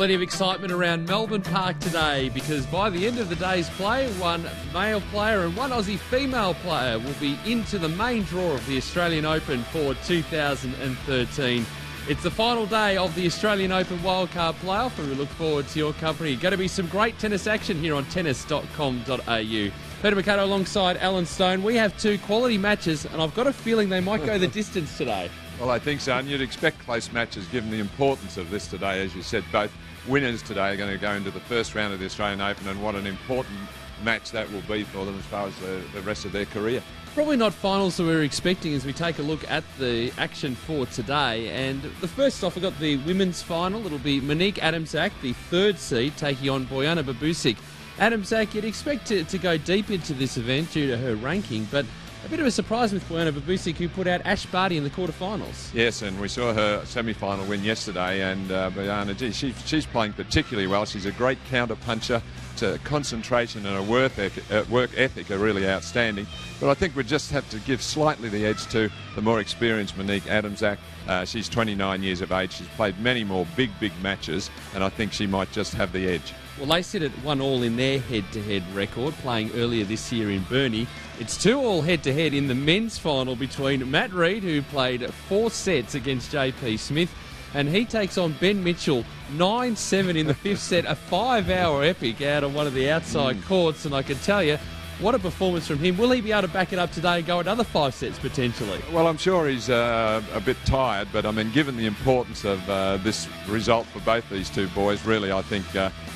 Plenty of excitement around Melbourne Park today because by the end of the day's play, one male player and one Aussie female player will be into the main draw of the Australian Open for 2013. It's the final day of the Australian Open Wildcard Playoff and we look forward to your company. Going to be some great tennis action here on tennis.com.au. Peter Mercado alongside Alan Stone. We have two quality matches and I've got a feeling they might go the distance today. Well, I think so, and you'd expect close matches given the importance of this today. As you said, both winners today are going to go into the first round of the Australian Open, and what an important match that will be for them as far as the rest of their career. Probably not finals that we're expecting as we take a look at the action for today. And the first off, we've got the women's final. It'll be Monique Adamczak, the third seed, taking on Bojana Babusic. Adamczak, you'd expect to go deep into this event due to her ranking, but a bit of a surprise with Bojana Babusic, who put out Ash Barty in the quarterfinals. Yes, and we saw her semi-final win yesterday, and Bojana, she's playing particularly well. She's a great counter-puncher. Concentration and a work ethic are really outstanding. But I think we just have to give slightly the edge to the more experienced Monique Adamczak. She's 29 years of age. She's played many more big matches, and I think she might just have the edge. Well, they sit at 1-1 in their head-to-head record, playing earlier this year in Burnie. It's 2-2 head-to-head in the men's final between Matt Reid, who played 4 sets against JP Smith, and he takes on Ben Mitchell 9-7 in the fifth set, a 5-hour epic out on one of the outside courts, and I can tell you, what a performance from him. Will he be able to back it up today and go another 5 sets potentially? Well, I'm sure he's a bit tired, but I mean, given the importance of this result for both these two boys, really, I think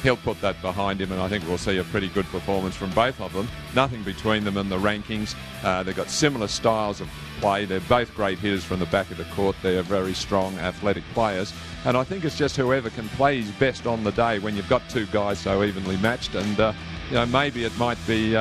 he'll put that behind him, and I think we'll see a pretty good performance from both of them. Nothing between them in the rankings. They've got similar styles of play. They're both great hitters from the back of the court. They're very strong, athletic players, and I think it's just whoever can play his best on the day when you've got two guys so evenly matched, and maybe it might be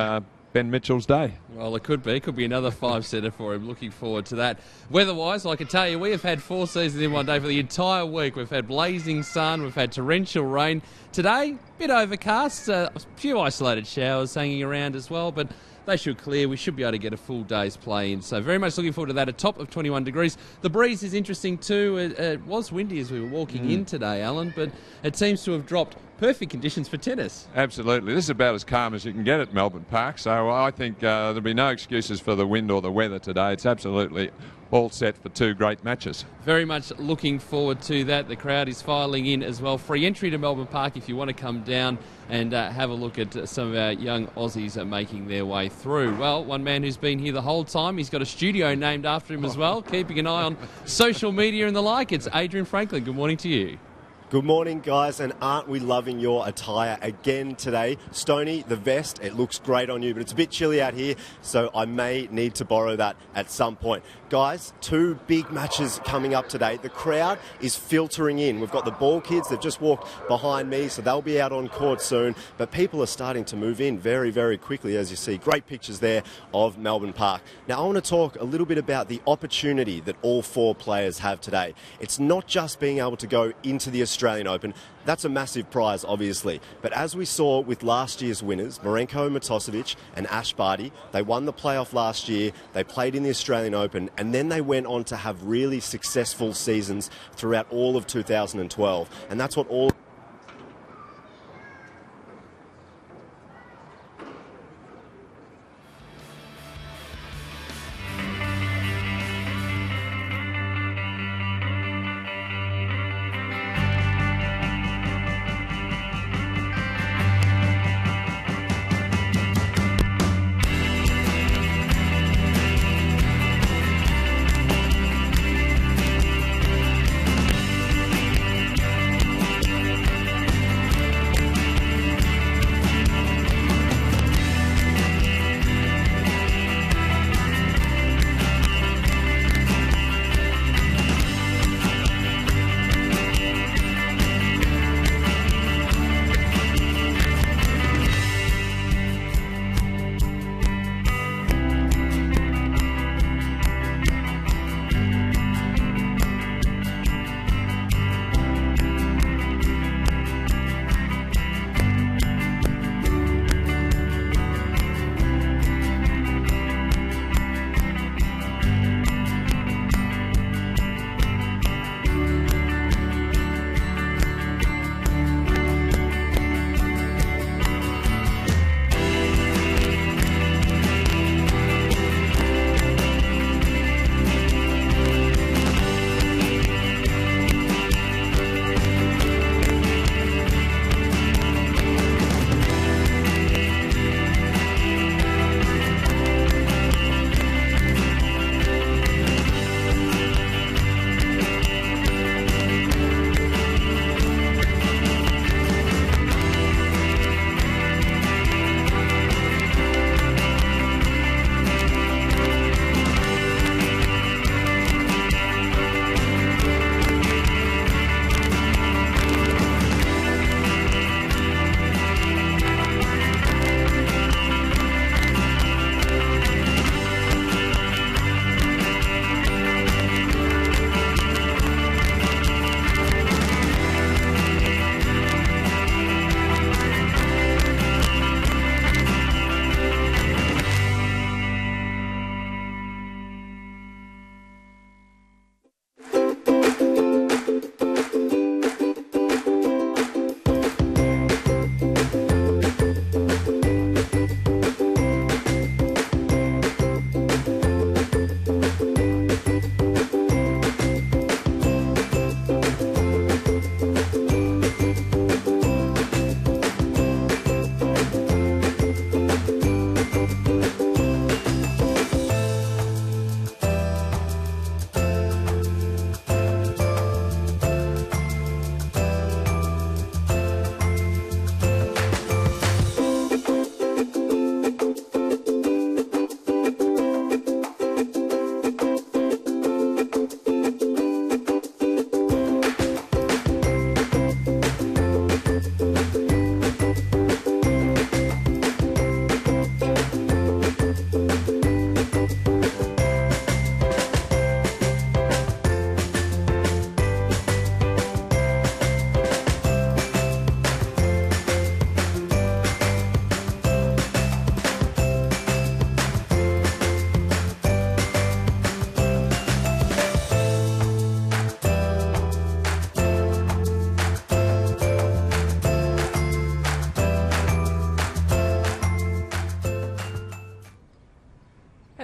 Ben Mitchell's day. Well, it could be. It could be another 5-setter for him. Looking forward to that. Weather-wise, I can tell you, we have had 4 seasons in one day for the entire week. We've had blazing sun. We've had torrential rain. Today, a bit overcast. A few isolated showers hanging around as well, but they should clear. We should be able to get a full day's play in. So very much looking forward to that. A top of 21 degrees. The breeze is interesting too. It was windy as we were walking in today, Alan, but it seems to have dropped. Perfect conditions for tennis. Absolutely. This is about as calm as you can get at Melbourne Park, so I think there'll be no excuses for the wind or the weather today. It's absolutely all set for 2 great matches. Very much looking forward to that. The crowd is filing in as well. Free entry to Melbourne Park if you want to come down and have a look at some of our young Aussies making their way through. Well, one man who's been here the whole time, he's got a studio named after him as well, keeping an eye on social media and the like. It's Adrian Franklin. Good morning to you. Good morning, guys, and aren't we loving your attire again today? Stoney, the vest, it looks great on you, but it's a bit chilly out here, so I may need to borrow that at some point. Guys, 2 big matches coming up today. The crowd is filtering in. We've got the ball kids, they've just walked behind me, so they'll be out on court soon, but people are starting to move in very, very quickly, as you see. Great pictures there of Melbourne Park. Now, I want to talk a little bit about the opportunity that all 4 players have today. It's not just being able to go into the Australian Open. That's a massive prize, obviously. But as we saw with last year's winners, Marenko Matosevic and Ash Barty, they won the playoff last year, they played in the Australian Open, and then they went on to have really successful seasons throughout all of 2012. And that's what all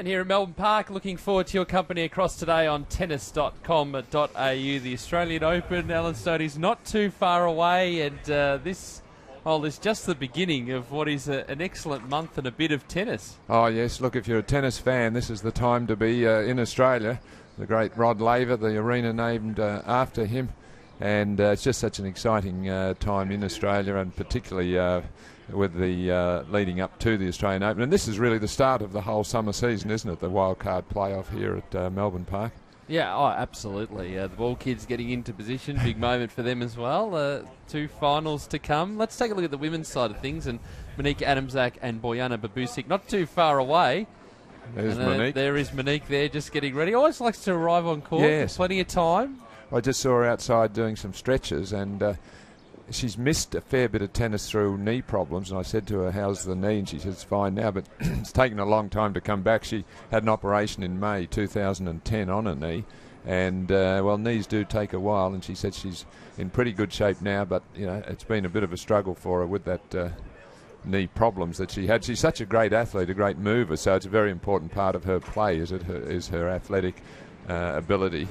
And here at Melbourne Park, looking forward to your company across today on tennis.com.au. The Australian Open, Alan Stoney's not too far away, and this is just the beginning of what is an excellent month and a bit of tennis. Oh, yes. Look, if you're a tennis fan, this is the time to be in Australia. The great Rod Laver, the arena named after him. And it's just such an exciting time in Australia, and particularly with the leading up to the Australian Open. And this is really the start of the whole summer season, isn't it? The wildcard playoff here at Melbourne Park. Yeah, absolutely. The ball kids getting into position, big moment for them as well. 2 finals to come. Let's take a look at the women's side of things. And Monique Adamczak and Bojana Babusic not too far away. There's Monique. There is Monique there, just getting ready. Always likes to arrive on court. Yes. Plenty of time. I just saw her outside doing some stretches, and she's missed a fair bit of tennis through knee problems. And I said to her, how's the knee? And she said, it's fine now, but it's taken a long time to come back. She had an operation in May 2010 on her knee, and knees do take a while, and she said she's in pretty good shape now, but it's been a bit of a struggle for her with that knee problems that she had. She's such a great athlete, a great mover, so it's a very important part of her play is her athletic ability.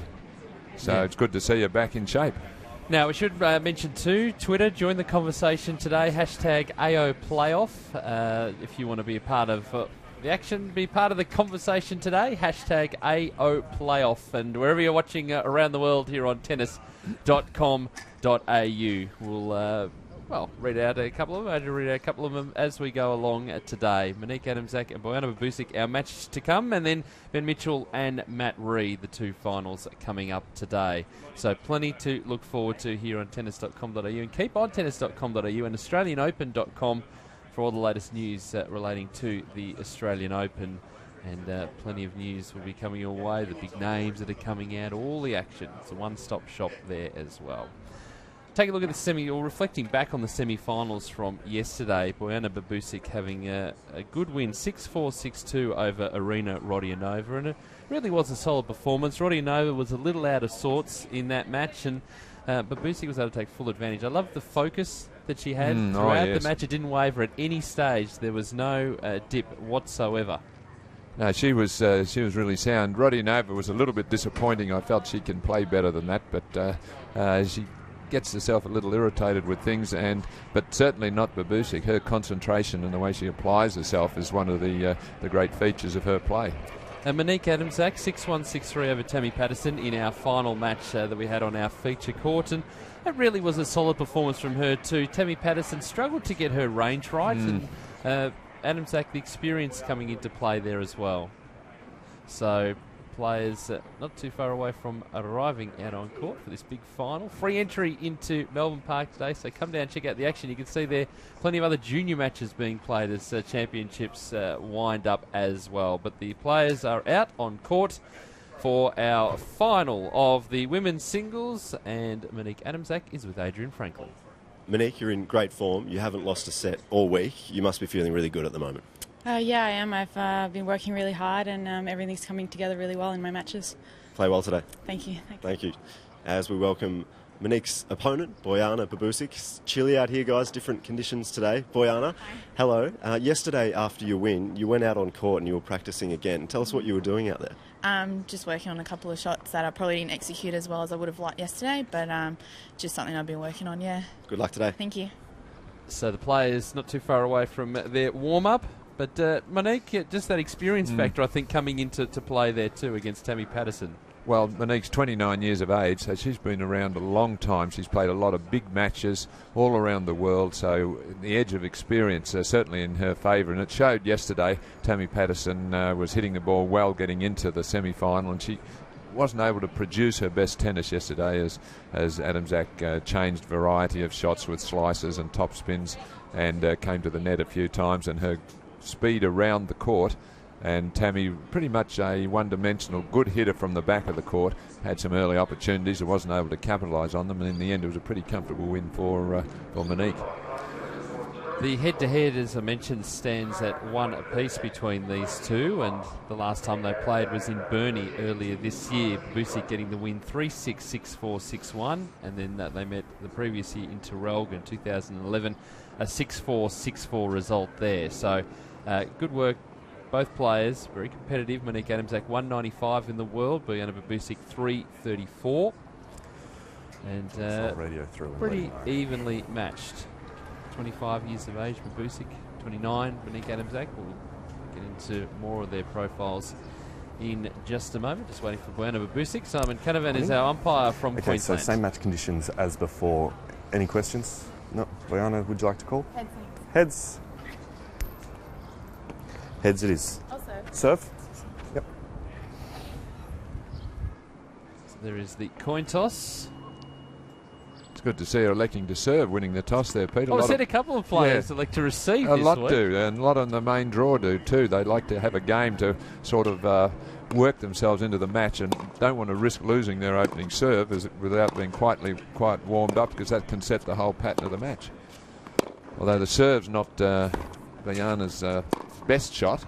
So It's good to see her back in shape. Now, we should mention too, Twitter, join the conversation today, hashtag AO Playoff. If you want to be a part of the action, be part of the conversation today, hashtag AO Playoff. And wherever you're watching around the world here on tennis.com.au, we'll read out a couple of them. I'll read out a couple of them as we go along today. Monique Adamczak and Bojana Babusic, our match to come, and then Ben Mitchell and Matt Reid, the 2 finals coming up today. So plenty to look forward to here on tennis.com.au, and keep on tennis.com.au and australianopen.com for all the latest news relating to the Australian Open. And plenty of news will be coming your way, the big names that are coming out, all the action. It's a one-stop shop there as well. Take a look at the reflecting back on the semi-finals from yesterday. Bojana Babusic having a good win, 6-4, 6-2 over Arina Rodionova, and it really was a solid performance. Rodionova was a little out of sorts in that match, and Babusic was able to take full advantage. I love the focus that she had throughout the match. It didn't waver at any stage. There was no dip whatsoever. No, she was really sound. Rodionova was a little bit disappointing. I felt she can play better than that, but she gets herself a little irritated with things, but certainly not Babusic. Her concentration and the way she applies herself is one of the great features of her play. And Monique Adamczak, 6-1, 6-3 over Tammy Patterson in our final match that we had on our feature court, and it really was a solid performance from her too. Tammy Patterson struggled to get her range right, and Adamczak, the experience coming into play there as well. So players not too far away from arriving out on court for this big final. Free entry into Melbourne Park today, so come down and check out the action. You can see there plenty of other junior matches being played as championships wind up as well. But the players are out on court for our final of the women's singles, and Monique Adamczak is with Adrian Franklin. Monique, you're in great form. You haven't lost a set all week. You must be feeling really good at the moment. Yeah, I am. I've been working really hard, and everything's coming together really well in my matches. Play well today. Thank you. Thank you. As we welcome Monique's opponent, Bojana Babusic. It's chilly out here, guys. Different conditions today. Bojana, hello. Yesterday, after your win, you went out on court and you were practicing again. Tell us what you were doing out there. Just working on a couple of shots that I probably didn't execute as well as I would have liked yesterday, but just something I've been working on, yeah. Good luck today. Thank you. So the players not too far away from their warm-up. But Monique, just that experience factor, I think, coming into play there too against Tammy Patterson. Well, Monique's 29 years of age, so she's been around a long time. She's played a lot of big matches all around the world, so the edge of experience certainly in her favour. And it showed yesterday. Tammy Patterson was hitting the ball well getting into the semi-final, and she wasn't able to produce her best tennis yesterday as Adamczak changed variety of shots with slices and top spins and came to the net a few times, and her speed around the court, and Tammy, pretty much a one-dimensional good hitter from the back of the court, had some early opportunities and wasn't able to capitalise on them, and in the end it was a pretty comfortable win for Monique. The head-to-head, as I mentioned, stands at 1 apiece between these two, and the last time they played was in Burnie earlier this year. Babusic getting the win 3-6, 6-4, 6-1, and then they met the previous year in Terrelga in 2011, a 6-4, 6-4 result there. So good work both players very competitive. Monique Adamczak 195 in the world, Bojana Babusic 334. And pretty evenly matched. 25 years of age, Babusic, 29, Monique Adamczak. We'll get into more of their profiles in just a moment. Just waiting for Bojana Babusic. Simon Canavan is our umpire from Queensland. So same match conditions as before. Any questions? No. Bojana, would you like to call? Heads. Heads it is. I'll serve. Serve? Yep. So there is the coin toss. It's good to see her electing to serve, winning the toss there, Peter. Well, I've seen a couple of players elect to receive a this lot week. do, and a lot on the main draw do too. They like to have a game to sort of work themselves into the match and don't want to risk losing their opening serve without being quite warmed up, because that can set the whole pattern of the match. Although the serve's not Bojana's best shot,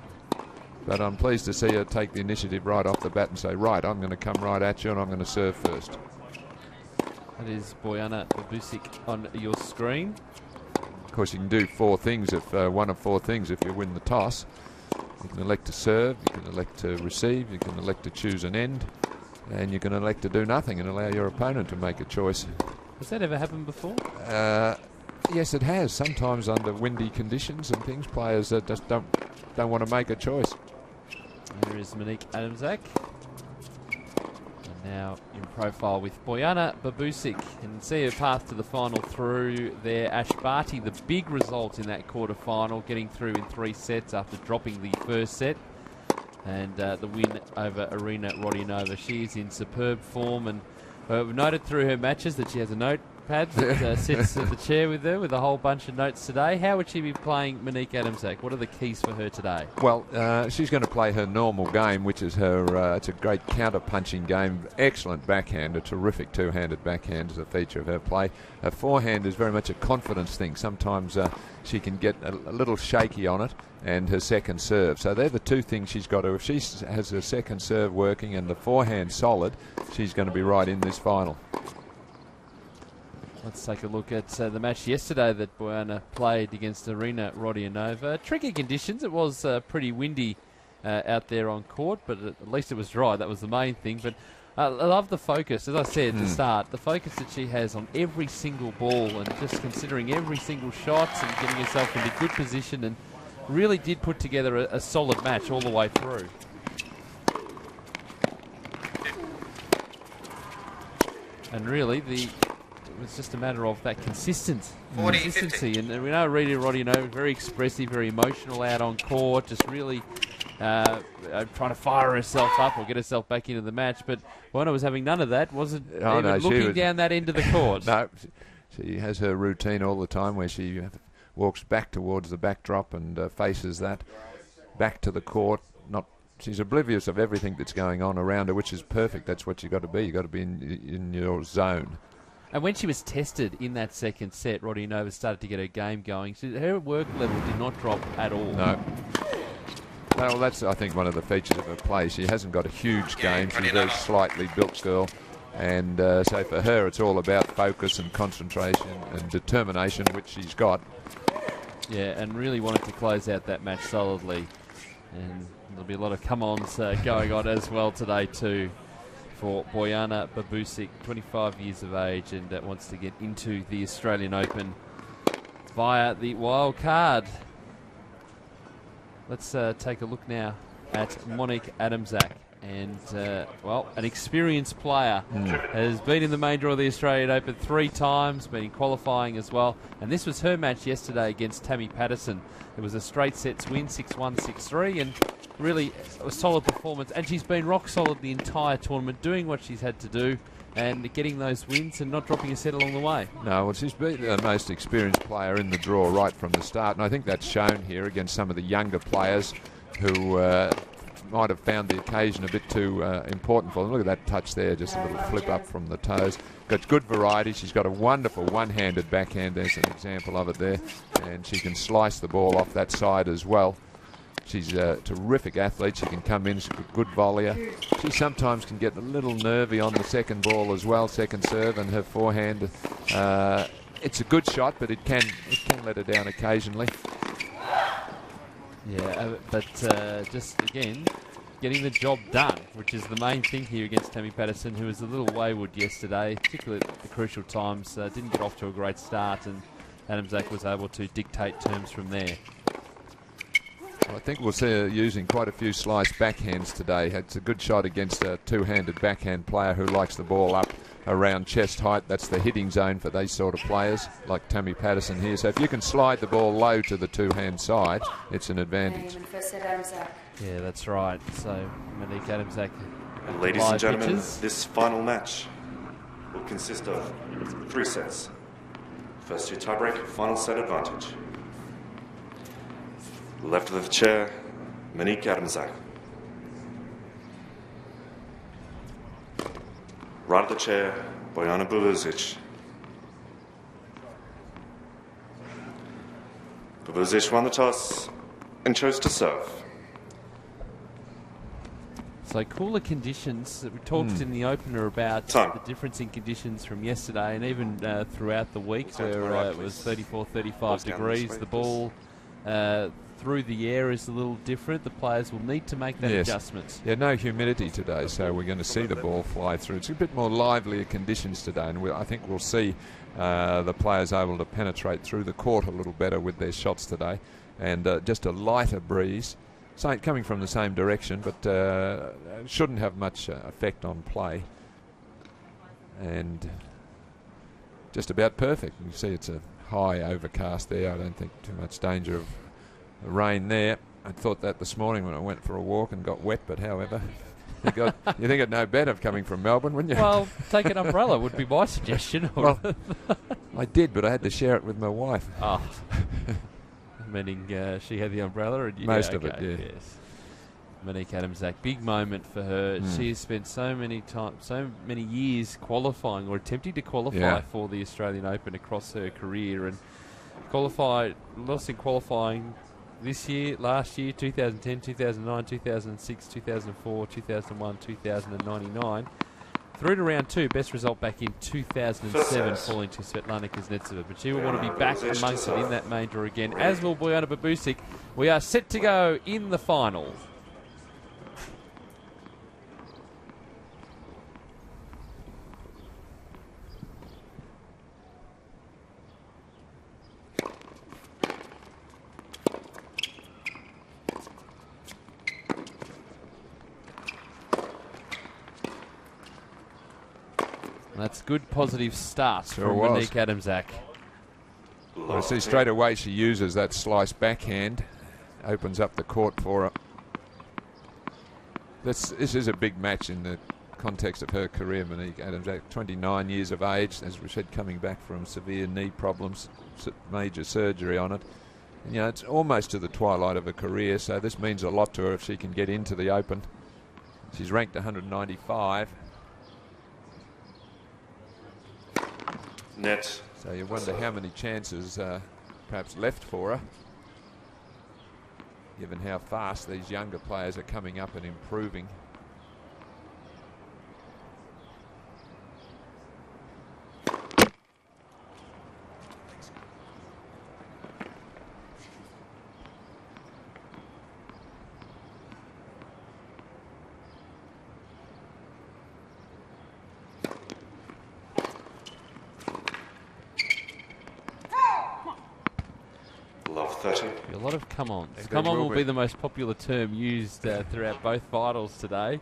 but I'm pleased to see her take the initiative right off the bat and say, right, I'm going to come right at you and I'm going to serve first. That is Bojana Babusic on your screen. Of course, you can do four things if one of four things if you win the toss. You can elect to serve, you can elect to receive, you can elect to choose an end, and you can elect to do nothing and allow your opponent to make a choice. Has that ever happened before? Yes, it has. Sometimes under windy conditions and things, players just don't want to make a choice. There is Monique Adamczak. And now in profile with Bojana Babusic. And see her path to the final through there. Ash Barty, the big result in that quarter-final, getting through in 3 sets after dropping the first set. And the win over Arina Rodionova. She is in superb form, and we've noted through her matches that she has a notepad that sits at the chair with her with a whole bunch of notes today. How would she be playing Monique Adamczak? What are the keys for her today? Well, she's going to play her normal game, which is her. It's a great counter-punching game. Excellent backhand, a terrific two-handed backhand is a feature of her play. Her forehand is very much a confidence thing. Sometimes she can get a little shaky on it, and her second serve. So they're the two things she's got to. If she has her second serve working and the forehand solid, she's going to be right in this final. Let's take a look at the match yesterday that Bojana played against Arina Rodionova. Tricky conditions. It was pretty windy out there on court, but at least it was dry. That was the main thing. But I love the focus, as I said at the start, the focus that she has on every single ball and just considering every single shot and getting herself into good position, and really did put together a solid match all the way through. And really, it was just a matter of that consistency. And we know Rita Rodionova, very expressive, very emotional out on court, just really trying to fire herself up or get herself back into the match. But Bojana was having none of that, wasn't looking down that end of the court. No, she has her routine all the time where she walks back towards the backdrop and faces that back to the court. She's oblivious of everything that's going on around her, which is perfect. That's what you've got to be. You've got to be in your zone. And when she was tested in that second set, Rodionova started to get her game going. Her work level did not drop at all. No. Well, that's, I think, one of the features of her play. She hasn't got a huge game. She's a very slightly built girl. And so for her, it's all about focus and concentration and determination, which she's got. Yeah, and really wanted to close out that match solidly. And there'll be a lot of come-ons going on as well today too for Bojana Babusic, 25 years of age, and wants to get into the Australian Open via the wild card. Let's take a look now at Monique Adamczak. And, an experienced player has been in the main draw of the Australian Open 3 times, been in qualifying as well. And this was her match yesterday against Tammy Patterson. It was a straight sets win, 6-1, 6-3, and really a solid performance. And she's been rock solid the entire tournament, doing what she's had to do and getting those wins and not dropping a set along the way. No, well, she's been the most experienced player in the draw right from the start. And I think that's shown here against some of the younger players who might have found the occasion a bit too important for them. Look at that touch there, just a little flip up from the toes. Got good variety. She's got a wonderful one-handed backhand. There's an example of it there. And she can slice the ball off that side as well. She's a terrific athlete. She can come in, she's a good volleyer. She sometimes can get a little nervy on the second ball as well, second serve, and her forehand. It's a good shot, but it can let her down occasionally. Yeah, but just again, getting the job done, which is the main thing here against Tammy Patterson, who was a little wayward yesterday, particularly at the crucial times. Didn't get off to a great start, and Adam Zak was able to dictate terms from there. I think we'll see her using quite a few slice backhands today. It's a good shot against a two-handed backhand player who likes the ball up around chest height. That's the hitting zone for these sort of players, like Tammy Patterson here. So if you can slide the ball low to the two-hand side, it's an advantage. Yeah, that's right. So Monique Adamczak. And ladies and gentlemen, this final match will consist of 3 sets. First to tiebreak, final set advantage. Left of the chair, Monique Adamczak. Right of the chair, Bojana Bubuzic. Bubuzic won the toss and chose to serve. So cooler conditions that we talked in the opener about the difference in conditions from yesterday and even throughout the week where it was 34, 35 degrees. The ball through the air is a little different. The players will need to make that adjustment. Yeah, no humidity today, so we're going to see the ball fly through. It's a bit more livelier conditions today, and I think we'll see the players able to penetrate through the court a little better with their shots today, and just a lighter breeze. Coming from the same direction, but shouldn't have much effect on play. And just about perfect. You see it's a high overcast there. I don't think too much danger of rain there. I thought that this morning when I went for a walk and got wet, but however, you think it'd no better coming from Melbourne, wouldn't you? Well, take an umbrella would be my suggestion. Well, I did, but I had to share it with my wife. Oh. Meaning she had the umbrella? And Most of it, yeah. Yes. Monique Adamczak, big moment for her. She has spent so many years qualifying or attempting to qualify for the Australian Open across her career, and lost in qualifying this year, last year, 2010, 2009, 2006, 2004, 2001, 2099. Through to round 2, best result back in 2007, falling to Svetlana Kuznetsova. But she will want to be back amongst it in that main draw again, as will Bojana Bubuzic. We are set to go in the final. That's a good positive start from Monique Adamczak. I see straight away she uses that slice backhand, opens up the court for her. This is a big match in the context of her career, Monique Adamczak, 29 years of age, as we said, coming back from severe knee problems, major surgery on it. And, it's almost to the twilight of her career, so this means a lot to her if she can get into the Open. She's ranked 195. Net. So you wonder how many chances perhaps left for her, given how fast these younger players are coming up and improving. A lot of come-ons. Come-on will be the most popular term used throughout both finals today.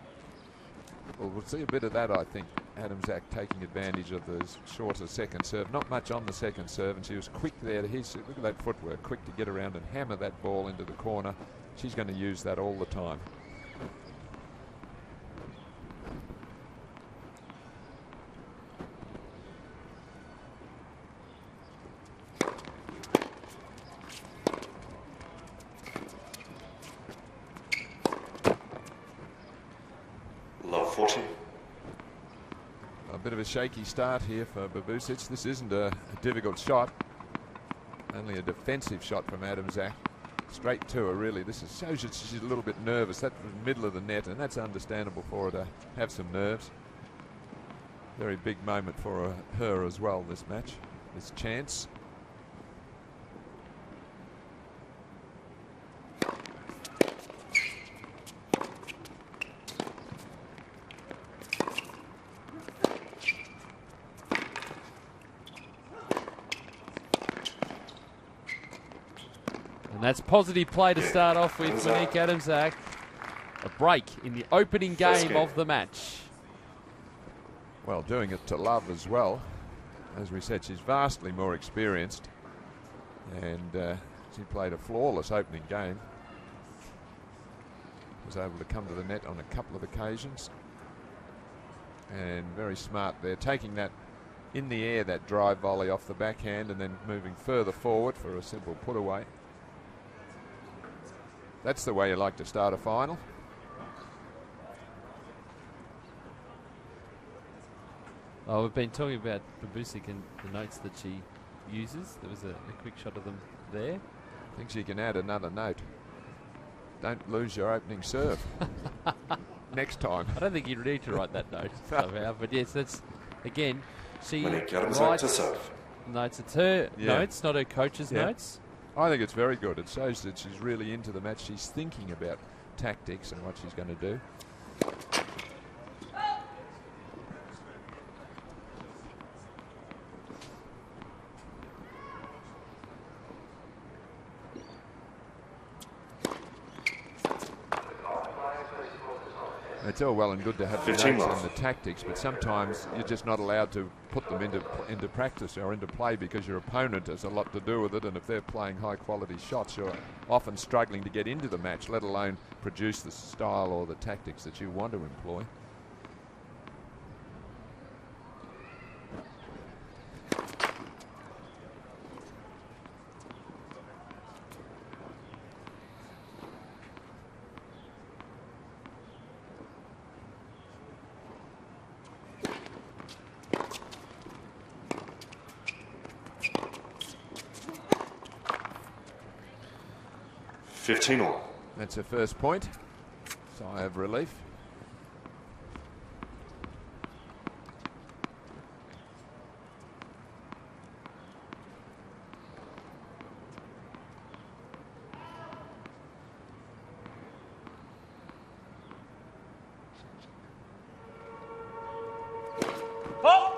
Well, we'll see a bit of that, I think. Adamczak taking advantage of the shorter second serve. Not much on the second serve, and she was quick there. Look at that footwork, quick to get around and hammer that ball into the corner. She's going to use that all the time. A bit of a shaky start here for Bubuzic. This isn't a difficult shot, only a defensive shot from Adamczak. Straight to her, really. This shows that she's a little bit nervous. That's the middle of the net, and that's understandable for her to have some nerves. Very big moment for her as well, this match, this chance. that's positive play to start off with Monique Adams-Zack. A break in the opening game of the match. Well, doing it to love as well. As we said, she's vastly more experienced. And she played a flawless opening game. Was able to come to the net on a couple of occasions. And very smart there, taking that in the air, that drive volley off the backhand, and then moving further forward for a simple put away. That's the way you like to start a final. Oh, we've been talking about Babusic and the notes that she uses. There was a quick shot of them there. I think she can add another note. Don't lose your opening serve. Next time. I don't think you need to write that note somehow, but yes, that's, again, she writes notes. It's her notes, not her coach's notes. I think it's very good. It shows that she's really into the match. She's thinking about tactics and what she's going to do. It's all well and good to have the notes and the tactics, but sometimes you're just not allowed to put them into practice or into play because your opponent has a lot to do with it, and if they're playing high quality shots, you're often struggling to get into the match, let alone produce the style or the tactics that you want to employ. That's her first point. Sigh of relief. Oh!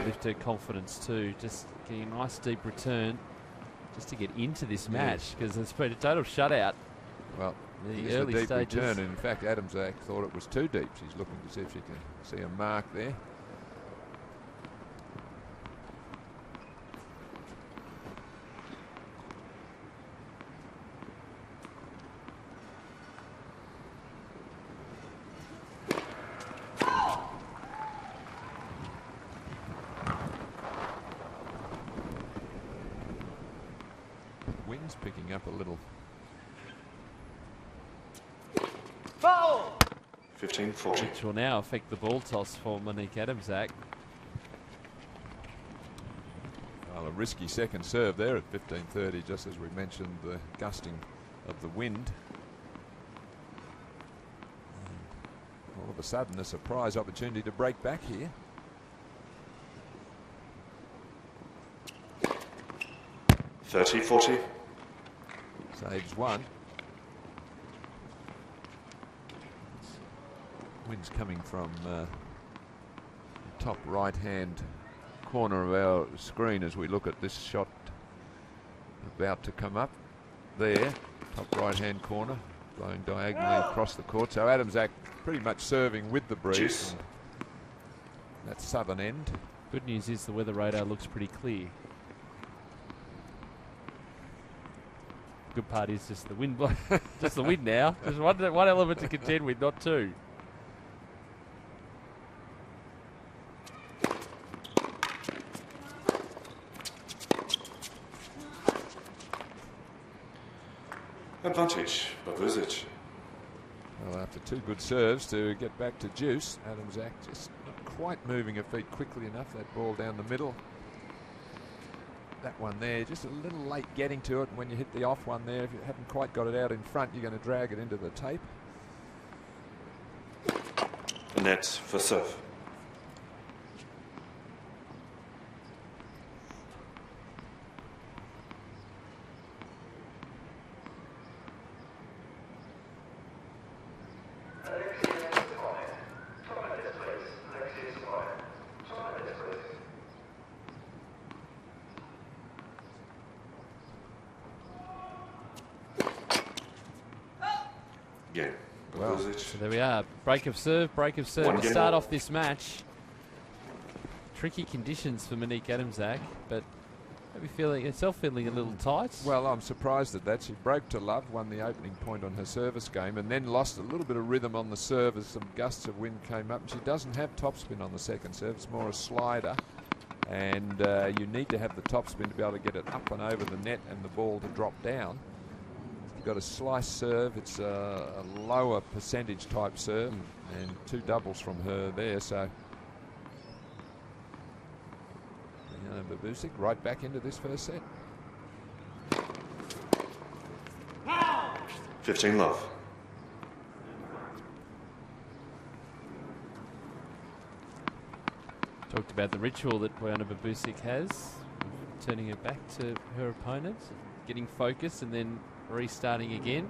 Lift her confidence too, just getting a nice deep return just to get into this match, because it's been a total shutout. Well, the early deep stages. Return. In fact, Adams-Zack thought it was too deep. She's looking to see if she can see a mark there. Wind's picking up a little. Foul! 15-40. Which will now affect the ball toss for Monique Adams-Zack. Well, a risky second serve there at 15-30, just as we mentioned, the gusting of the wind. And all of a sudden, a surprise opportunity to break back here. $30-40. Saves one. Wind's coming from the top right-hand corner of our screen as we look at this shot about to come up. There, top right-hand corner, blowing diagonally across the court. So Adams-Zack pretty much serving with the breeze. That southern end. Good news is the weather radar looks pretty clear. Good part is just the wind, just the wind now. There's one element to contend with, not two. Advantage, Babusic. Well, after two good serves to get back to juice, Adams-Zack just not quite moving her feet quickly enough. That ball down the middle. That one there, just a little late getting to it. When you hit the off one there, if you haven't quite got it out in front, you're going to drag it into the tape. Net for serve. Again. Well, So there we are. Break of serve to start off this match. Tricky conditions for Monique Adamczak, but maybe feeling herself feeling a little tight. Well, I'm surprised at that. She broke to love, won the opening point on her service game, and then lost a little bit of rhythm on the serve as some gusts of wind came up. And she doesn't have topspin on the second serve. It's more a slider. And you need to have the topspin to be able to get it up and over the net and the ball to drop down. You've got a slice serve. It's a lower percentage type serve, and 2 doubles from her there. So Babusic right back into this first set. 15 love. Talked about the ritual that Bojana Babusic has, turning her back to her opponent, getting focus and then restarting again.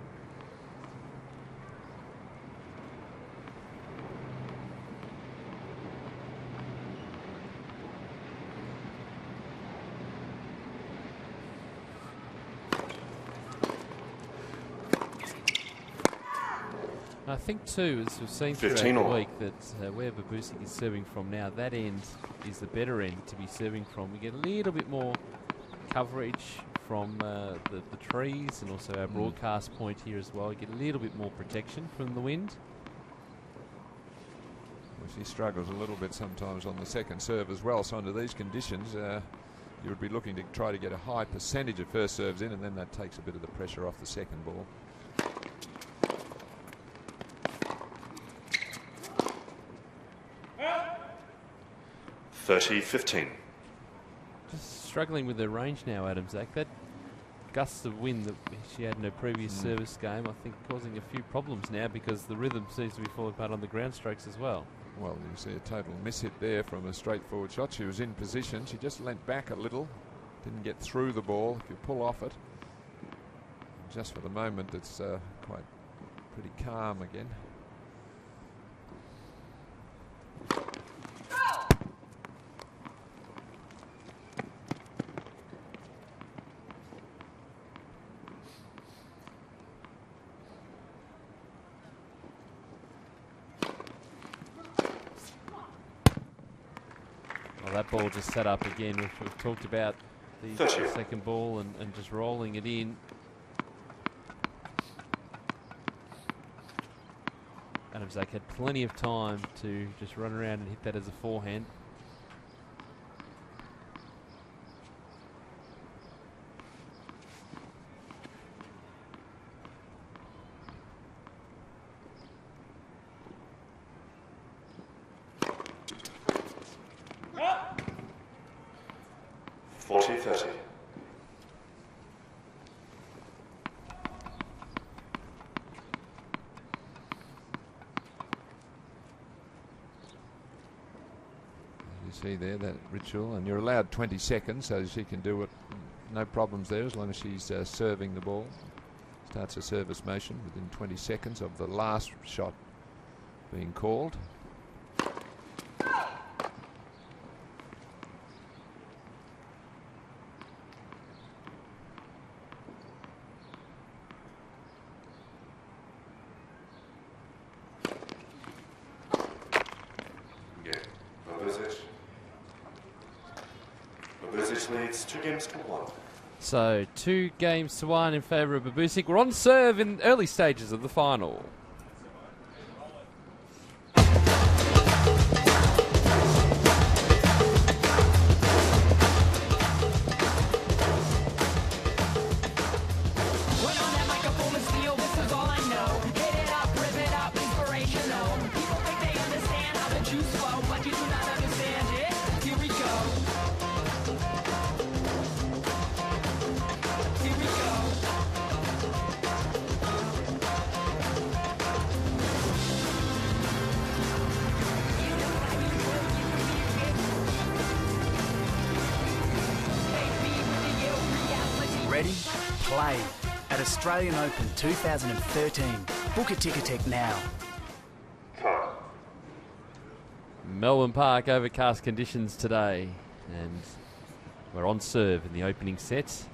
I think too, as we've seen throughout the week, that where Babusic is serving from now, that end is the better end to be serving from. We get a little bit more coverage from the trees, and also our broadcast point here as well. You get a little bit more protection from the wind. Well, she struggles a little bit sometimes on the second serve as well. So under these conditions, you would be looking to try to get a high percentage of first serves in, and then that takes a bit of the pressure off the second ball. $30-15. Just struggling with her range now, Adamczak. That gusts of wind that she had in her previous service game, I think, causing a few problems now because the rhythm seems to be falling apart on the ground strokes as well. Well, you see a total miss hit there from a straightforward shot. She was in position. She just leant back a little, didn't get through the ball. If you pull off it, just for the moment, it's quite pretty calm again. That ball just set up again. We've talked about the second ball and just rolling it in. Adamczak had plenty of time to just run around and hit that as a forehand. See there, that ritual, and you're allowed 20 seconds, so she can do it, no problems there, as long as she's serving the ball. Starts a service motion within 20 seconds of the last shot being called. Leads 2-1. So 2-1 in favour of Babusic. We're on serve in early stages of the final. Ready? Play at Australian Open 2013. Book a Ticketek now. Melbourne Park, overcast conditions today, and we're on serve in the opening set.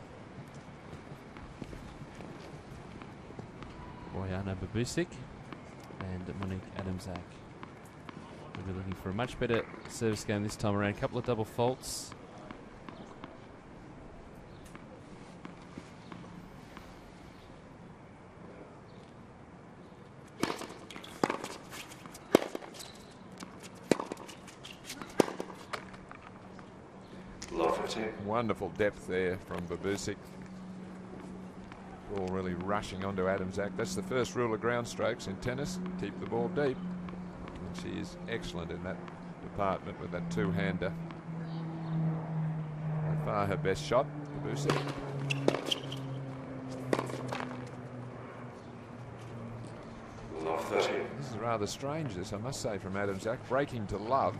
Bojana Babusic and Monique Adamczak. We'll be looking for a much better service game this time around. A couple of double faults. Wonderful depth there from Babusic. Ball really rushing onto Adamczak. That's the first rule of ground strokes in tennis. Keep the ball deep. And she is excellent in that department with that two-hander. By far her best shot, Babusic. This is rather strange, this, I must say, from Adamczak. Breaking to love.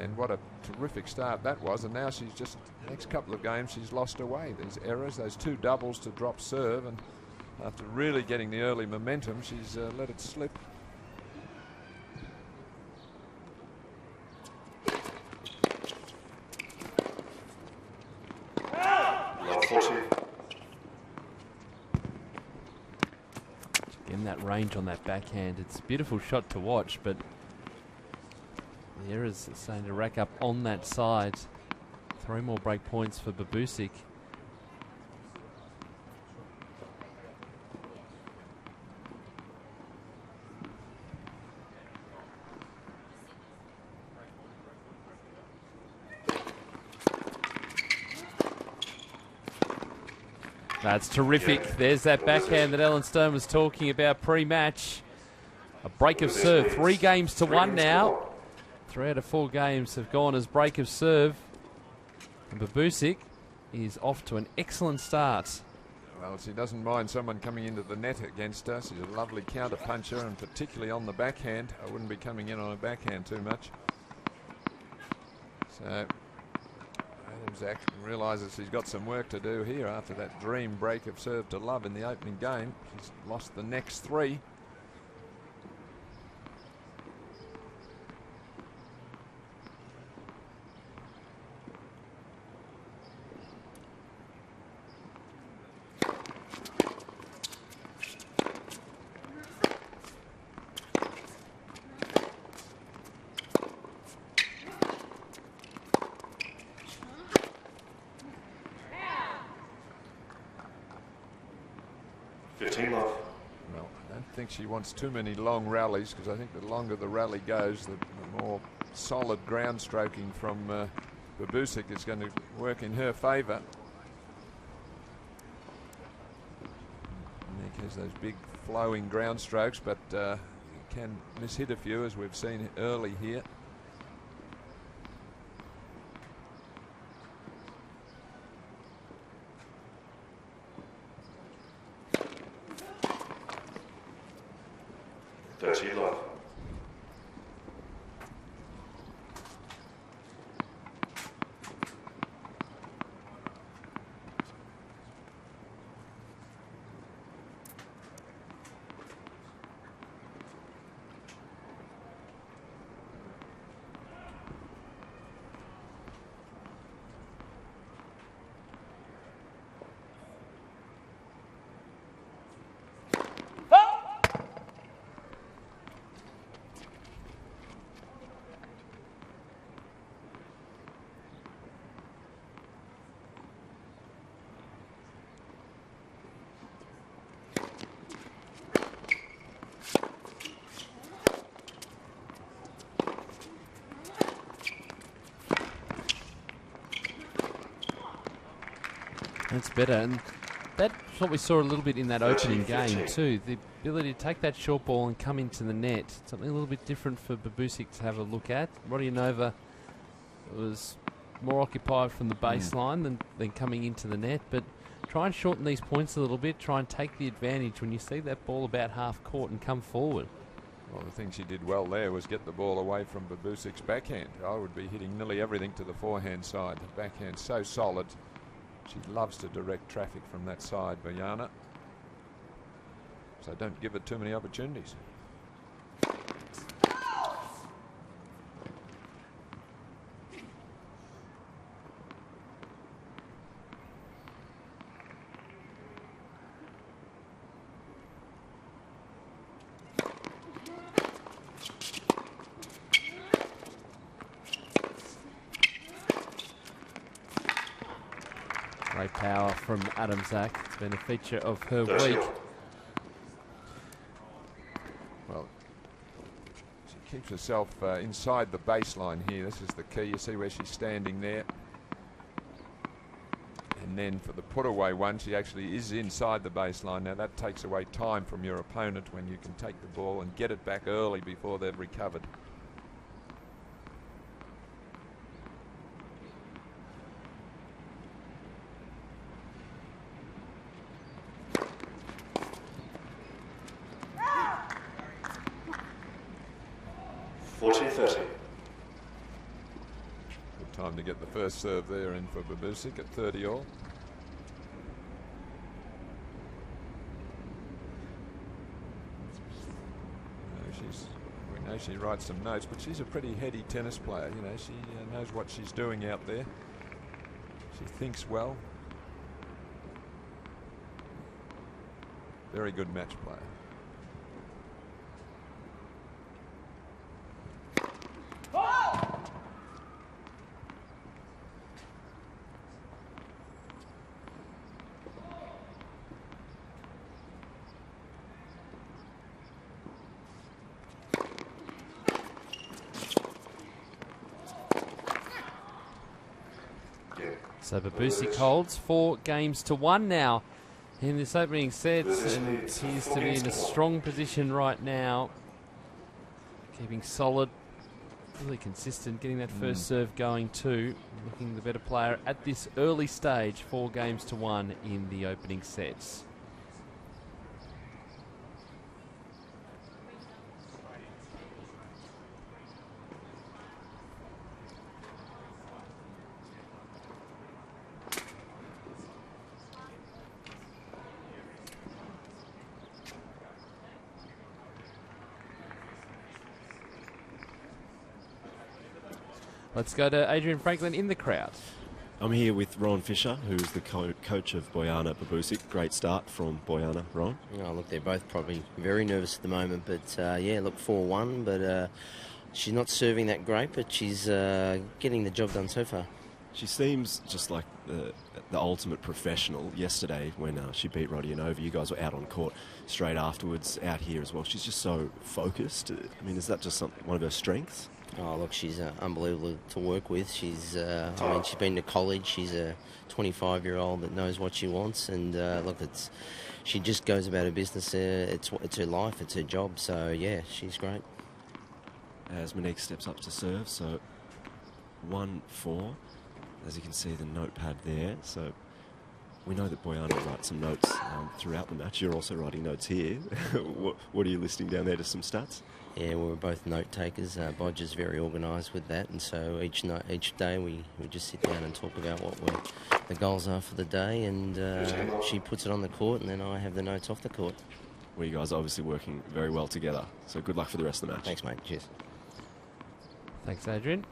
And what a terrific start that was. And now she's just, the next couple of games, she's lost her way. These errors, those two doubles to drop serve. And after really getting the early momentum, she's let it slip. Again, that range on that backhand. It's a beautiful shot to watch, but the errors starting to rack up on that side. 3 more break points for Babusic. That's terrific. There's that backhand that Ellen Stone was talking about pre-match. A break of serve. 3 games to 1 now. 3 out of 4 games have gone as break of serve. And Babusic is off to an excellent start. Well, she doesn't mind someone coming into the net against her. She's a lovely counter puncher, and particularly on the backhand. I wouldn't be coming in on a backhand too much. So Adamczak realises she's got some work to do here after that dream break of serve to love in the opening game. She's lost the next 3. Well, I don't think she wants too many long rallies, because I think the longer the rally goes, the more solid ground stroking from Babusic is going to work in her favour. Nick has those big flowing ground strokes, but can miss-hit a few, as we've seen early here. That's better, and that's what we saw a little bit in that opening game too. The ability to take that short ball and come into the net. Something a little bit different for Babusic to have a look at. Rodionova was more occupied from the baseline than coming into the net, but try and shorten these points a little bit. Try and take the advantage when you see that ball about half court and come forward. Well, the thing she did well there was get the ball away from Babusic's backhand. I would be hitting nearly everything to the forehand side. The backhand's so solid. She loves to direct traffic from that side, Bojana. So don't give it too many opportunities. from Adam Zach. It's been a feature of her week. Well, she keeps herself inside the baseline here. This is the key. You see where she's standing there. And then for the put-away one, she actually is inside the baseline. Now that takes away time from your opponent when you can take the ball and get it back early before they've recovered. Time to get the first serve there in for Babusic at 30 all. We know she writes some notes, but she's a pretty heady tennis player. You know, she knows what she's doing out there. She thinks well. Very good match player. So Babusic holds 4-1 now in this opening set, and appears to be in a strong position right now. Keeping solid, really consistent, getting that first serve going too. Looking the better player at this early stage, 4-1 in the opening sets. Let's go to Adrian Franklin in the crowd. I'm here with Ron Fisher, who's the coach of Bojana Babusic. Great start from Bojana, Ron. Oh, look, they're both probably very nervous at the moment, but yeah, look, 4-1, but she's not serving that great, but she's getting the job done so far. She seems just like the ultimate professional. Yesterday, when she beat Rodionova, you guys were out on court straight afterwards, out here as well. She's just so focused. I mean, is that just one of her strengths? Oh, look, she's unbelievable to work with. She's, I mean, she's been to college. She's a 25-year-old that knows what she wants, and look, she just goes about her business. It's her life, it's her job. So yeah, she's great. As Monique steps up to serve, so 1-4. As you can see, the notepad there. So we know that Bojana writes some notes throughout the match. You're also writing notes here. What are you listing down there? Just some stats? Yeah, we're both note takers. Bodge is very organised with that, and so each day we just sit down and talk about what the goals are for the day, and she puts it on the court, and then I have the notes off the court. Well, you guys are obviously working very well together, so good luck for the rest of the match. Thanks, mate. Cheers. Thanks, Adrian.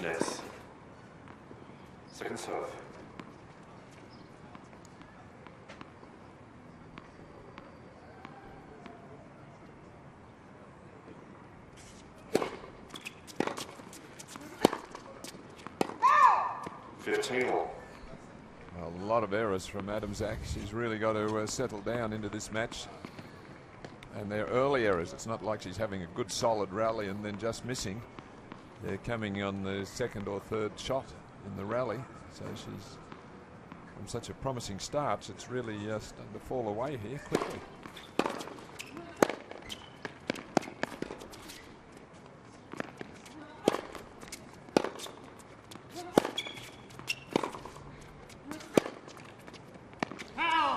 Next. Second serve. Well, a lot of errors from Adam Zach. She's really got to settle down into this match. And they're early errors. It's not like she's having a good solid rally and then just missing. They're coming on the second or third shot in the rally. So she's, from such a promising start, it's really starting to fall away here quickly.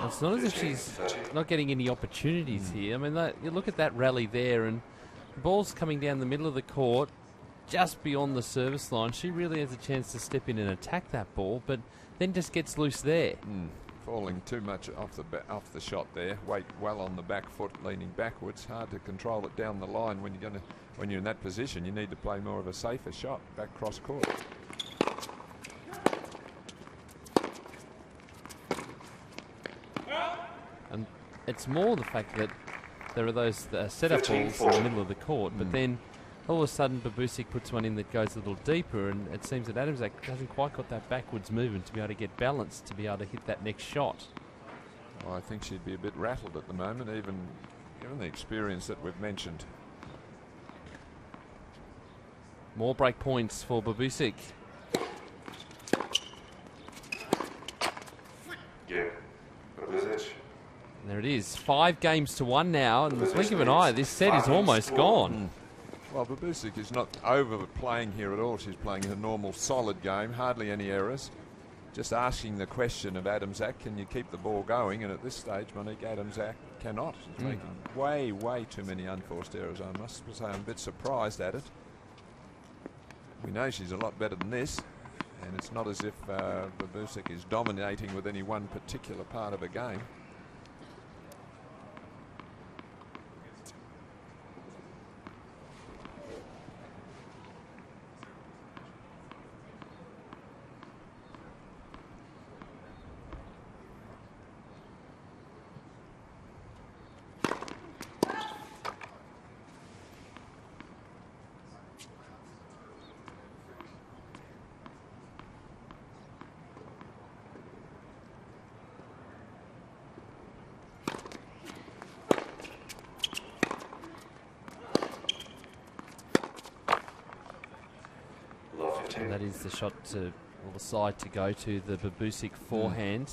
It's not as if she's not getting any opportunities here. I mean, you look at that rally there, and the ball's coming down the middle of the court, just beyond the service line. She really has a chance to step in and attack that ball, but then just gets loose there. falling too much off the shot there. Weight well on the back foot, leaning backwards. Hard to control it down the line when you're in that position. You need to play more of a safer shot back cross court. And it's more the fact that there are those set-up balls in the middle of the court, but then all of a sudden Babusic puts one in that goes a little deeper, and it seems that Adamzak hasn't quite got that backwards movement to be able to get balance, to be able to hit that next shot. Well, I think she'd be a bit rattled at the moment, even given the experience that we've mentioned. More break points for Babusic. Yeah, Babusic. And there it is, 5 games to 1 now, and in the blink of an eye, this set is almost gone. Well, Babusic is not overplaying here at all. She's playing a normal, solid game, hardly any errors. Just asking the question of Adamzak, can you keep the ball going? And at this stage, Monique Adamzak cannot. She's making way, way too many unforced errors. I must say I'm a bit surprised at it. We know she's a lot better than this, and it's not as if Babusic is dominating with any one particular part of a game. And that is the shot to, or the side to go to the Babusic forehand.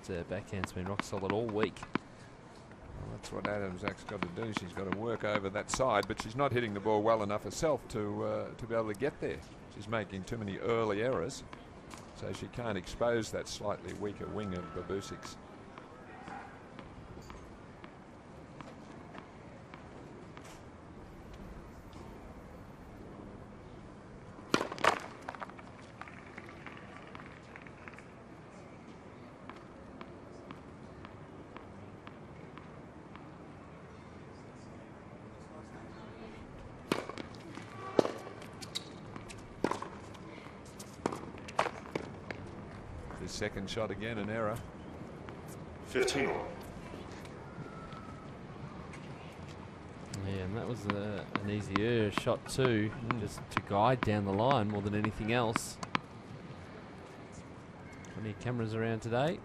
That backhand's been rock solid all week. Well, that's what Adamzak's got to do. She's got to work over that side, but she's not hitting the ball well enough herself to be able to get there. She's making too many early errors, so she can't expose that slightly weaker wing of Babusic's. Second shot again, an error. 15 all. Yeah, and that was an easier shot too, just to guide down the line more than anything else. Plenty of cameras around today.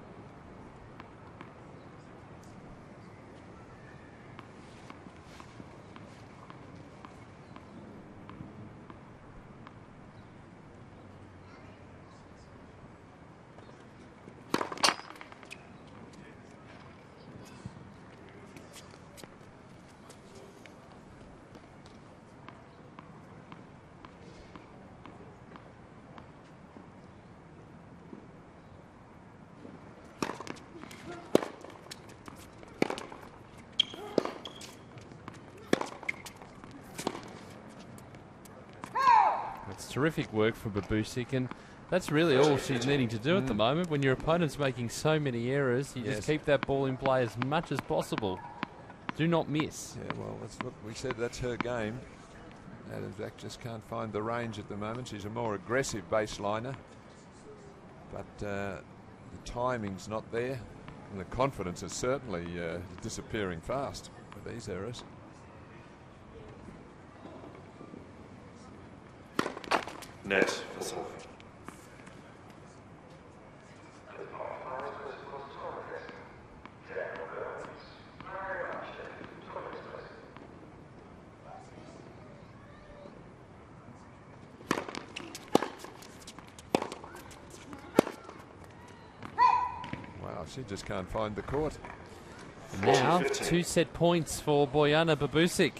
Terrific work from Babusic, and that's really all she's needing to do at the moment. When your opponent's making so many errors, you just keep that ball in play as much as possible. Do not miss. Yeah, well, that's what we said. That's her game. Adamzak just can't find the range at the moment. She's a more aggressive baseliner, but the timing's not there, and the confidence is certainly disappearing fast with these errors. Net for Sophie. Wow, she just can't find the court. Now, 2 set points for Bojana Babusic.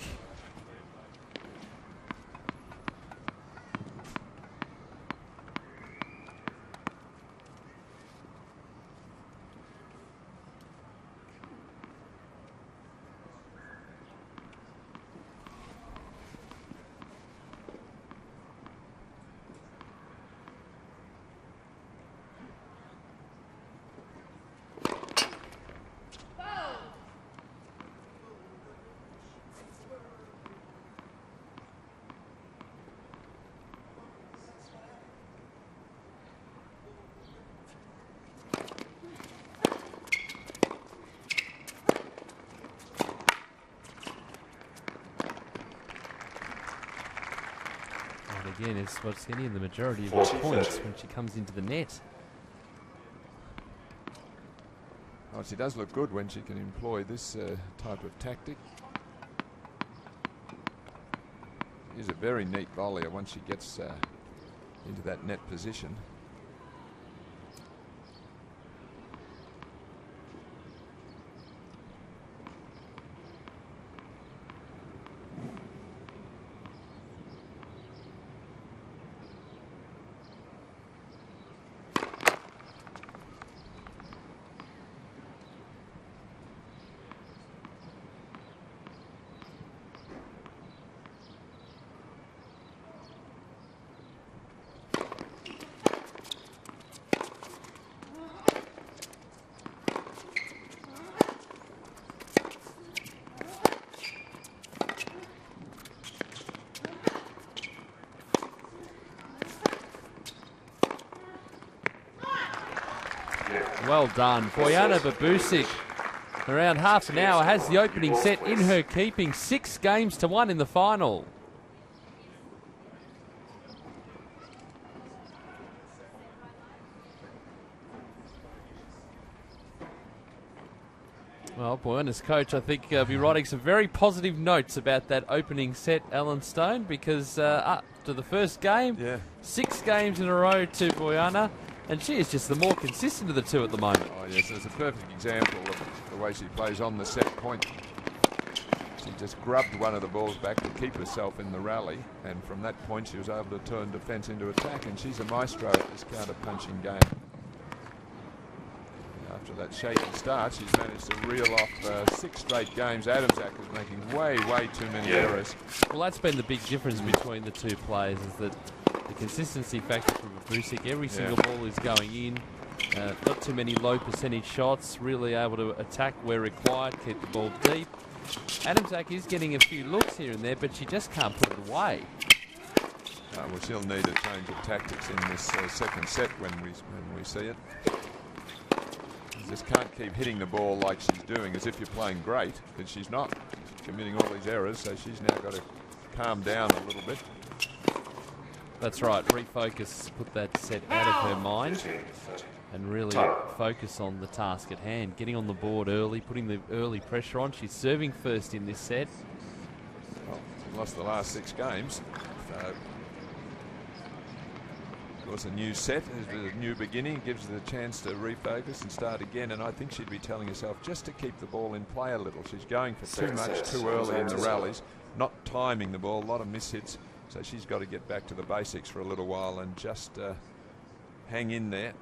again, is what's getting the majority of her points when she comes into the net. Well, she does look good when she can employ this type of tactic. She's a very neat volleyer once she gets into that net position. Well done. Bojana Babusic, around half an hour, has the opening set in her keeping. 6-1 in the final. Well, Bojana's coach, I think, be writing some very positive notes about that opening set, Alan Stone, because up to the first game, 6 games in a row to Bojana. And she is just the more consistent of the two at the moment. Oh, yes, it's a perfect example of the way she plays on the set point. She just grubbed one of the balls back to keep herself in the rally, and from that point she was able to turn defence into attack, and she's a maestro at this counter-punching game. After that shaky start, she's managed to reel off 6 straight games. Adamczak is making way too many errors. Well, that's been the big difference between the two players, is that the consistency factor from Babusic, every single ball is going in. Not too many low percentage shots, really able to attack where required, keep the ball deep. Adamczak is getting a few looks here and there, but she just can't put it away. Well, she'll need a change of tactics in this second set when we see it. You just can't keep hitting the ball like she's doing as if you're playing great, because she's not. She's committing all these errors, so she's now got to calm down a little bit. That's right, refocus, put that set out of her mind and really focus on the task at hand. Getting on the board early, putting the early pressure on. She's serving first in this set. Well, she lost the last 6 games. So, of course, a new set is a new beginning, gives her the chance to refocus and start again, and I think she'd be telling herself just to keep the ball in play a little. She's going for too much too early in the rallies, not timing the ball, a lot of mishits. So she's got to get back to the basics for a little while and just hang in there.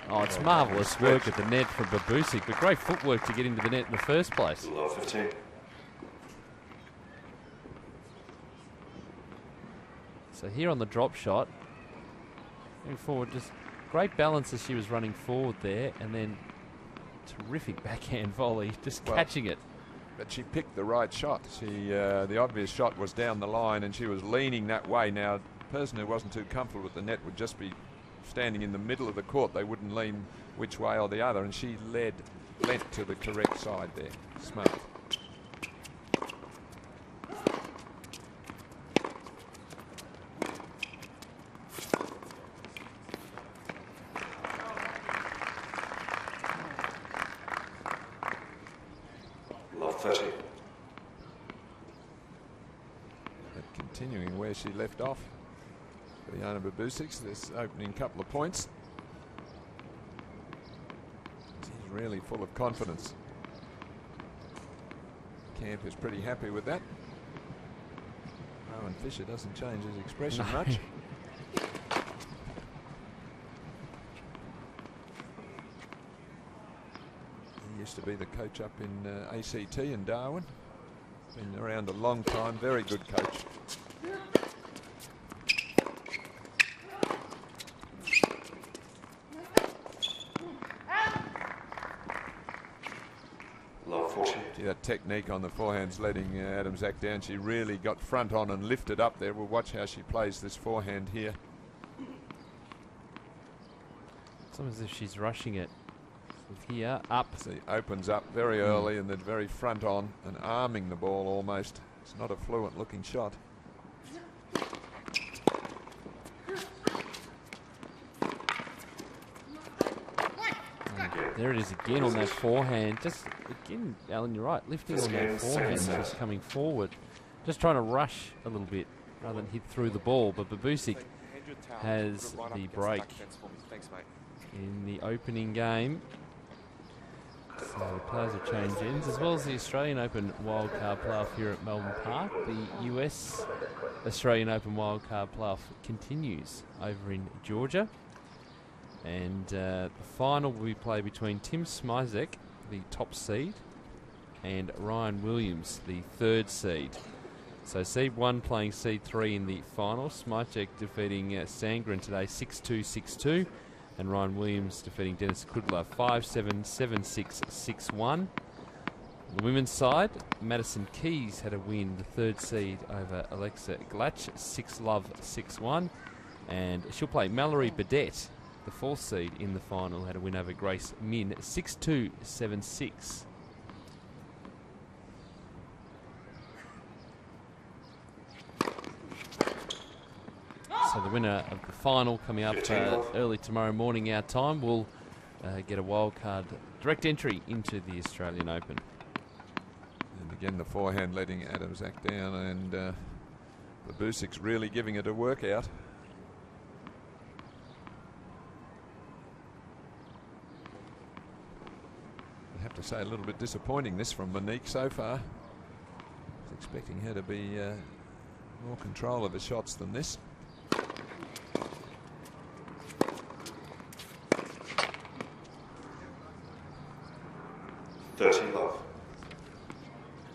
Oh, it's marvellous work at the net from Babusic, but great footwork to get into the net in the first place. 15. So here on the drop shot, going forward, just great balance as she was running forward there, and then terrific backhand volley, just catching it. But she picked the right shot. The obvious shot was down the line, and she was leaning that way. Now, a person who wasn't too comfortable with the net would just be standing in the middle of the court. They wouldn't lean which way or the other, and she lent to the correct side there. Smart. Continuing where she left off. Bojana Babusic, this opening couple of points. She's really full of confidence. Camp is pretty happy with that. Rowan Fisher doesn't change his expression much. He used to be the coach up in ACT in Darwin. Been around a long time, very good coach. See that technique on the forehand's letting Adamczak down. She really got front on and lifted up there. We'll watch how she plays this forehand here. almost as if she's rushing it. Here, up. See, opens up very early and then very front on and arming the ball almost. It's not a fluent looking shot. There it is again on that forehand. Just again, Alan, you're right. Lifting on that forehand, just coming forward. Just trying to rush a little bit rather than hit through the ball. But Babusic has the break in the opening game. So the players have changed ends, as well as the Australian Open wildcard playoff here at Melbourne Park. The US Australian Open wildcard playoff continues over in Georgia. And the final will be played between Tim Smizek, the top seed, and Ryan Williams, the third seed. So seed 1 playing seed 3 in the final. Smizek defeating Sangren today 6-2, 6-2. And Ryan Williams defeating Dennis Kudla 5-7, 7-6, 6-1. On the women's side, Madison Keys had a win, the third seed over Alexa Glatch, 6-love, 6-1. And she'll play Mallory Badette, the fourth seed in the final, had a win over Grace Min, 6-2, 7-6. So the winner of the final coming up early tomorrow morning our time will get a wildcard direct entry into the Australian Open. And again the forehand letting Adamczak down, and Babusic's really giving it a workout. I have to say a little bit disappointing this from Monique so far. I was expecting her to be more control of the shots than this.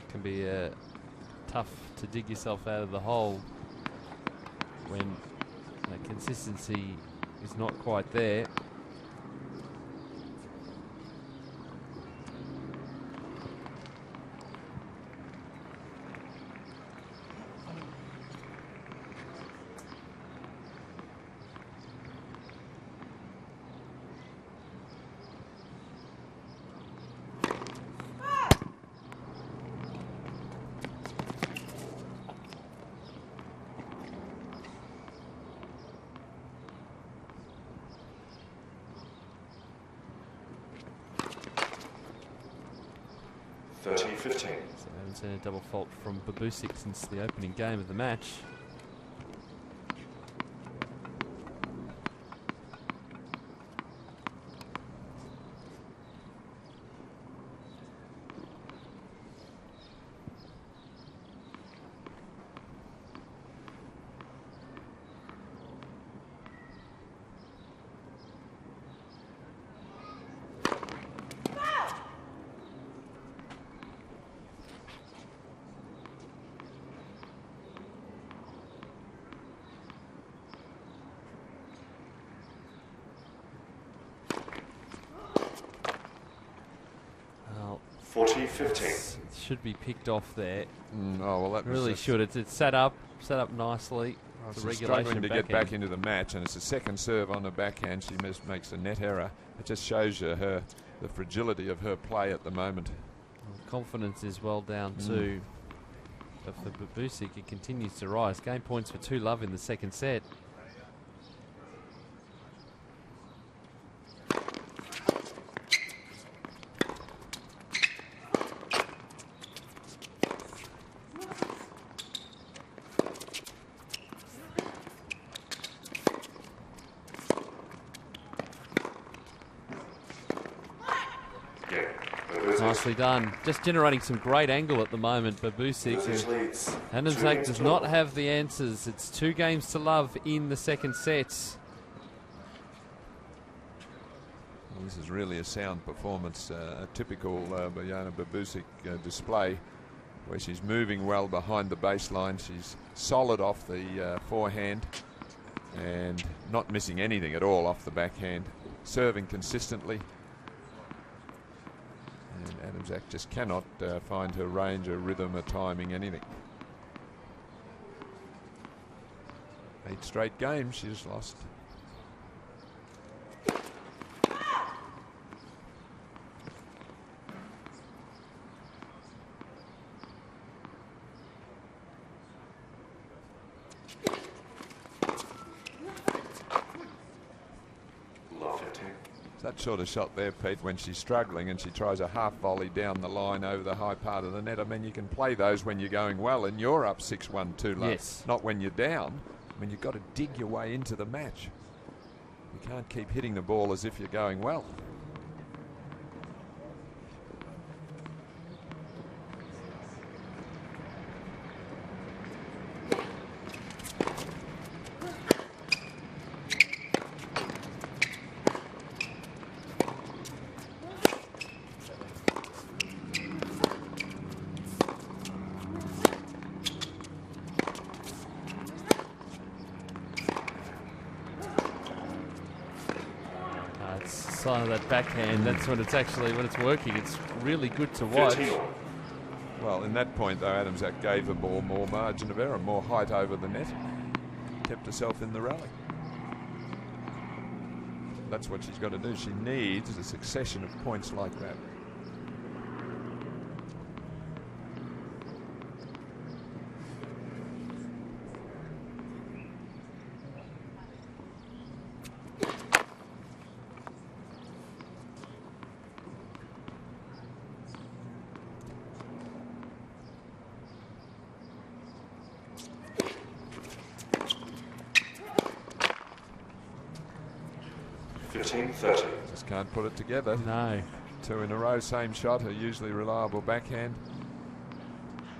Can be tough to dig yourself out of the hole when that consistency is not quite there. So we haven't seen a double fault from Babusic since the opening game of the match. It should be picked off there. Oh well, that really should. It's set up nicely. She's struggling to get back into the match, and it's a second serve on the backhand. She makes a net error. It just shows you the fragility of her play at the moment. Confidence is well down too. But for Babusic, it continues to rise. Game points for 2-love in the second set. Nicely done. Just generating some great angle at the moment, Babusic. Adamczak does not have the answers. It's 2 games to love in the second set. Well, this is really a sound performance, a typical Bojana Babusic display, where she's moving well behind the baseline. She's solid off the forehand and not missing anything at all off the backhand, serving consistently. And Adamczak just cannot find her range, her rhythm, her timing, anything. 8 straight games she's lost. that sort of shot there, Pete, when she's struggling and she tries a half volley down the line over the high part of the net. I mean, you can play those when you're going well and you're up 6-1 too low. Yes. Not when you're down. I mean, you've got to dig your way into the match. You can't keep hitting the ball as if you're going well. Sign of that backhand, that's when it's actually, when it's working, it's really good to watch. Well, in that point, though, Adamczak gave the ball more margin of error, more height over the net, kept herself in the rally. That's what she's got to do. She needs a succession of points like that. Just can't put it together. No. 2 in a row, same shot, a usually reliable backhand.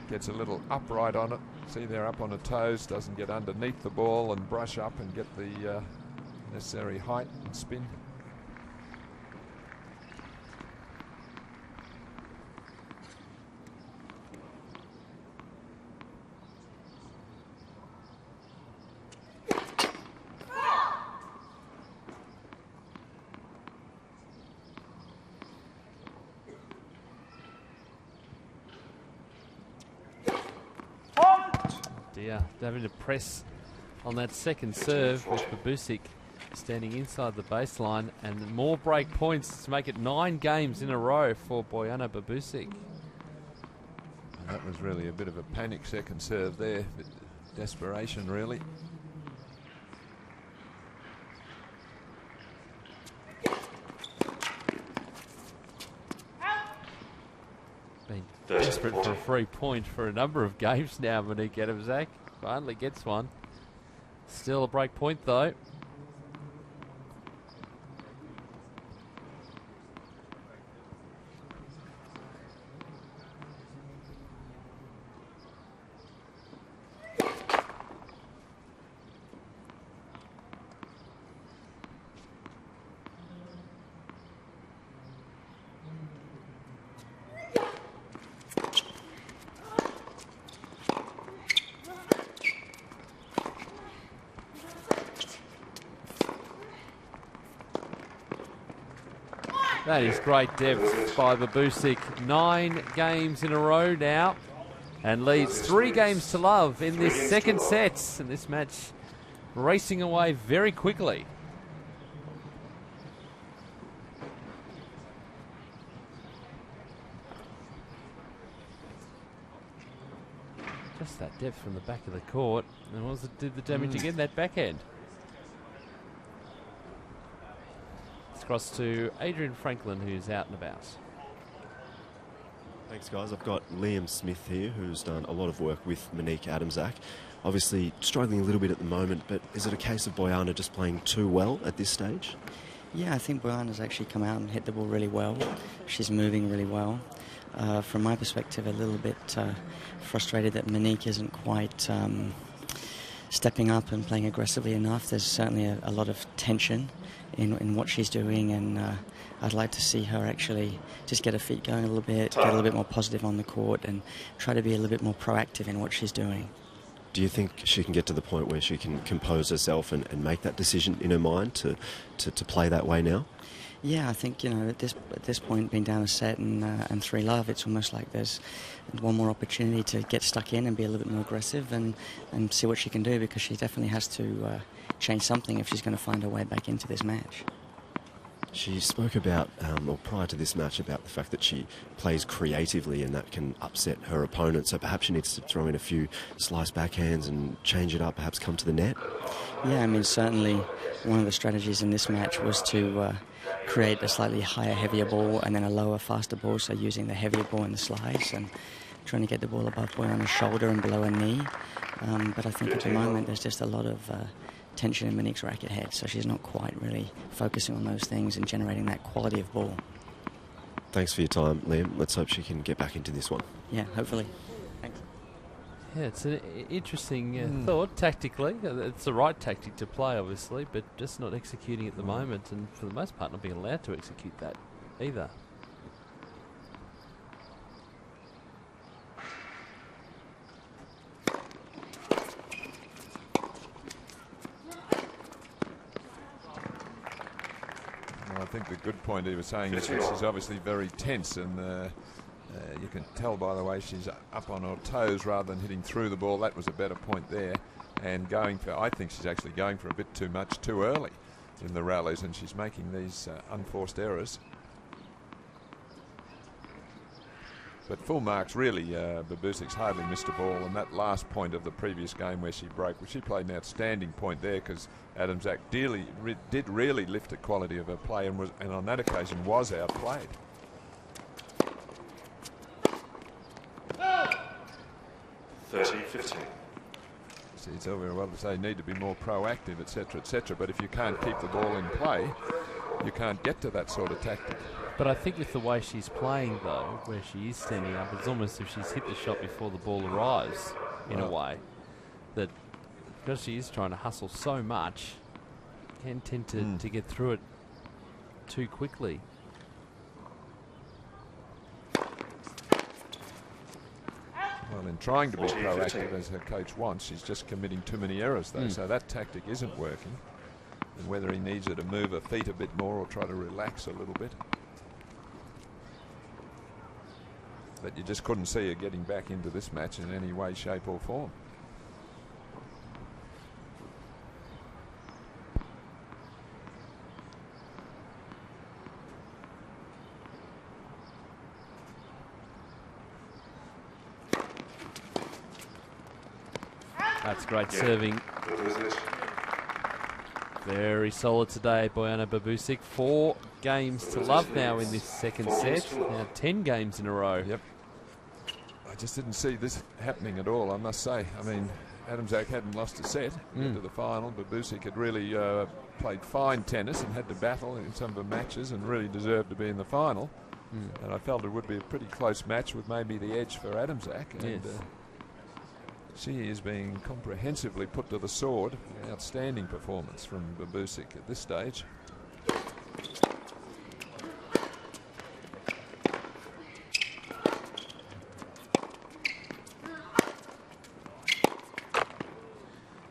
Gets a little upright on it. See, they're up on her toes, doesn't get underneath the ball and brush up and get the necessary height and spin. Having to press on that second serve with Babusic standing inside the baseline, and more break points to make it 9 games in a row for Bojana Babusic. That was really a bit of a panic second serve there, but desperation really. Been desperate for a free point for a number of games now, Monique Adamczak. Finally gets one. Still a break point though. That is great depth by Babusic. 9 games in a row now, and leads 3 games to love in this second set. And this match racing away very quickly. Just that depth from the back of the court. And what did the damage again? That backhand. Across to Adrian Franklin, who's out and about. Thanks, guys. I've got Liam Smith here, who's done a lot of work with Monique Adamczak. Obviously struggling a little bit at the moment, but is it a case of Bojana just playing too well at this stage? Yeah, I think Bojana's actually come out and hit the ball really well. She's moving really well. From my perspective, a little bit frustrated that Monique isn't quite stepping up and playing aggressively enough. There's certainly a lot of tension in what she's doing, and I'd like to see her actually just get her feet going a little bit, get a little bit more positive on the court, and try to be a little bit more proactive in what she's doing. Do you think she can get to the point where she can compose herself and make that decision in her mind to play that way now? Yeah, I think, you know, at this point, being down a set and 3 love, it's almost like there's one more opportunity to get stuck in and be a little bit more aggressive and see what she can do, because she definitely has to change something if she's going to find her way back into this match. She spoke about, or prior to this match, about the fact that she plays creatively and that can upset her opponent. So perhaps she needs to throw in a few slice backhands and change it up, perhaps come to the net. Yeah, I mean, certainly one of the strategies in this match was to create a slightly higher, heavier ball and then a lower, faster ball. So using the heavier ball in the slice and trying to get the ball above Boyana's shoulder and below her knee. But I think at the moment there's just a lot of tension in Monique's racket head, so she's not quite really focusing on those things and generating that quality of ball. Thanks for your time, Liam. Let's hope she can get back into this one. Yeah, hopefully. Thanks. Yeah, it's an interesting thought tactically. It's the right tactic to play, obviously, but just not executing at the moment, and for the most part not being allowed to execute that either. I think the good point he was saying is that she's obviously very tense, and you can tell by the way she's up on her toes rather than hitting through the ball. That was a better point there. And I think she's actually going for a bit too much too early in the rallies, and she's making these unforced errors. But full marks, really. Babusic's hardly missed a ball, and that last point of the previous game where she broke, she played an outstanding point there, because Adamczak did really lift the quality of her play, and on that occasion was outplayed. See, it's all very well to say you need to be more proactive, etc., but if you can't keep the ball in play, you can't get to that sort of tactic. But I think with the way she's playing, though, where she is standing up, it's almost as if she's hit the shot before the ball arrives, in a way. That because she is trying to hustle so much, can tend to get through it too quickly. Well, in trying to be proactive as her coach wants, she's just committing too many errors, though, so that tactic isn't working. And whether he needs her to move her feet a bit more or try to relax a little bit. But you just couldn't see her getting back into this match in any way, shape or form. That's great serving. Very solid today, Bojana Babusic. 4 games to love now in this second set. Now 10 games in a row. Yep. I just didn't see this happening at all, I must say. I mean, Adamczak hadn't lost a set into the final. Babusic had really played fine tennis and had to battle in some of the matches and really deserved to be in the final. And I felt it would be a pretty close match with maybe the edge for Adamczak. And she is being comprehensively put to the sword. Outstanding performance from Babusic at this stage.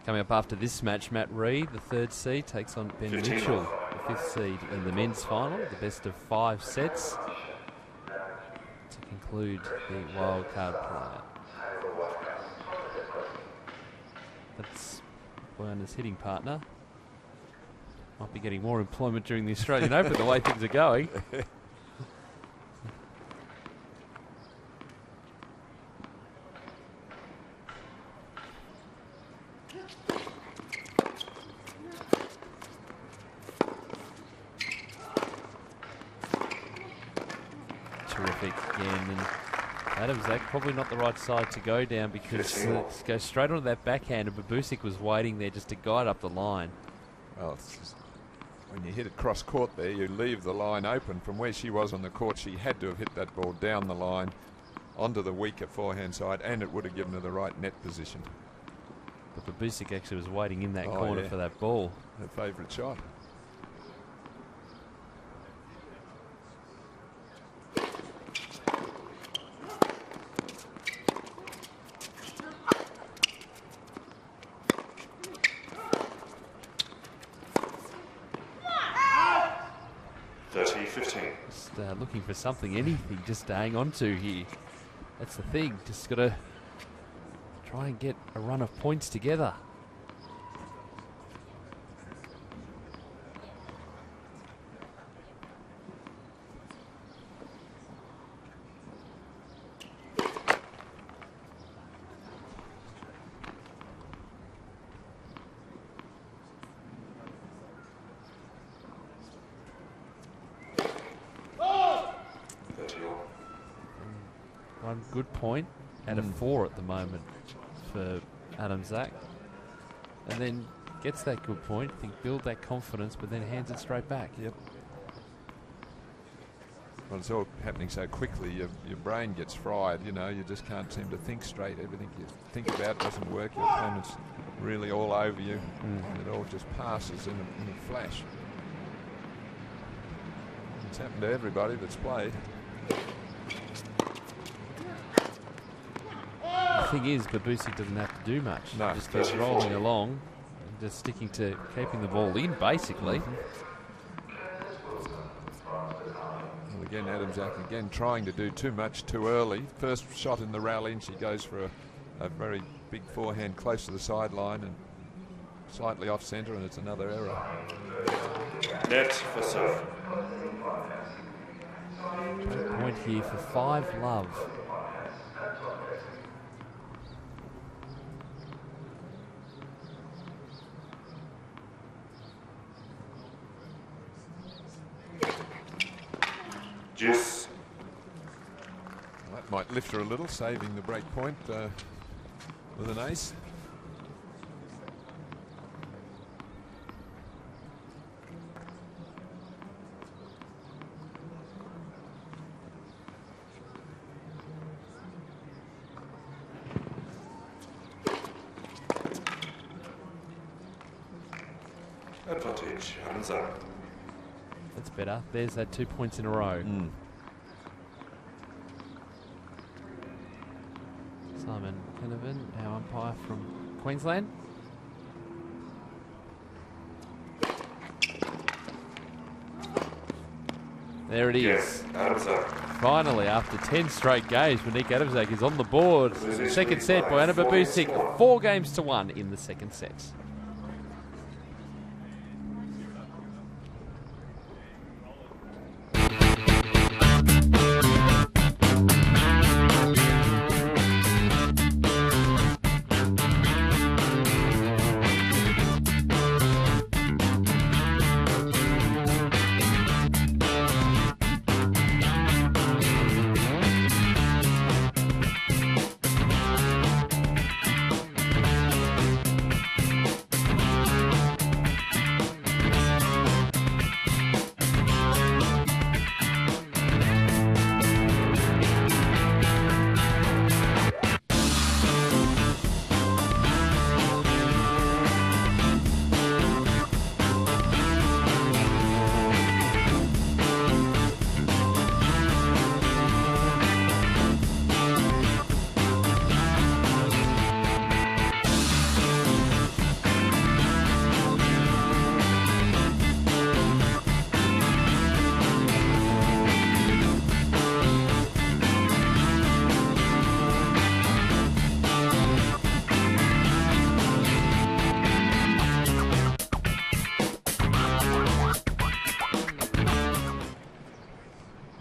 Coming up after this match, Matt Reid, the 3rd seed, takes on Ben Mitchell, the 5th seed in the men's final, the best of 5 sets to conclude the wildcard play. That's Bojana's hitting partner. Might be getting more employment during the Australian Open the way things are going. Terrific again. And Adamczak probably not the right side to go down, because go straight onto that backhand, and Babusic was waiting there just to guide up the line. Well, it's just, when you hit it cross court there, you leave the line open. From where she was on the court, she had to have hit that ball down the line onto the weaker forehand side, and it would have given her the right net position. But Babusic actually was waiting in that corner for that ball. Her favourite shot. Just looking for something, anything, just to hang on to here. That's the thing. Just got to try and get a run of points together. One good point out of 4 at the moment for Adam Zak. And then gets that good point, build that confidence, but then hands it straight back. Yep. Well, it's all happening so quickly, your brain gets fried, you know, you just can't seem to think straight. Everything you think about doesn't work. Your opponent's really all over you. It all just passes in a flash. It's happened to everybody that's played. The thing is, Babusik doesn't have to do much. No. Just keeps rolling along and just sticking to keeping the ball in, basically. Well, again, Adam Zak again trying to do too much too early. First shot in the rally, and she goes for a very big forehand close to the sideline and slightly off centre, and it's another error. Net for serve. Point here for 5 love. Juice. That might lift her a little, saving the break point with an ace. Advantage, Adam Zak. That's better. There's that 2 points in a row. Simon Canavan, our umpire from Queensland. There it is. Yes, Adam Zak. Finally, after 10 straight games, Monique Adamczak is on the board. Second set by Anna Babusik. 4 games to 1 in the second set.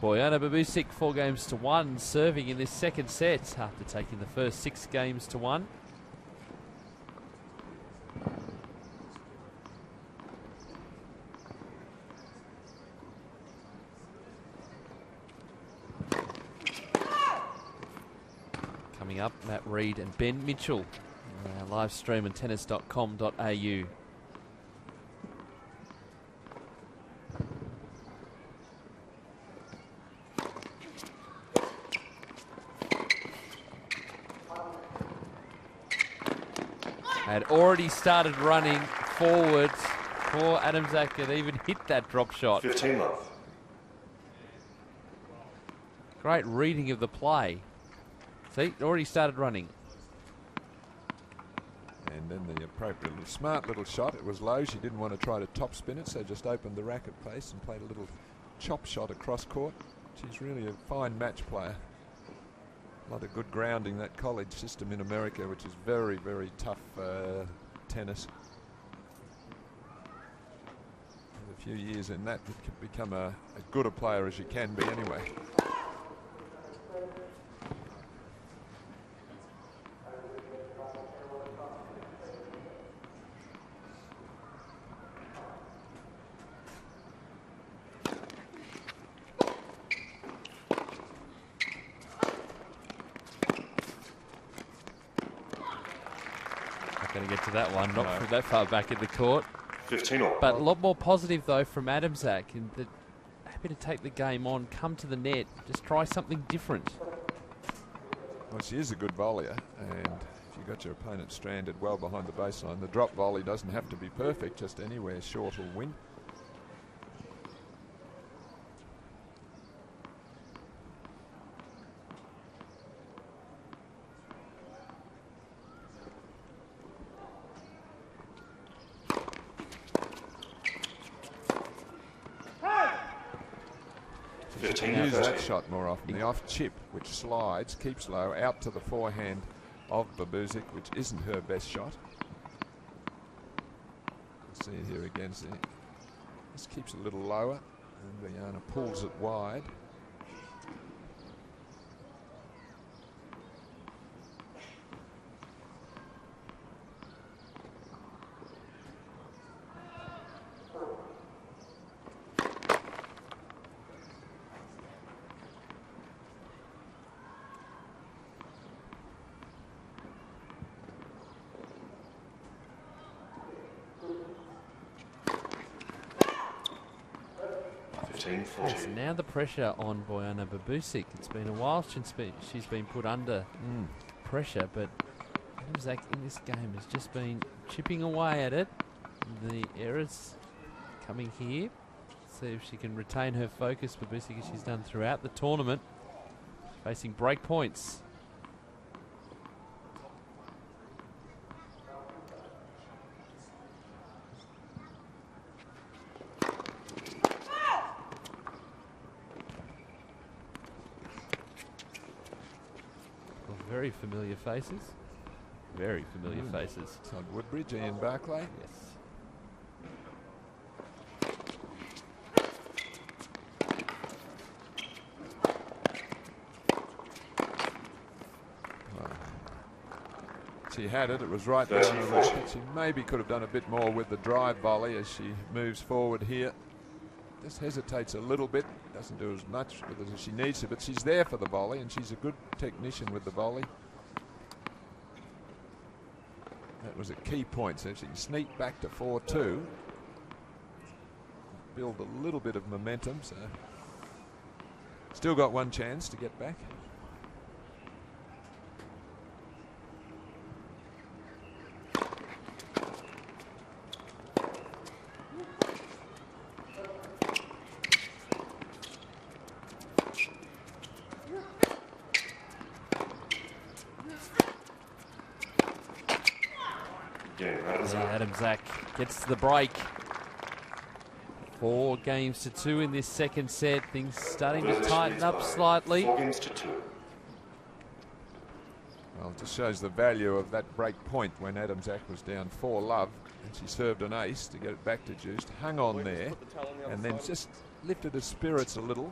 Bojana Babusik 4 games to 1, serving in this second set after taking the first 6 games to 1. Coming up, Matt Reid and Ben Mitchell. Our live stream on tennis.com.au. Had already started running forward for Adam Zak and even hit that drop shot. 15 love. Great reading of the play. See, already started running. And then the appropriate little smart little shot. It was low. She didn't want to try to top spin it, so just opened the racket pace and played a little chop shot across court. She's really a fine match player. A lot of good grounding, that college system in America, which is very, very tough tennis. With a few years in that, it can become as good a player as you can be anyway. going to get to that one. Not from that far back in the court. 15 all. But a lot more positive, though, from Adamczak. And happy to take the game on, come to the net, just try something different. Well, she is a good volleyer, and if you've got your opponent stranded well behind the baseline, the drop volley doesn't have to be perfect, just anywhere short will win. Use that shot more often. The off chip, which slides, keeps low, out to the forehand of Babusic, which isn't her best shot. See it here again. See, this keeps a little lower, and Boyana pulls it wide. Yes, now the pressure on Boyana Babusic. It's been a while since she's been put under pressure, but Adamczak in this game has just been chipping away at it. The errors coming here. See if she can retain her focus, Babusic, as she's done throughout the tournament. Facing break points. Very familiar faces. Very familiar faces. Todd Woodbridge, Ian Barclay. Yes. Well, she had it. It was right there on the racket. She maybe could have done a bit more with the drive volley as she moves forward here. Just hesitates a little bit. Doesn't do as much with it as she needs to, but she's there for the volley, and she's a good technician with the volley. That was a key point, so she can sneak back to 4-2. Build a little bit of momentum, so still got one chance to get back. Adamczak gets the break. 4-2 in this second set. Things starting to tighten up slightly. 4-2. Well, it just shows the value of that break point when Adamczak was down 4-love, and she served an ace to get it back to Juiced. Hung on there, and then just lifted her spirits a little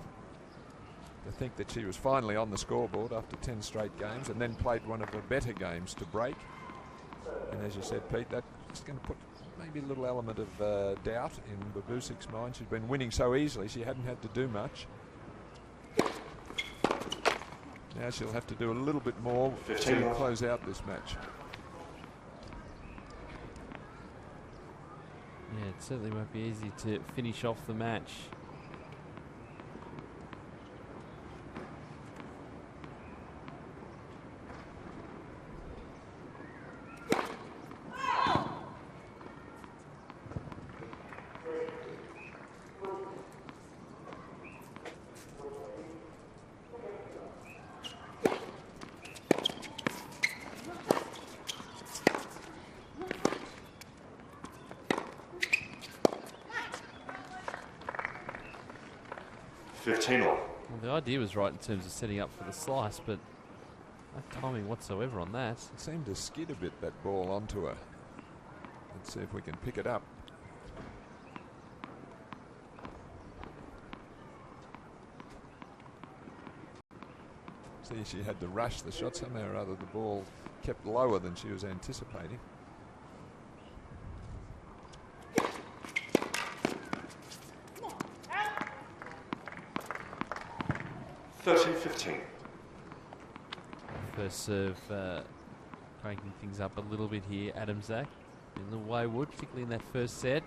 to think that she was finally on the scoreboard after 10 straight games, and then played one of her better games to break. And as you said, Pete, that's going to put maybe a little element of doubt in Babusic's mind. She's been winning so easily, she hadn't had to do much. Now she'll have to do a little bit more to close out this match. Yeah, it certainly won't be easy to finish off the match. Well, the idea was right in terms of setting up for the slice, but no timing whatsoever on that. It seemed to skid a bit, that ball, onto her. Let's see if we can pick it up. See, she had to rush the shot. Somehow or other the ball kept lower than she was anticipating. $30-15. First serve cranking things up a little bit here. Adam Zach in the wayward, particularly in that first set.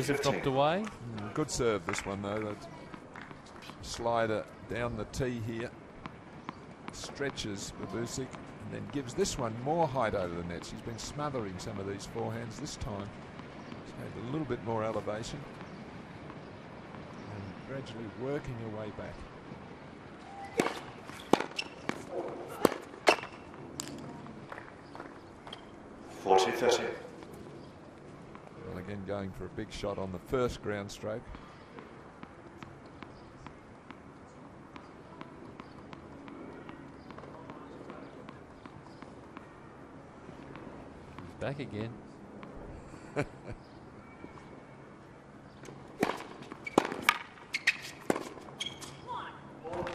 Have dropped away. Good serve, this one, though. That slider down the tee here. Stretches Babusic and then gives this one more height over the net. She's been smothering some of these forehands this time. She's had a little bit more elevation and gradually working her way back. 40-30. Again, going for a big shot on the first ground stroke. He's back again.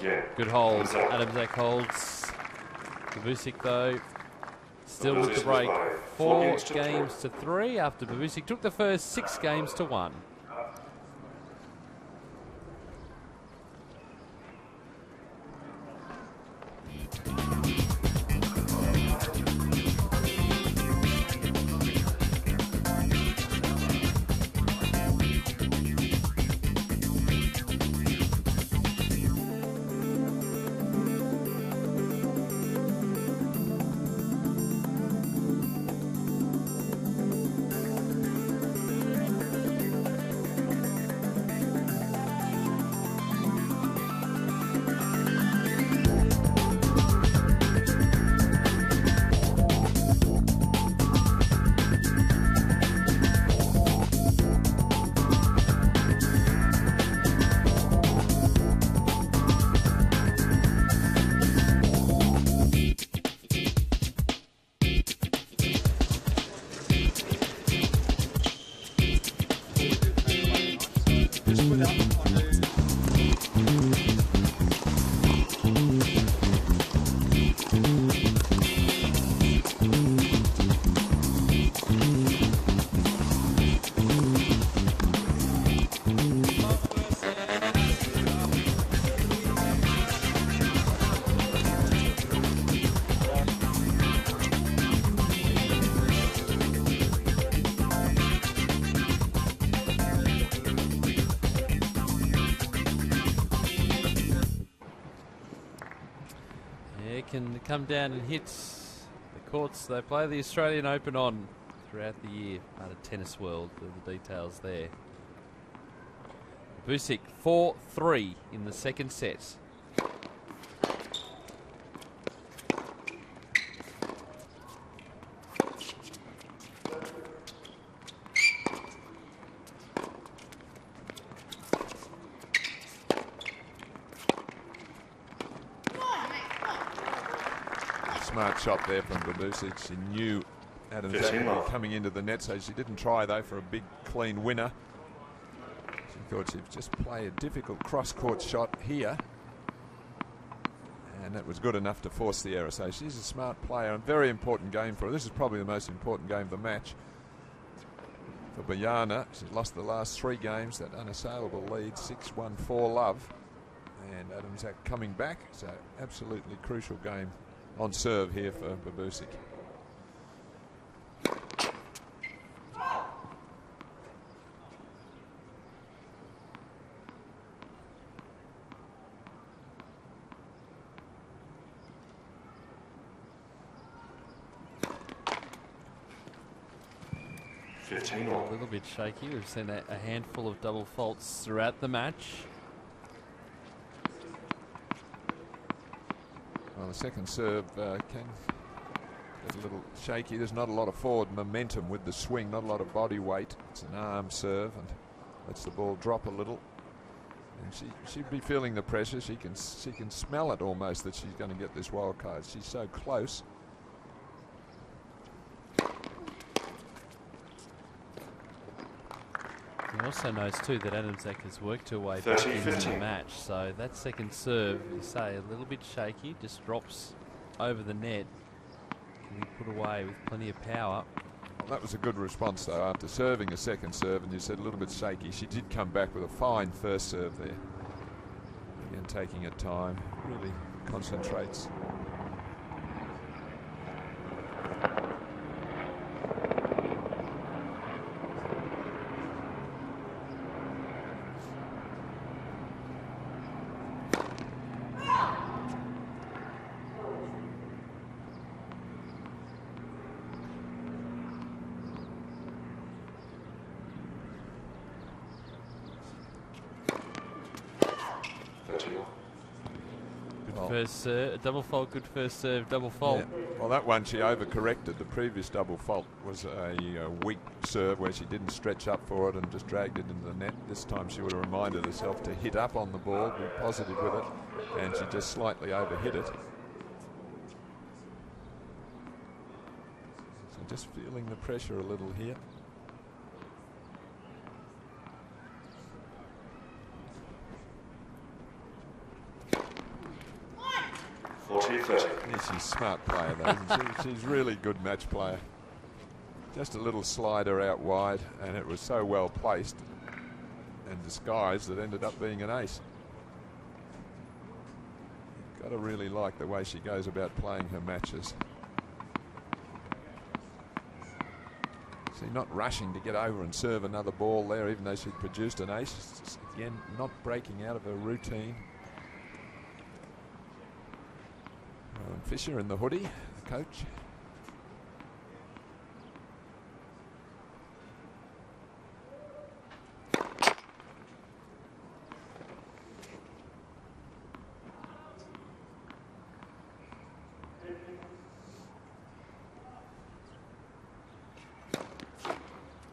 Yeah. Good hold. Adam Zach holds. Babusic, though, still with the break. 4 games to 3 after Babusic took the first 6 games to 1. Can come down and hit the courts they play the Australian Open on throughout the year. Part of Tennis World, the details there. Babusic 4-3 in the second set. Smart shot there from Babusic. She knew Adam Zach coming into the net, so she didn't try, though, for a big, clean winner. She thought she'd just play a difficult cross-court shot here, and that was good enough to force the error. So she's a smart player, and very important game for her. This is probably the most important game of the match for Bojana. She's lost the last 3 games, that unassailable lead, 6-1, 4-love, and Adam Zach coming back. So absolutely crucial game on serve here for Babusic. A little bit shaky. We've seen a handful of double faults throughout the match. Well, the second serve can get a little shaky. There's not a lot of forward momentum with the swing, not a lot of body weight. It's an arm serve and lets the ball drop a little. And she'd be feeling the pressure. She can smell it almost that she's going to get this wild card. She's so close. He also knows too that Adamczak has worked her way back into the match, so that second serve, you say, a little bit shaky, just drops over the net. Can be put away with plenty of power. Well, that was a good response though. After serving a second serve, and you said a little bit shaky, she did come back with a fine first serve there. Again, taking her time, really concentrates. First serve, double fault, good first serve, double fault. Yeah. Well, that one she overcorrected. The previous double fault was a weak serve where she didn't stretch up for it and just dragged it into the net. This time she would have reminded herself to hit up on the ball, be positive with it, and she just slightly overhit it. So just feeling the pressure a little here. Yeah, she's a smart player though, isn't she? She's really good match player. Just a little slider out wide, and it was so well placed and disguised that ended up being an ace. You've got to really like the way she goes about playing her matches. See, not rushing to get over and serve another ball there, even though she'd produced an ace. Just, again, not breaking out of her routine. Fisher in the hoodie, the coach.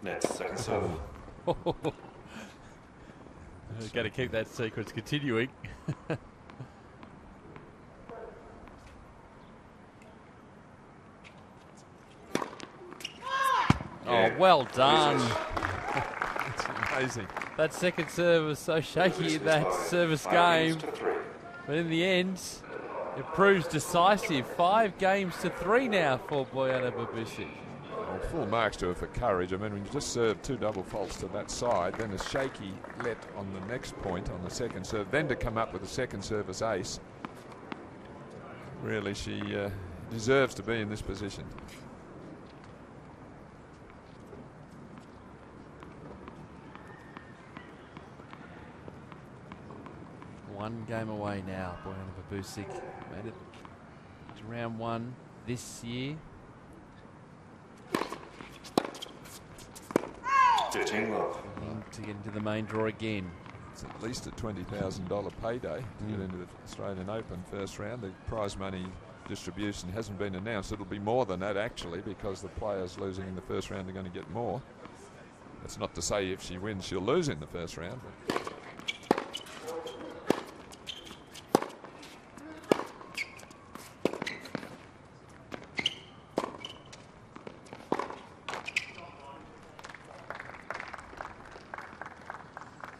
Next, second serve. We've got to keep that sequence continuing. Oh, well done. It's amazing. That second serve was so shaky in that service game. But in the end, it proves decisive. 5 games to 3 now for Bojana Babusic. Well, full marks to her for courage. I mean, when you just serve 2 double faults to that side, then a shaky let on the next point on the second serve, then to come up with a second service ace. Really, she deserves to be in this position. One game away now, Bojana Babusic. Made it to round 1 this year. 15 love. To get into the main draw again. It's at least a $20,000 payday to get into the Australian Open first round. The prize money distribution hasn't been announced. It'll be more than that actually, because the players losing in the first round are going to get more. That's not to say if she wins she'll lose in the first round. But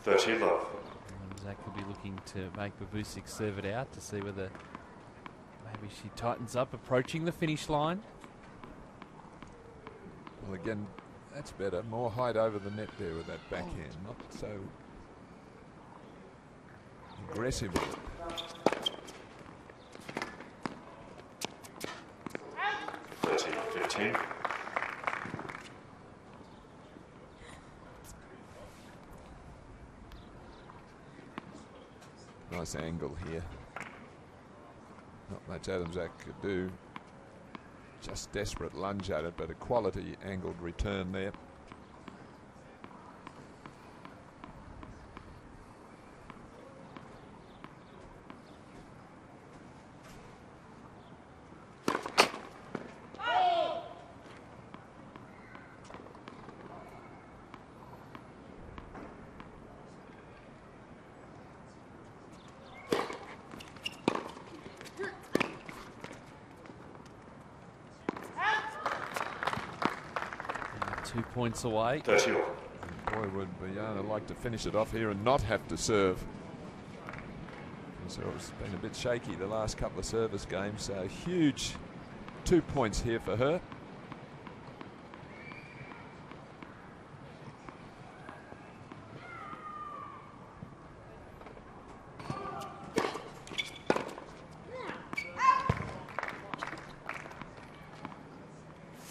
30 love. Zach could be looking to make Babusic serve it out to see whether maybe she tightens up approaching the finish line. well, again, that's better. More height over the net there with that backhand. Not so aggressive with it. Nice angle here. Not much Adamczak could do. Just desperate lunge at it, but a quality angled return there. Points away. 30. Boy, would Bojana like to finish it off here and not have to serve. So it's been a bit shaky the last couple of service games. So huge 2 points here for her.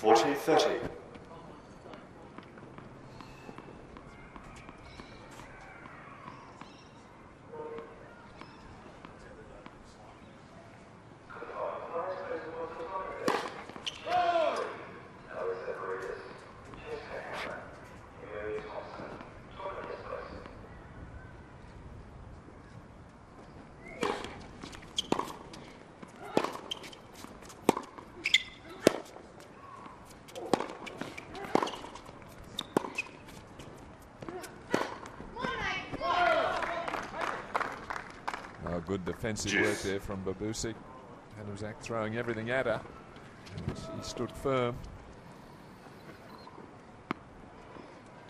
(40-30). Good defensive work there from Babusic. Adamczak throwing everything at her. And she stood firm.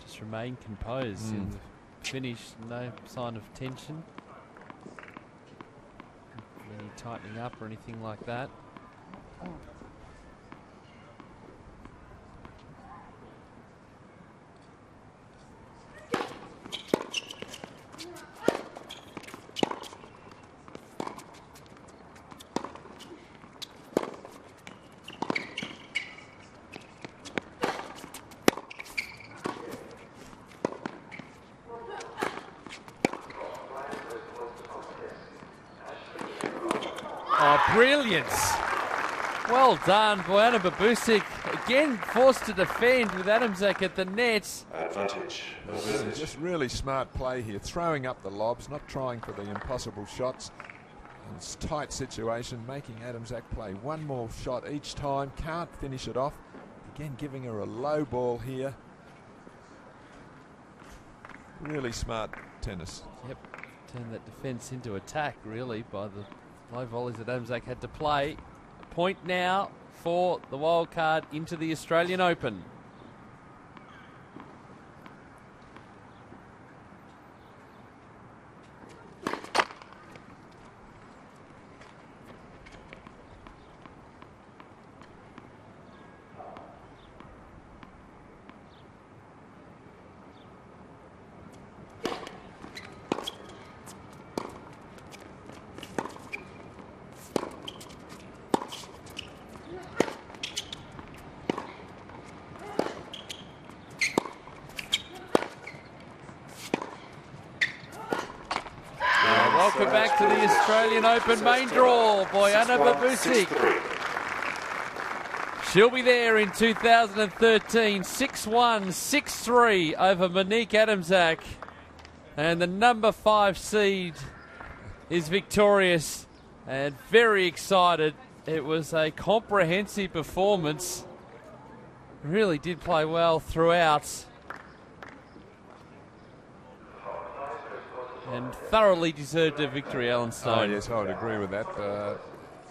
Just remain composed in the finish. No sign of tension. Any tightening up or anything like that. Oh, brilliance. Well done, Bojana Babusic. Again, forced to defend with Adamczak at the net. Advantage. Just really smart play here, throwing up the lobs, not trying for the impossible shots. It's a tight situation, making Adamczak play one more shot each time, can't finish it off. Again, giving her a low ball here. Really smart tennis. Yep, turned that defence into attack, really, by the low volleys that Adamczak had to play. A point now for the wild card into the Australian Open. Welcome back to the Australian Open main draw. Bojana Babusic. She'll be there in 2013. 6-1, 6-3 over Monique Adamczak. And the number 5 seed is victorious and very excited. It was a comprehensive performance. Really did play well throughout. And thoroughly deserved a victory, Alan Stone. Oh, yes, I would agree with that.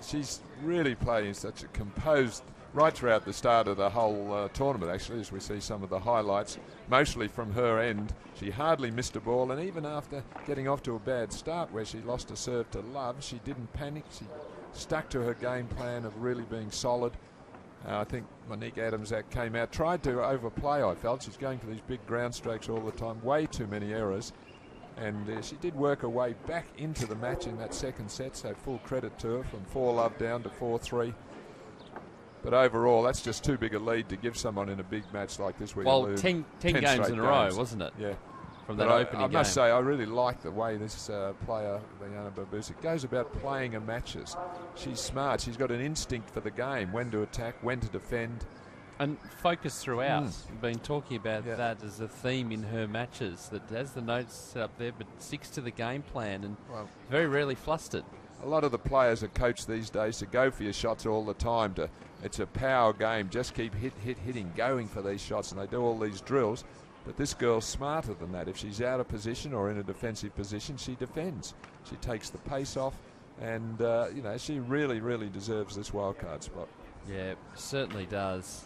She's really playing such a composed, right throughout the start of the whole tournament, actually, as we see some of the highlights, mostly from her end. She hardly missed a ball, and even after getting off to a bad start where she lost a serve to Love, she didn't panic. She stuck to her game plan of really being solid. I think Monique Adamczak came out, tried to overplay, I felt. She's going for these big ground strokes all the time, way too many errors. And she did work her way back into the match in that second set, so full credit to her, from 4-love down to 4-3. But overall, that's just too big a lead to give someone in a big match like this. Where you lose 10 games in a row, wasn't it? Yeah. From that opening I game. must say, I really like the way this player, Bojana Babusic, goes about playing her matches. She's smart. She's got an instinct for the game, when to attack, when to defend. And focus throughout. We've been talking about that as a theme in her matches, that has the notes set up there but sticks to the game plan and very rarely flustered. A lot of the players are coached these days to go for your shots all the time. It's a power game. Just keep hitting, going for these shots, and they do all these drills. But this girl's smarter than that. If she's out of position or in a defensive position, she defends. She takes the pace off, and you know, she really, really deserves this wildcard spot. Yeah, certainly does.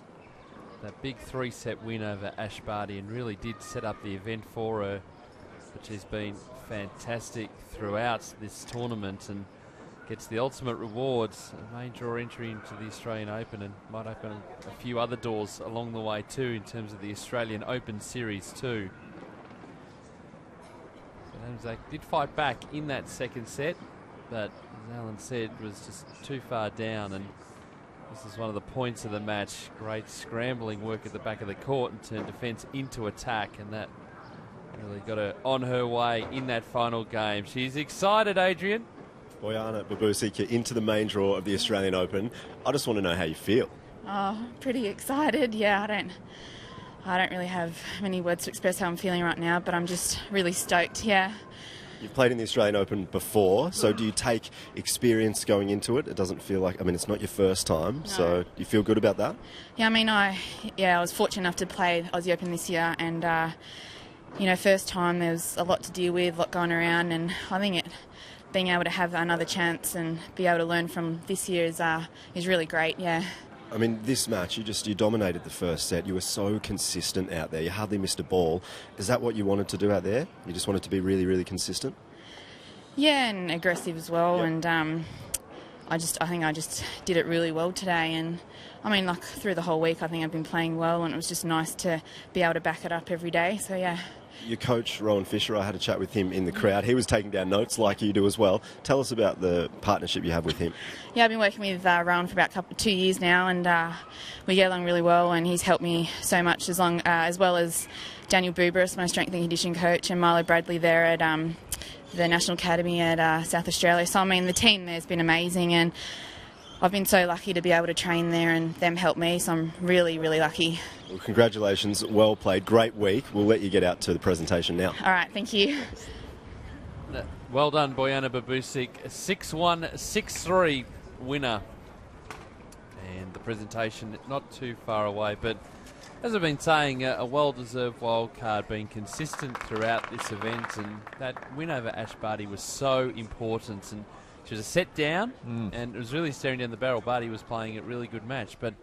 that big 3-set win over Ash Barty and really did set up the event for her. But she's been fantastic throughout this tournament and gets the ultimate rewards, a main draw entry into the Australian Open, and might open a few other doors along the way too in terms of the Australian Open Series too. Zach did fight back in that second set, but as Alan said, was just too far down, and this is one of the points of the match. Great scrambling work at the back of the court and turned defence into attack, and that really got her on her way in that final game. She's excited, Adrian. Bojana Babusic, you're into the main draw of the Australian Open. I just want to know how you feel. Oh, pretty excited. Yeah, I don't really have many words to express how I'm feeling right now, but I'm just really stoked, yeah. You've played in the Australian Open before, so do you take experience going into it? It doesn't feel like, it's not your first time, so do you feel good about that? Yeah, I was fortunate enough to play Aussie Open this year, and, first time there was a lot to deal with, a lot going around, and I think being able to have another chance and be able to learn from this year is really great, yeah. This match, you dominated the first set. You were so consistent out there. You hardly missed a ball. Is that what you wanted to do out there? You just wanted to be really, really consistent? Yeah, and aggressive as well. Yep. And I think I just did it really well today. And through the whole week, I think I've been playing well, and it was just nice to be able to back it up every day. So yeah. Your coach, Rowan Fisher, I had a chat with him in the crowd. He was taking down notes like you do as well. Tell us about the partnership you have with him. Yeah, I've been working with Rowan for about 2 years now, and we get along really well, and he's helped me so much, as well as Daniel Bubris, my strength and conditioning coach, and Milo Bradley there at the National Academy at South Australia. So, the team there's been amazing, and I've been so lucky to be able to train there and them help me, so I'm really, really lucky. Well, congratulations. Well played. Great week. We'll let you get out to the presentation now. All right, thank you. Well done, Bojana Babusic. 6-1, 6-3 winner. And the presentation not too far away, but as I've been saying, a well-deserved wild card, being consistent throughout this event, and that win over Ash Barty was so important. And she was a set down, and it was really staring down the barrel. Barty was playing a really good match, but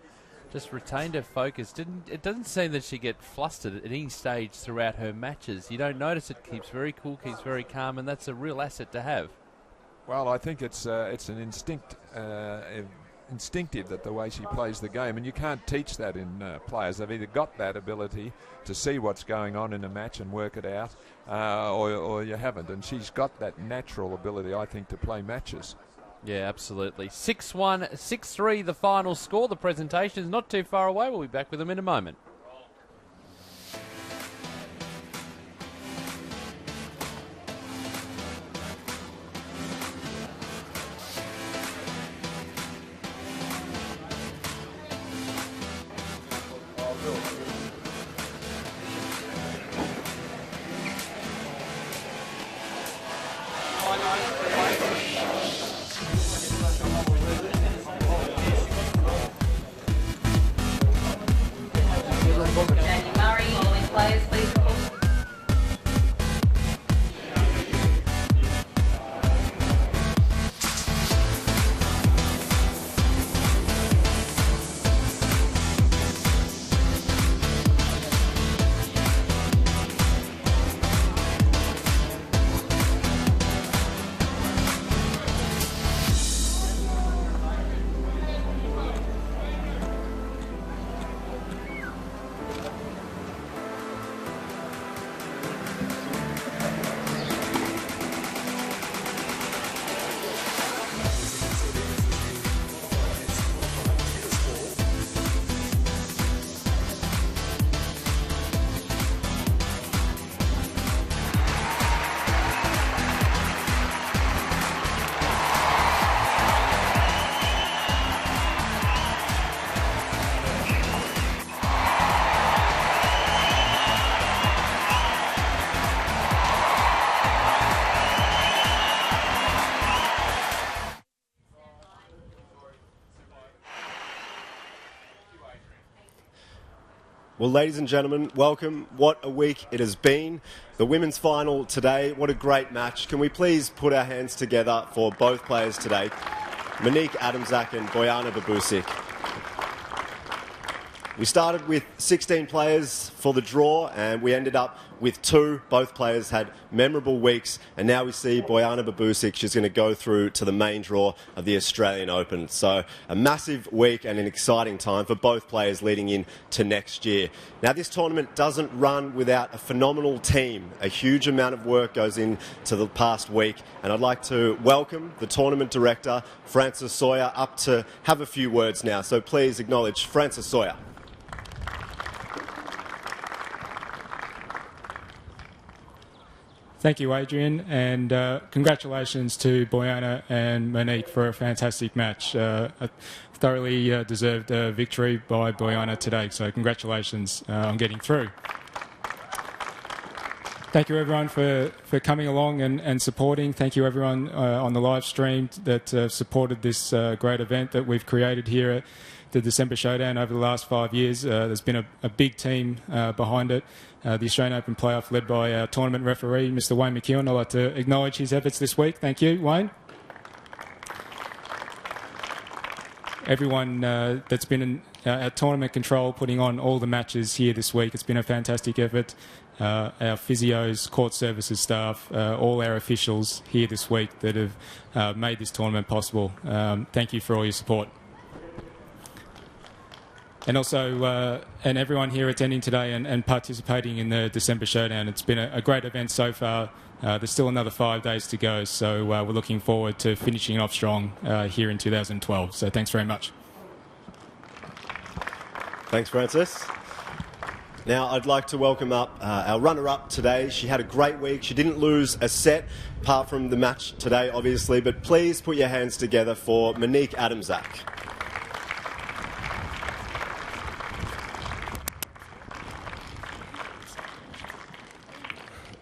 just retained her focus. It doesn't seem that she get flustered at any stage throughout her matches. You don't notice it. Keeps very cool, keeps very calm, and that's a real asset to have. Well, I think it's an instinctive that the way she plays the game, and you can't teach that in players. They've either got that ability to see what's going on in a match and work it out, or you haven't. And she's got that natural ability, I think, to play matches. Yeah, absolutely. 6-1, 6-3 the final score. The presentation is not too far away. We'll be back with them in a moment. Well, ladies and gentlemen, welcome. What a week it has been. The women's final today, what a great match. Can we please put our hands together for both players today, Monique Adamczak and Bojana Babusic. We started with 16 players for the draw and we ended up with 2. Both players had memorable weeks, and now we see Bojana Babusic. She's going to go through to the main draw of the Australian Open. So a massive week and an exciting time for both players leading into next year. Now, this tournament doesn't run without a phenomenal team. A huge amount of work goes into the past week, and I'd like to welcome the tournament director, Frances Sawyer, up to have a few words now. So please acknowledge Frances Sawyer. Thank you, Adrian, and congratulations to Bojana and Monique for a fantastic match. A thoroughly deserved victory by Bojana today, so congratulations on getting through. Thank you, everyone, for coming along and supporting. Thank you, everyone on the live stream that supported this great event that we've created here at the December Showdown over the last 5 years. There's been a big team behind it. The Australian Open playoff led by our tournament referee, Mr. Wayne McEwen. I'd like to acknowledge his efforts this week. Thank you, Wayne. Everyone that's been at tournament control, putting on all the matches here this week. It's been a fantastic effort. Our physios, court services staff, all our officials here this week that have made this tournament possible. Thank you for all your support. And also, and everyone here attending today and participating in the December Showdown. It's been a great event so far. There's still another 5 days to go, so we're looking forward to finishing it off strong here in 2012. So thanks very much. Thanks, Frances. Now, I'd like to welcome up our runner-up today. She had a great week. She didn't lose a set, apart from the match today, obviously. But please put your hands together for Monique Adamczak.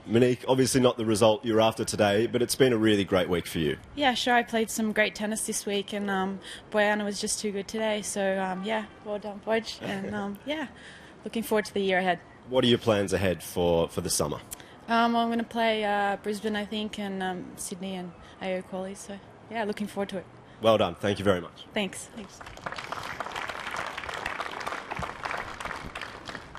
Monique, obviously not the result you're after today, but it's been a really great week for you. Yeah, sure. I played some great tennis this week, and Bojana was just too good today. So, yeah, well done, Boj. And, yeah, looking forward to the year ahead. What are your plans ahead for the summer? I'm going to play Brisbane, I think, and Sydney and AO Quali. So, yeah, looking forward to it. Well done. Thank you very much. Thanks. Thanks.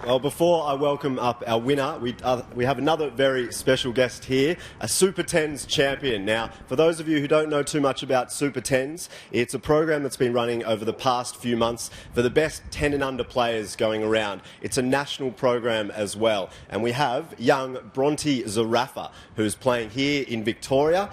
Well, before I welcome up our winner, we have another very special guest here, a Super 10s champion. Now, for those of you who don't know too much about Super 10s, it's a program that's been running over the past few months for the best 10 and under players going around. It's a national program as well. And we have young Bronte Zarafa, who's playing here in Victoria.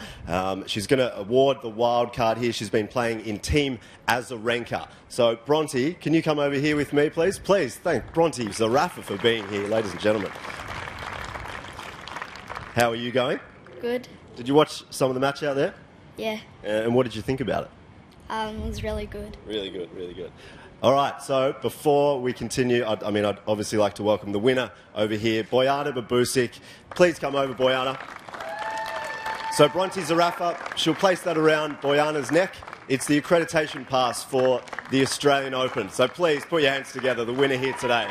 She's going to award the wild card here. She's been playing in Team Azarenka. So, Bronte, can you come over here with me, please? Please thank Bronte Zarafa for being here, ladies and gentlemen. How are you going? Good. Did you watch some of the match out there? Yeah. And what did you think about it? It was really good. Really good, really good. All right, so before we continue, I'd obviously like to welcome the winner over here, Bojana Babusic. Please come over, Bojana. So Bronte Zarafa, she'll place that around Bojana's neck. It's the accreditation pass for the Australian Open. So please put your hands together, the winner here today.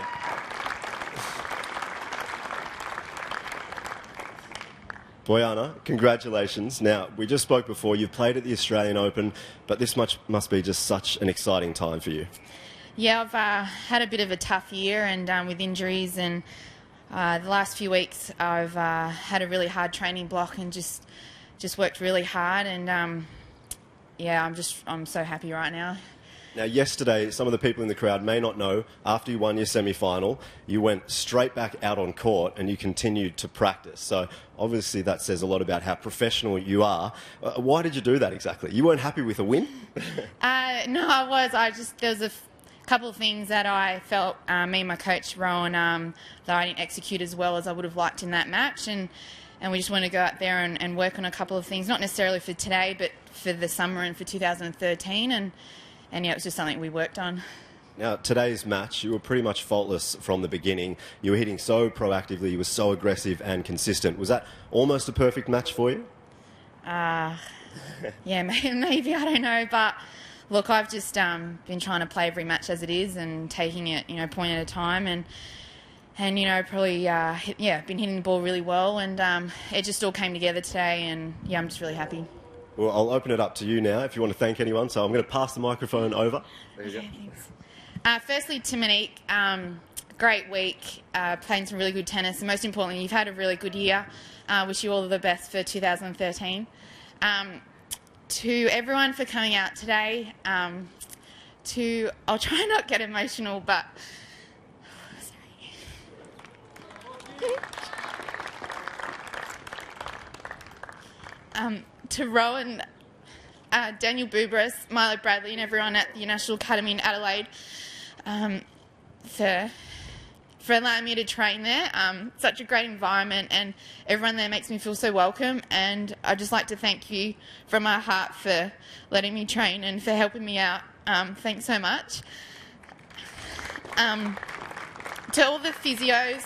Bojana, congratulations. Now, we just spoke before, you've played at the Australian Open, but this must be just such an exciting time for you. Yeah, I've had a bit of a tough year and with injuries, and the last few weeks I've had a really hard training block and just worked really hard, and yeah, I'm so happy right now. Now, yesterday, some of the people in the crowd may not know, after you won your semi-final, you went straight back out on court and you continued to practice. So, obviously, that says a lot about how professional you are. Why did you do that exactly? You weren't happy with a win? No, I was. There was a couple of things that I felt, me and my coach, Rowan, that I didn't execute as well as I would have liked in that match. And we just want to go out there and work on a couple of things, not necessarily for today, but for the summer and for 2013. And yeah, it was just something we worked on. Now, today's match, you were pretty much faultless from the beginning. You were hitting so proactively, you were so aggressive and consistent. Was that almost a perfect match for you? Yeah, maybe, I don't know. But look, I've just been trying to play every match as it is and taking it, point at a time. And probably, been hitting the ball really well. And it just all came together today. And yeah, I'm just really happy. Well, I'll open it up to you now if you want to thank anyone. So I'm going to pass the microphone over. There you go. Thanks. Firstly, to Monique, great week, playing some really good tennis, and most importantly, you've had a really good year. Wish you all the best for 2013. To everyone for coming out today, I'll try and not get emotional, but to Rowan, Daniel Bubris, Milo Bradley, and everyone at the National Academy in Adelaide for allowing me to train there. Such a great environment, and everyone there makes me feel so welcome, and I'd just like to thank you from my heart for letting me train and for helping me out. Thanks so much. To all the physios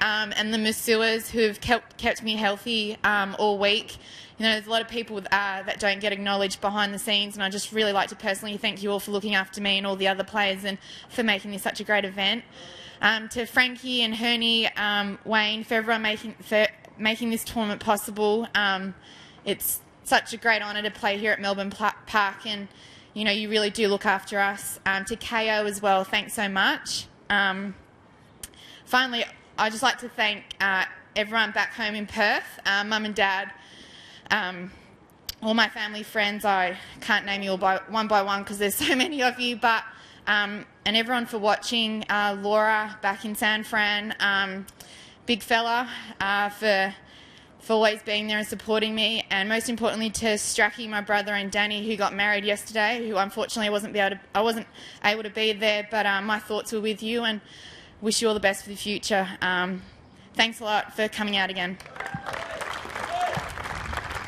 and the masseurs who have kept me healthy all week. You know, there's a lot of people that don't get acknowledged behind the scenes, and I just really like to personally thank you all for looking after me and all the other players and for making this such a great event. To Frankie and Herney, Wayne, for everyone making this tournament possible. It's such a great honour to play here at Melbourne Park, and you know, you really do look after us. To KO as well, thanks so much. Finally, I'd just like to thank everyone back home in Perth, Mum and Dad, all my family, friends. I can't name you all one by one because there's so many of you, but and everyone for watching. Laura back in San Fran, big fella, for always being there and supporting me, and most importantly to Stracky, my brother, and Danny, who got married yesterday, who unfortunately I wasn't able to be there, but my thoughts were with you, and wish you all the best for the future. Thanks a lot for coming out again.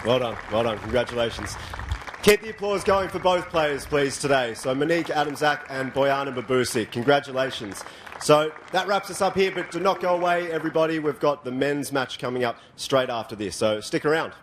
Well done, congratulations. Keep the applause going for both players, please, today. So Monique Adamczak and Bojana Babusic, congratulations. So that wraps us up here, but do not go away, everybody. We've got the men's match coming up straight after this, so stick around.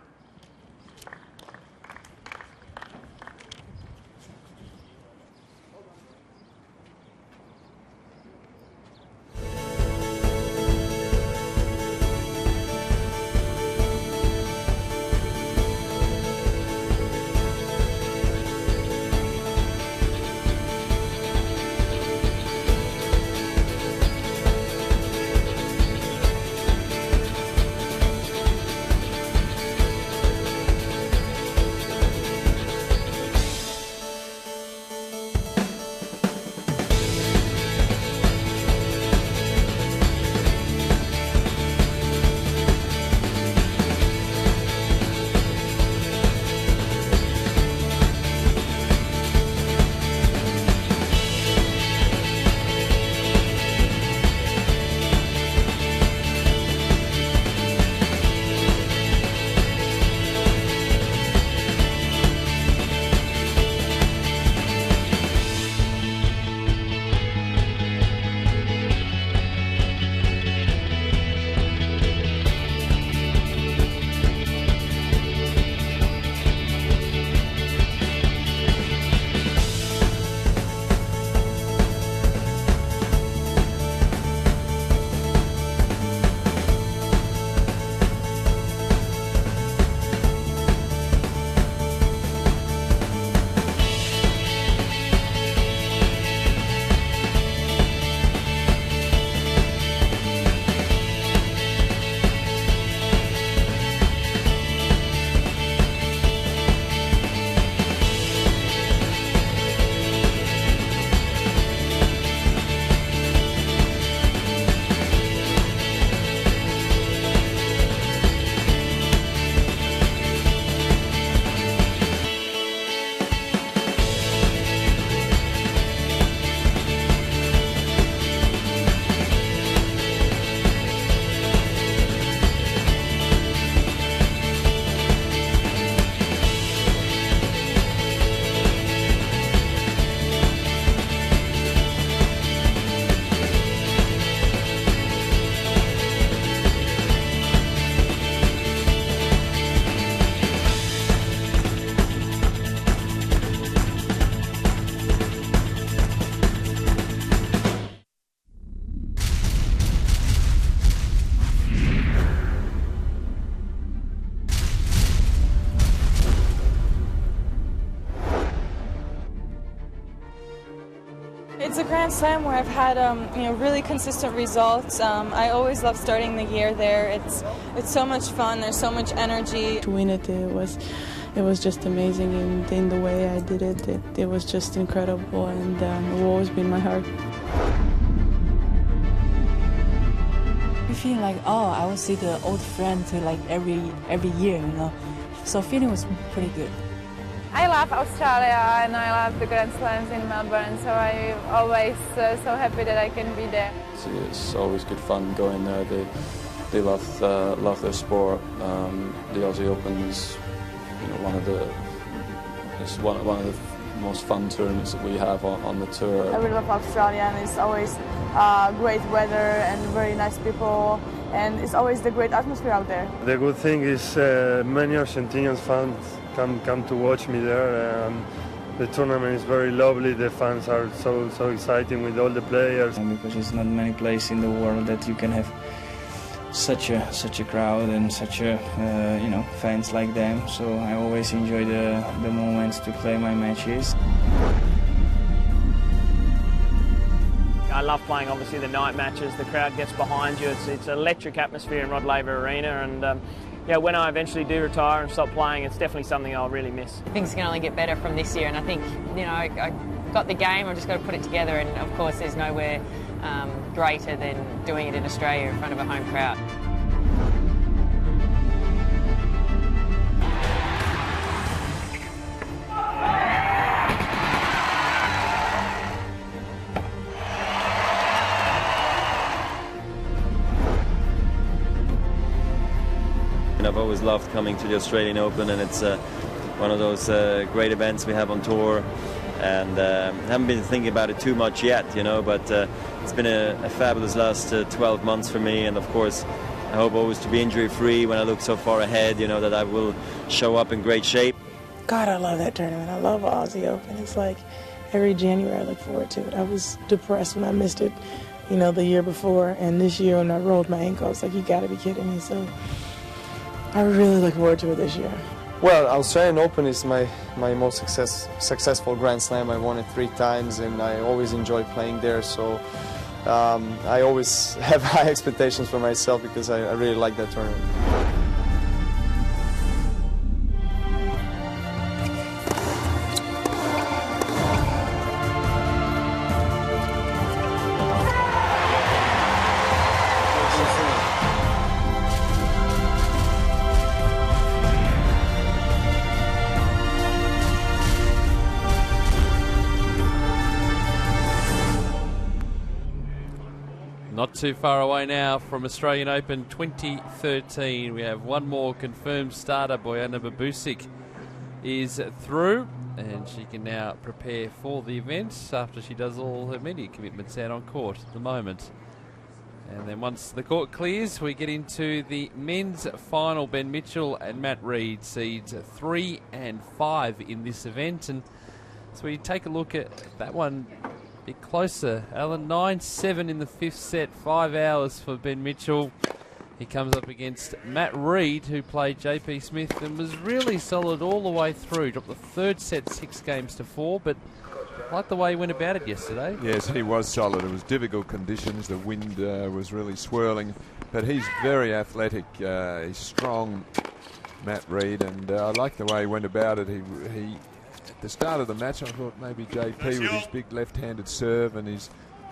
Grand Slam where I've had really consistent results. I always love starting the year there. It's so much fun. There's so much energy. To win it was just amazing, and in the way I did it was just incredible, and it will always be in my heart. You feel like, oh, I will see the old friends like every year, you know. So feeling was pretty good. I love Australia and I love the Grand Slams in Melbourne, so I'm always so happy that I can be there. It's always good fun going there. They love their sport. The Aussie Open's one of the most fun tournaments that we have on the tour. I really love Australia, and it's always great weather and very nice people, and it's always the great atmosphere out there. The good thing is many Argentinian fans come to watch me there. The tournament is very lovely. The fans are so exciting with all the players. Because there's not many places in the world that you can have such a crowd and such a fans like them. So I always enjoy the moments to play my matches. I love playing obviously the night matches. The crowd gets behind you. It's an electric atmosphere in Rod Laver Arena, and when I eventually do retire and stop playing, it's definitely something I'll really miss. Things can only get better from this year, and I think I got the game. I've just got to put it together, and of course there's nowhere greater than doing it in Australia in front of a home crowd. I've always loved coming to the Australian Open, and it's one of those great events we have on tour, and haven't been thinking about it too much yet, but it's been a fabulous last 12 months for me, and of course I hope always to be injury free when I look so far ahead, that I will show up in great shape. God, I love that tournament. I love Aussie Open. It's like every January I look forward to it. I was depressed when I missed it, the year before, and this year when I rolled my ankle, I was like, you gotta be kidding me. So I really look forward to it this year. Well, Australian Open is my most successful Grand Slam. I won it 3 times, and I always enjoy playing there. So I always have high expectations for myself because I really like that tournament. Not too far away now from Australian Open 2013. We have one more confirmed starter. Bojana Babusic is through, and she can now prepare for the event after she does all her media commitments out on court at the moment. And then once the court clears, we get into the men's final. Ben Mitchell and Matt Reid, seeds 3 and 5 in this event. And so we take a look at that one a bit closer. Alan, 9-7 in the 5th set, 5 hours for Ben Mitchell. He comes up against Matt Reid, who played JP Smith and was really solid all the way through. Dropped the 3rd set 6-4, but I like the way he went about it yesterday. Yes, he was solid. It was difficult conditions. The wind was really swirling, but he's very athletic. He's strong, Matt Reid, and I like the way he went about it. He at the start of the match, I thought maybe JP with his big left-handed serve and his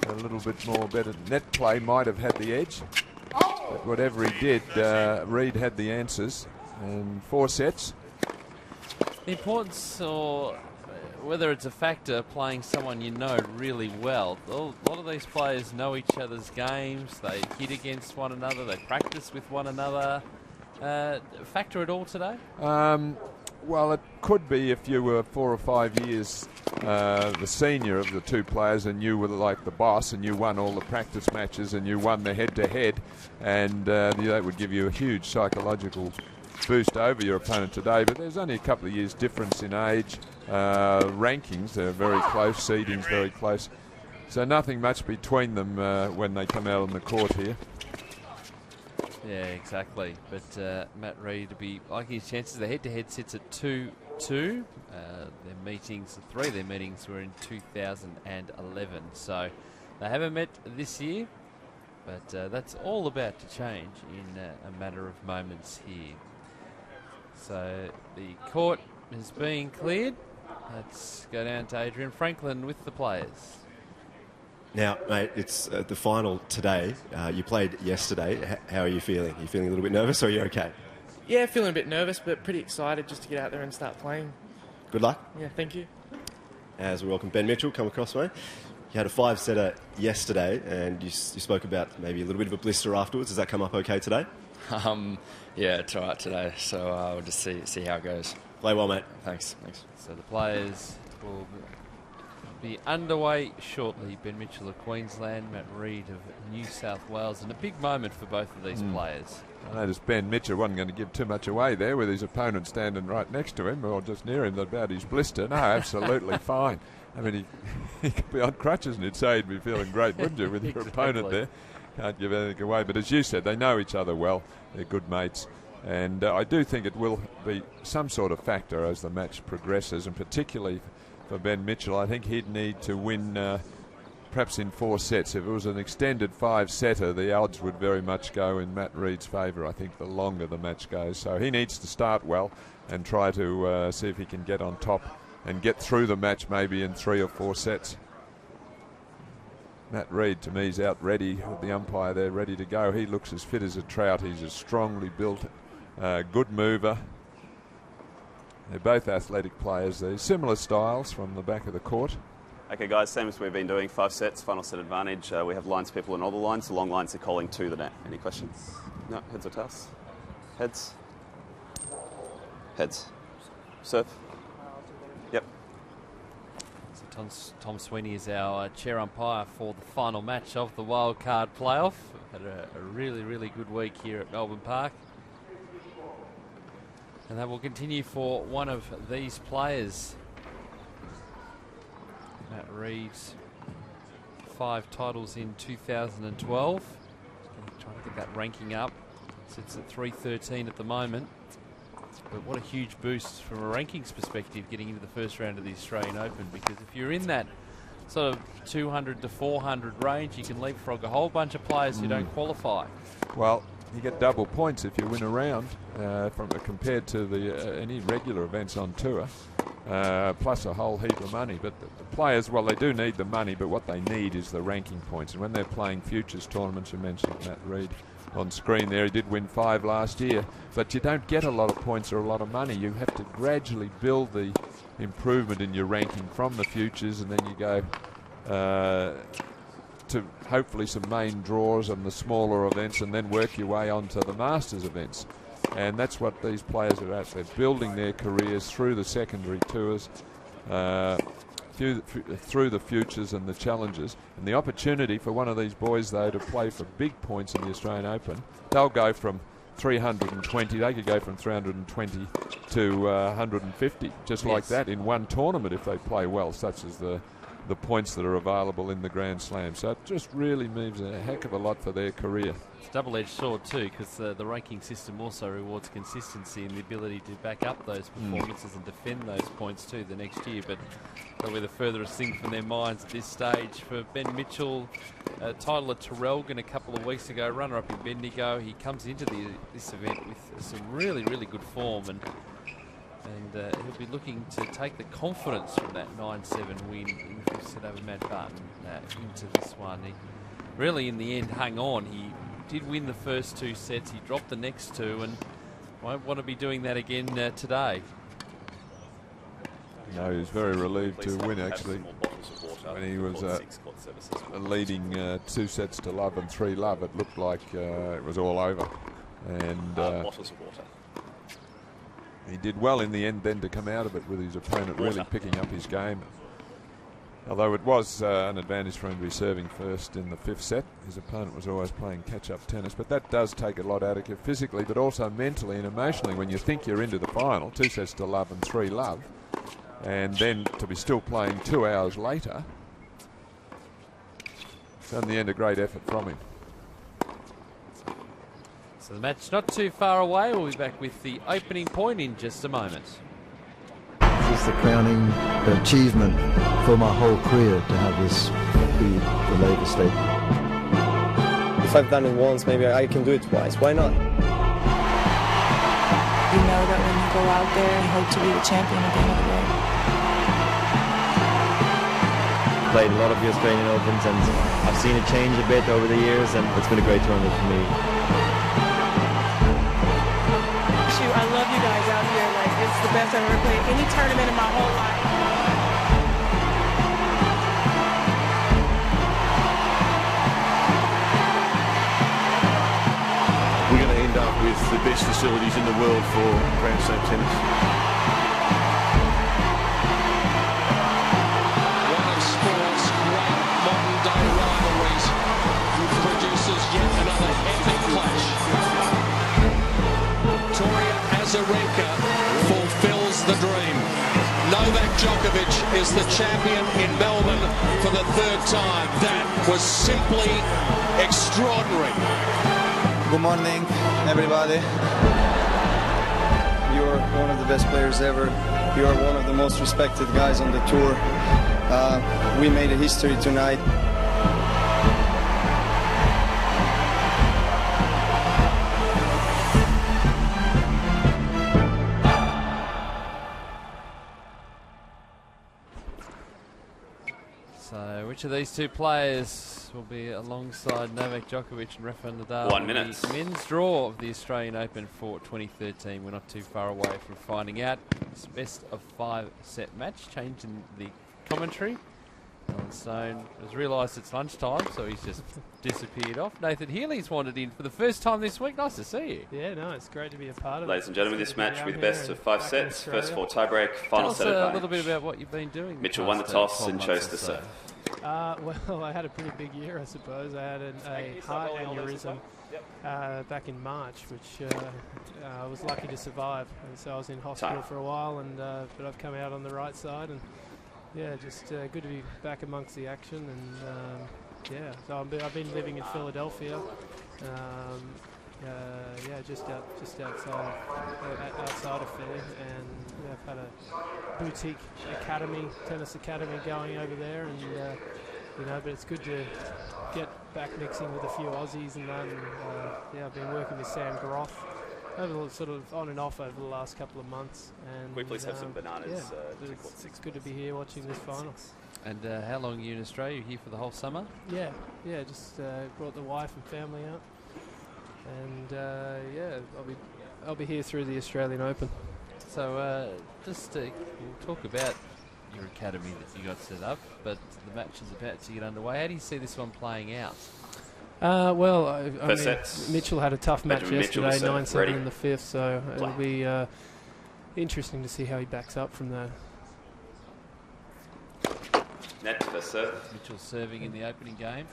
a little bit more better net play might have had the edge. But whatever he did, Reid had the answers, and 4 sets. The importance, or whether it's a factor, playing someone you know really well. A lot of these players know each other's games. They hit against one another. They practice with one another. Factor at all today? Well, it could be if you were 4 or 5 years the senior of the 2 players, and you were like the boss, and you won all the practice matches, and you won the head-to-head, and that would give you a huge psychological boost over your opponent today. But there's only a couple of years difference in age. Rankings, they're very close, seedings very close. So nothing much between them when they come out on the court here. Yeah, exactly. But Matt Reid to be liking his chances. The head-to-head sits at 2-2 2. Their meetings, 3 of their meetings were in 2011. So they haven't met this year, but that's all about to change in a matter of moments here. So the court is being cleared. Let's go down to Adrian Franklin with the players. Now, mate, it's the final today. You played yesterday. How are you feeling? Are you feeling a little bit nervous, or are you okay? Yeah, feeling a bit nervous, but pretty excited just to get out there and start playing. Good luck. Yeah, thank you. As we welcome Ben Mitchell, come across, mate. You had a 5-setter yesterday, and you spoke about maybe a little bit of a blister afterwards. Does that come up okay today? Yeah, it's all right today, so we'll just see how it goes. Play well, mate. Thanks. So the players will be underway shortly. Ben Mitchell of Queensland, Matt Reid of New South Wales, and a big moment for both of these players. I noticed Ben Mitchell wasn't going to give too much away there with his opponent standing right next to him or just near him about his blister. No, absolutely fine. I mean, he could be on crutches and he'd say he'd be feeling great, wouldn't you, with your opponent there? Can't give anything away. But as you said, they know each other well. They're good mates. And I do think it will be some sort of factor as the match progresses, and particularly for Ben Mitchell, I think he'd need to win perhaps in 4 sets. If it was an extended 5-setter, the odds would very much go in Matt Reid's favour, I think, the longer the match goes. So he needs to start well and try to see if he can get on top and get through the match maybe in 3 or 4 sets. Matt Reid, to me, is out ready with the umpire there, ready to go. He looks as fit as a trout. He's a strongly built, good mover. They're both athletic players. They're similar styles from the back of the court. Okay, guys, same as we've been doing, 5 sets, final set advantage. We have lines people in all the lines. The long lines are calling to the net. Any questions? No, heads or tails? Heads? Heads. Serve? Yep. So Tom Sweeney is our chair umpire for the final match of the wildcard playoff. Had a really, really good week here at Melbourne Park. And that will continue for one of these players. Matt Reid's 5 titles in 2012. Trying to get that ranking up. Sits at 313 at the moment. But what a huge boost from a rankings perspective getting into the first round of the Australian Open, because if you're in that sort of 200 to 400 range, you can leapfrog a whole bunch of players who don't qualify. Well, you get double points if you win a round compared to any regular events on tour, plus a whole heap of money. But the players, well, they do need the money, but what they need is the ranking points. And when they're playing futures tournaments, you mentioned Matt Reid on screen there, he did win 5 last year, but you don't get a lot of points or a lot of money. You have to gradually build the improvement in your ranking from the futures, and then you go to hopefully some main draws and the smaller events, and then work your way onto the Masters events. And that's what these players are at. They're building their careers through the secondary tours, through the futures and the challenges. And the opportunity for one of these boys, though, to play for big points in the Australian Open, they'll go from 320, they could go from 320 to 150, just like that in one tournament if they play well, such as the points that are available in the Grand Slam. So it just really means a heck of a lot for their career. It's a double-edged sword too, because the ranking system also rewards consistency and the ability to back up those performances and defend those points too the next year. But probably the furthest thing from their minds at this stage for Ben Mitchell, title at Terrelgan a couple of weeks ago, runner-up in Bendigo. He comes into this event with some really, really good form, and he'll be looking to take the confidence from that 9-7 win in the set over Matt Barton into this one. He really, in the end, hung on. He did win the first 2 sets. He dropped the next 2 and won't want to be doing that again today. No, he was very relieved to win, actually, when he was leading 2 sets to love and 3 love. It looked like it was all over. And bottles of water. He did well in the end then to come out of it with his opponent really picking up his game. Although it was an advantage for him to be serving first in the 5th set. His opponent was always playing catch-up tennis. But that does take a lot out of you physically, but also mentally and emotionally when you think you're into the final, 2 sets to love and 3 love. And then to be still playing 2 hours later. So in the end, a great effort from him. So the match not too far away. We'll be back with the opening point in just a moment. is the crowning achievement for my whole career to have this be the Labour statement. If I've done it once, maybe I can do it twice. Why not? You know that when you go out there, you hope to be the champion at the end of the day. Played a lot of the Australian Opens, and I've seen it change a bit over the years, and it's been a great tournament for me. Shoot, I love you guys out here. Like, it's the best I've ever played any tournament in my whole life. We're going to end up with the best facilities in the world for Grand Slam tennis. One of sport's great modern-day rivalries produces yet another epic clash. Victoria Azarenka fulfills the dream. Novak Djokovic is the champion in Melbourne for the third time. That was simply extraordinary. Good morning, everybody. You're one of the best players ever. You're one of the most respected guys on the tour. We made a history tonight. So, which of these two players will be alongside Novak Djokovic and Rafael Nadal? 1 minute. The men's draw of the Australian Open for 2013. We're not too far away from finding out. It's best of 5 set match. Changing the commentary. Alan Stone has realised it's lunchtime, so he's just disappeared off. Nathan Healy's wandered in for the first time this week. Nice to see you. Yeah, no, it's great to be a part of it. Ladies and gentlemen, this match will be the best of 5 sets. First 4 tiebreak, final set Tell us advantage. a little bit about what you've been doing. Mitchell won the toss and chose to serve. Well, I had a pretty big year, I suppose. I had a heart aneurysm back in March, which I was lucky to survive. And so I was in hospital for a while, and but I've come out on the right side, and yeah, just good to be back amongst the action. And yeah, so I've been living in Philadelphia. Just outside of Philly, and I've had a boutique academy, tennis academy going over there, and but it's good to get back mixing with a few Aussies and that. And I've been working with Sam Groth over sort of on and off over the last couple of months. And Can we please have some bananas? It's good to be here watching this final. And how long are you in Australia? You here for the whole summer? Yeah, just brought the wife and family out. And I'll be here through the Australian Open. So we'll talk about your academy that you got set up, but the match is about to get underway. How do you see this one playing out? I mean, Mitchell had a tough match yesterday, 9-7 in the fifth, so it'll be interesting to see how he backs up from there. Net for serve. Mitchell serving in the opening game.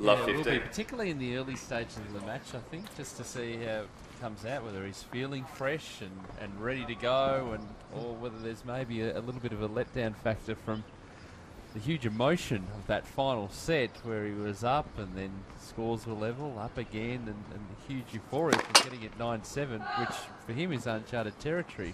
Love 15. will be particularly in the early stages of the match, I think, just to see how it comes out, whether he's feeling fresh and ready to go, or whether there's maybe a little bit of a letdown factor from the huge emotion of that final set where he was up and then scores were level, up again, and the huge euphoria from getting it 9-7, which for him is uncharted territory.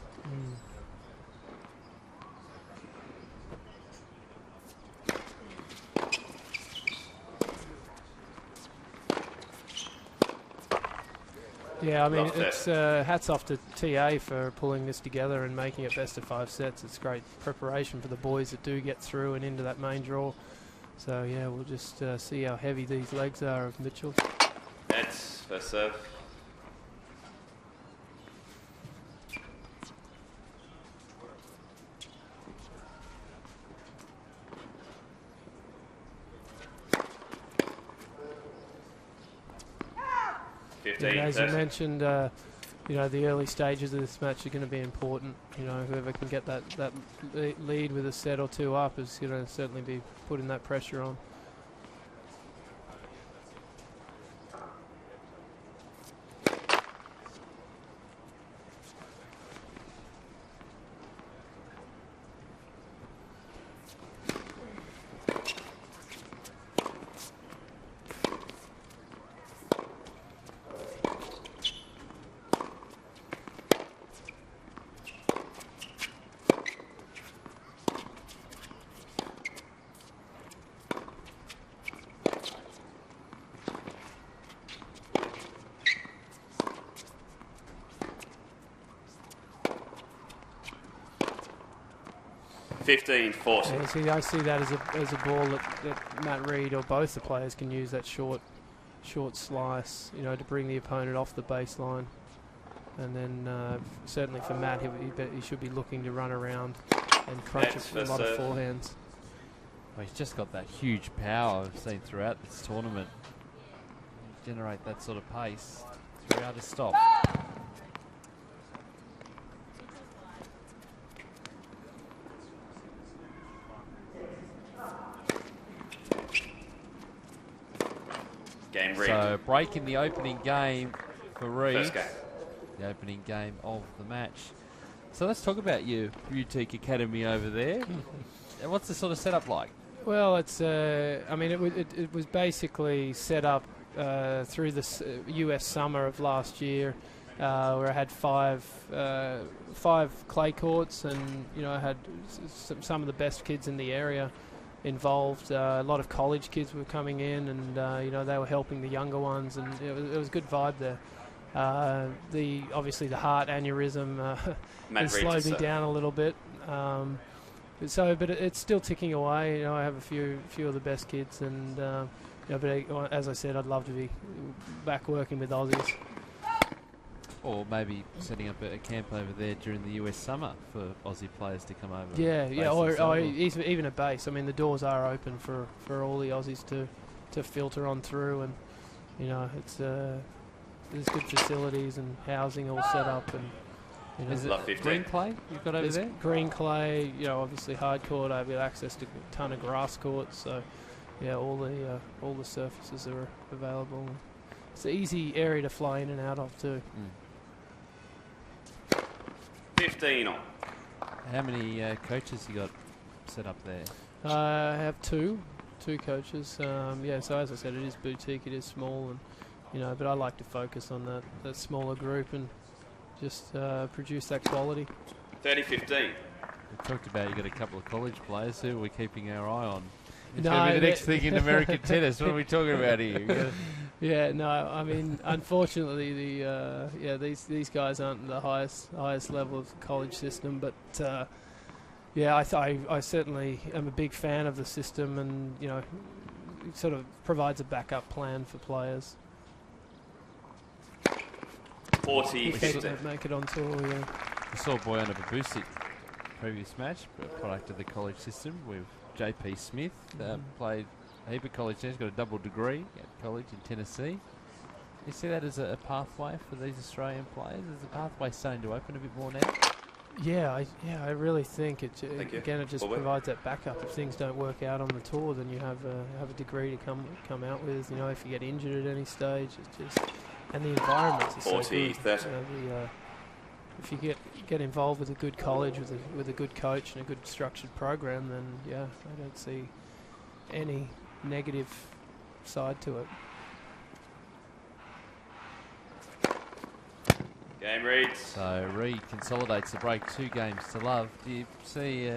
Yeah, I mean, it's hats off to TA for pulling this together and making it best of 5 sets. It's great preparation for the boys that do get through and into that main draw. So, yeah, we'll just see how heavy these legs are of Mitchell. Nets for serve. As you mentioned, the early stages of this match are going to be important. Whoever can get that lead with a set or two up is going to certainly be putting that pressure on. 15-40. Yeah, see, I see that as a ball that Matt Reid or both the players can use, that short slice, you know, to bring the opponent off the baseline. And then certainly for Matt, he should be looking to run around and crunch a lot of forehands. Well, he's just got that huge power I've seen throughout this tournament. Generate that sort of pace. It's very hard to stop. Game Reid. So break in the opening game for Reid. First game. The opening game of the match. So let's talk about your boutique academy over there. And what's the sort of setup like? Well, it's I mean, it was basically set up through the US summer of last year, where I had five clay courts, and you know, I had some of the best kids in the area involved. A lot of college kids were coming in, and you know, they were helping the younger ones, and it was a good vibe there. Obviously the heart aneurysm it slowed me down a little bit. But it's still ticking away. You know, I have a few of the best kids, and you know, but as I said, I'd love to be back working with Aussies. Or maybe setting up a camp over there during the US summer for Aussie players to come over. Yeah, or even a base. I mean, the doors are open for all the Aussies to filter on through, and you know, there's good facilities and housing all set up, and you know, is it green clay you've got over there? Green clay, you know, obviously hard court. I have access to a ton of grass courts, so yeah, all the surfaces are available. It's an easy area to fly in and out of too. 15 on. How many coaches you got set up there? I have two coaches. Yeah, so as I said, it is boutique, it is small, and you know, but I like to focus on that smaller group and just produce that quality. 30-15. We talked about you got a couple of college players who we're keeping our eye on. It's No, going to be the next thing in American tennis. What are we talking about here? Yeah, no, I mean, unfortunately, these guys aren't the highest level of the college system, but yeah, I certainly am a big fan of the system, and you know, it sort of provides a backup plan for players. 40-15. Make it on tour, yeah. I saw Bojana Babusic previous match, a product of the college system with JP Smith. Played a heap of college tennis, got a double degree at college in Tennessee. You see that as a pathway for these Australian players? Is the pathway starting to open a bit more now? Yeah, I really think it just provides that backup. If things don't work out on the tour, then you have a degree to come out with. You know, if you get injured at any stage, it's just, and the environment is so good. 40-30. You know, if you get involved with a good college with a good coach and a good structured program, then yeah, I don't see any negative side to it. Game Reid. So Reid consolidates the break 2 games to love. Do you see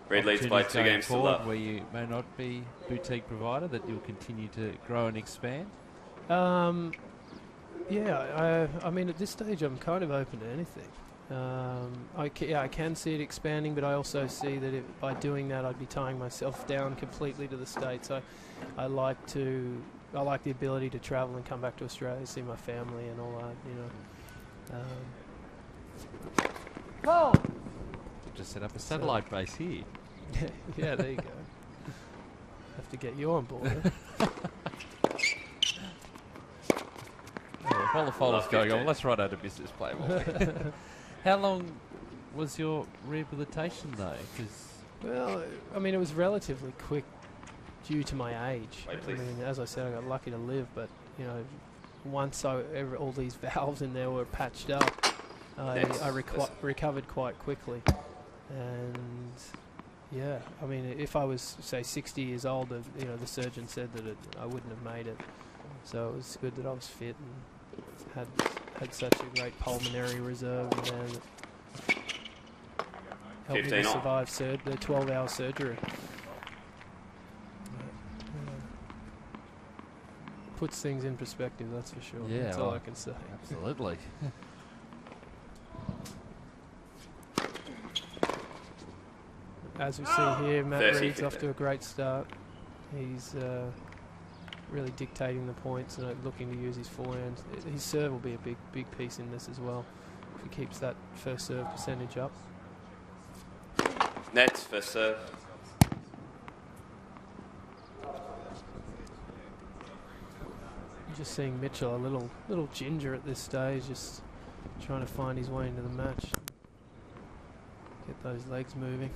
Reid leads by 2 games to love, where you may not be boutique provider, that you'll continue to grow and expand? Yeah, I mean, at this stage, I'm kind of open to anything. I can see it expanding, but I also see that by doing that, I'd be tying myself down completely to the States. I like the ability to travel and come back to Australia, see my family and all that, you know. Just set up a satellite base here. Yeah, there you go. Have to get you on board. While the folder's going on, let's write out a business plan. How long was your rehabilitation though? Well, I mean, it was relatively quick due to my age. Wait, I mean, as I said, I got lucky to live, but you know, once all these valves in there were patched up, I recovered quite quickly. And yeah, I mean, if I was say 60 years old, you know, the surgeon said that I wouldn't have made it. So it was good that I was fit and had such a great pulmonary reserve in there that helped me to survive the 12-hour surgery. Puts things in perspective, that's for sure. Yeah, that's all I can say. Absolutely. as we see here, Matt 30, Reed's off to a great start. He's really dictating the points and looking to use his forehand. His serve will be a big piece in this as well if he keeps that first serve percentage up. Nets first serve. Just seeing Mitchell a little ginger at this stage, just trying to find his way into the match. Get those legs moving.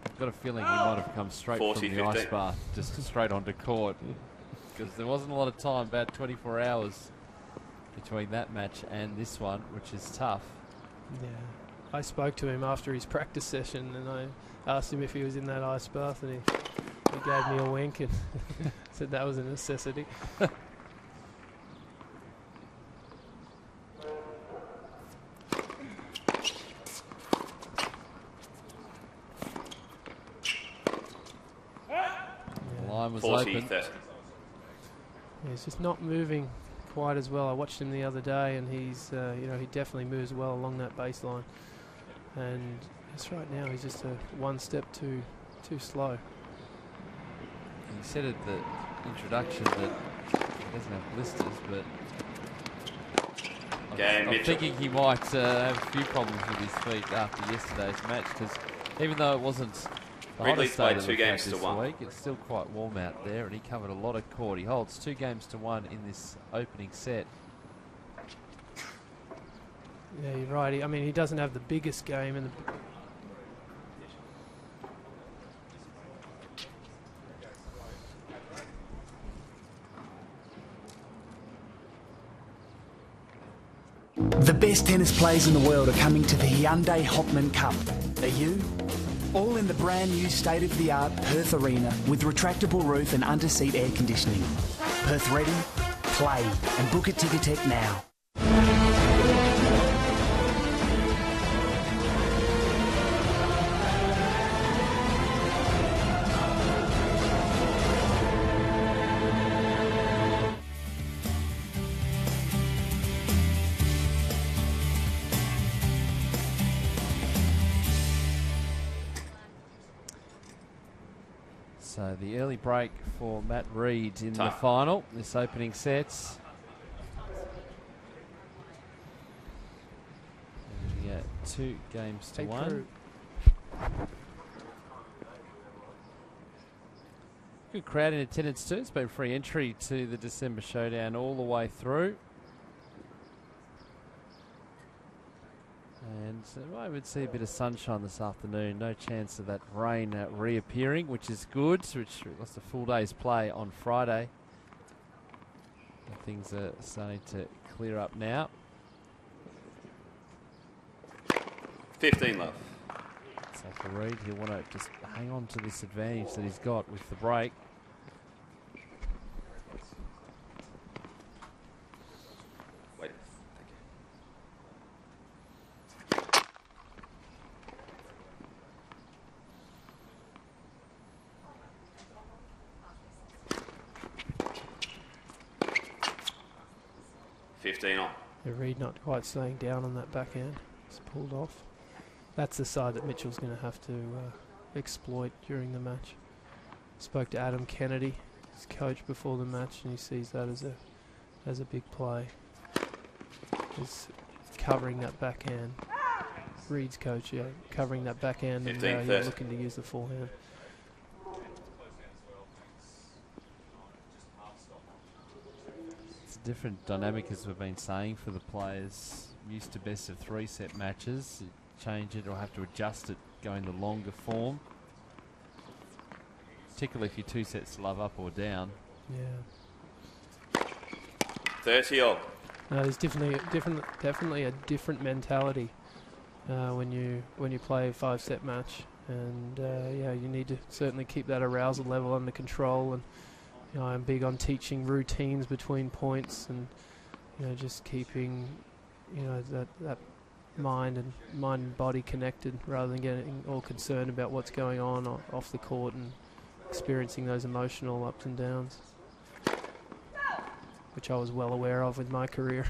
I've got a feeling he might have come straight 40, from the 15. ice bath, just straight onto court, because there wasn't a lot of time, about 24 hours between that match and this one, which is tough. Yeah, I spoke to him after his practice session and I asked him if he was in that ice bath, and he gave me a wink and said that was a necessity. The line was 40, open. 30. He's just not moving quite as well. I watched him the other day, and he's, he definitely moves well along that baseline. And just right now, he's just one step too slow. He said at the introduction that he doesn't have blisters, but I'm thinking he might have a few problems with his feet after yesterday's match, because even though it wasn't the hottest day that we've had this week, it's still quite warm out there, and he covered a lot of court. He holds 2-1 in this opening set. Yeah, you're right. I mean, he doesn't have the biggest game in the... The best tennis players in the world are coming to the Hyundai Hopman Cup. Are you? All in the brand new state-of-the-art Perth Arena with retractable roof and under-seat air conditioning. Perth ready? Play and book at Ticketek now. So the early break for Matt Reed in the final, this opening set. Yeah, 2-1. Good crowd in attendance too. It's been free entry to the December showdown all the way through. And I would see a bit of sunshine this afternoon. No chance of that rain reappearing, which is good. Which lost a full day's play on Friday. And things are starting to clear up now. 15 love. So for Reed, he'll want to just hang on to this advantage that he's got with the break. Wait. 15 on. Yeah, Reed not quite slowing down on that backhand. It's pulled off. That's the side that Mitchell's going to have to exploit during the match. Spoke to Adam Kennedy, his coach, before the match, and he sees that as a big play. He's covering that backhand. Reed's coach, yeah, covering that backhand, and looking to use the forehand. It's a different dynamic, as we've been saying, for the players used to best of 3-set matches. You change it or have to adjust it going the longer form, particularly if you're 2 sets to love up or down. Yeah. 30 all. There's definitely a different mentality when you play a 5-set match, and you need to certainly keep that arousal level under control. And I'm big on teaching routines between points, and just keeping that mind and body connected, rather than getting all concerned about what's going on off the court and experiencing those emotional ups and downs, which I was well aware of with my career.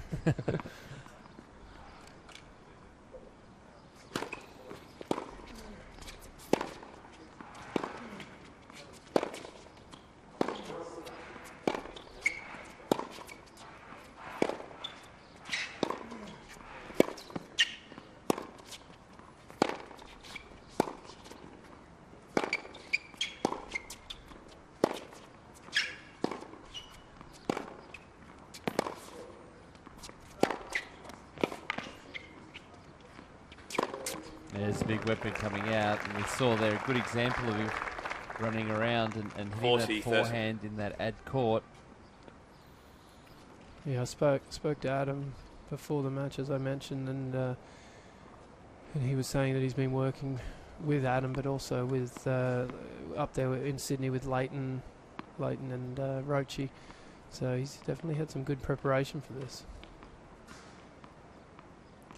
There's a big weapon coming out, and we saw there a good example of him running around and hitting that forehand in that ad court. Yeah, I spoke to Adam before the match, as I mentioned, and he was saying that he's been working with Adam, but also with up there in Sydney with Leighton and Roche. So he's definitely had some good preparation for this.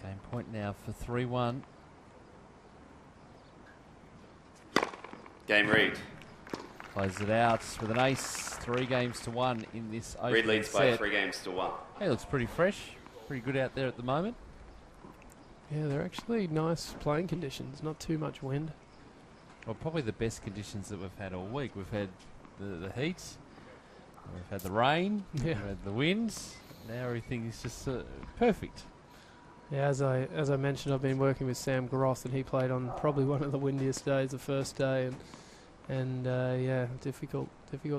Game point now for 3-1. Game Reed. Closes it out with an ace, 3-1 in this opening Reed leads set. by 3-1. He looks pretty fresh, pretty good out there at the moment. Yeah, they're actually nice playing conditions, not too much wind. Well, probably the best conditions that we've had all week. We've had the heat, we've had the rain, Yeah. we've had the winds. Now everything is just perfect. Yeah, as I mentioned, I've been working with Sam Groth, and he played on probably one of the windiest days, the first day, and yeah, difficult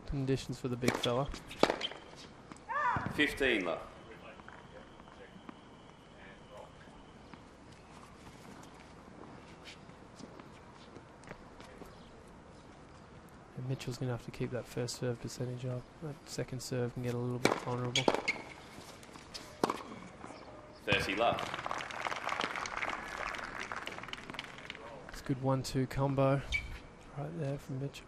conditions for the big fella. 15 love. And Mitchell's going to have to keep that first serve percentage up. That second serve can get a little bit vulnerable. 30 love. It's a good 1-2 combo right there from Mitchell.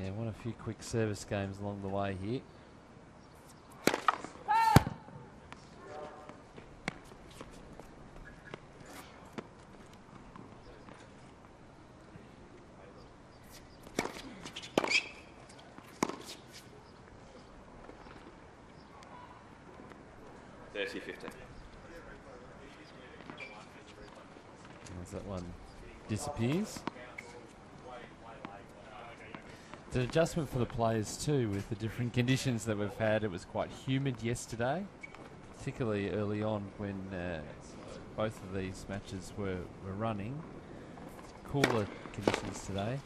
Yeah, won a few quick service games along the way here. As that one disappears. It's an adjustment for the players too, with the different conditions that we've had. It was quite humid yesterday, particularly early on when both of these matches were running. Cooler conditions today.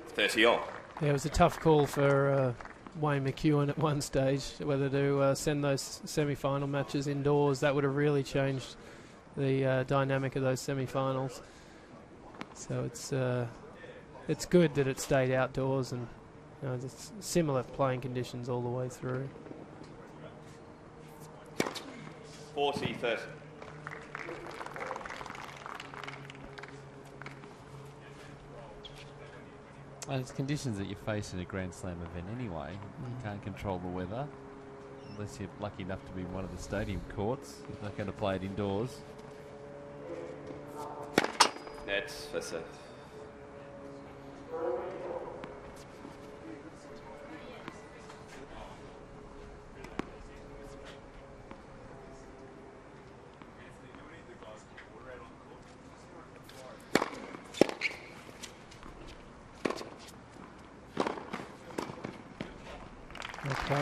30 all. Yeah, it was a tough call for Wayne McEwen at one stage, whether to send those semi-final matches indoors. That would have really changed the dynamic of those semi-finals. So it's good that it stayed outdoors, and it's similar playing conditions all the way through. 40-30. And it's conditions that you face in a Grand Slam event anyway. You can't control the weather unless you're lucky enough to be in one of the stadium courts. You're not going to play it indoors. That's it.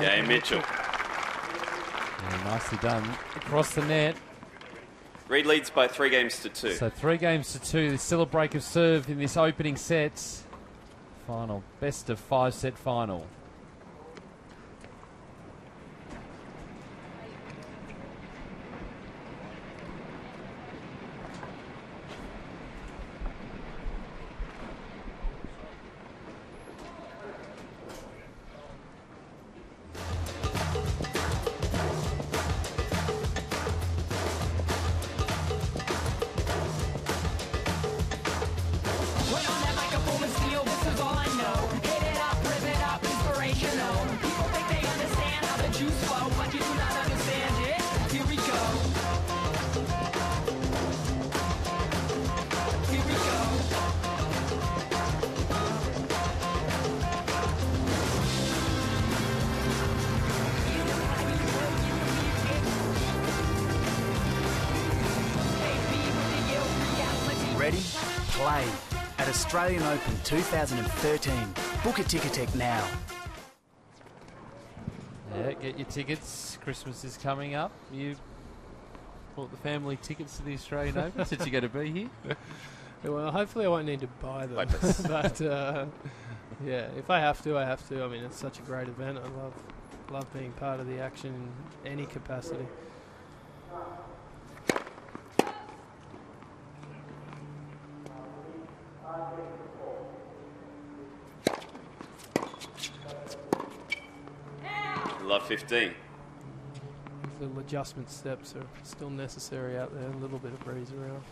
Game Mitchell. Yeah, nicely done. Across the net. Reed leads by 3-2. So 3-2. There's still a break of serve in this opening set. Final. Best of 5-set final. Ready? Play. At Australian Open 2013. Book a Ticketek now. Yeah, get your tickets. Christmas is coming up. You bought the family tickets to the Australian Open since you're going to be here? Well, hopefully I won't need to buy them. But yeah, if I have to, I have to. I mean, it's such a great event. I love being part of the action in any capacity. Love 15. Little adjustment steps are still necessary out there. A little bit of breeze around.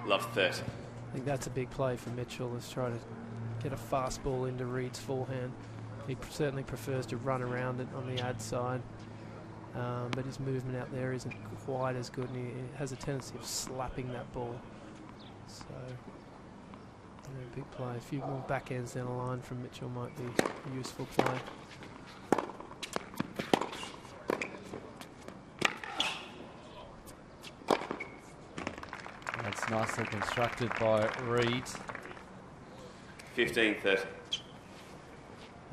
Love 30. I think that's a big play for Mitchell, is try to get a fast ball into Reed's forehand. He certainly prefers to run around it on the ad side, but his movement out there isn't quite as good, and he has a tendency of slapping that ball. So, big play. A few more backhands down the line from Mitchell might be a useful play. That's nicely constructed by Reed. 15-30.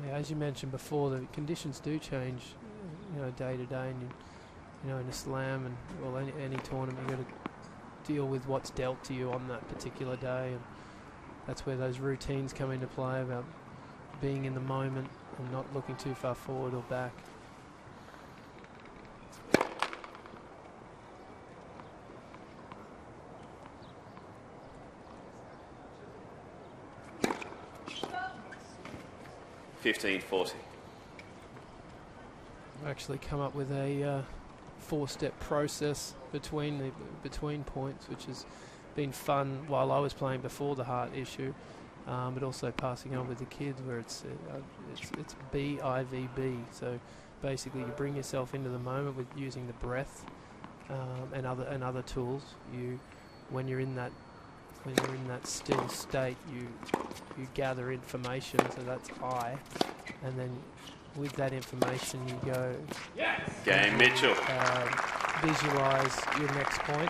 Yeah, as you mentioned before, the conditions do change, day to day, and in a slam and any tournament, you've got to deal with what's dealt to you on that particular day, and that's where those routines come into play about being in the moment and not looking too far forward or back. $15.40. I've actually come up with a 4-step process between points, which has been fun while I was playing before the heart issue, but also passing on with the kids, where it's BIVB. So basically, you bring yourself into the moment with using the breath and other tools. When you're in that still state, you gather information, so that's I, and then with that information you go Game Mitchell. Visualize your next point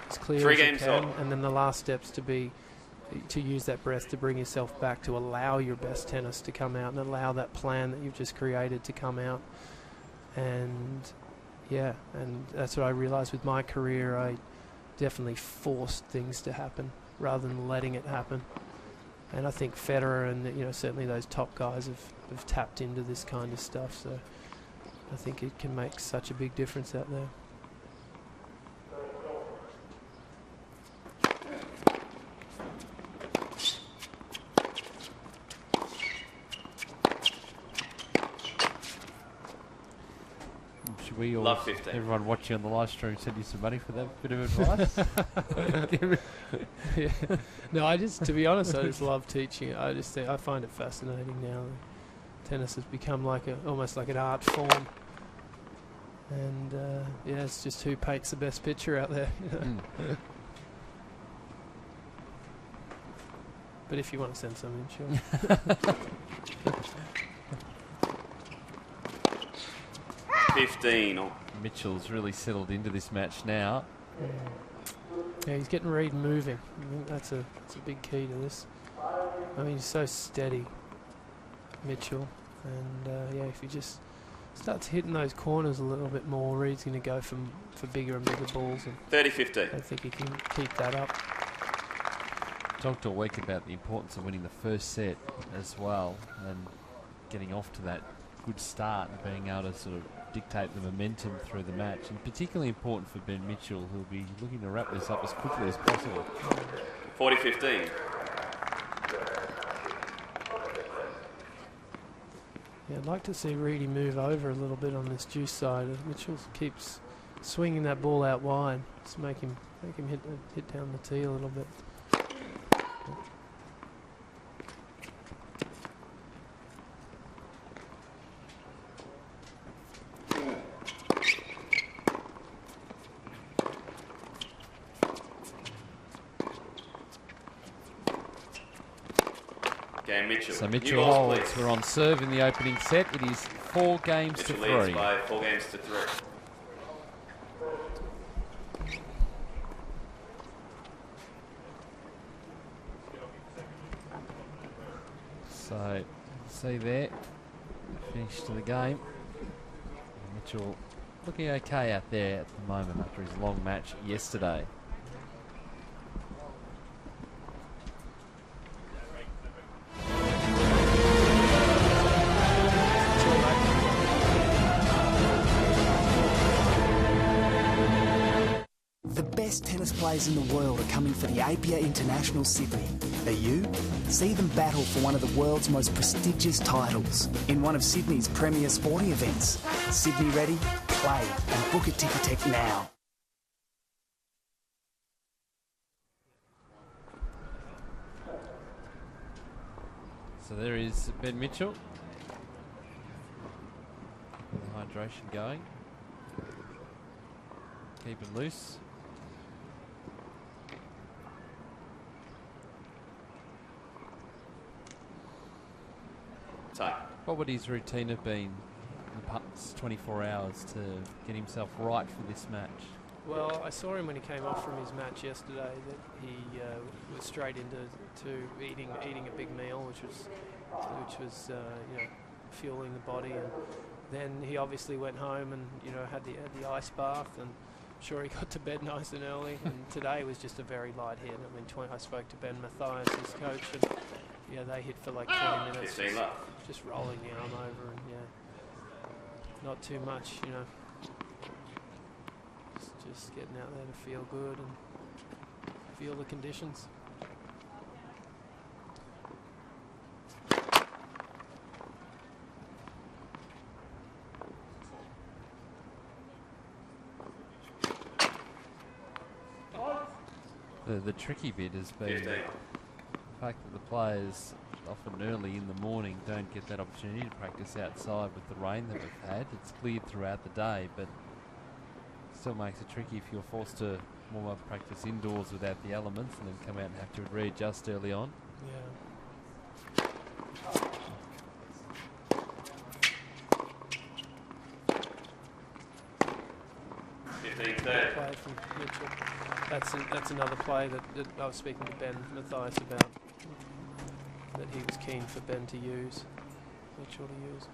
as clear 3 as you games can, on. and then the last steps to use that breath to bring yourself back, to allow your best tennis to come out and allow that plan that you've just created to come out. And and that's what I realized with my career. I definitely forced things to happen rather than letting it happen. And I think Federer and certainly those top guys have tapped into this kind of stuff. So I think it can make such a big difference out there. Should we all, Love 15. everyone watching on the live stream, send you some money for that bit of advice? Yeah. No, to be honest, I just love teaching it. I find it fascinating now. Tennis has become almost like an art form. And it's just who paints the best picture out there. But if you want to send something, sure. 15. Mitchell's really settled into this match now. Yeah, he's getting Reed moving. I think that's a big key to this. I mean, he's so steady, Mitchell. And if he just starts hitting those corners a little bit more, Reed's going to go for bigger and bigger balls. 30-15. I think he can keep that up. Talked all week about the importance of winning the first set as well, and getting off to that good start and being able to sort of dictate the momentum through the match, and particularly important for Ben Mitchell, who'll be looking to wrap this up as quickly as possible. 40-15. Yeah, I'd like to see Reedy move over a little bit on this juice side. Mitchell keeps swinging that ball out wide. Just make him hit down the tee a little bit. Mitchell. So Mitchell holds. We're on serve in the opening set. It is 4 games Mitchell to 3. leads by 4 games to 3. So, see there, finish to the game. Mitchell looking okay out there at the moment after his long match yesterday. The best tennis players in the world are coming for the APA International Sydney. Are you? See them battle for one of the world's most prestigious titles in one of Sydney's premier sporting events. Sydney ready? Play and book a Ticketek now. So there is Ben Mitchell. The hydration going. Keep it loose. What would his routine have been in the past 24 hours to get himself right for this match? Well, I saw him when he came off from his match yesterday that he was straight into eating a big meal, which was you know, fueling the body, and then he obviously went home and had the ice bath, and I'm sure he got to bed nice and early. And today was just a very light hit. I mean, I spoke to Ben Mathias, his coach, and they hit for like 20 minutes, just rolling the arm over, and not too much, just getting out there to feel good and feel the conditions. The tricky bit has been the fact that the players often early in the morning don't get that opportunity to practice outside with the rain that we've had. It's cleared throughout the day, but still makes it tricky if you're forced to warm up practice indoors without the elements and then come out and have to readjust early on. Play from Mitchell. That's another play that I was speaking to Ben Mathias about, that he was keen for Ben to use, Mitchell to use.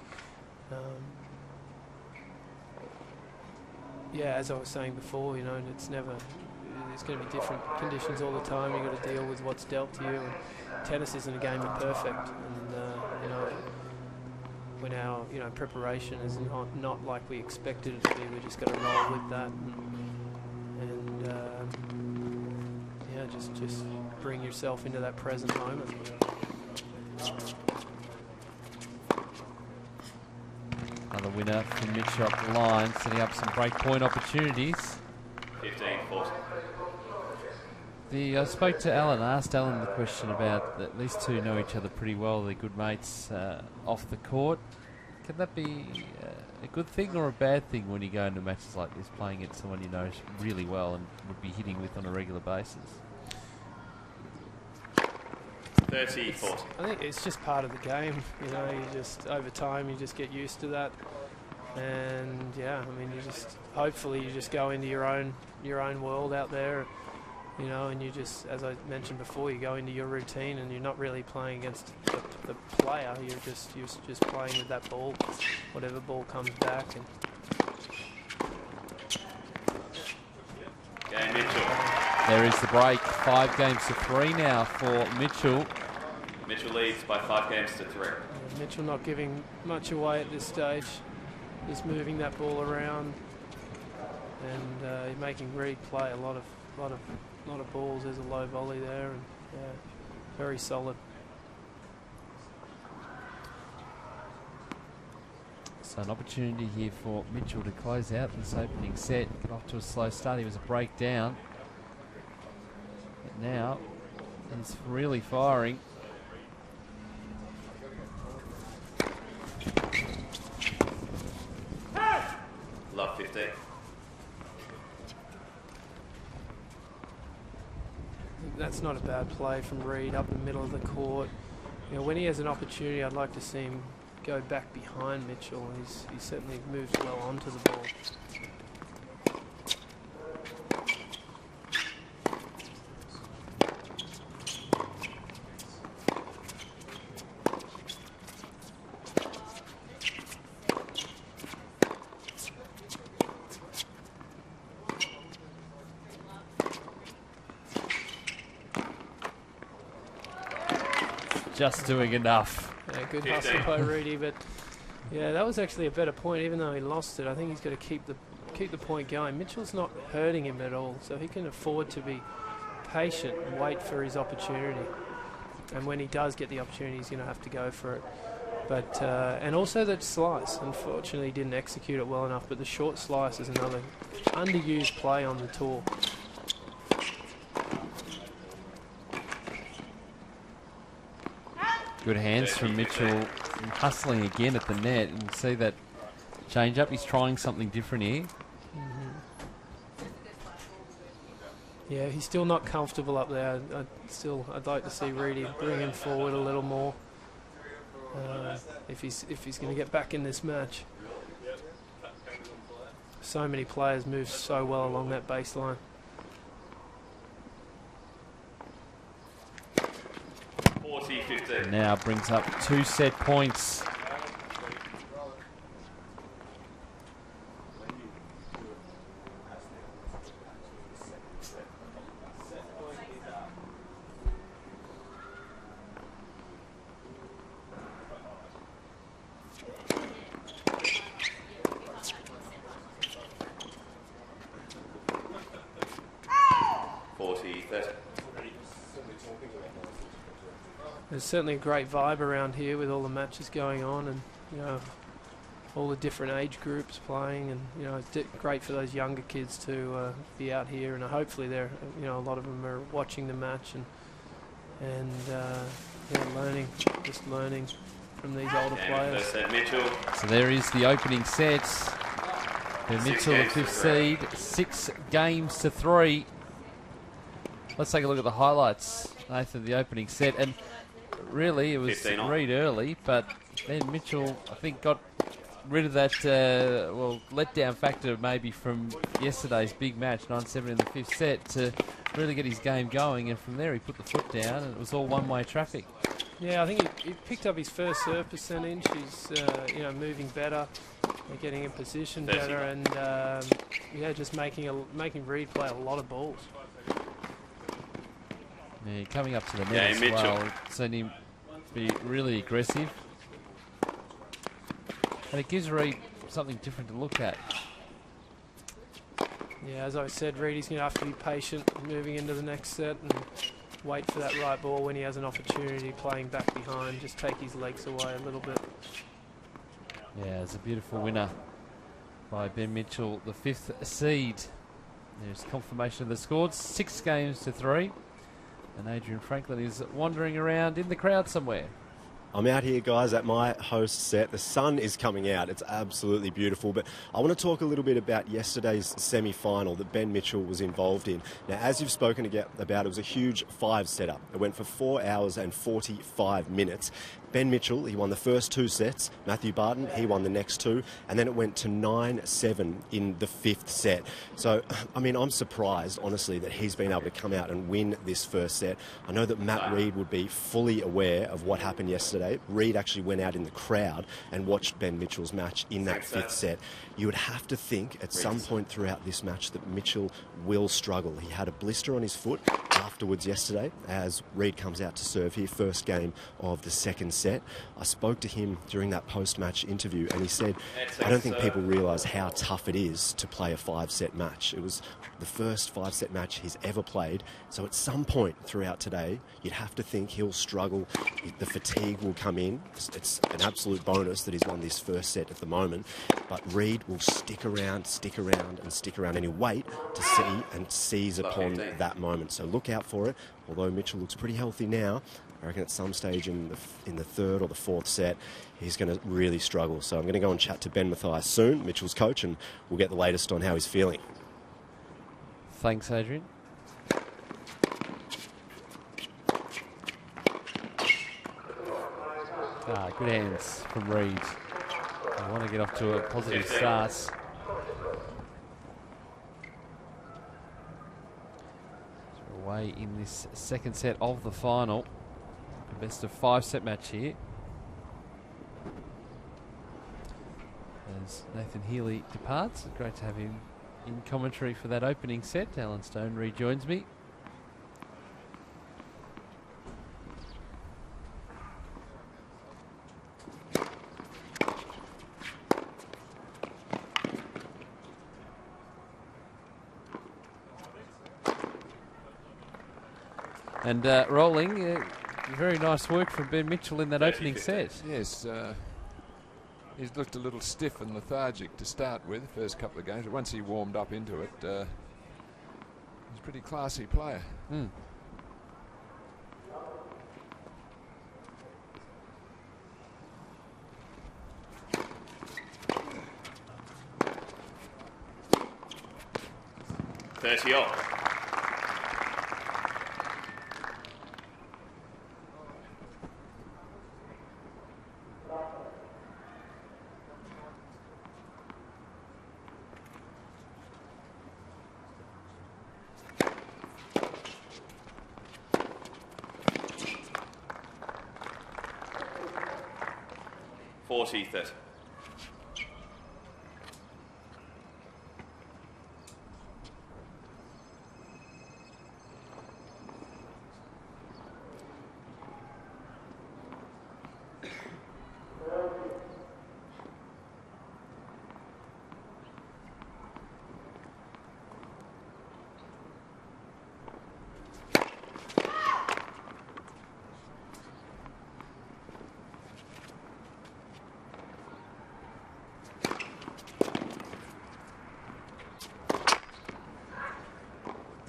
As I was saying before, it's going to be different conditions all the time. You've got to deal with what's dealt to you. And tennis isn't a game of perfect, and when our preparation is not like we expected it to be, we just got to roll with that, and just bring yourself into that present moment. Another winner from Mitchell up the line, setting up some break point opportunities. 15-14. I spoke to Alan, asked Alan the question about that these two know each other pretty well, they're good mates off the court. Can that be a good thing or a bad thing when you go into matches like this, playing against someone you know really well and would be hitting with on a regular basis? 30-14. I think it's just part of the game. You just over time you just get used to that, and hopefully you just go into your own world out there, and you just, as I mentioned before, you go into your routine and you're not really playing against the player. You're just playing with that ball, whatever ball comes back. And Game Mitchell. There is the break. 5 games to 3 now for Mitchell. Mitchell leads by 5 games to 3. Mitchell not giving much away at this stage, just moving that ball around and making Reed play a lot of balls. There's a low volley there, and very solid. So an opportunity here for Mitchell to close out this opening set. Get off to a slow start. He was a breakdown, but now he's really firing. Love 15. That's not a bad play from Reed up the middle of the court. When he has an opportunity, I'd like to see him go back behind Mitchell. He certainly moves well onto the ball. just doing enough. Yeah, good hustle by Reedy, but yeah, that was actually a better point. Even though he lost it, I think he's got to keep the point going. Mitchell's not hurting him at all, so he can afford to be patient and wait for his opportunity. And when he does get the opportunity, he's going to have to go for it. But and also that slice, unfortunately, he didn't execute it well enough. But the short slice is another underused play on the tour. Good hands from Mitchell, hustling again at the net, and see that change up. He's trying something different here. Yeah, he's still not comfortable up there. I'd like to see Reedy bring him forward a little more if he's going to get back in this match. So many players move so well along that baseline. Now brings up 2 set points. There's certainly a great vibe around here with all the matches going on, and you know, all the different age groups playing, and you know, it's great for those younger kids to be out here, and hopefully they're, you know, a lot of them are watching the match and yeah, learning from these older players. So there is the opening set. Ben Mitchell, the 5th seed, 6 games to 3. Let's take a look at the highlights, Nathan, the opening set. And really, it was Reed early, but then Mitchell, I think, got rid of that, letdown factor maybe from yesterday's big match, 9-7 in the 5th set, to really get his game going. And from there, he put the foot down, and it was all one-way traffic. Yeah, I think he picked up his first serve percentage. He's you know, moving better, getting in position better, and yeah, just making Reed play a lot of balls. Yeah, coming up to the net as well. Seen him be really aggressive. And it gives Reed something different to look at. Yeah, as I said, Reedy's going to have to be patient moving into the next set and wait for that right ball when he has an opportunity, playing back behind, just take his legs away a little bit. Yeah, it's a beautiful winner by Ben Mitchell, the 5th seed. There's confirmation of the scores, 6 games to 3. And Adrian Franklin is wandering around in the crowd somewhere. I'm out here, guys, at my host set. The sun is coming out. It's absolutely beautiful. But I want to talk a little bit about yesterday's semi-final that Ben Mitchell was involved in. Now, as you've spoken about, it was a huge 5-setter. It went for 4 hours and 45 minutes. Ben Mitchell, he won the first 2 sets. Matthew Barton, he won the next 2. And then it went to 9-7 in the 5th set. So, I mean, I'm surprised, honestly, that he's been able to come out and win this first set. I know that Matt Reed would be fully aware of what happened yesterday. Reed actually went out in the crowd and watched Ben Mitchell's match in that 5th set. You would have to think at some point throughout this match that Mitchell will struggle. He had a blister on his foot afterwards yesterday as Reed comes out to serve here, first game of the 2nd set. I spoke to him during that post-match interview, and he said, I don't think people realise how tough it is to play a 5-set match. It was the first 5-set match he's ever played, so at some point throughout today, you'd have to think he'll struggle. The fatigue will come in. It's an absolute bonus that he's won this first set at the moment, but Reed will stick around, and he'll wait to see and seize upon that moment. So look out for it. Although Mitchell looks pretty healthy now, I reckon at some stage in the 3rd or the 4th set, he's going to really struggle. So I'm going to go and chat to Ben Mathias soon, Mitchell's coach, and we'll get the latest on how he's feeling. Thanks, Adrian. Good hands from Reed. I want to get off to a positive start. So away in this 2nd set of the final. A best of 5-set match here. As Nathan Healy departs, it's great to have him in commentary for that opening set. Alan Stone rejoins me. And rolling, very nice work from Ben Mitchell in that opening set. Yes, he's looked a little stiff and lethargic to start with, the first couple of games, but once he warmed up into it, he's a pretty classy player. Mm. Off. 40-30.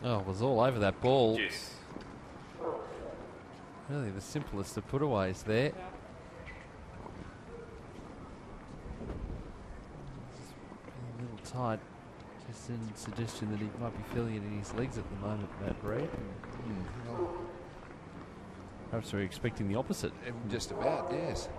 Oh, it was all over that ball. Yes. Really the simplest of putaways there. A little tight. Just in suggestion that he might be feeling it in his legs at the moment, Matt Reid. Perhaps we're expecting the opposite. Just about, yes.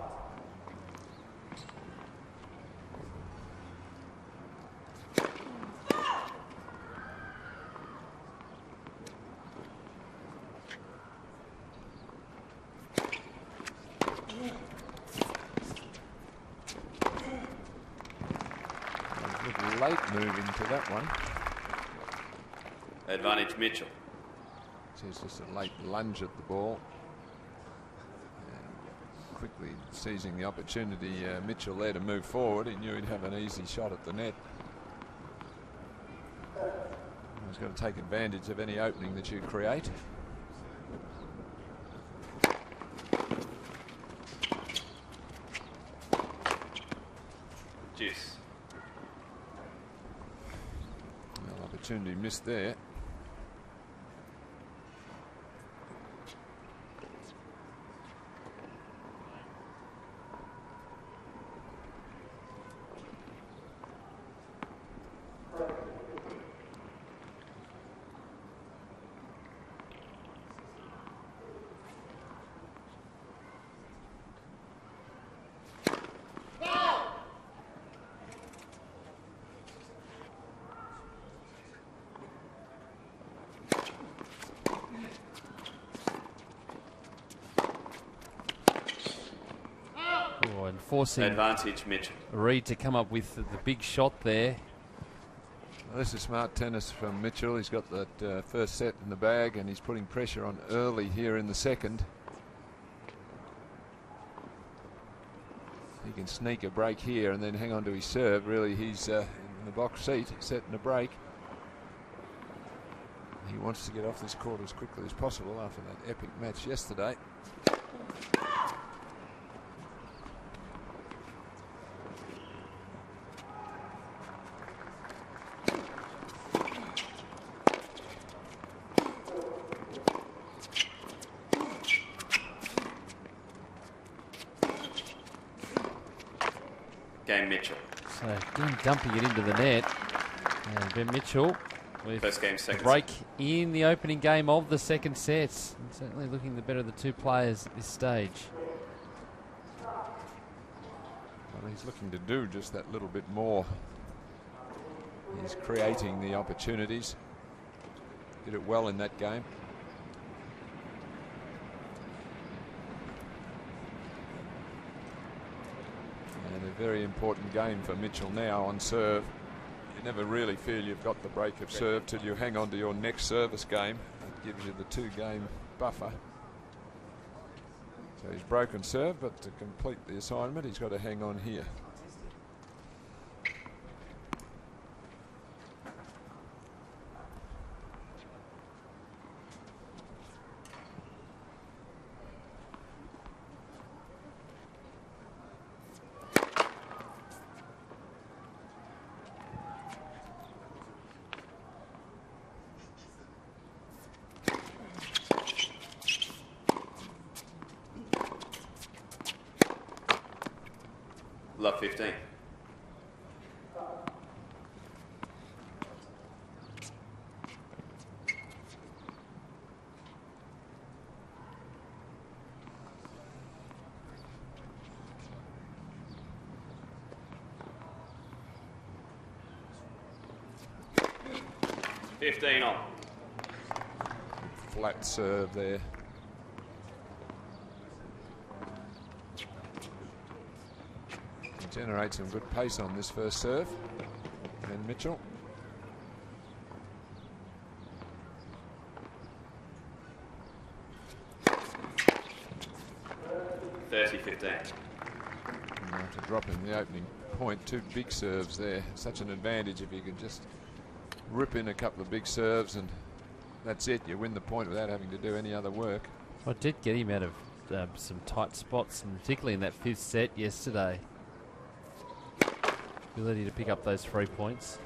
Late moving to that one. Advantage Mitchell. So it's just a late lunge at the ball. And quickly seizing the opportunity, Mitchell there to move forward. He knew he'd have an easy shot at the net. He's got to take advantage of any opening that you create. Juice. Opportunity missed there. Forcing advantage Mitchell. Reid to come up with the big shot there. Well, this is smart tennis from Mitchell. He's got that first set in the bag and he's putting pressure on early here in the second. He can sneak a break here and then hang on to his serve. Really, he's in the box seat, setting a break. He wants to get off this court as quickly as possible after that epic match yesterday. Mitchell. So again, dumping it into the net. And Ben Mitchell with first game, second a break set. In the opening game of the second set. And certainly looking the better of the two players at this stage. Well, he's looking to do just that little bit more. He's creating the opportunities. Did it well in that game. Very important game for Mitchell now on serve. You never really feel you've got the break of serve till you hang on to your next service game. It gives you the 2-game buffer. So he's broken serve, but to complete the assignment, he's got to hang on here. Love 15. On. Flat serve there. Generate some good pace on this first serve. And Mitchell. 30-15. After dropping the opening point, 2 big serves there. Such an advantage if you could just rip in a couple of big serves and that's it. You win the point without having to do any other work. I did get him out of some tight spots, and particularly in that 5th set yesterday. Ability to pick up those 3 points.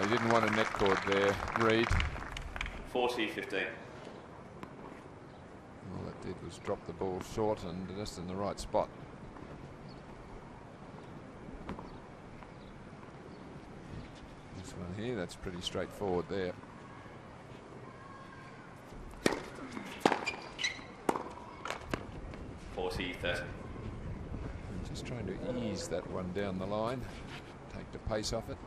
He didn't want a net cord there, Reid. 40-15. All it did was drop the ball short and just in the right spot. This one here, that's pretty straightforward there. Just trying to ease that one down the line, take the pace off it.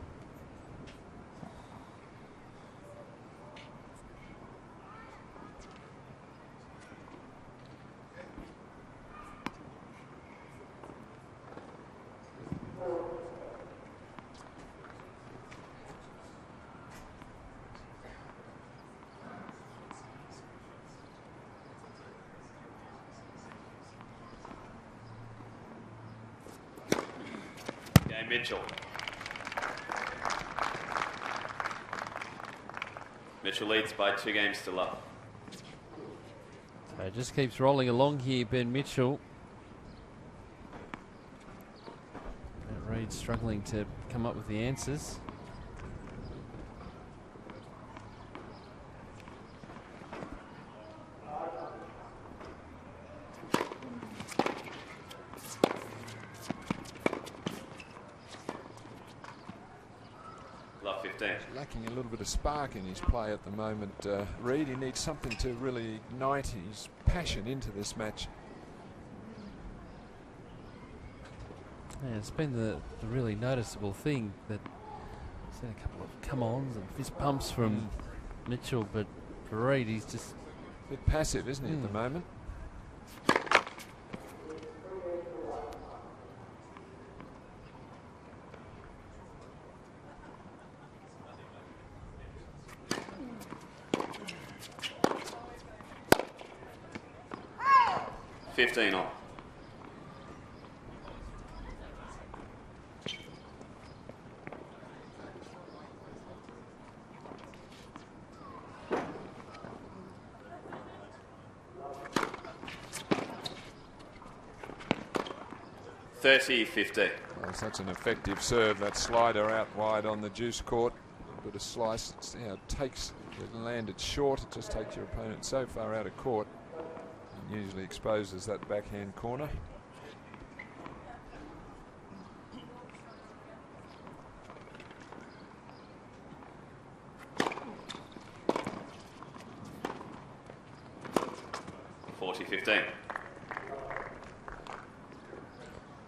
Mitchell. Mitchell leads by 2 games to love. So it just keeps rolling along here, Ben Mitchell. Reid struggling to come up with the answers. Lacking a little bit of spark in his play at the moment, Reid. He needs something to really ignite his passion into this match. Yeah, it's been the really noticeable thing that he's had a couple of come-ons and fist pumps from Mitchell, but for Reid, he's just a bit passive, isn't he, at the moment? On. Well, such an effective serve, that slider out wide on the juice court. A bit of slice. See how it takes it landed short. It just takes your opponent so far out of court. Usually exposes that backhand corner.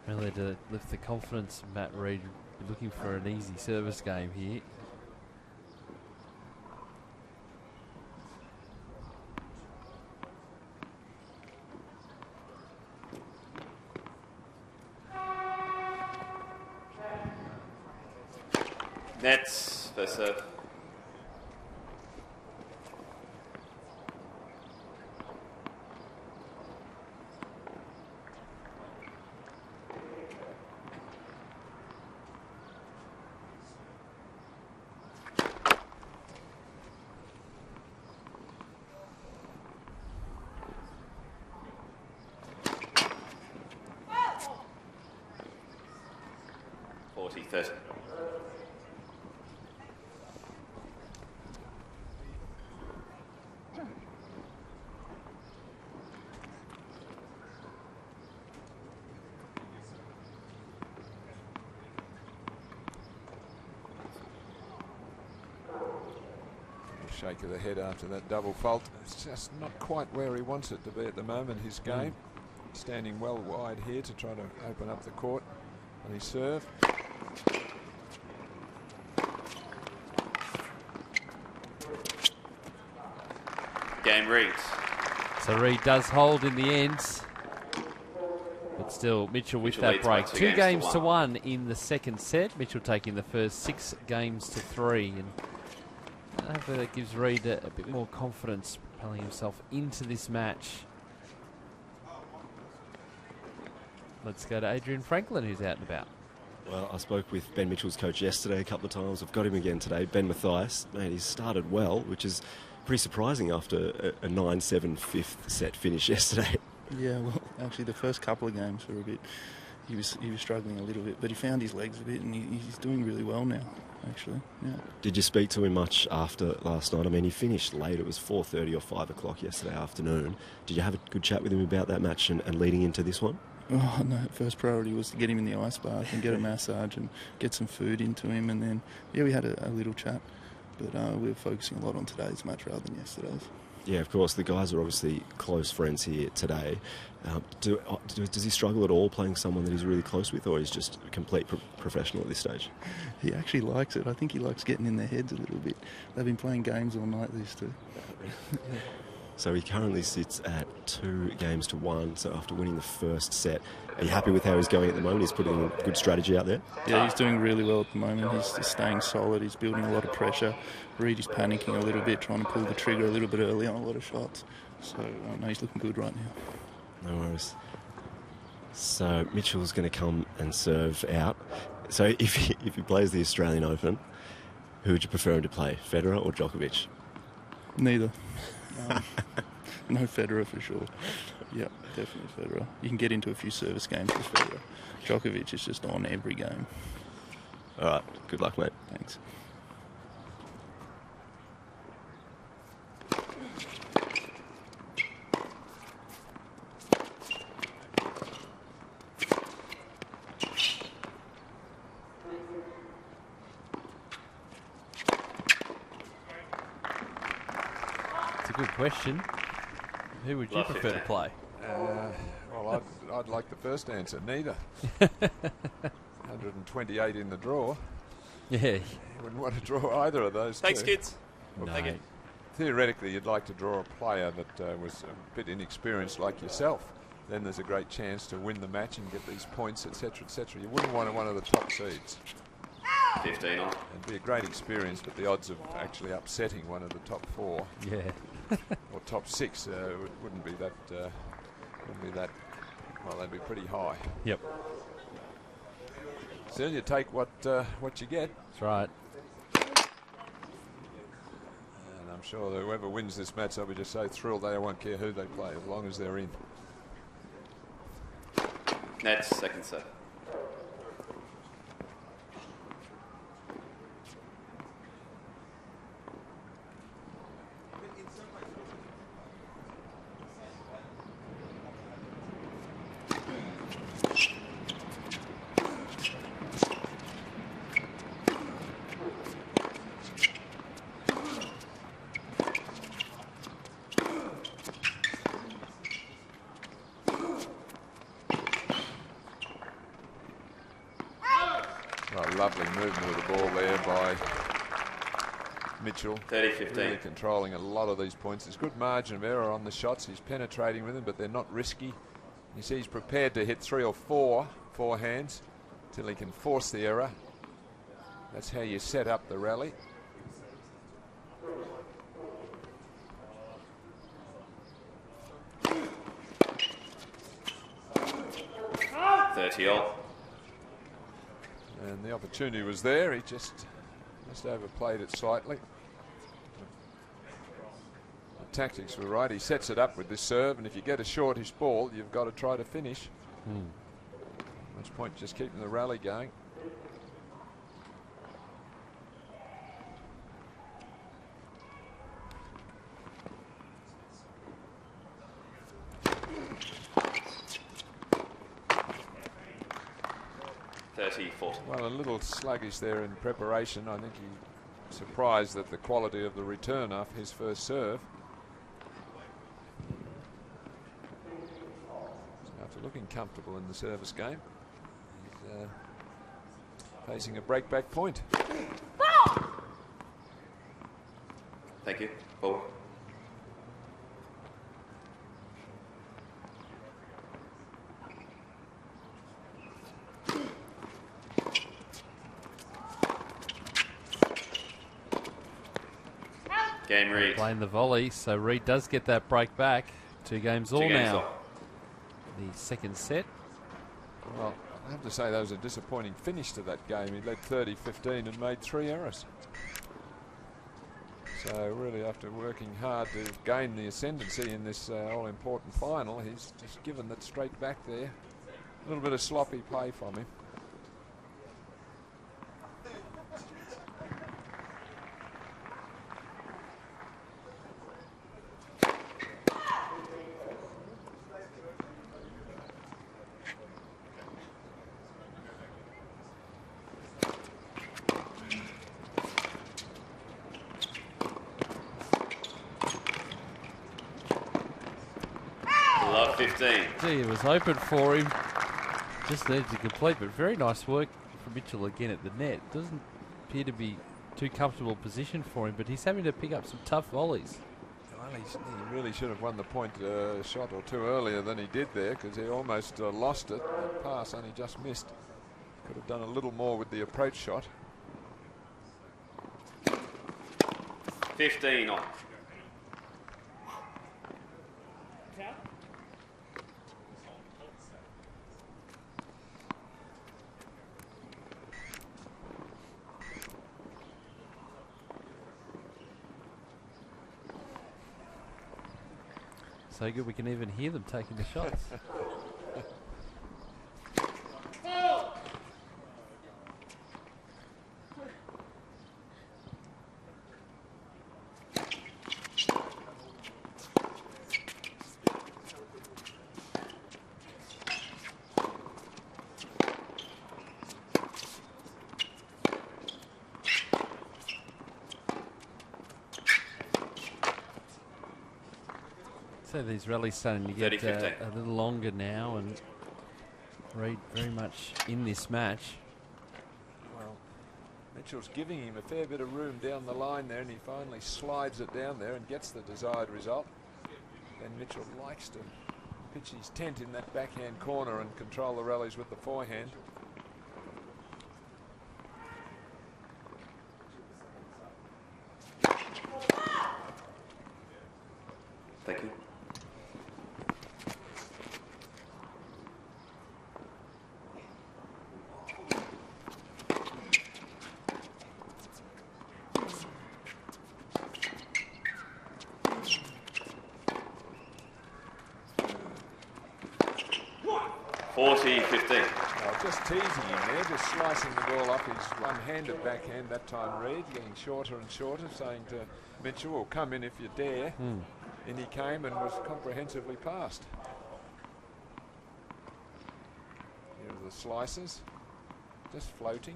Really to lift the confidence, Matt Reid. You're looking for an easy service game here. Nets for serve. 20-30. Shake of the head after that double fault. It's just not quite where he wants it to be at the moment, his game. Standing well wide here to try to open up the court on his serve. Game Reed. So Reed does hold in the end. But still, Mitchell with that break. 2 games to 1 in the second set. Mitchell taking the first 6 games to 3. And hopefully that gives Reed a bit more confidence, propelling himself into this match. Let's go to Adrian Franklin, who's out and about. Well, I spoke with Ben Mitchell's coach yesterday a couple of times. I've got him again today. Ben Mathias, mate, he's started well, which is pretty surprising after a 9-7 fifth set finish yesterday. Yeah, well, actually the first couple of games were a bit... He was struggling a little bit, but he found his legs a bit, and he's doing really well now, actually. Yeah. Did you speak to him much after last night? I mean, he finished late. It was 4:30 or 5 o'clock yesterday afternoon. Did you have a good chat with him about that match and leading into this one? Oh, no, first priority was to get him in the ice bath and get a massage and get some food into him, and then, yeah, we had a little chat, but we were focusing a lot on today's match rather than yesterday's. Yeah, of course, the guys are obviously close friends here today. Does he struggle at all playing someone that he's really close with, or he's just a complete professional at this stage? He actually likes it. I think he likes getting in their heads a little bit. They've been playing games all night, these two. Yeah. So he currently sits at 2 games to 1, so after winning the first set. Are you happy with how he's going at the moment? He's putting a good strategy out there? Yeah, he's doing really well at the moment. He's just staying solid. He's building a lot of pressure. Reed is panicking a little bit, trying to pull the trigger a little bit early on a lot of shots. So, no, he's looking good right now. No worries. So Mitchell's going to come and serve out. So if he plays the Australian Open, who would you prefer him to play, Federer or Djokovic? Neither. No Federer for sure. Yeah, definitely Federer. You can get into a few service games with Federer. Djokovic is just on every game. All right, good luck, mate. Thanks. It's a good question. Who would you prefer to play? Well, I'd like the first answer. Neither. 128 in the draw. Yeah. You wouldn't want to draw either of those. Thanks, two. kids. Well, Thank you. Theoretically, you'd like to draw a player that was a bit inexperienced like yourself. Then there's a great chance to win the match and get these points, etc., etc. You wouldn't want one of the top seeds. 15 on. It'd be a great experience, but the odds of actually upsetting one of the top 4, or top 6, wouldn't be that. Well, they'd be pretty high. Yep. Still, you take what you get. That's right. And I'm sure that whoever wins this match, they'll be just so thrilled they won't care who they play as long as they're in. Nets, second set. Lovely movement of the ball there by Mitchell. 30-15. Really controlling a lot of these points. There's good margin of error on the shots. He's penetrating with them, but they're not risky. You see he's prepared to hit 3 or 4 forehands till he can force the error. That's how you set up the rally. all. And the opportunity was there. He just overplayed it slightly. The tactics were right. He sets it up with this serve, and if you get a shortish ball, you've got to try to finish. Much point just keeping the rally going. 30-40. Well, a little sluggish there in preparation. I think he's surprised at the quality of the return off his first serve. After looking comfortable in the service game, he's facing a breakback point. Thank you. Ball. Game Reed. Playing the volley, so Reed does get that break back. 2 games all now. The second set. Well, I have to say that was a disappointing finish to that game. He led 30-15 and made 3 errors. So really, after working hard to gain the ascendancy in this all-important final, he's just given that straight back there. A little bit of sloppy play from him. Love 15. Gee, it was open for him. Just needed to complete, but very nice work from Mitchell again at the net. Doesn't appear to be too comfortable position for him, but he's having to pick up some tough volleys. Well, he really should have won the point a shot or two earlier than he did there, because he almost lost it. The pass only just missed. Could have done a little more with the approach shot. 15 on. So good we can even hear them taking the shots. So these rallies starting to get a little longer now, and Reed very much in this match. Well, Mitchell's giving him a fair bit of room down the line there, and he finally slides it down there and gets the desired result. And Mitchell likes to pitch his tent in that backhand corner and control the rallies with the forehand. Thank you. Just teasing him there, just slicing the ball off his one-handed backhand that time. Reed getting shorter and shorter, saying to Mitchell, well, come in if you dare. And he came and was comprehensively passed. Here are the slices, just floating.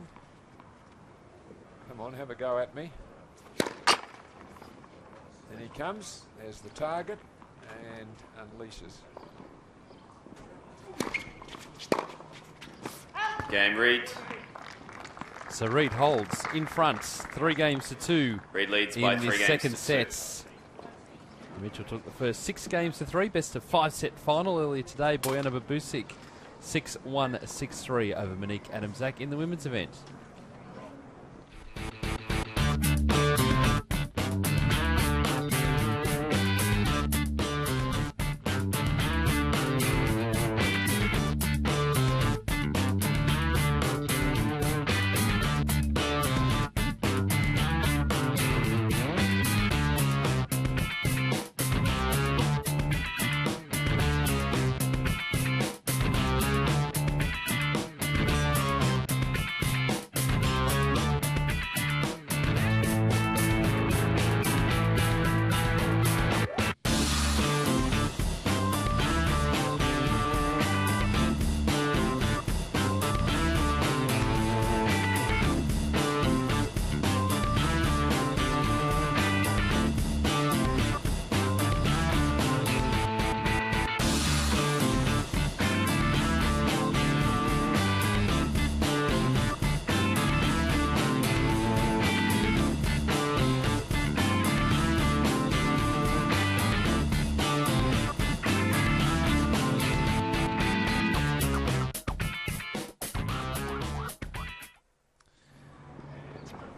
Come on, have a go at me. And he comes, there's the target, and unleashes. Game Reed. So Reed holds in front, 3-2. Reed leads in by the 3 games second to set. Mitchell took the first 6-3, best of 5-set final earlier today. Bojana Babusic 6-1, 6-3 over Monique Adamczak in the women's event.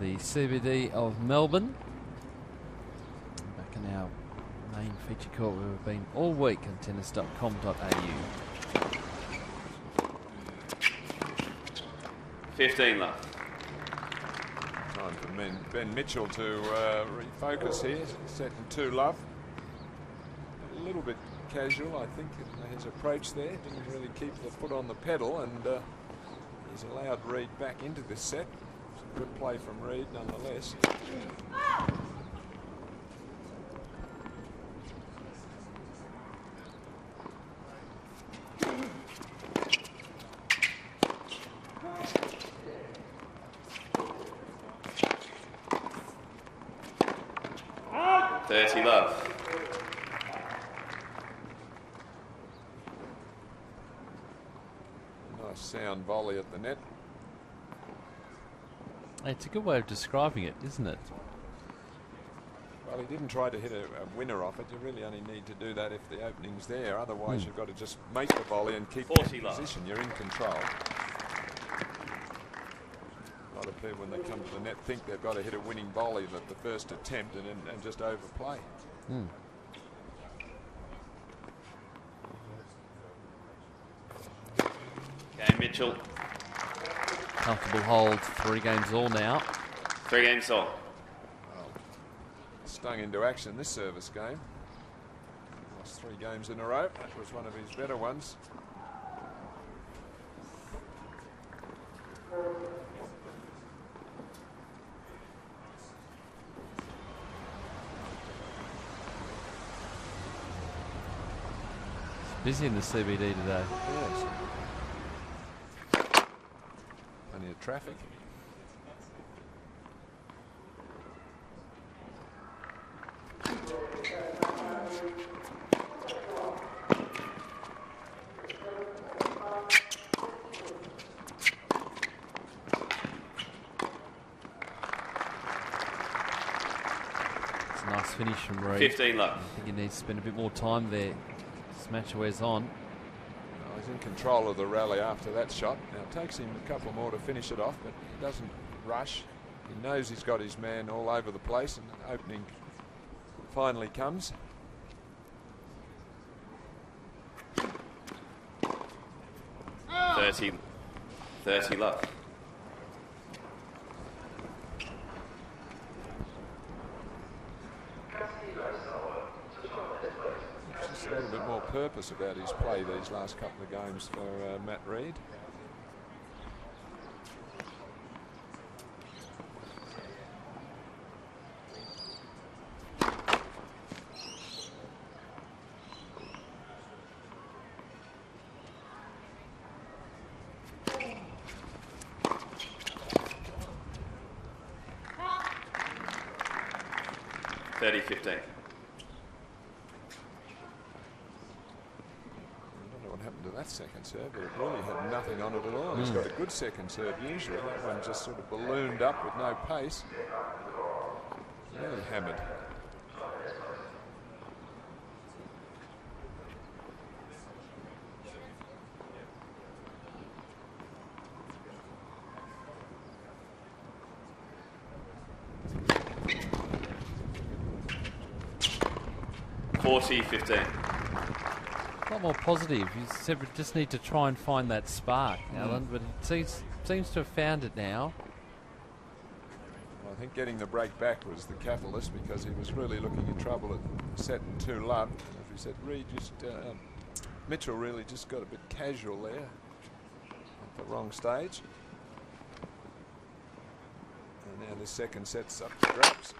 the CBD of Melbourne. Back in our main feature court where we've been all week on tennis.com.au. 15 left. Time for Ben Mitchell to refocus here. Set in 2 love. A little bit casual, I think, in his approach there. Didn't really keep the foot on the pedal, and he's allowed Reed back into this set. Some good play from Reed nonetheless. Love. Nice sound volley at the net. It's a good way of describing it, isn't it? Well, he didn't try to hit a winner off it. You really only need to do that if the opening's there. Otherwise, you've got to just make the volley and keep that position. You're in control. A lot of people, when they come to the net, think they've got to hit a winning volley at the first attempt and just overplay. Okay, Mitchell. Comfortable hold, 3 games all now. 3 games all. Well, stung into action this service game. Lost 3 games in a row. That was one of his better ones. Busy in the CBD today. Yes. Plenty of traffic. It's a nice finish from Reed. 15 love. I think he needs to spend a bit more time there. This match wears on. Well, he's in control of the rally after that shot. Now it takes him a couple more to finish it off, but he doesn't rush. He knows he's got his man all over the place, and the opening finally comes. $30 love. Just a little bit more purpose about his play these last couple of games for Matt Reed. $30-15. I don't know what happened to that second serve, but it really had nothing on it at all. He's got a good second serve usually. That one just sort of ballooned up with no pace. Really hammered. $40-15. A lot more positive. You said we just need to try and find that spark, Alan, but it seems to have found it now. Well, I think getting the break back was the catalyst, because he was really looking in trouble at set and 2 love. As we said, Reed just Mitchell really just got a bit casual there at the wrong stage. And now the second set's up to grabs.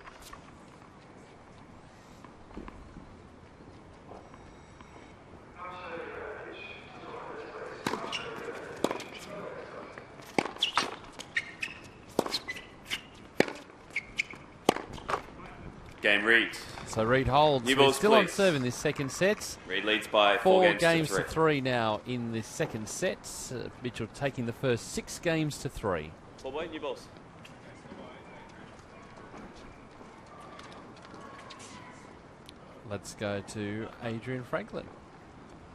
Game Reed. So Reed holds. New We're balls, still on please. serve in this second set. Reed leads by 4 games to 3 now in this second set. Mitchell taking the first 6 games to 3. Ball boy, new balls. Let's go to Adrian Franklin.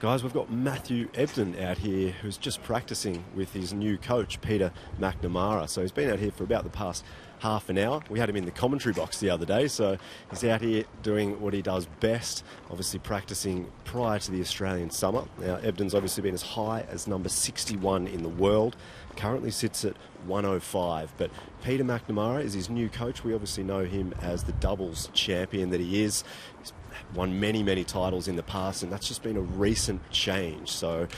Guys, we've got Matthew Ebden out here who's just practicing with his new coach, Peter McNamara. So he's been out here for about the past half an hour. We had him in the commentary box the other day, so he's out here doing what he does best, obviously practicing prior to the Australian summer. Now, Ebden's obviously been as high as number 61 in the world, currently sits at 105, but Peter McNamara is his new coach. We obviously know him as the doubles champion that he is. He's won many, many titles in the past, and that's just been a recent change. So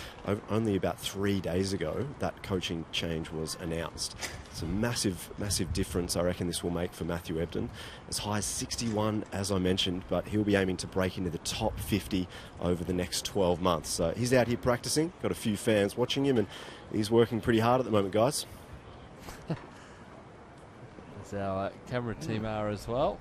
only about 3 days ago, that coaching change was announced. It's a massive, massive difference I reckon this will make for Matthew Ebden. As high as 61, as I mentioned, but he'll be aiming to break into the top 50 over the next 12 months. So he's out here practicing, got a few fans watching him, and he's working pretty hard at the moment, guys. As our camera team are as well,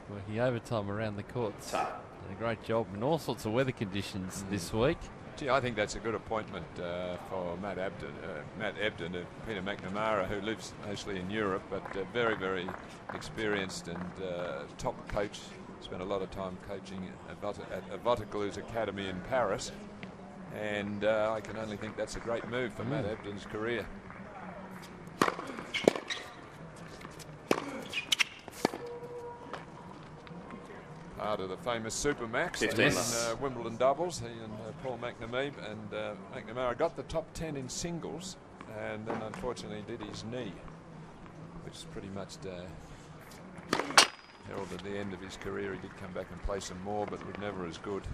working overtime around the courts. Done a great job in all sorts of weather conditions this week. Gee, I think that's a good appointment for Matt Ebden, Peter McNamara, who lives mostly in Europe, but very, very experienced and top coach. Spent a lot of time coaching at Vautiglou's Academy in Paris, and I can only think that's a great move for Matt Ebden's career. Part of the famous Supermax in Wimbledon doubles, he and Paul McNamee, and McNamara got the top 10 in singles, and then unfortunately did his knee, which is pretty much heralded the end of his career. He did come back and play some more, but was never as good,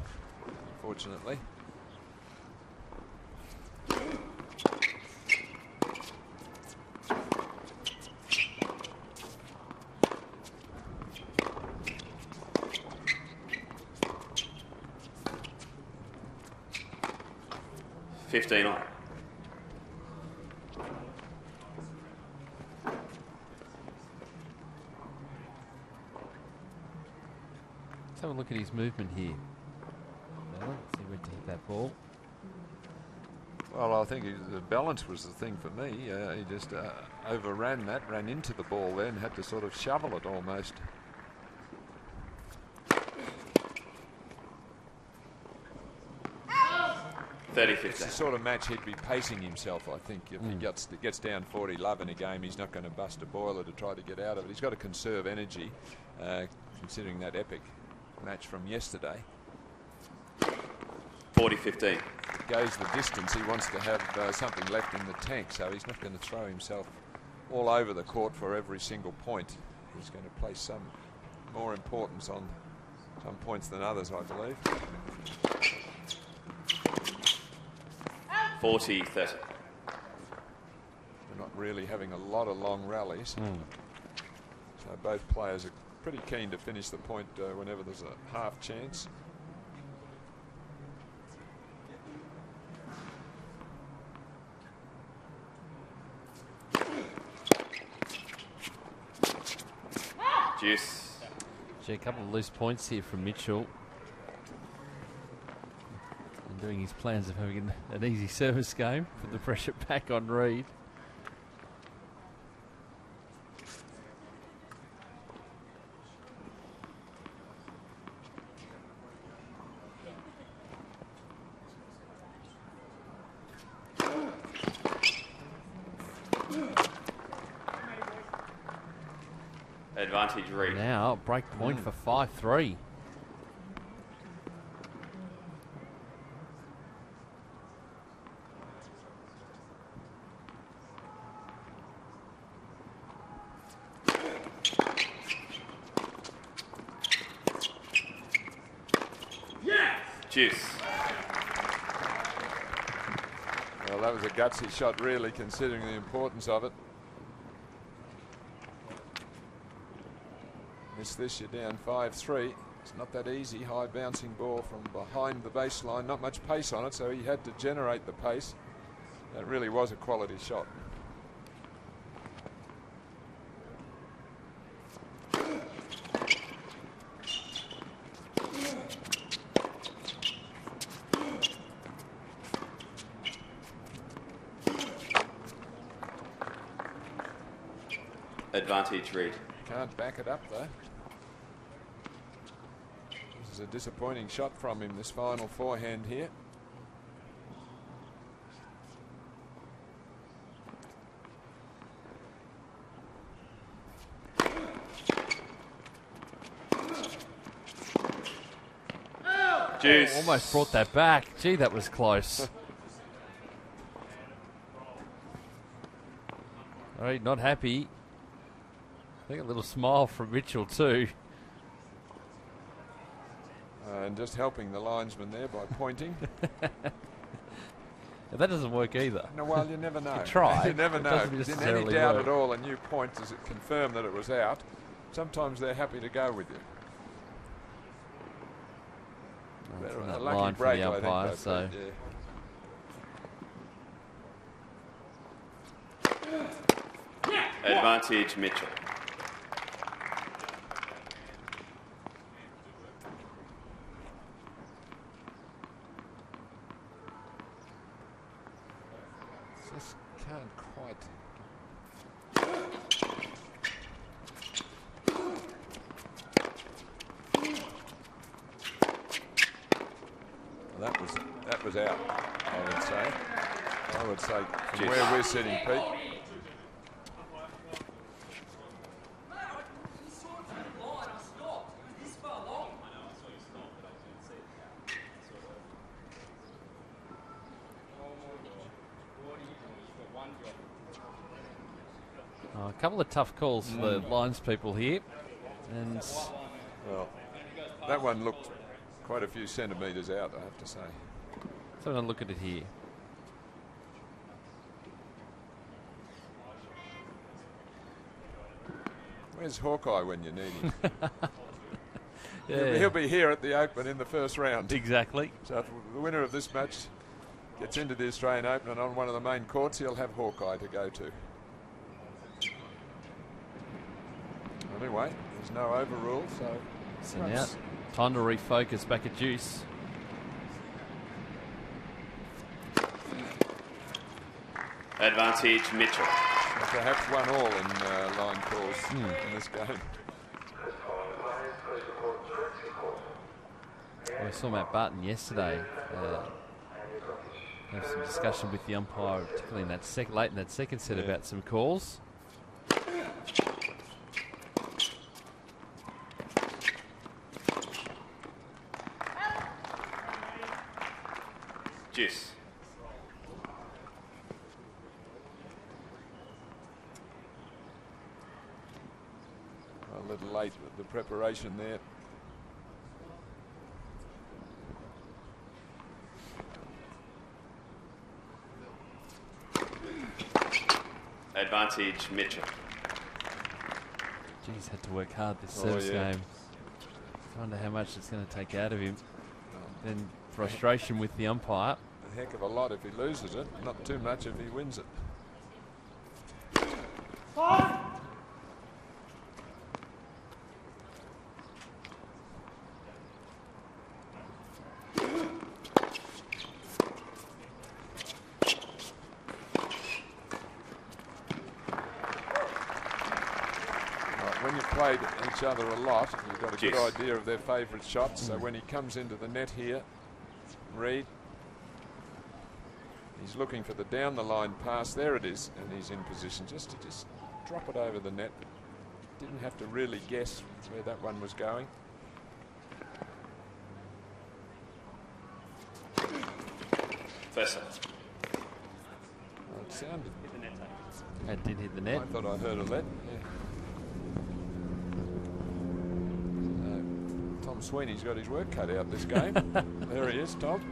unfortunately. On. Let's have a look at his movement here. Let's see where to hit that ball. Well, I think the balance was the thing for me. He just overran that, ran into the ball then, had to sort of shovel it almost. It's the sort of match he'd be pacing himself, I think. If he gets down 40-love in a game, he's not going to bust a boiler to try to get out of it. He's got to conserve energy, considering that epic match from yesterday. 40-15. Goes the distance, he wants to have something left in the tank, so he's not going to throw himself all over the court for every single point. He's going to place some more importance on some points than others, I believe. 40-30. We're not really having a lot of long rallies. So both players are pretty keen to finish the point whenever there's a half chance. Juice. Gee, a couple of loose points here from Mitchell. And doing his plans of having an easy service game, put the pressure back on Reed. Advantage Reed. Now, break point for 5-3. Juice. Well, that was a gutsy shot, really, considering the importance of it. Miss this, you're down 5-3. It's not that easy. High bouncing ball from behind the baseline. Not much pace on it, so he had to generate the pace. That really was a quality shot. Advantage Reed. Can't back it up though. This is a disappointing shot from him, this final forehand here. Juice. Almost brought that back. Gee, that was close. All right, not happy. I think a little smile from Mitchell too. And just helping the linesman there by pointing. That doesn't work either. No, well, you never know. You try. You never It know. doesn't In necessarily any doubt work. at all, and you point to confirm that it was out. Sometimes they're happy to go with you. That's They're on a that lucky line from break, the I think, umpire, though, so. Yeah. Advantage Mitchell. Just can't quite. Well, that was out, I would say. I would say from where we're sitting, Pete. Oh, a couple of tough calls for the lines people here. And well, that one looked quite a few centimetres out, I have to say. So I'm going to look at it here. Where's Hawkeye when you need him? Yeah. He'll be here at the Open in the first round. Exactly. So if the winner of this match gets into the Australian Open and on one of the main courts, he'll have Hawkeye to go to. Anyway, there's no overrule, so now, time to refocus back at Juice. Advantage Mitchell. Perhaps 1-all in line calls in this game. We saw Matt Barton yesterday have some discussion with the umpire, particularly in that late in that second set about some calls. Juice. A little late with the preparation there. Advantage Mitchell. He's had to work hard this service game. I wonder how much it's going to take out of him. Then frustration with the umpire. A heck of a lot if he loses it, not too much if he wins it. When you've played each other a lot, you've got a good idea of their favourite shots. So when he comes into the net here, Reed, he's looking for the down the line pass. There it is, and he's in position just to drop it over the net. Didn't have to really guess where that one was going. First set. Well, it sounded. That did hit the net. I thought I heard a let. Yeah. Tom Sweeney's got his work cut out this game. There he is, Tom.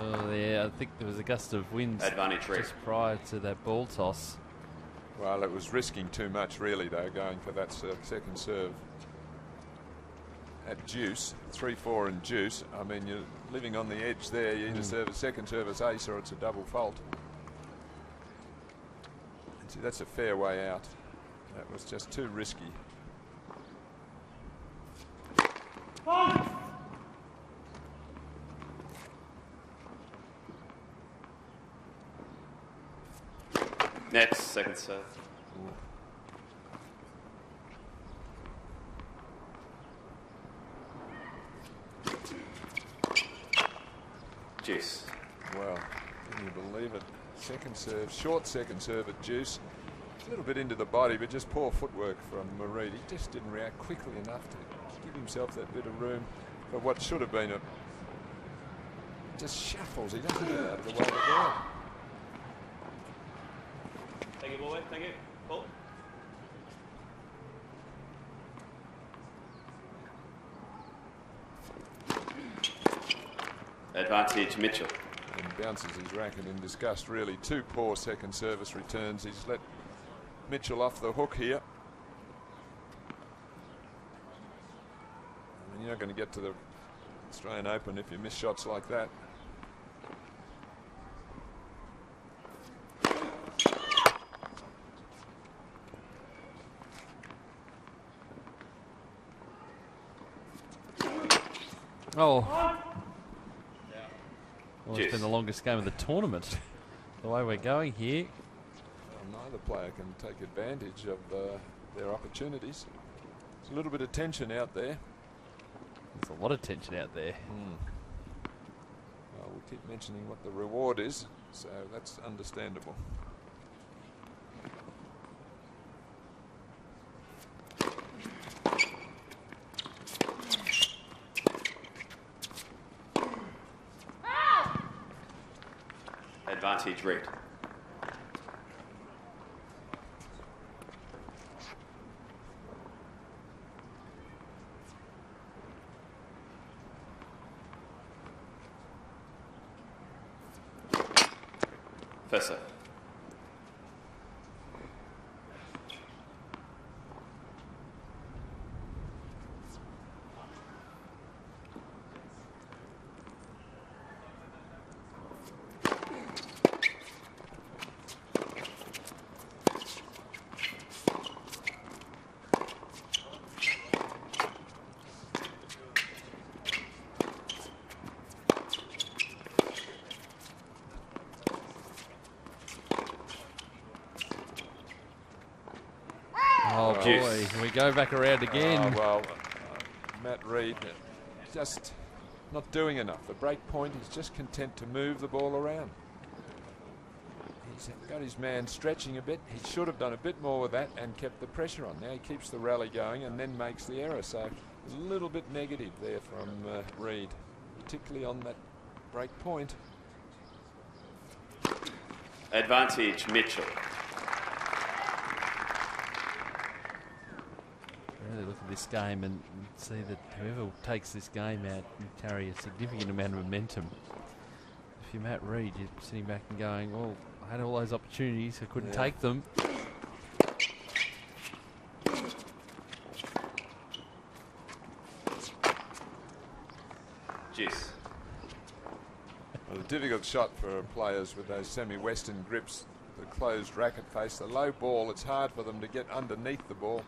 Oh, yeah, I think there was a gust of wind just prior to that ball toss. Well, it was risking too much, really, though, going for that second serve. At Juice, 3-4 and Juice. I mean, you're living on the edge there. You either serve a second service ace or it's a double fault. And see, that's a fair way out. That was just too risky. Next, second serve. Juice. Well, can you believe it? Second serve, short second serve at Juice. A little bit into the body, but just poor footwork from Mareed. He just didn't react quickly enough to give himself that bit of room for what should have been a... Just shuffles. He doesn't get out of the way of the ball. Thank you, boy. Thank you. Paul. Advantage Mitchell. And bounces his racket in disgust, really. Two poor second service returns. He's let Mitchell off the hook here. I mean, you're not going to get to the Australian Open if you miss shots like that. Oh. Well, it's been the longest game of the tournament. The way we're going here. Well, neither player can take advantage of their opportunities. There's a little bit of tension out there. There's a lot of tension out there. Well, we keep mentioning what the reward is, so that's understandable. Advantage Reed. First serve. Oh boy, we go back around again. Well, Matt Reed just not doing enough. The break point, he's just content to move the ball around. He's got his man stretching a bit. He should have done a bit more with that and kept the pressure on. Now he keeps the rally going and then makes the error. So a little bit negative there from Reed, particularly on that break point. Advantage Mitchell. Really look at this game and see that whoever takes this game out can carry a significant amount of momentum. If you're Matt Reed, you're sitting back and going, well, I had all those opportunities, I couldn't take them. Juice. Well, a difficult shot for players with those semi-western grips, the closed racket face, the low ball. It's hard for them to get underneath the ball.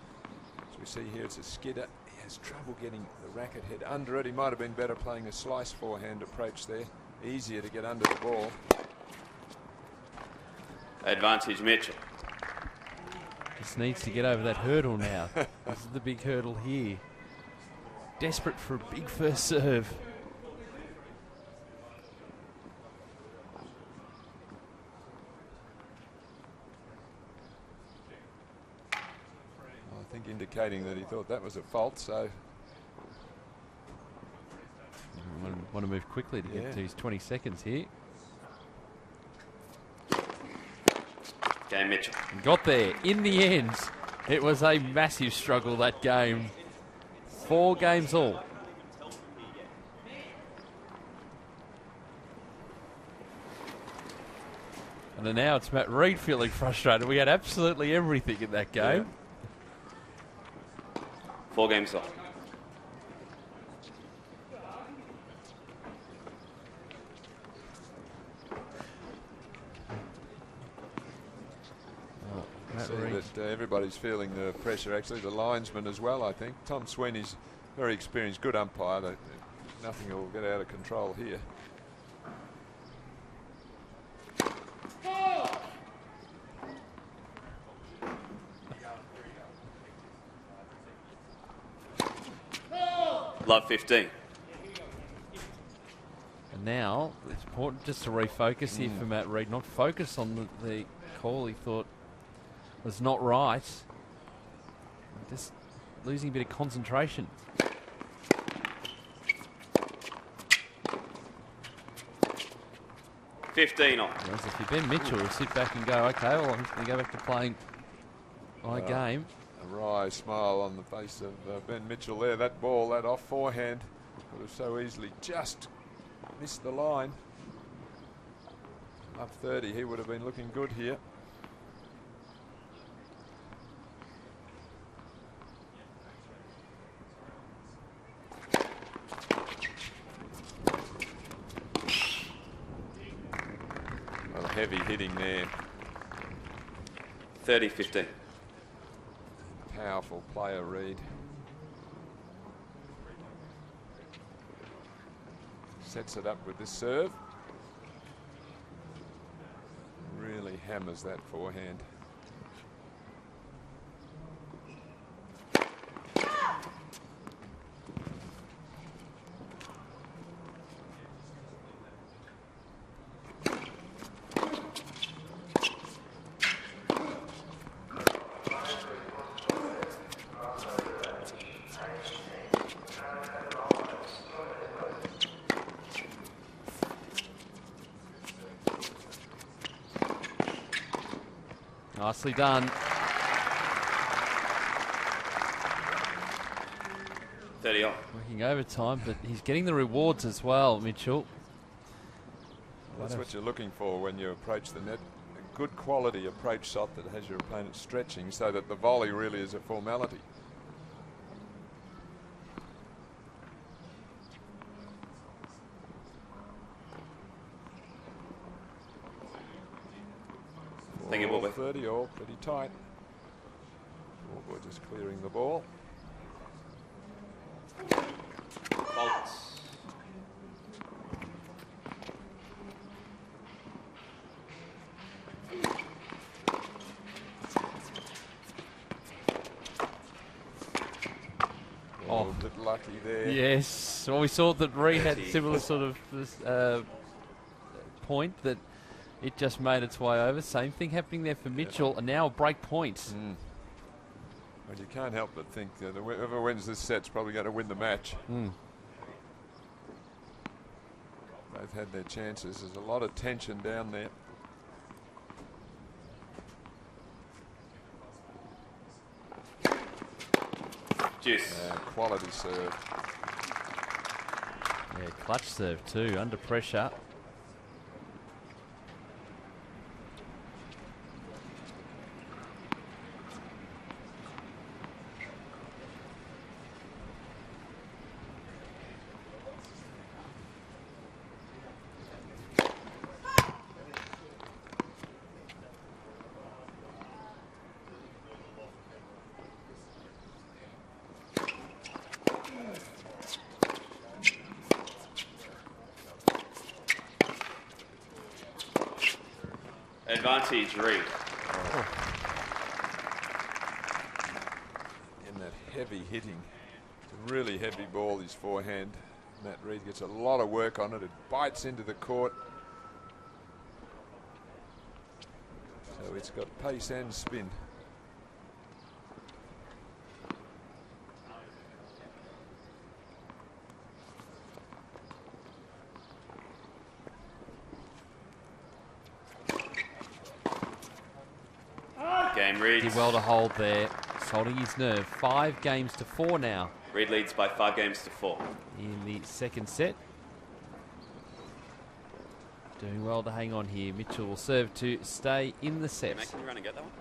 As we see here, it's a skidder. He has trouble getting the racket head under it. He might have been better playing a slice forehand approach there. Easier to get under the ball. Advantage Mitchell. Just needs to get over that hurdle now. This is the big hurdle here. Desperate for a big first serve. I think indicating that he thought that was a fault, so... Want to move quickly to get to his 20 seconds here. Game Mitchell. And got there in the end. It was a massive struggle, that game. 4 games all. And then now it's Matt Reed feeling frustrated. We had absolutely everything in that game. 4 games off. That everybody's feeling the pressure, actually, the linesman as well, I think. Tom Sweeney's very experienced, good umpire. Nothing will get out of control here. Love 15. And now it's important just to refocus here for Matt Reid, not focus on the call he thought was not right. Just losing a bit of concentration. $15 on. Whereas if you're Ben Mitchell, you'll sit back and go, okay, well, I'm just going to go back to playing my game. A wry smile on the face of Ben Mitchell there. That ball, that off forehand, would have so easily just missed the line. Up 30, he would have been looking good here. Well, heavy hitting there. 30-15. Powerful player, Reid. Sets it up with this serve. Really hammers that forehand. Nicely done. 30 off. Working overtime, but he's getting the rewards as well, Mitchell. That's what you're looking for when you approach the net. A good quality approach shot that has your opponent stretching so that the volley really is a formality. Thank you, Wilbur. 30 all pretty tight. Wilbur just clearing the ball. Bolts. Oh, a bit lucky there. Yes. Well, we saw that Reid had similar sort of point that it just made its way over. Same thing happening there for Mitchell, and now a break point. Well, you can't help but think that whoever wins this set's probably going to win the match. Both had their chances. There's a lot of tension down there. Juice. Quality serve. Yeah, clutch serve too, under pressure. Advantage, Reid. In that heavy hitting, it's a really heavy ball, his forehand. Matt Reid gets a lot of work on it. It bites into the court. So it's got pace and spin. Game, Reid. Did well to hold there. He's holding his nerve. 5 games to 4 now. Reid leads by 5 games to 4. In the second set. Doing well to hang on here. Mitchell will serve to stay in the set. Can you run and get that one?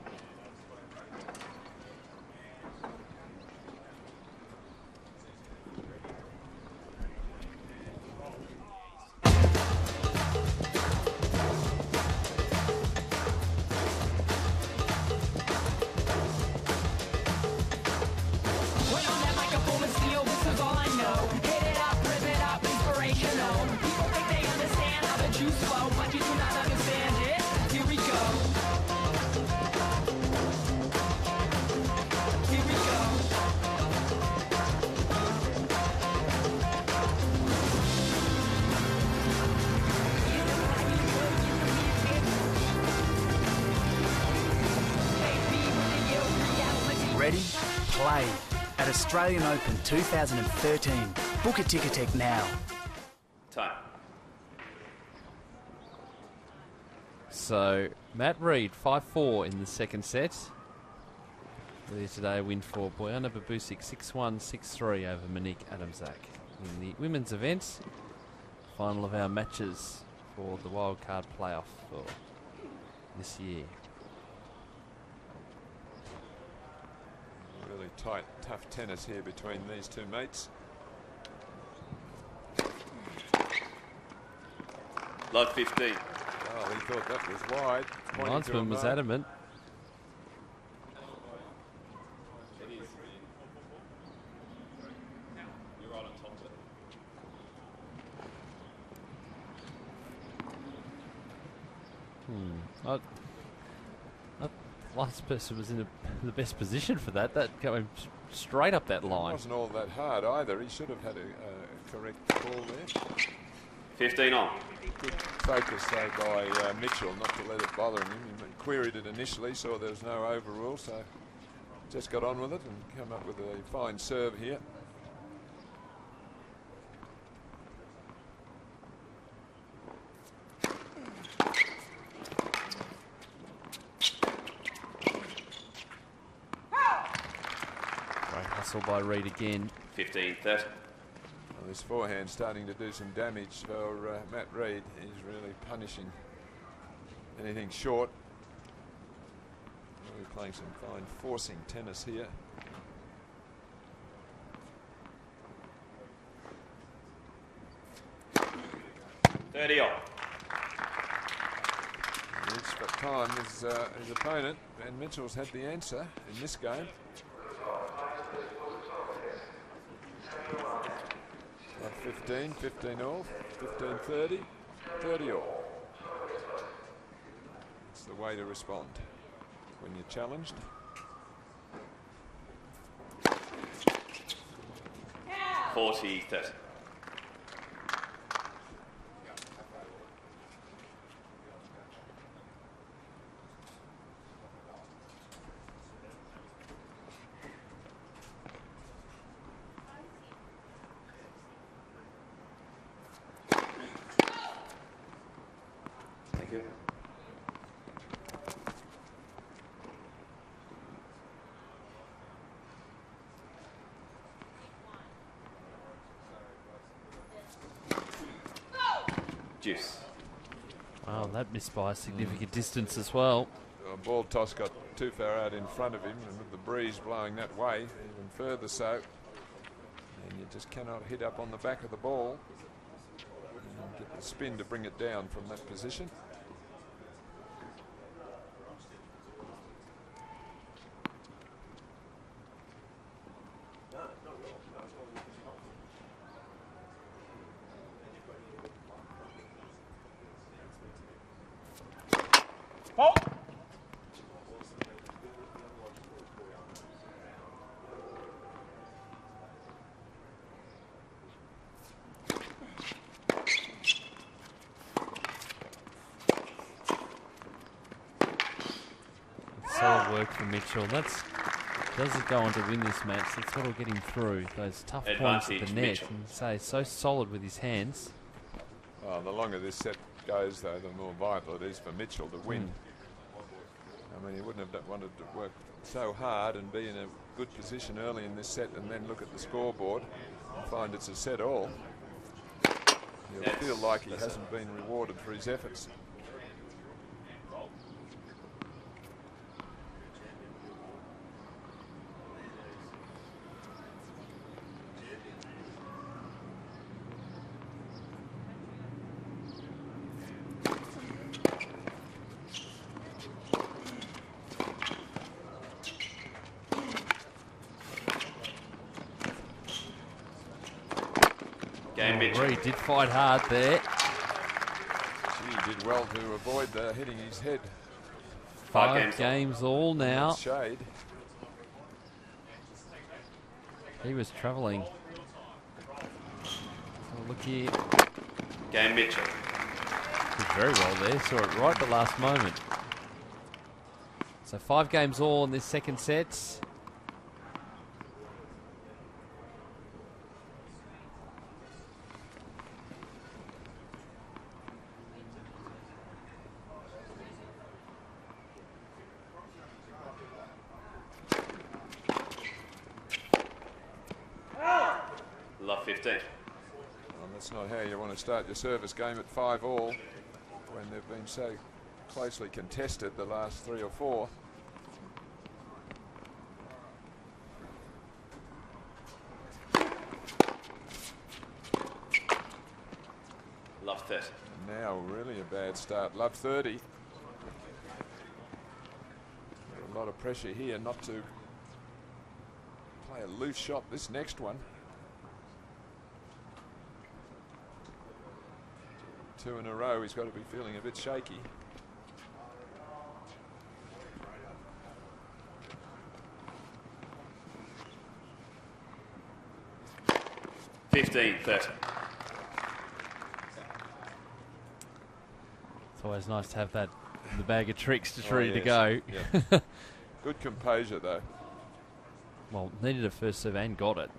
play at Australian Open 2013. Book a Ticketek now. Time. So, Matt Reid, 5-4 in the second set. Earlier today, a win for Bojana Babusic, 6-1, 6-3 over Monique Adamczak. In the women's event, final of our matches for the wildcard playoff for this year. Really tight, tough tennis here between these two mates. Love 15. Oh, he thought that was wide. Linesman was adamant. You're right on top of it. Last person was in the best position for that. That going straight up that line. It wasn't all that hard either. He should have had a correct call there. 15 on. Good focus though by Mitchell not to let it bother him. He queried it initially, saw there was no overrule, so just got on with it and come up with a fine serve here. Hustle by Reid again. 15-30. Well, this forehand starting to do some damage for Matt Reid. He's really punishing anything short. Really playing some fine forcing tennis here. $30 on. Each time his opponent, and Mitchell's had the answer in this game. 15, 15 all, 15, 30, 30 all. It's the way to respond when you're challenged. $40-30. Juice. Wow, that missed by a significant distance as well. Ball toss got too far out in front of him, and with the breeze blowing that way, even further so. And you just cannot hit up on the back of the ball and get the spin to bring it down from that position. Solid work from Mitchell. Does it go on to win this match? That's what will get him through those tough points at the net. Mitchell. And say so solid with his hands. Well, the longer this set goes, though, the more vital it is for Mitchell to win. I mean, he wouldn't have wanted to work so hard and be in a good position early in this set and then look at the scoreboard and find it's a set all. He'll feel like he hasn't been rewarded for his efforts. Reid did fight hard there. He did well to avoid hitting his head. Five games all now. Shade. He was travelling. Oh, look here. Game Mitchell. Did very well there. Saw it right at the last moment. So 5 games all in this second set. That's not how you want to start your service game at 5-all when they've been so closely contested the last 3 or 4. Love 30. Now really a bad start. Love 30. A lot of pressure here not to play a loose shot this next one. 2 in a row, he's got to be feeling a bit shaky. $15-30. It's always nice to have that in the bag of tricks just ready to yes. go. Yeah. Good composure though. Well, needed a first serve and got it.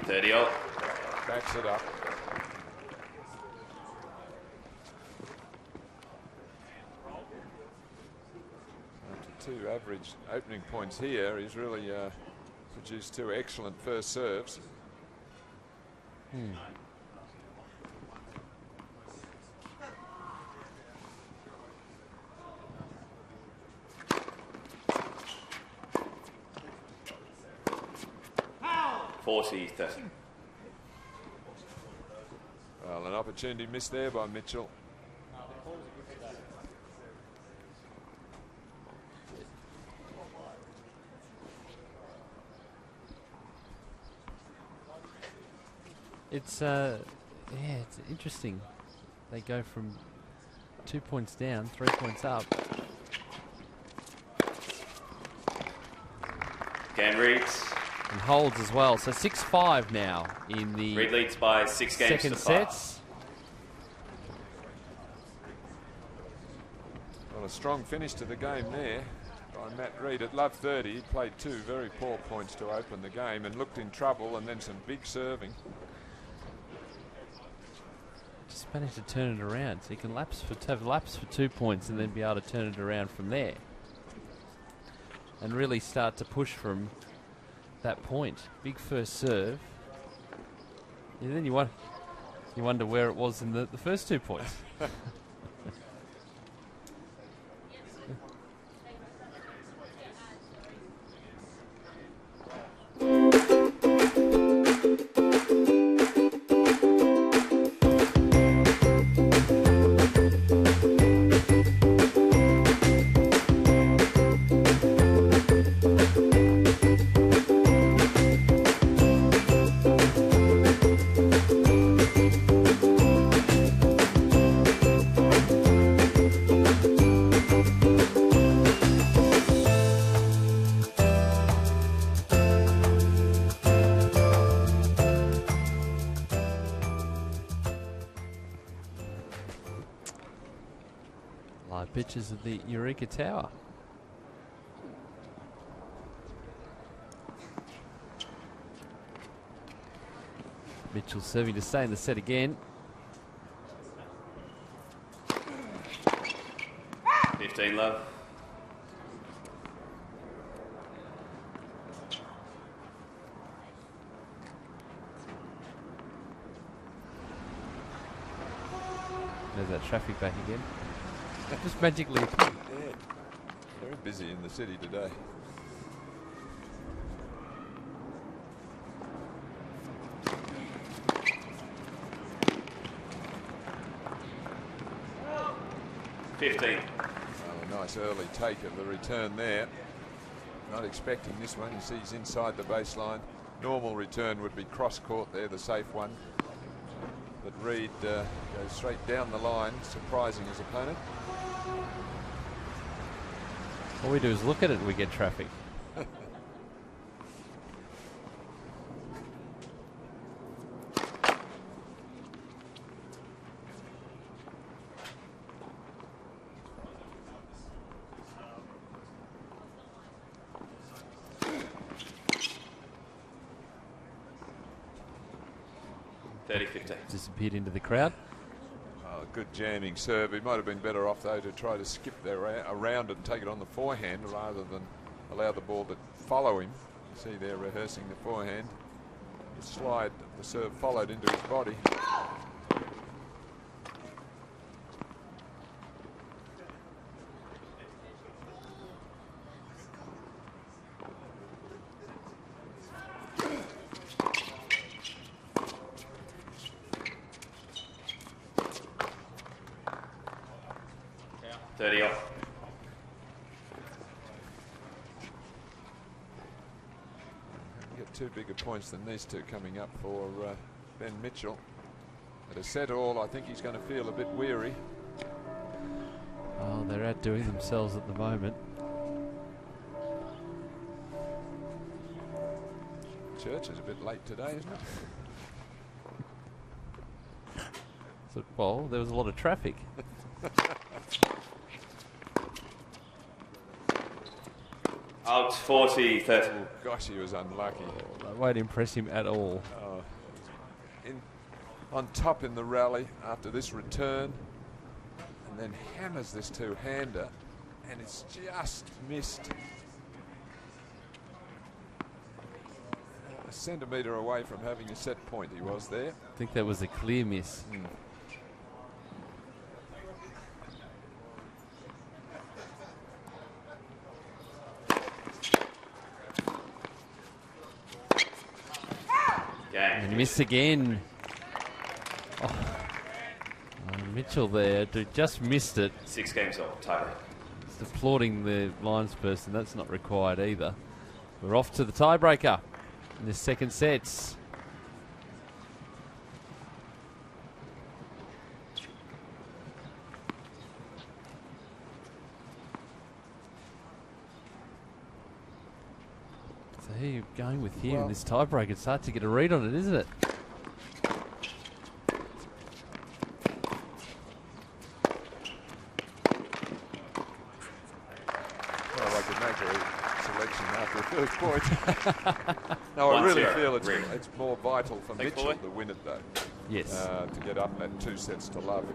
$30. Backs it up. After 2 average opening points here, he's really produced 2 excellent first serves. $40-30. Well, an opportunity missed there by Mitchell. It's it's interesting. They go from 2 points down, 3 points up. Game reads. And holds as well. So 6-5 now in the Reed leads by 6 games second to 5. sets. Well, a strong finish to the game there by Matt Reed at love 30. He played 2 very poor points to open the game and looked in trouble, and then some big serving. Just managed to turn it around. So you can have laps for 2 points and then be able to turn it around from there. And really start to push from that point. Big first serve. And then you wonder where it was in the first 2 points. Live pictures of the Eureka Tower. Mitchell serving to stay in the set again. 15 love. There's that traffic back again. Just magically appeared. Yeah, very busy in the city today. $15. Well, a nice early take of the return there. Not expecting this one. He sees inside the baseline. Normal return would be cross court there, the safe one. But Reed goes straight down the line, surprising his opponent. All we do is look at it and we get traffic. $30-15. Disappeared into the crowd. Good jamming serve. He might have been better off, though, to try to skip around it and take it on the forehand rather than allow the ball to follow him. You see there rehearsing the forehand. The slide, the serve followed into his body. Two bigger points than these two coming up for Ben Mitchell. At a set all, I think he's going to feel a bit weary. Oh, they're outdoing themselves at the moment. Church is a bit late today, isn't it? So, well, there was a lot of traffic. Out 40-30. Oh, gosh, he was unlucky. That won't impress him at all. On top in the rally after this return, and then hammers this two-hander, and it's just missed. A centimetre away from having a set point he was there. I think that was a clear miss. And he missed again. Oh. Mitchell there just missed it. 6 games off, tiebreak. Just applauding the linesperson. That's not required either. We're off to the tiebreaker in the second sets. So here you're going with him in this tiebreaker. It's hard to get a read on it, isn't it? Point. No, I really feel it's more vital for Mitchell to win it, though. Yes. To get up at 2 sets to love,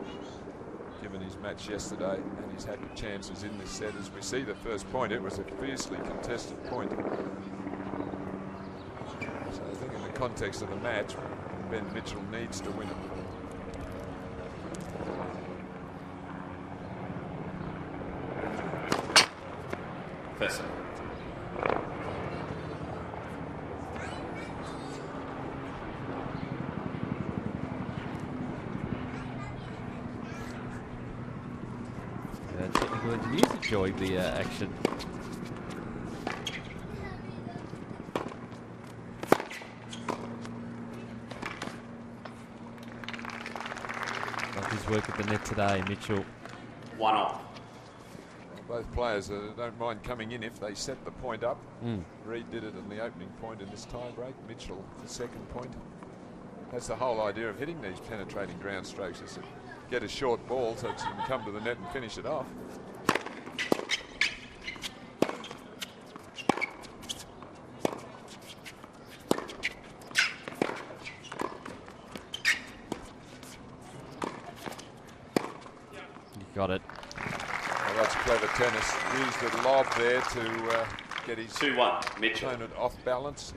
given his match yesterday, and he's had the chances in this set. As we see the first point, it was a fiercely contested point. So I think in the context of the match, Ben Mitchell needs to win it. First. Technical engineers enjoyed the action. Love his work at the net today, Mitchell. 1-off. Both players don't mind coming in if they set the point up. Reed did it in the opening point in this tie-break. Mitchell, the second point. That's the whole idea of hitting these penetrating ground strokes, is to get a short ball so that you can come to the net and finish it off. You got it. Well, that's clever tennis. Used the lob there to get his 2-1 Mitchell. Opponent off balance.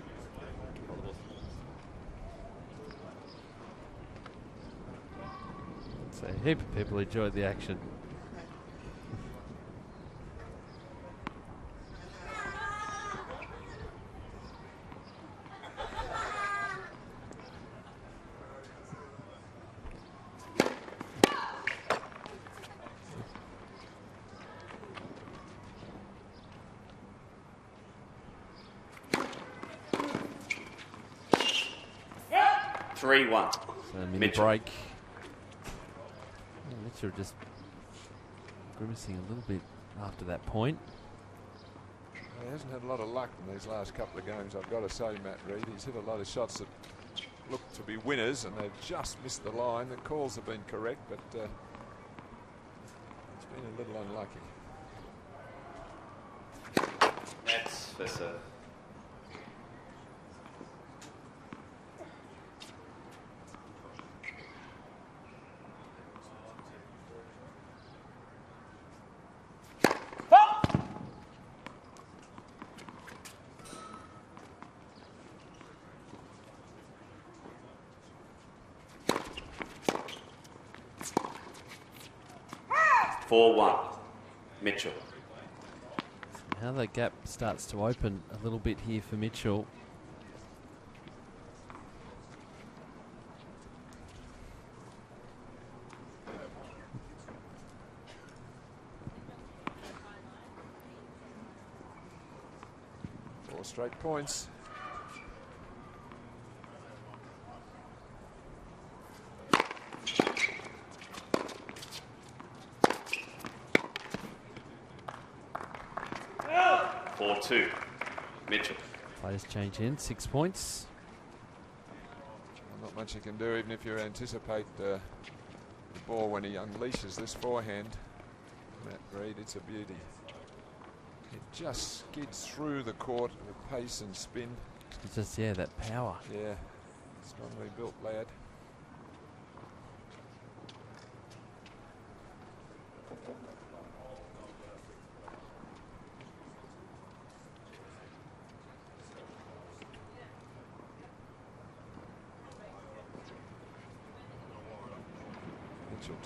So a heap of people enjoyed the action. So mini break. Mitchell just grimacing a little bit after that point. He hasn't had a lot of luck in these last couple of games, I've got to say, Matt Reed. He's hit a lot of shots that look to be winners, and they've just missed the line. The calls have been correct, but it's been a little unlucky. That's for serve. 4-1. Mitchell. Now the gap starts to open a little bit here for Mitchell. Four straight points. Two. Mitchell. Players change in, 6 points. Well, not much you can do, even if you anticipate the ball when he unleashes this forehand. Matt Reid, it's a beauty. It just skids through the court with pace and spin. It's just, yeah, that power. Yeah, strongly built lad.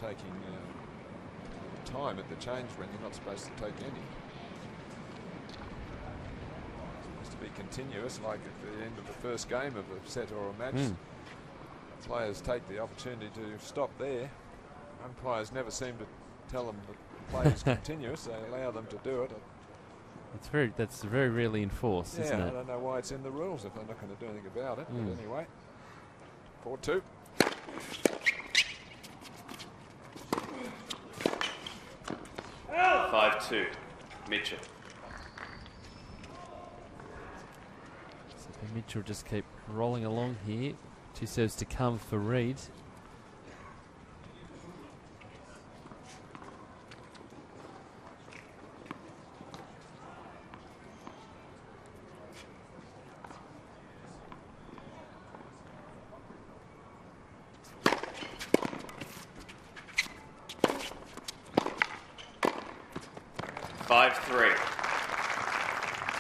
Taking time at the change when you're not supposed to take any. It's supposed to be continuous, like at the end of the first game of a set or a match. Players take the opportunity to stop there. Umpires never seem to tell them the play is continuous. They allow them to do it. That's very rarely enforced, isn't it? I don't know why it's in the rules if they're not going to do anything about it. But anyway, 4-2. 5-2. Mitchell. So Mitchell just keep rolling along here. 2 serves to come for Reid.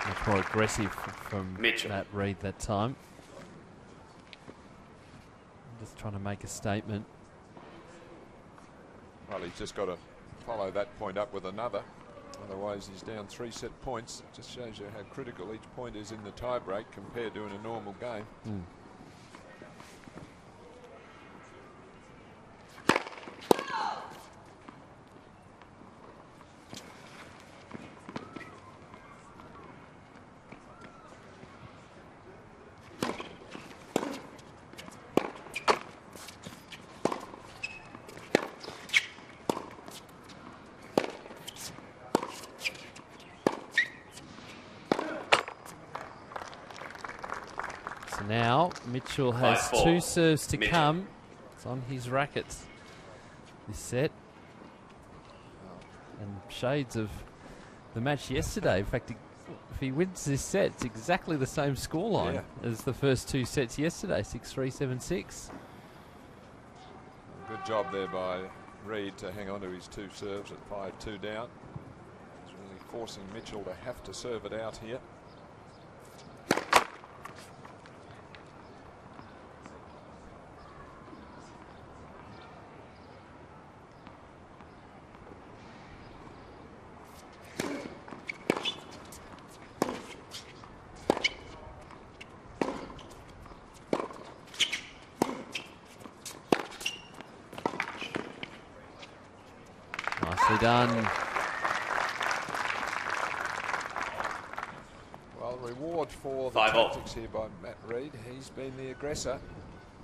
Much more aggressive from Mitchell. Matt Reid that time. Just trying to make a statement. Well, he's just got to follow that point up with another. Otherwise, he's down 3 set points. It just shows you how critical each point is in the tie break compared to in a normal game. Now Mitchell has 2 serves to come. It's on his rackets this set. And shades of the match yesterday. In fact, if he wins this set, it's exactly the same scoreline as the first 2 sets yesterday, 6-3, 7-6. Good job there by Reid to hang on to his 2 serves at 5-2 down. He's really forcing Mitchell to have to serve it out here. Done. Well, reward for the 5-0 tactics here by Matt Reid. He's been the aggressor.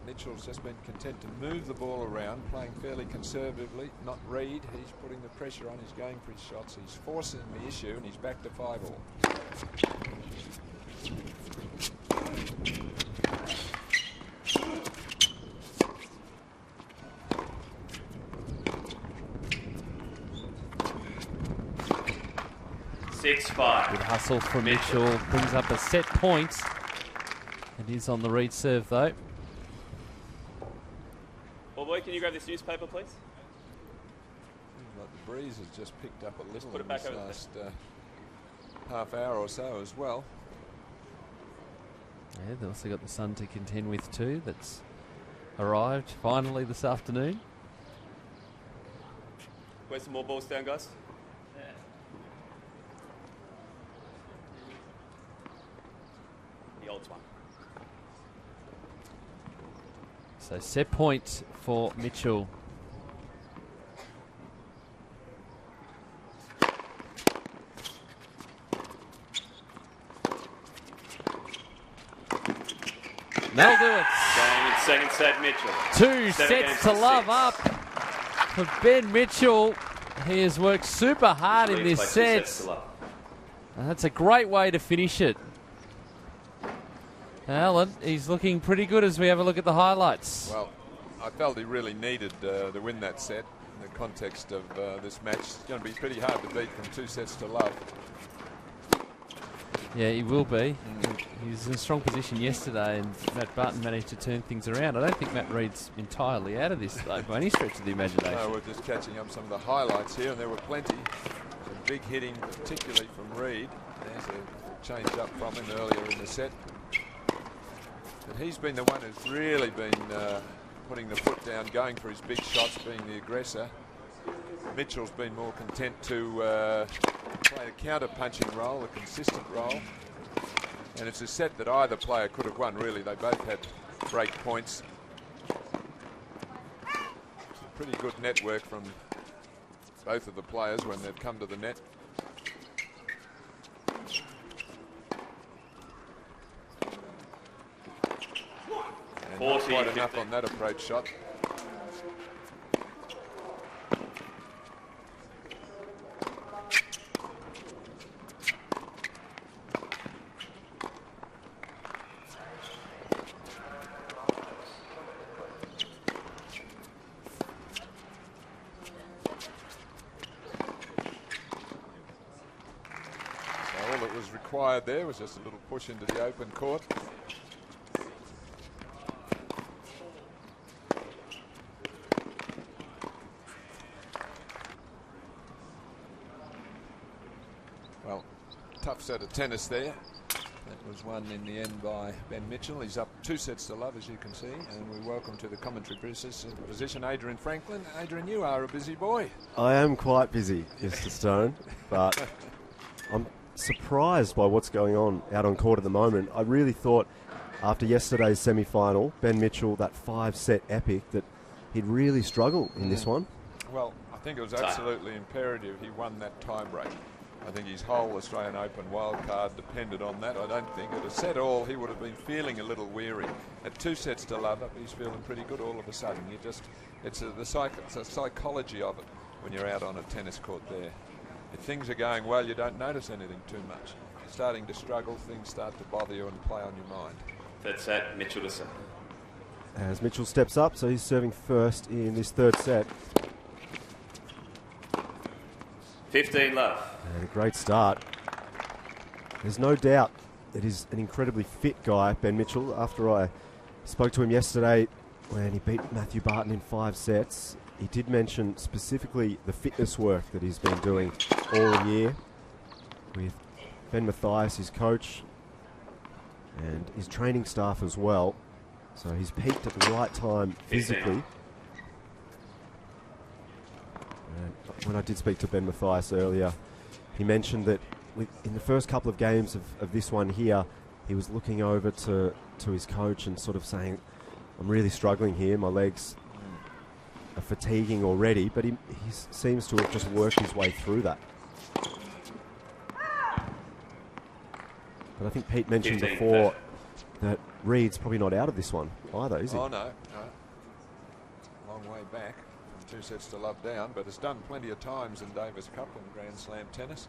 Mitchell's just been content to move the ball around, playing fairly conservatively. Not Reid. He's putting the pressure on. He's going for his shots. He's forcing the issue, and he's back to 5-all. 6-5. Good hustle from Mitchell. Brings up a set point. It is on the Reid serve, though. Well, boy, can you grab this newspaper, please? Like the breeze has just picked up a little put it in back this over last half hour or so as well. Yeah, they've also got the sun to contend with too. That's arrived finally this afternoon. Where's some more balls down, guys? The odds one. So set point for Mitchell. That'll do it. Game in second set, Mitchell. 2 sets to love up for Ben Mitchell. He has worked super hard in this set. And that's a great way to finish it. Alan, he's looking pretty good as we have a look at the highlights. Well, I felt he really needed to win that set in the context of this match. It's going to be pretty hard to beat from 2 sets to love. Yeah, he will be. He was in a strong position yesterday, and Matt Barton managed to turn things around. I don't think Matt Reid's entirely out of this, though, by any stretch of the imagination. No, we're just catching up some of the highlights here, and there were plenty. Some big hitting, particularly from Reid. There's a change up from him earlier in the set. But he's been the one who's really been putting the foot down, going for his big shots, being the aggressor. Mitchell's been more content to play a counter-punching role, a consistent role. And it's a set that either player could have won, really. They both had break points. Pretty good network from both of the players when they've come to the net. And not quite enough on that approach shot. There was just a little push into the open court. Well, tough set of tennis there. That was won in the end by Ben Mitchell. He's up 2 sets to love, as you can see, and we welcome to the commentary position Adrian Franklin. Adrian, you are a busy boy. I am quite busy, Mr. Stone, but I'm surprised by what's going on out on court at the moment. I really thought after yesterday's semi-final, Ben Mitchell, that 5-set epic, that he'd really struggle in this one. Well, I think it was absolutely imperative he won that tie-break. I think his whole Australian Open wildcard depended on that. I don't think at a set all he would have been feeling a little weary. At 2 sets to love up, he's feeling pretty good all of a sudden. It's the psychology of it when you're out on a tennis court there. If things are going well, you don't notice anything too much. You're starting to struggle, things start to bother you and play on your mind. Third set, Mitchell to set. As Mitchell steps up, so he's serving first in this 3rd set. 15 love. And a great start. There's no doubt that he's an incredibly fit guy, Ben Mitchell. After I spoke to him yesterday when he beat Matthew Barton in 5 sets, he did mention specifically the fitness work that he's been doing all year with Ben Mathias, his coach, and his training staff as well. So he's peaked at the right time physically. And when I did speak to Ben Mathias earlier, he mentioned that in the first couple of games of this one here, he was looking over to his coach and sort of saying, I'm really struggling here, my legs are fatiguing already, but he seems to have just worked his way through that. But I think Pete mentioned before that Reid's probably not out of this one either, is he? Oh, no. Long way back from 2 sets to love down, but has done plenty of times in Davis Cup and Grand Slam tennis.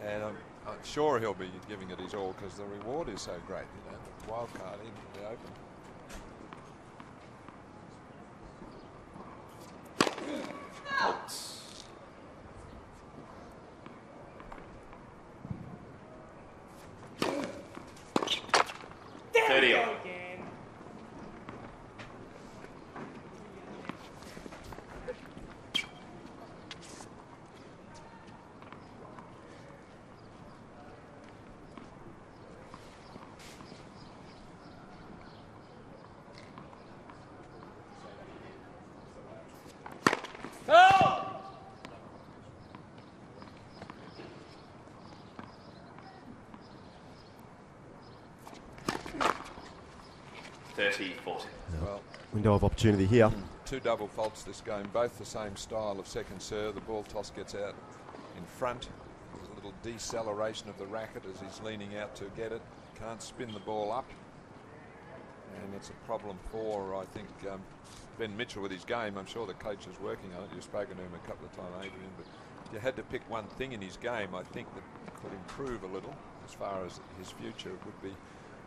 And I'm sure he'll be giving it his all because the reward is so great, you know, wild card into the Open. 30-40. Well, window of opportunity here. Two double faults this game, both the same style of second serve. The ball toss gets out in front. There's a little deceleration of the racket as he's leaning out to get it. Can't spin the ball up. And it's a problem for, I think, Ben Mitchell with his game. I'm sure the coach is working on it. You've spoken to him a couple of times, Adrian, but if you had to pick one thing in his game, I think that could improve a little as far as his future. It would be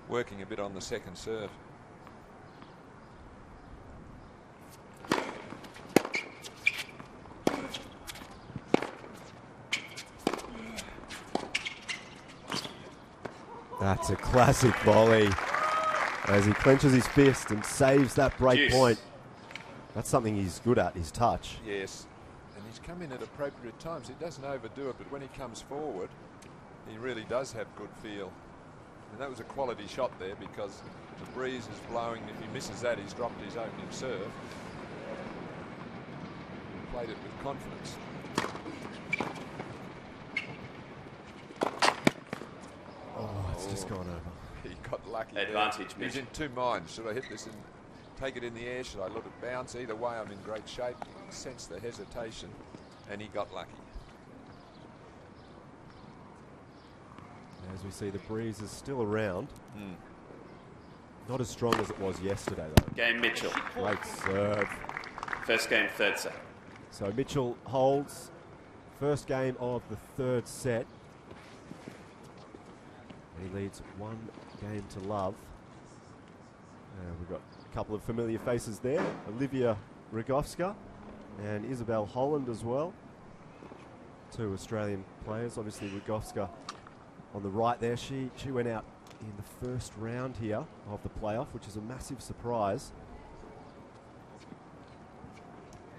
working a bit on the second serve. That's a classic volley as he clenches his fist and saves that break point. That's something he's good at, his touch. Yes, and he's come in at appropriate times. He doesn't overdo it, but when he comes forward, he really does have good feel. And that was a quality shot there because the breeze is blowing. If he misses that, he's dropped his opening serve. He played it with confidence. Oh, it's just gone over. He got lucky. Advantage, there. He's in two minds. Should I hit this and take it in the air? Should I let it bounce? Either way, I'm in great shape. You can sense the hesitation, and he got lucky. As we see, the breeze is still around. Not as strong as it was yesterday, though. Game Mitchell. Great serve. First game, third set. So Mitchell holds first game of the third set. He leads 1 game to love. We've got a couple of familiar faces there. Olivia Rogovska and Isabel Holland as well. 2 Australian players. Obviously Rogovska on the right there. She went out in the first round here of the playoff, which is a massive surprise.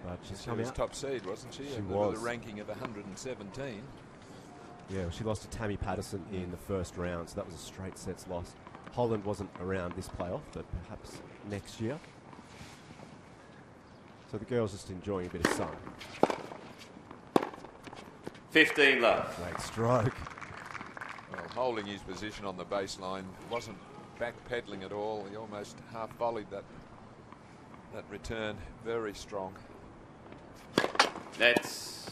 But she's come was out. Top seed, wasn't she? She With was. a ranking of 117. Yeah, well, she lost to Tammy Patterson in the first round, so that was a straight sets loss. Holland wasn't around this playoff, but perhaps next year. So the girls just enjoying a bit of sun. 15 love. Great stroke. Well, holding his position on the baseline, wasn't backpedaling at all. He almost half volleyed that return. Very strong. That's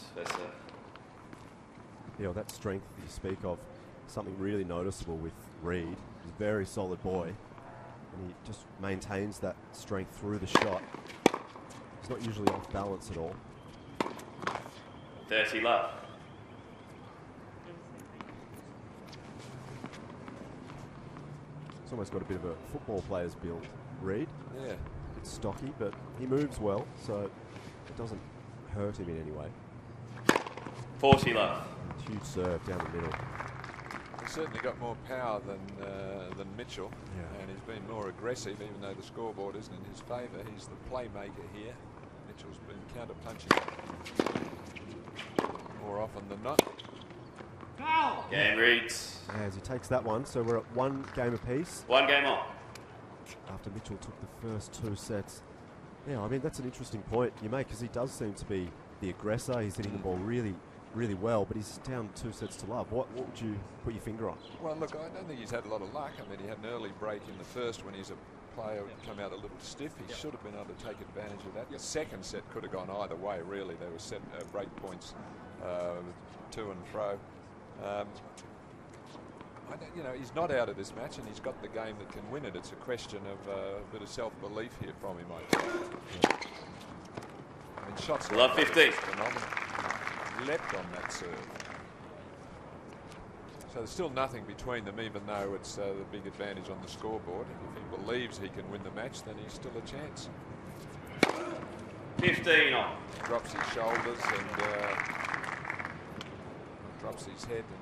Yeah, well, that strength that you speak of, something really noticeable with Reed. He's a very solid boy, and he just maintains that strength through the shot. He's not usually off balance at all. 30 love. He's almost got a bit of a football player's build, Reed. Yeah. It's stocky, but he moves well, so it doesn't hurt him in any way. 40 love. Huge serve down the middle. He's certainly got more power than Mitchell, and he's been more aggressive, even though the scoreboard isn't in his favour. He's the playmaker here. Mitchell's been counter-punching more often than not. Game reads. As he takes that one, so we're at 1 game apiece. 1 game on. After Mitchell took the first 2 sets. Yeah, I mean, that's an interesting point you make, because he does seem to be the aggressor. He's hitting the ball really, really well, but he's down 2 sets to love. What would you put your finger on? Well, look, I don't think he's had a lot of luck. I mean, he had an early break in the first when he's a player who come out a little stiff. He should have been able to take advantage of that. The second set could have gone either way, really. There were set break points to and fro. He's not out of this match, and he's got the game that can win it. It's a question of a bit of self-belief here from him, I think. I mean, shots Love like 15. phenomenal. Leapt on that serve. So there's still nothing between them, even though it's the big advantage on the scoreboard. If he believes he can win the match, then he's still a chance. 15 on. Drops his shoulders and drops his head and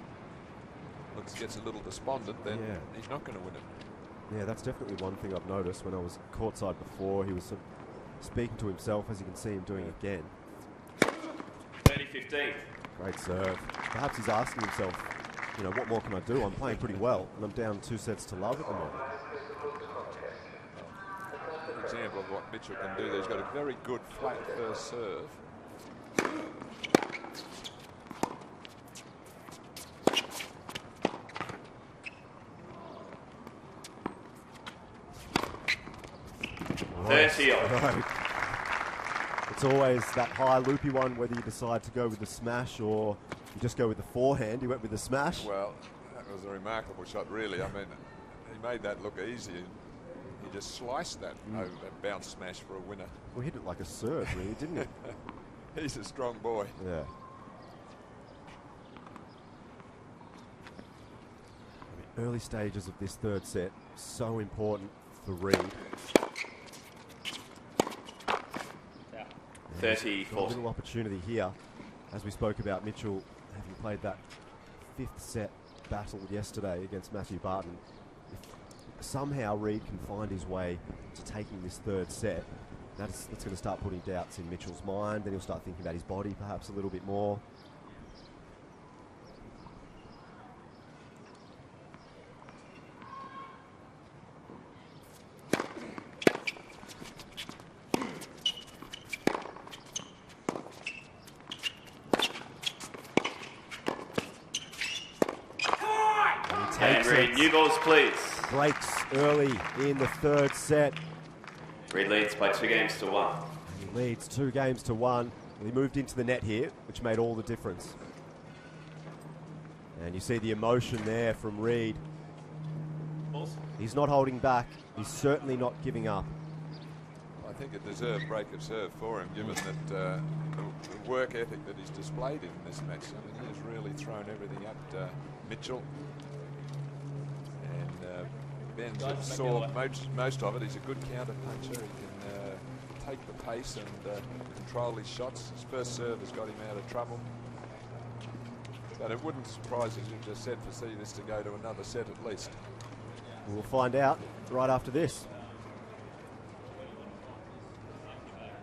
gets a little despondent, then he's not going to win it. Yeah, that's definitely one thing I've noticed when I was courtside before. He was sort of speaking to himself, as you can see him doing again. 30-15. Great serve. Perhaps he's asking himself, what more can I do? I'm playing pretty well, and I'm down 2 sets to love at the moment. Good example of what Mitchell can do there. He's got a very good flat first serve. 30 all. Right. It's always that high loopy one, whether you decide to go with the smash or you just go with the forehand. He went with the smash. Well, that was a remarkable shot, really. I mean, he made that look easy. He just sliced that over that bounce smash for a winner. Well, he hit it like a serve, really, didn't he? He's a strong boy. Yeah. Early stages of this third set, so important for Reed. 30, A little opportunity here, as we spoke about Mitchell having played that fifth set battle yesterday against Matthew Barton. If somehow Reed can find his way to taking this third set, that's going to start putting doubts in Mitchell's mind. Then he'll start thinking about his body perhaps a little bit more. And Reed, new balls, please. Breaks early in the third set. Reed leads by 2 games to 1. He leads 2 games to 1. Well, he moved into the net here, which made all the difference. And you see the emotion there from Reed. He's not holding back. He's certainly not giving up. I think a deserved break of serve for him, given that the work ethic that he's displayed in this match. I mean, he has really thrown everything at Mitchell. And Ben saw most of it. He's a good counter puncher. He can take the pace and control his shots. His first serve has got him out of trouble. But it wouldn't surprise us, as you just said, to see this to go to another set at least. We'll find out right after this.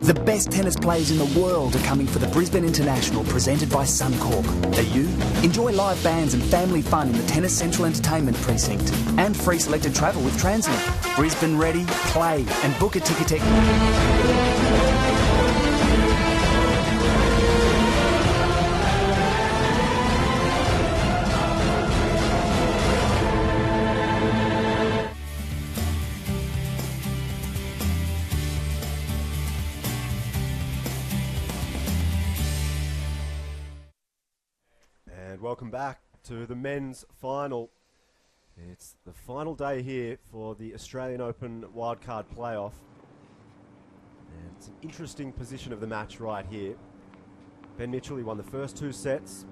The best tennis players in the world are coming for the Brisbane International, presented by Suncorp. Are you? Enjoy live bands and family fun in the Tennis Central Entertainment Precinct. And free selected travel with Translink. Brisbane ready, play and book a ticket. Welcome back to the men's final. It's the final day here for the Australian Open wildcard playoff. And it's an interesting position of the match right here. Ben Mitchell, he won the first 2 sets.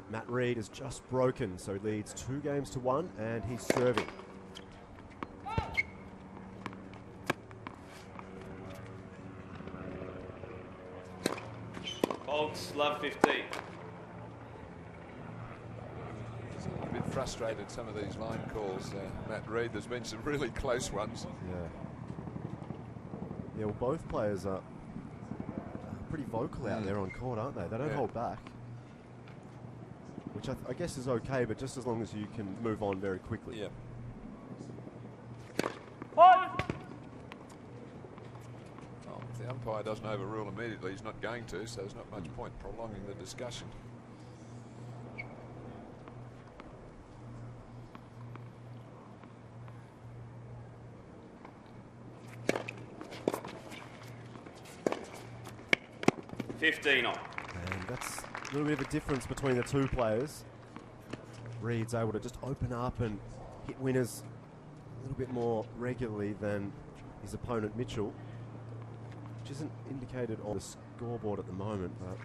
Matt Reed has just broken, so he leads 2 games to 1, and he's serving. Bolts, love 15. A bit frustrated, some of these line calls, Matt Reed. There's been some really close ones. Yeah, well, both players are pretty vocal out there on court, aren't they? They don't hold back, which I guess is okay, but just as long as you can move on very quickly. Yeah. What? Well, if the umpire doesn't overrule immediately, he's not going to, so there's not much point prolonging the discussion. $15 on. And that's a little bit of a difference between the two players. Reed's able to just open up and hit winners a little bit more regularly than his opponent Mitchell, which isn't indicated on the scoreboard at the moment, but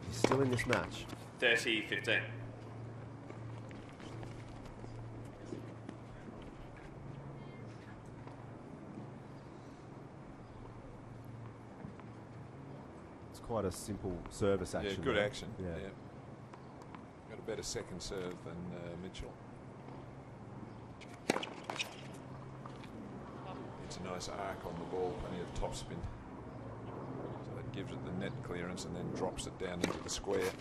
he's still in this match. 30-15. Quite a simple service action. Yeah, good there. action. Yeah. Got a better second serve than Mitchell. It's a nice arc on the ball, plenty of topspin. So that gives it the net clearance and then drops it down into the square.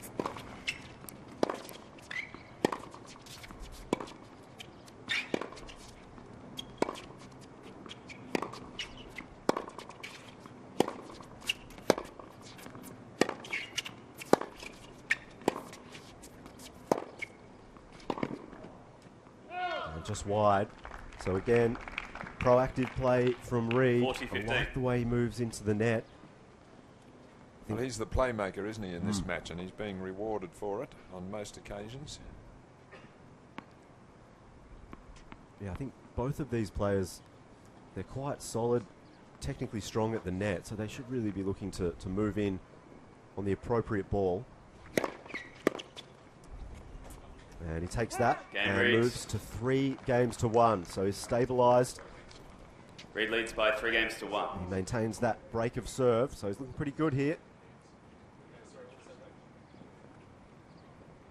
Just wide. So again, Proactive play from Reid. 40-15. I like the way he moves into the net. Well, he's the playmaker, isn't he, in this match, and he's being rewarded for it on most occasions. Yeah, I think both of these players, they're quite solid, technically strong at the net, so they should really be looking to move in on the appropriate ball. And he takes that and moves to 3-1, so he's stabilised. Reid leads by 3-1. He maintains that break of serve, so he's looking pretty good here.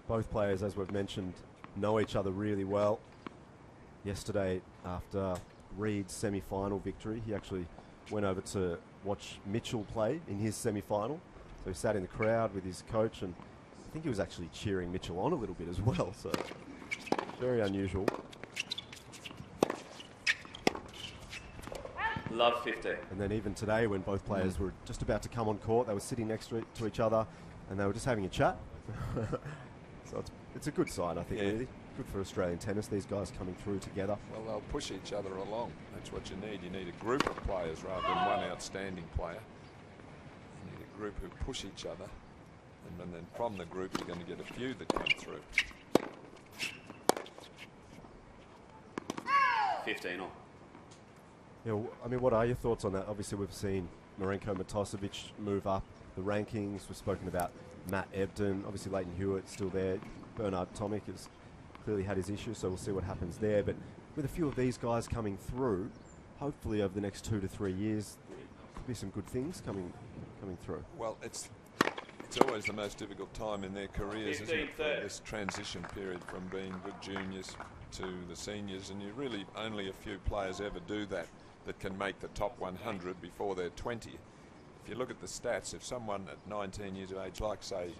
Both players, as we've mentioned, know each other really well. Yesterday, after Reid's semi-final victory, he actually went over to watch Mitchell play in his semi-final. So he sat in the crowd with his coach, and I think he was actually cheering Mitchell on a little bit as well. So very unusual. Love 50. And then even today, when both players were just about to come on court, they were sitting next to each other, and they were just having a chat. So it's a good sign, I think, really. Good for Australian tennis, these guys coming through together. Well, they'll push each other along. That's what you need. You need a group of players rather than one outstanding player. You need a group who push each other. And then from the group, you're going to get a few that come through. 15 all. Yeah, I mean, what are your thoughts on that? Obviously, we've seen Marenko Matosevic move up the rankings. We've spoken about Matt Ebden. Obviously, Leighton Hewitt's still there. Bernard Tomic has clearly had his issues, so we'll see what happens there. But with a few of these guys coming through, hopefully over the next 2 to 3 years, there could be some good things coming through. Well, it's always the most difficult time in their careers, isn't it? This transition period from being good juniors to the seniors, and you really only a few players ever do that can make the top 100 before they're 20. If you look at the stats, if someone at 19 years of age, like say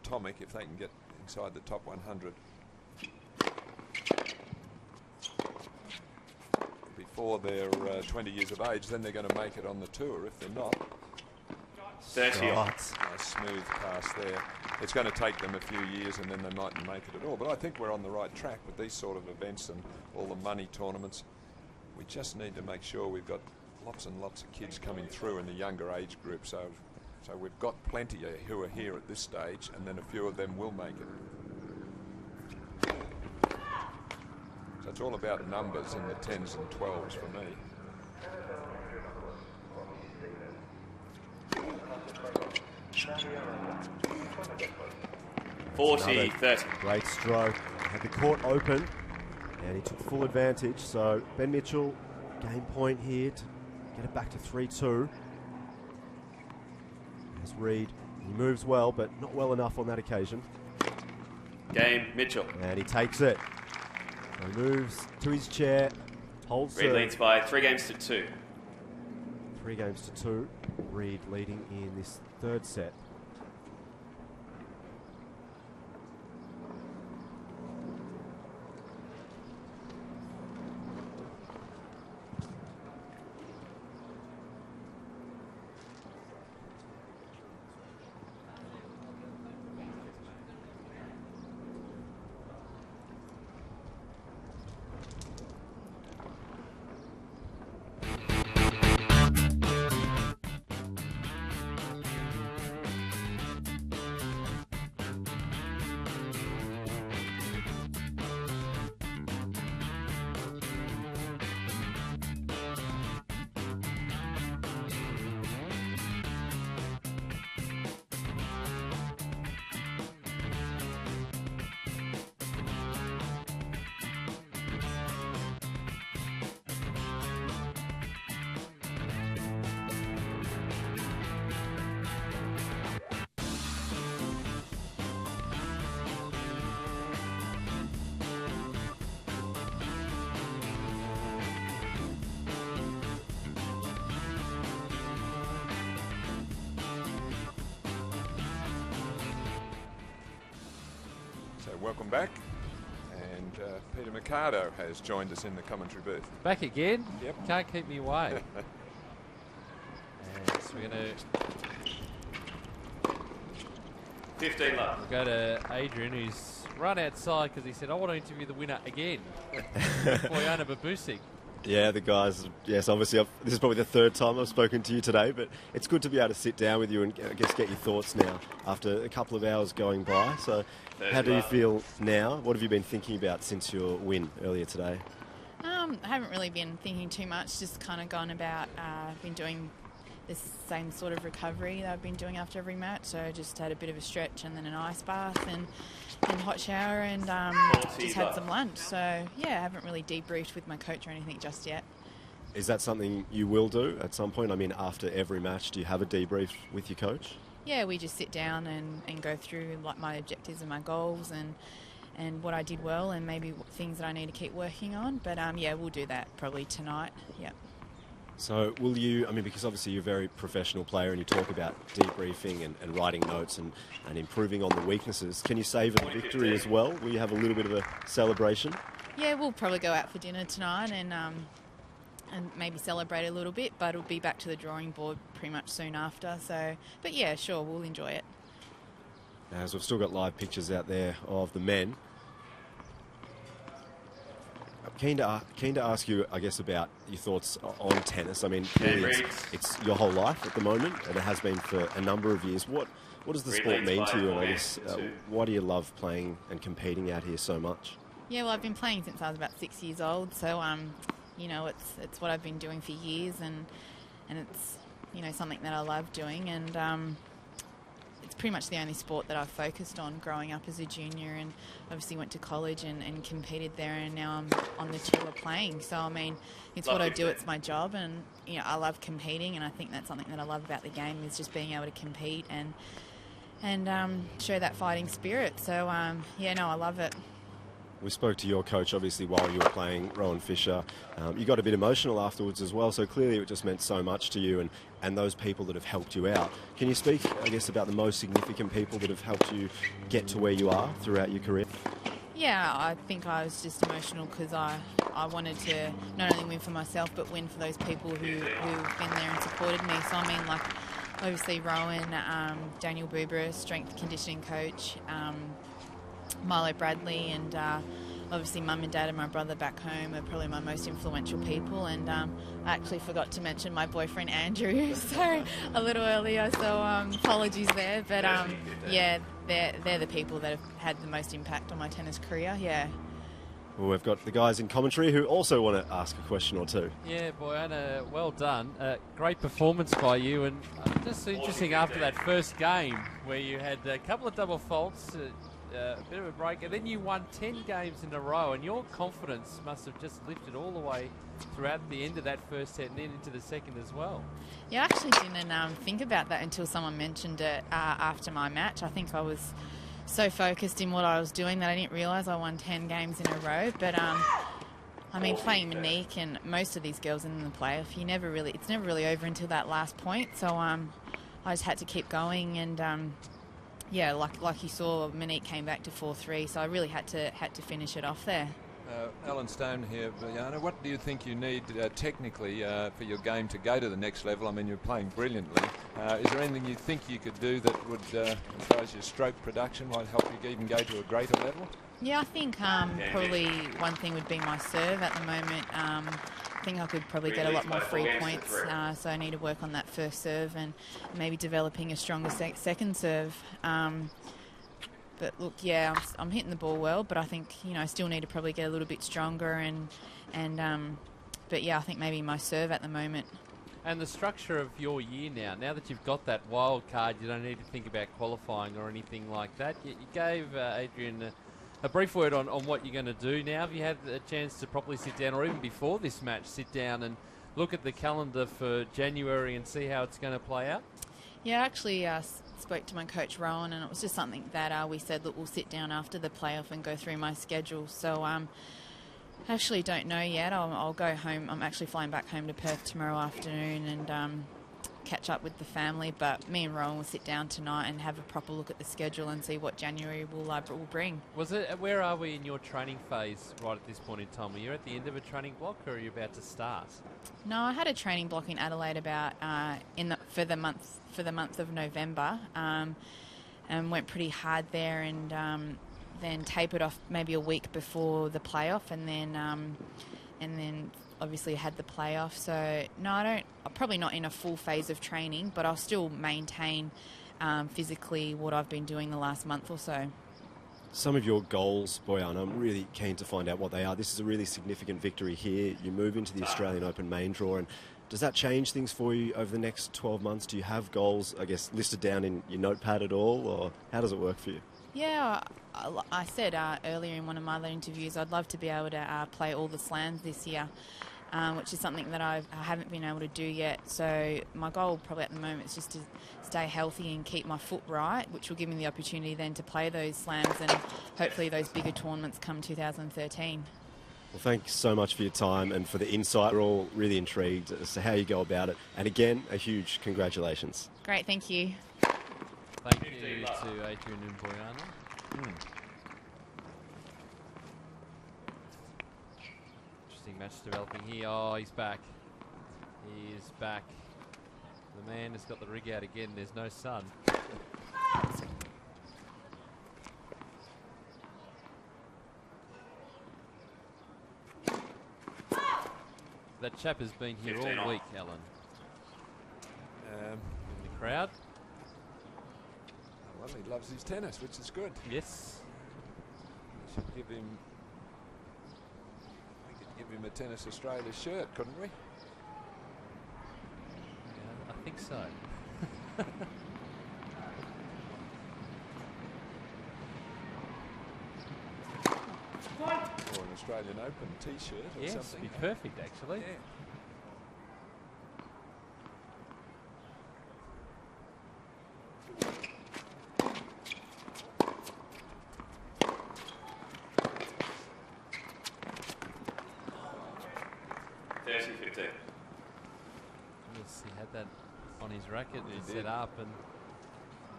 Atomic, if they can get inside the top 100 before they're 20 years of age, then they're going to make it on the tour. If they're not, 30. Nice smooth pass there. It's going to take them a few years and then they mightn't make it at all. But I think we're on the right track with these sort of events and all the money tournaments. We just need to make sure we've got lots and lots of kids coming through in the younger age group. So we've got plenty who are here at this stage, and then a few of them will make it. So it's all about numbers in the 10s and 12s for me. Another 30. Great stroke. Had the court open, and he took full advantage. So Ben Mitchell, game point here to get it back to 3-2. As Reid, he moves well, but not well enough on that occasion. Game Mitchell. And he takes it. So he moves to his chair, holds Reid leads by 3-2. 3-2. Reid leading in this third set. Welcome back, and Peter Mercado has joined us in the commentary booth. Back again? Yep. Can't keep me away. And so we're going to 15 left. We'll go to Adrian, who's run outside because he said, I want to interview the winner again. Boyana Babusik. Yeah, the guys, yes, obviously, this is probably the third time I've spoken to you today, but it's good to be able to sit down with you and I guess get your thoughts now after a couple of hours going by. So how do you feel now? What have you been thinking about since your win earlier today? I haven't really been thinking too much, just kind of gone about, been doing the same sort of recovery that I've been doing after every match. So just had a bit of a stretch and then an ice bath and hot shower and just had some lunch. So yeah, I haven't really debriefed with my coach or anything just yet. Is that something you will do at some point? I mean, after every match, do you have a debrief with your coach? Yeah, we just sit down and go through like my objectives and my goals and what I did well and maybe things that I need to keep working on. But yeah, we'll do that probably tonight. Yeah. So will you, I mean, because obviously you're a very professional player and you talk about debriefing and writing notes and improving on the weaknesses, can you savour the victory as well? Will you have a little bit of a celebration? Yeah, we'll probably go out for dinner tonight and maybe celebrate a little bit, but it'll be back to the drawing board pretty much soon after. So, but yeah, sure, we'll enjoy it. As we've still got live pictures out there of the men. Keen to ask you, I guess, about your thoughts on tennis. I mean, clearly it's your whole life at the moment, and it has been for a number of years. What does the sport mean to you, and I guess why do you love playing and competing out here so much? Yeah, well, I've been playing since I was about 6 years old, so you know, it's what I've been doing for years, and it's, you know, something that I love doing, and it's pretty much the only sport that I've focused on growing up as a junior, and obviously went to college and competed there, and now I'm on the tour playing. So, I mean, it's what I do, it's my job, and, you know, I love competing, and I think that's something that I love about the game is just being able to compete and show that fighting spirit. So, yeah, no, I love it. We spoke to your coach, obviously, while you were playing, Rowan Fisher. You got a bit emotional afterwards as well, so clearly it just meant so much to you and those people that have helped you out. Can you speak, I guess, about the most significant people that have helped you get to where you are throughout your career? Yeah, I think I was just emotional because I wanted to not only win for myself, but win for those people who've been there and supported me. So, I mean, like, obviously Rowan, Daniel Buber, strength conditioning coach, Milo Bradley, and obviously Mum and Dad and my brother back home are probably my most influential people, and I actually forgot to mention my boyfriend Andrew so a little earlier, so apologies there, but yeah, they're the people that have had the most impact on my tennis career. Yeah. Well, we've got the guys in commentary who also want to ask a question or two. Yeah, Boyana, well done. Great performance by you, and just interesting after that first game where you had a couple of double faults, a bit of a break, and then you won 10 games in a row, and your confidence must have just lifted all the way throughout the end of that first set and then into the second as well. Yeah, I actually didn't think about that until someone mentioned it after my match. I think I was so focused in what I was doing that I didn't realise I won 10 games in a row. But I mean, playing Monique and most of these girls in the playoff, it's never really over until that last point. So I just had to keep going, and yeah, like you saw, Monique came back to 4-3, so I really had to finish it off there. Alan Stone here, Boyana. What do you think you need technically for your game to go to the next level? I mean, you're playing brilliantly. Is there anything you think you could do that would, as far as your stroke production, might help you even go to a greater level? Yeah, I think probably one thing would be my serve at the moment. I think I could probably get a lot more free points, so I need to work on that first serve and maybe developing a stronger second serve. But look, yeah, I'm hitting the ball well, but I think, you know, I still need to probably get a little bit stronger, but yeah, I think maybe my serve at the moment. And the structure of your year now that you've got that wild card, you don't need to think about qualifying or anything like that. You gave Adrian a brief word on what you're going to do now. Have you had a chance to properly sit down, or even before this match, sit down and look at the calendar for January and see how it's going to play out? Yeah, I actually spoke to my coach Rowan, and it was just something that we said, look, we'll sit down after the playoff and go through my schedule. So I actually don't know yet. I'll go home. I'm actually flying back home to Perth tomorrow afternoon and catch up with the family. But me and Rowan will sit down tonight and have a proper look at the schedule and see what January will bring. Where are we in your training phase right at this point in time? Are you at the end of a training block, or are you about to start? No, I had a training block in Adelaide about for the month of November, and went pretty hard there, and then tapered off maybe a week before the playoff, and then obviously had the playoff. So no, I'm probably not in a full phase of training, but I'll still maintain physically what I've been doing the last month or so. Some of your goals, Boyana, I'm really keen to find out what they are. This is a really significant victory here. You move into the Australian Open main draw, and does that change things for you over the next 12 months? Do you have goals, I guess, listed down in your notepad at all, or how does it work for you? Yeah, I said earlier in one of my other interviews, I'd love to be able to play all the slams this year, which is something that I haven't been able to do yet. So my goal probably at the moment is just to stay healthy and keep my foot right, which will give me the opportunity then to play those slams and hopefully those bigger tournaments come 2013. Well, thanks so much for your time and for the insight. We're all really intrigued as to how you go about it. And again, a huge congratulations. Great, thank you. Thank you to Adrian and Boyana. Interesting match developing here. Oh, he's back. He is back. The man has got the rig out again. There's no sun. That chap has been here all week, Alan. In the crowd. Well, he loves his tennis, which is good. Yes. We should give him. We could give him a Tennis Australia shirt, couldn't we? Yeah, I think so. Or an Australian Open T-shirt or yes, something. Be perfect actually. Yeah. Yes, he had that on his racket set up and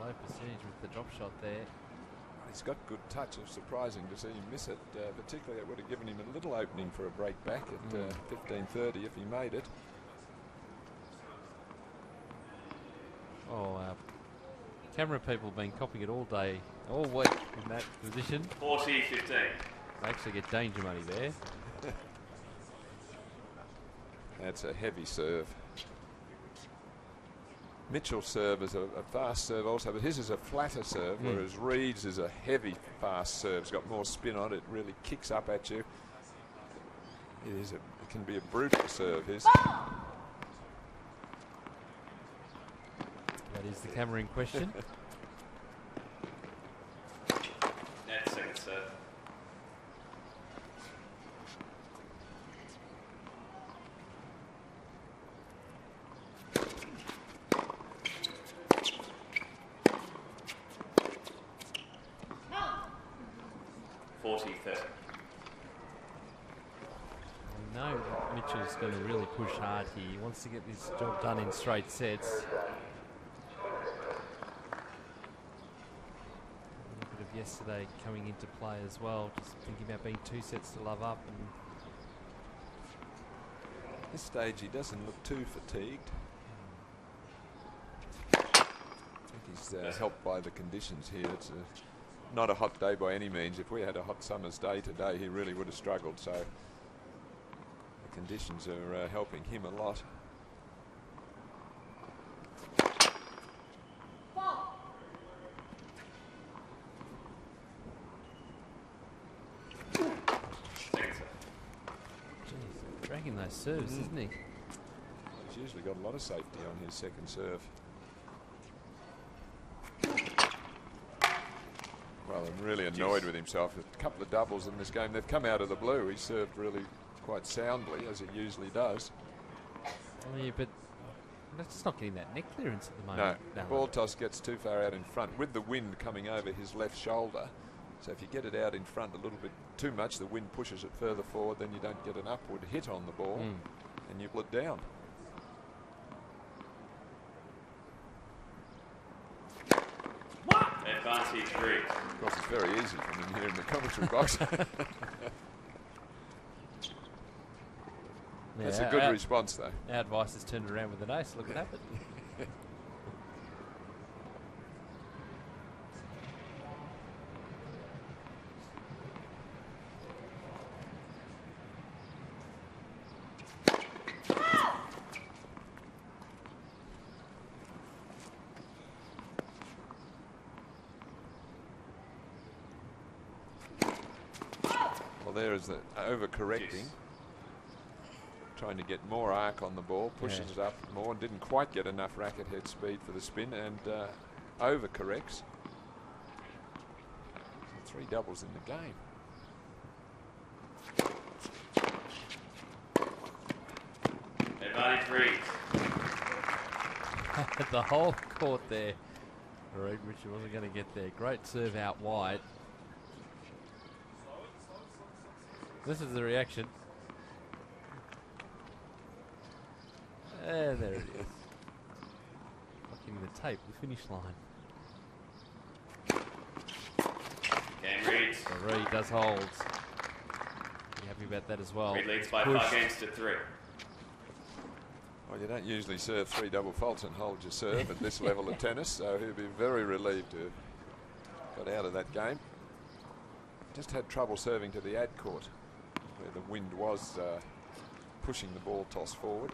low percentage with the drop shot there. He's got good touch. It's surprising to see him miss it. Particularly, it would have given him a little opening for a break back at 15:30 if he made it. Oh, camera people have been copying it all day, all week in that position. 40-15. They actually get danger money there. That's a heavy serve. Mitchell's serve is a fast serve also, but his is a flatter serve, whereas Reed's is a heavy, fast serve. It's got more spin on it. It really kicks up at you. It can be a brutal serve, his. That is the camera in question. That's second serve. I know Mitchell's going to really push hard here. He wants to get this job done in straight sets. A little bit of yesterday coming into play as well. Just thinking about being 2 sets to love up. And at this stage, he doesn't look too fatigued. I think he's helped by the conditions here. It's not a hot day by any means. If we had a hot summer's day today, he really would have struggled. So the conditions are helping him a lot. Jeez, dragging those serves, isn't he? He's usually got a lot of safety on his second serve. Well, I'm really annoyed with himself. A couple of doubles in this game. They've come out of the blue. He served really quite soundly, as he usually does. Oh, yeah, but that's just not getting that neck clearance at the moment. No, ball toss gets too far out in front with the wind coming over his left shoulder. So if you get it out in front a little bit too much, the wind pushes it further forward, then you don't get an upward hit on the ball and you pull it down. Advantage Reed. Of course, it's very easy from in here in the commentary box. That's a good response, though. Our advice is turned around with an ace. Look what happened. there is that overcorrecting. Trying to get more arc on the ball, pushes it up more, and didn't quite get enough racket head speed for the spin, and overcorrects. 3 doubles in the game. Advantage Reed. The whole court there. Reed Mitchell wasn't going to get there. Great serve out wide. This is the reaction. There it is. Blocking the tape, the finish line. Game Reed. So Reed does hold. Be happy about that as well. Reed leads by 5 games to 3. Well, you don't usually serve 3 double faults and hold your serve at this level of tennis, so he'll be very relieved to have got out of that game. Just had trouble serving to the ad court, where the wind was pushing the ball toss forward.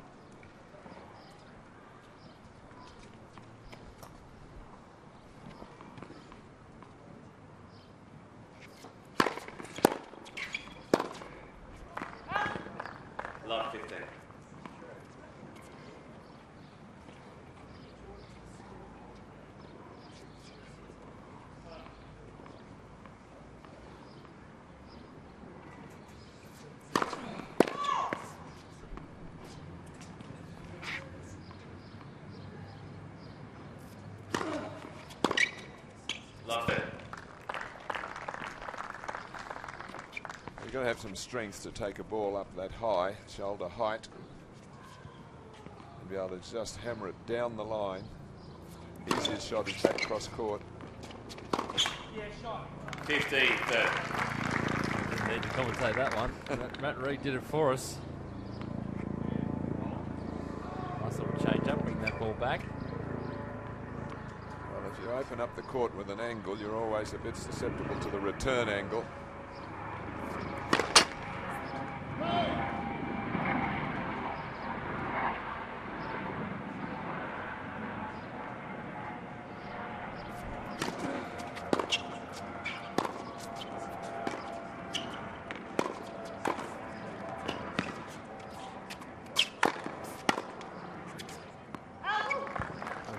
Love 15. Love it. You've got to have some strength to take a ball up that high, shoulder height, and be able to just hammer it down the line. Easiest shot is back cross court. 15, 30. Didn't need to commentate that one. Matt Reed did it for us. Nice little change up, bring that ball back. Well, if you open up the court with an angle, you're always a bit susceptible to the return angle.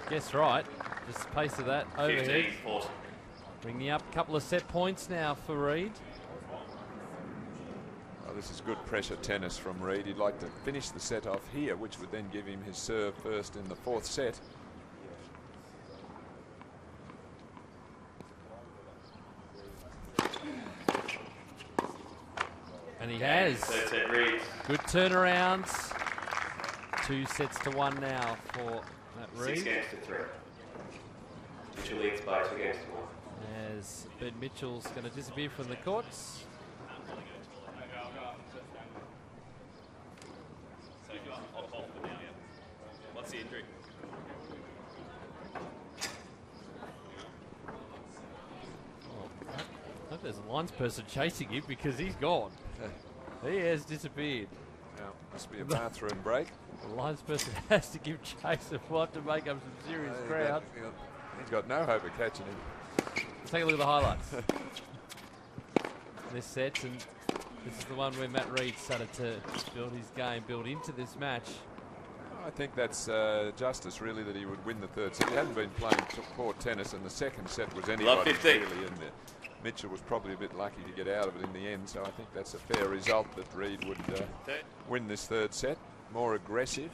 Guess right. Just the pace of that overhead. 15, 40. Bringing up a couple of set points now for Reed. Well, this is good pressure tennis from Reed. He'd like to finish the set off here, which would then give him his serve first in the 4th set. And he has. Third set, Reed. Good turnarounds. 2 sets to 1 now for Matt Reed. 6 games to 3. Mitchell leads by 2 games to 1. As Ben Mitchell's going to disappear from the courts. What's the injury? I hope there's a lines person chasing him because he's gone. He has disappeared. Now, must be a bathroom break. The lines person has to give chase and we'll have to make up some serious crowd. He's got no hope of catching him. Let's take a look at the highlights. This set, and this is the one where Matt Reed started to build his game, build into this match. I think that's justice, really, that he would win the 3rd set. He hadn't been playing poor tennis, and the 2nd set was anybody's really in there. Mitchell was probably a bit lucky to get out of it in the end, so I think that's a fair result that Reed would win this 3rd set. More aggressive.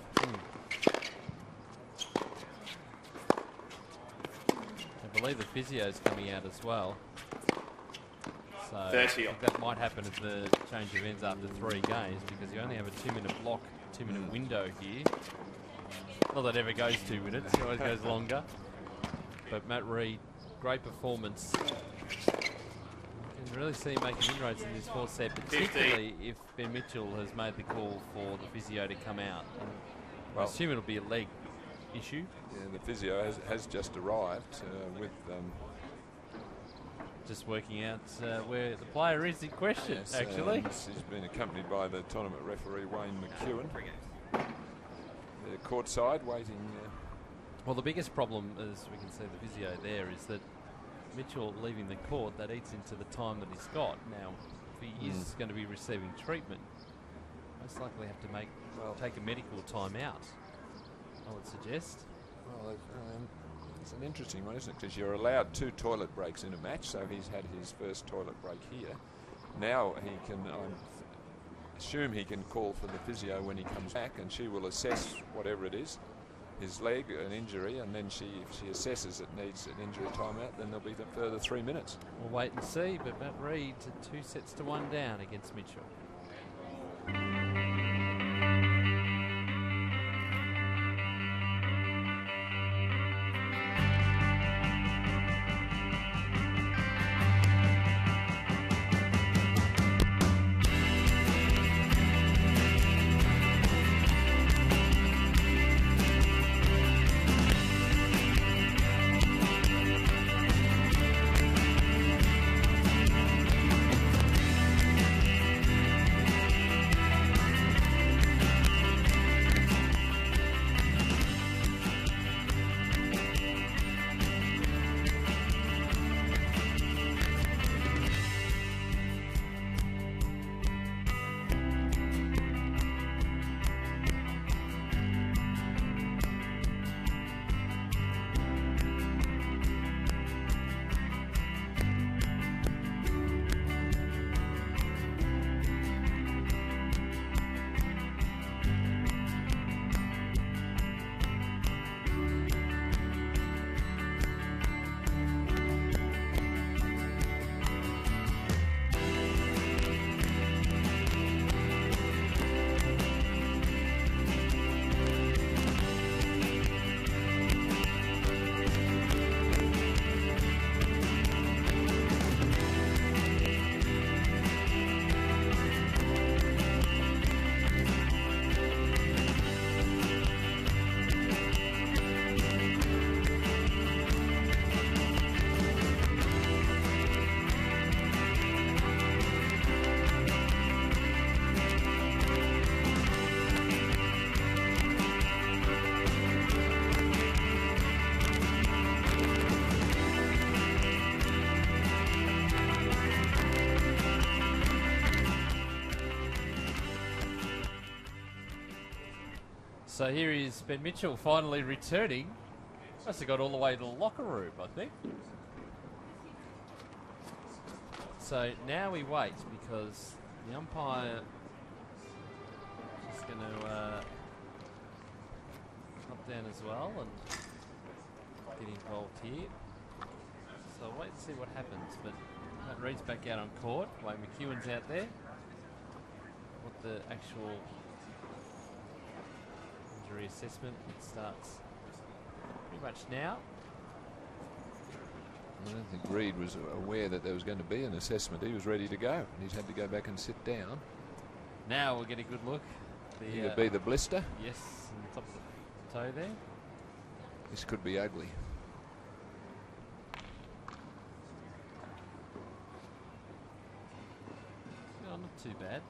I believe the physio's coming out as well. So 30. I think that might happen as the change of ends after 3 games because you only have a 2-minute block, 2-minute window here. Not that it ever goes 2 minutes, it always goes longer. But Matt Reed, great performance. You can really see him making inroads in this 4th set, particularly if Ben Mitchell has made the call for the physio to come out. And I assume it'll be a leg issue. Yeah, the physio has just arrived with... just working out where the player is in question, yes, actually. He's been accompanied by the tournament referee, Wayne McEwen. They're courtside waiting. Well, the biggest problem, as we can see the physio there, is that Mitchell leaving the court, that eats into the time that he's got. Now, he is going to be receiving treatment, most likely have to take a medical time out, I would suggest. Well, it's an interesting one, isn't it? Because you're allowed 2 toilet breaks in a match, so he's had his first toilet break here. Now he can, assume he can call for the physio when he comes back, and she will assess whatever it is, his leg, an injury, and then if she assesses it needs an injury timeout, then there'll be the further 3 minutes. We'll wait and see, but Matt Reid 2-1 down against Mitchell. So here is Ben Mitchell finally returning. Must have got all the way to the locker room, I think. So now we wait because the umpire is going to come down as well and get involved here. So I'll wait and see what happens. But Matt Reid's back out on court. Wayne McEwen's out there. What the actual injury assessment starts pretty much now. I don't think Reid was aware that there was going to be an assessment. He was ready to go, and he's had to go back and sit down. Now we'll get a good look. Could be the blister. Yes, on the top of the toe there. This could be ugly. No, not too bad.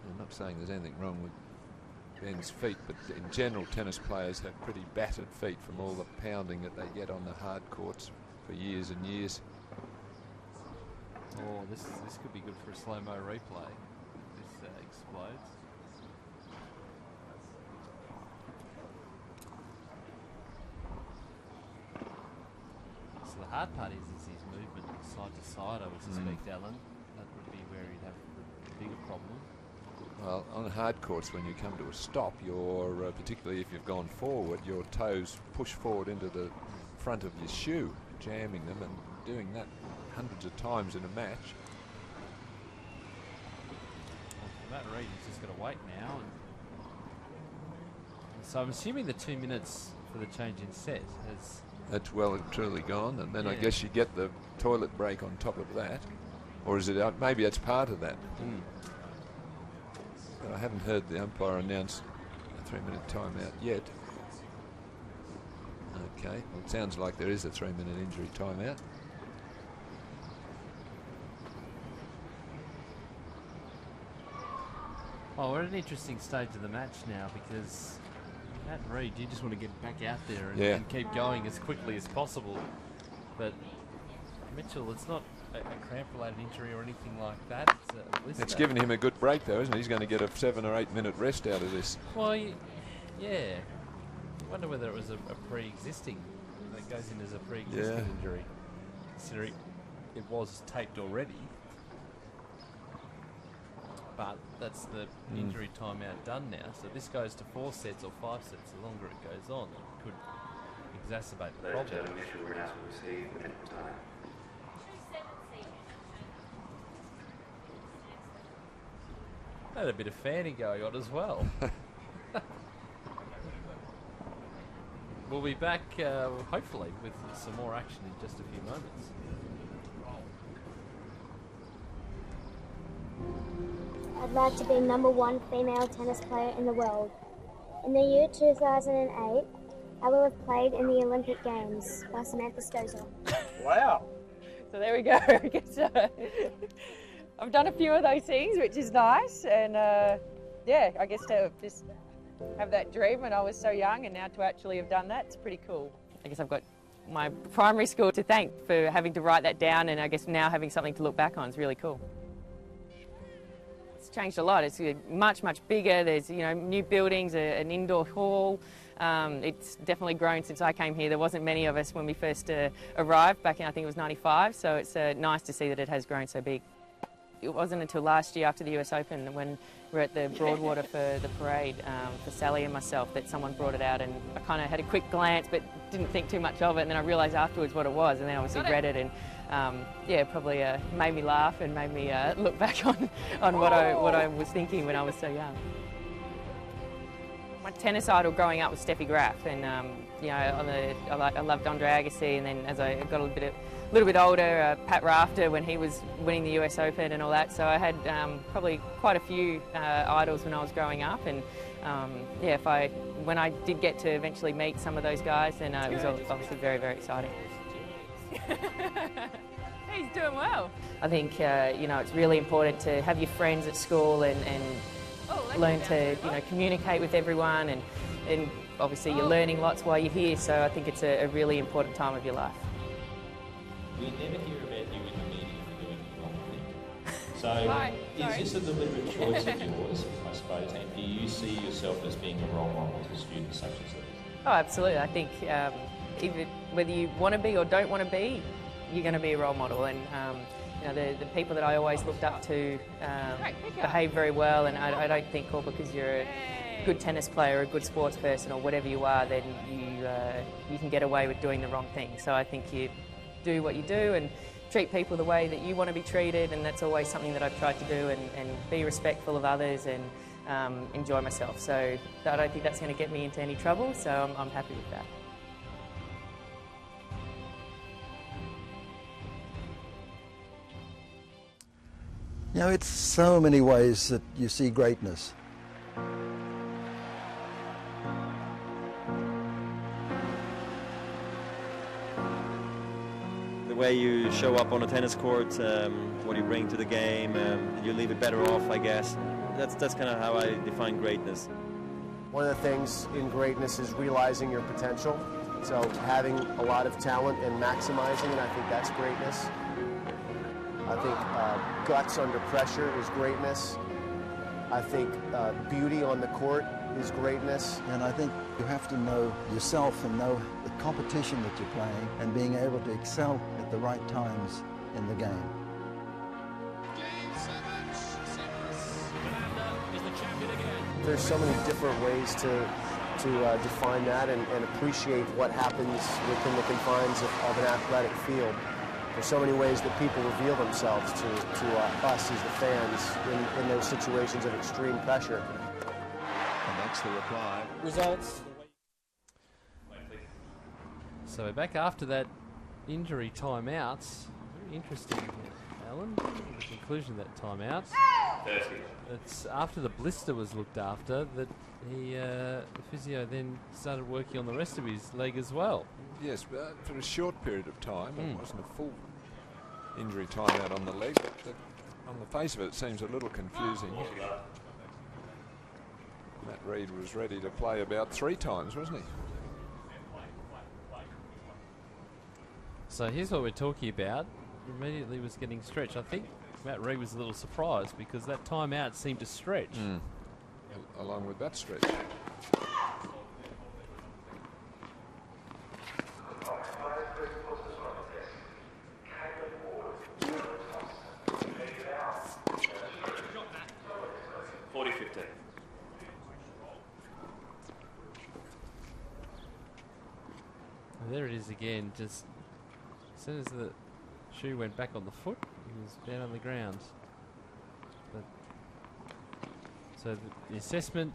I'm not saying there's anything wrong with Ben's feet, but in general tennis players have pretty battered feet from all the pounding that they get on the hard courts for years and years. Oh, this could be good for a slow-mo replay. This explodes. So the hard part is his movement side to side, I would suspect, Alan. That would be where he'd have the bigger problem. Well, on hard courts, when you come to a stop, you're particularly if you've gone forward, your toes push forward into the front of your shoe, jamming them, and doing that hundreds of times in a match. Well, Matt Reid has just got to wait now. And so I'm assuming the 2 minutes for the change in set has... That's well and truly gone, and then I guess you get the toilet break on top of that. Or is it, maybe that's part of that. But I haven't heard the umpire announce a 3-minute timeout yet. Okay, well, it sounds like there is a 3-minute injury timeout. Oh, we're at an interesting stage of the match now because Matt Reid, you just want to get back out there and keep going as quickly as possible. But Mitchell, it's not a cramp-related injury or anything like that. It's given him a good break, though, isn't it? He's going to get a 7 or 8 minute rest out of this. Well, yeah. I wonder whether it was a pre-existing, that goes in as a pre-existing injury, considering it was taped already. But that's the injury timeout done now. So this goes to 4 sets or 5 sets. The longer it goes on, it could exacerbate the problem. Had a bit of fanning going on as well. We'll be back, hopefully, with some more action in just a few moments. I'd like to be #1 female tennis player in the world. In the year 2008, I will have played in the Olympic Games by Samantha Stosur. Wow. So there we go. I guess, I've done a few of those things, which is nice. And yeah, I guess to just have that dream when I was so young and now to actually have done that, it's pretty cool. I guess I've got my primary school to thank for having to write that down, and I guess now having something to look back on is really cool. It's changed a lot. It's much, much bigger. There's, new buildings, an indoor hall. It's definitely grown since I came here. There wasn't many of us when we first arrived back in, I think it was 95, so it's nice to see that it has grown so big. It wasn't until last year after the US Open when we were at the Broadwater for the parade for Sally and myself that someone brought it out, and I kind of had a quick glance but didn't think too much of it, and then I realised afterwards what it was, and then I obviously read it, and yeah, probably made me laugh and made me look back on what I was thinking when I was so young. My tennis idol growing up was Steffi Graf, and I loved Andre Agassi, and then as I got a little bit older, Pat Rafter when he was winning the US Open and all that. So I had probably quite a few idols when I was growing up, and yeah, when I did get to eventually meet some of those guys, then it was obviously very, very exciting. He's doing well. I think it's really important to have your friends at school and learn to communicate with everyone, and obviously you're learning lots while you're here. So I think it's a really important time of your life. We never hear about you in the media for doing the wrong thing. So is this a deliberate choice of yours, I suppose, and do you see yourself as being a role model to students such as these? Oh, absolutely. I think even whether you want to be or don't want to be, you're going to be a role model. And the people that I always looked up to behave very well, and I don't think all because you're a good tennis player or a good sports person or whatever you are, then you can get away with doing the wrong thing. So I think you do what you do and treat people the way that you want to be treated, and that's always something that I've tried to do, and be respectful of others and enjoy myself. So I don't think that's going to get me into any trouble, so I'm happy with that. It's so many ways that you see greatness. The way you show up on a tennis court, what you bring to the game, you leave it better off, I guess. That's kind of how I define greatness. One of the things in greatness is realizing your potential. So having a lot of talent and maximizing it, I think that's greatness. I think guts under pressure is greatness. I think beauty on the court is greatness. And I think you have to know yourself and know the competition that you're playing and being able to excel at the right times in the game. There's so many different ways to define that and appreciate what happens within the confines of an athletic field. There's so many ways that people reveal themselves to us as the fans in those situations of extreme pressure. And that's the reply. Results. So we're back after that injury timeouts. Very interesting, Alan. The conclusion of that timeout. It's after the blister was looked after that the physio then started working on the rest of his leg as well. Yes, for a short period of time. It wasn't a full injury timeout on the leg. But on the face of it, it seems a little confusing. Matt Reid was ready to play about 3 times, wasn't he? So here's what we're talking about. Immediately was getting stretched. I think Matt Reid was a little surprised because that timeout seemed to stretch. Along with that stretch. There it is again. Just as soon as the shoe went back on the foot, he was down on the ground. But, so the assessment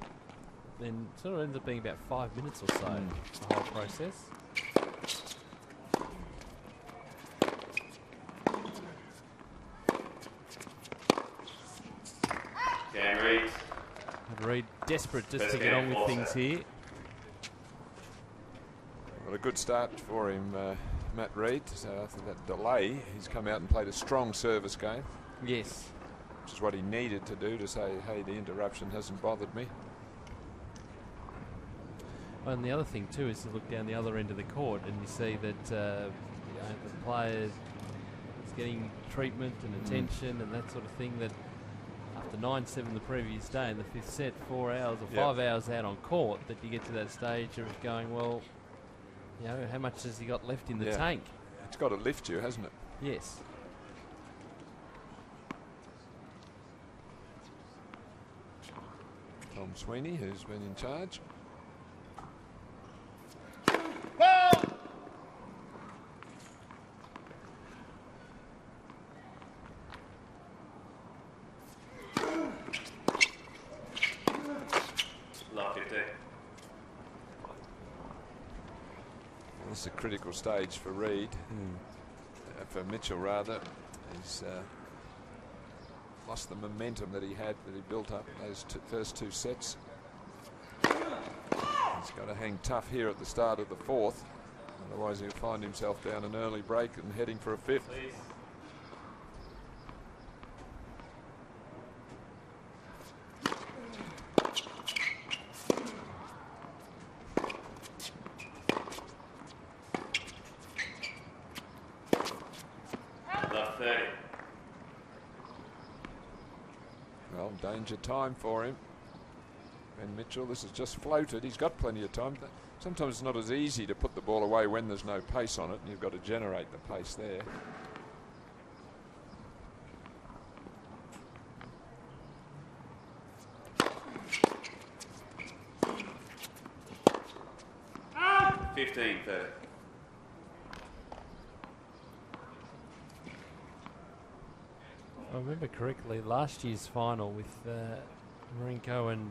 then sort of ends up being about 5 minutes or so, the whole process. Reid desperate just to get on with things here. Well, a good start for him, Matt Reid. So after that delay, he's come out and played a strong service game. Yes. Which is what he needed to do to say, hey, the interruption hasn't bothered me. Well, and the other thing too is to look down the other end of the court and you see that the player is getting treatment and attention and that sort of thing, that after 9-7 the previous day in the fifth set, 4 hours or 5 hours out on court, that you get to that stage of going, well, you know, how much has he got left in the tank? It's got to lift you, hasn't it? Yes. Tom Sweeney, who's been in charge. This is a critical stage for Reid, for Mitchell rather. He's lost the momentum that he built up those first 2 sets. He's got to hang tough here at the start of the fourth, otherwise he'll find himself down an early break and heading for a fifth. Well, danger time for him. And Mitchell, this is just floated. He's got plenty of time. Sometimes it's not as easy to put the ball away when there's no pace on it, and you've got to generate the pace there. If I remember correctly, last year's final with Marinko and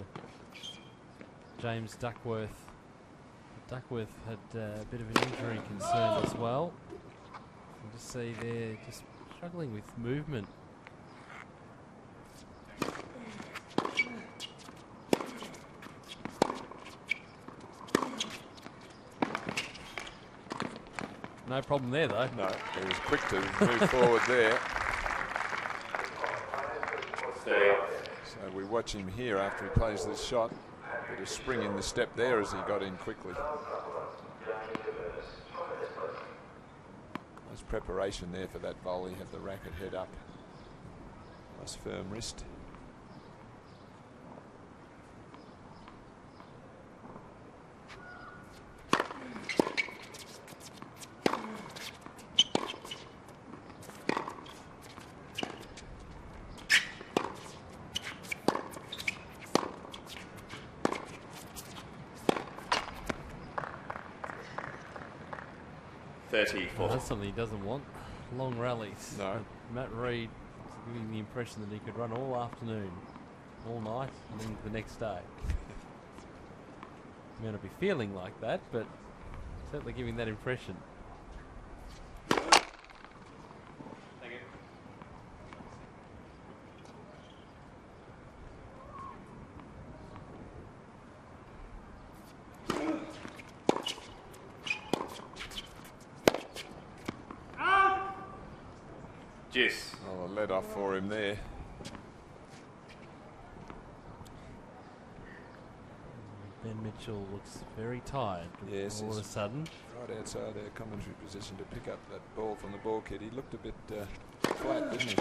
James Duckworth. Duckworth had a bit of an injury concern as well. You can just see they're just struggling with movement. No problem there, though. No, he was quick to move forward there. So we watch him here after he plays this shot. Bit of spring in the step there as he got in quickly. Nice preparation there for that volley. Had the racket head up. Nice firm wrist. Well, that's something he doesn't want. Long rallies. No. Matt Reid is giving the impression that he could run all afternoon, all night, and then the next day. He may not be feeling like that, but certainly giving that impression. Thank you. Yes. Oh, a let off for him there. Ben Mitchell looks very tired Yes, all of a sudden. Right outside our commentary position to pick up that ball from the ball kid. He looked a bit flat, didn't he?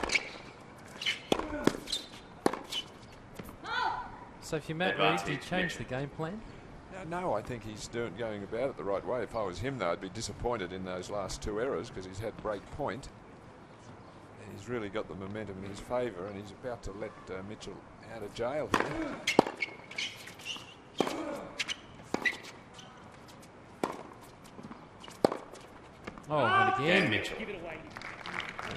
So if you're Matt Reid, do you change the game plan? No, I think he's going about it the right way. If I was him, though, I'd be disappointed in those last 2 errors because he's had break point. And he's really got the momentum in his favour, and he's about to let Mitchell out of jail here. Oh, and again. Mitchell. And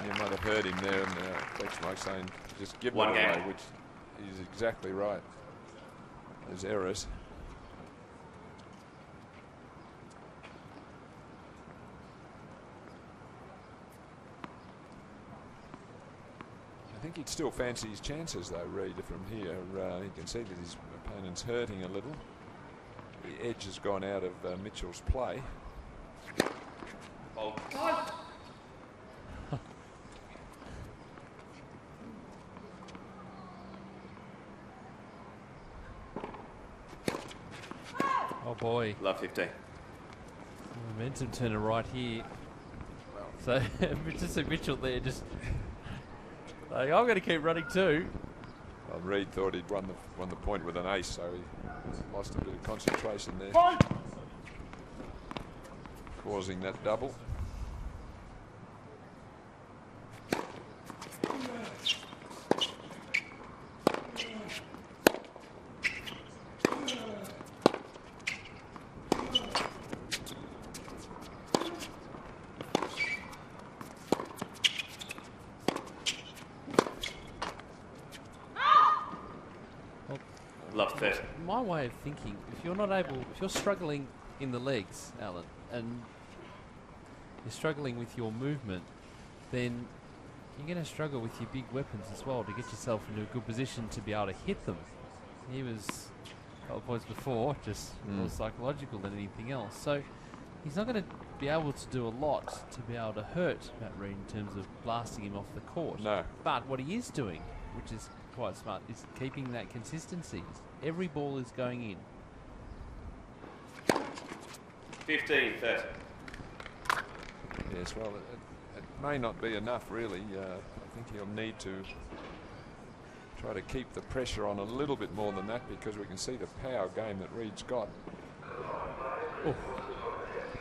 you might have heard him there in the text mic saying, just give One it game. away, which is exactly right. There's errors. I think he'd still fancy his chances, though, Reid, from here. You can see that his opponent's hurting a little. The edge has gone out of Mitchell's play. Oh boy. Love 15. Momentum turner right here. So just a Mitchell there, just like, I'm going to keep running too. Well, Reid thought he'd won the point with an ace, so he lost a bit of concentration there, causing that double. Love 30. My way of thinking, if you're struggling in the legs, Alan, and you're struggling with your movement, then you're going to struggle with your big weapons as well to get yourself into a good position to be able to hit them. He was a couple of points before, just more psychological than anything else. So he's not going to be able to do a lot to be able to hurt Matt Reid in terms of blasting him off the court. No. But what he is doing, which is quite smart, is keeping that consistency. Every ball is going in. 15, 30. Yes, well, it may not be enough, really. I think he'll need to try to keep the pressure on a little bit more than that, because we can see the power game that Reid's got. Oh.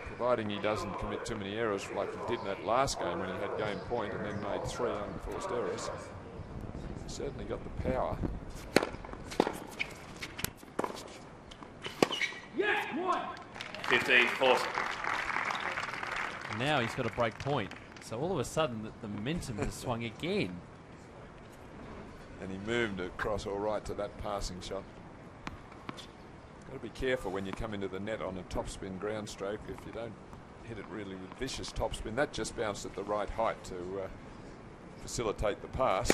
Providing he doesn't commit too many errors like he did in that last game when he had game point and then made 3 unforced errors. He's certainly got the power. Yes, 15, 40. Now he's got a break point. So all of a sudden the momentum has swung again. And he moved across all right to that passing shot. Got to be careful when you come into the net on a topspin ground stroke. If you don't hit it really with vicious topspin, that just bounced at the right height to facilitate the pass.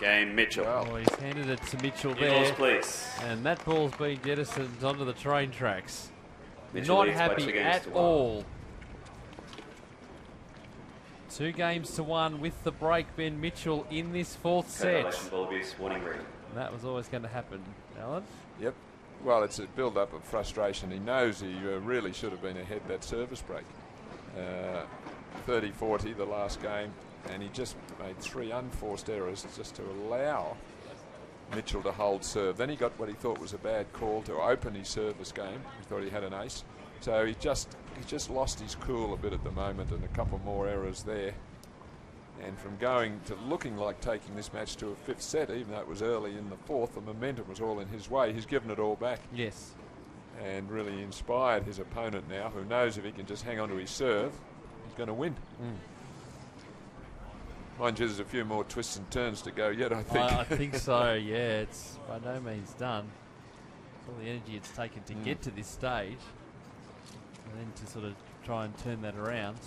Game Mitchell. Oh, he's handed it to Mitchell New there. balls, please. And that ball's been jettisoned onto the train tracks. Mitchell Not leads by 2 happy games at to 1. all. 2 games to 1 with the break. Ben Mitchell in this 4th set. Violation, ball abuse, warning Reid. That was always going to happen, Alan. Yep. Well, it's a build-up of frustration. He knows he really should have been ahead that service break. 30-40 the last game, and he just made 3 unforced errors just to allow Mitchell to hold serve. Then he got what he thought was a bad call to open his service game. He thought he had an ace. So he just lost his cool a bit at the moment, and a couple more errors there. And from going to looking like taking this match to a 5th set, even though it was early in the 4th, the momentum was all in his way. He's given it all back. Yes. And really inspired his opponent now, who knows if he can just hang on to his serve, he's going to win. Mind you, there's a few more twists and turns to go yet, I think. I think so, yeah. It's by no means done. It's all the energy it's taken to get to this stage, and then to sort of try and turn that around.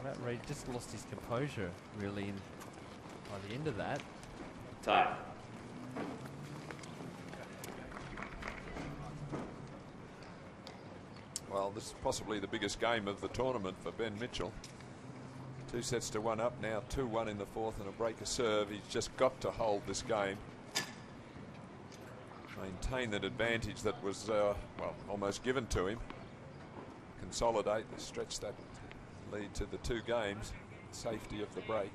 Matt Reid just lost his composure, really, by the end of that. Time. Well, this is possibly the biggest game of the tournament for Ben Mitchell. 2 sets to 1 up now, 2-1 in the fourth and a break a serve. He's just got to hold this game. Maintain that advantage that was, well, almost given to him. Consolidate, stretch that lead to the 2 games. Safety of the break.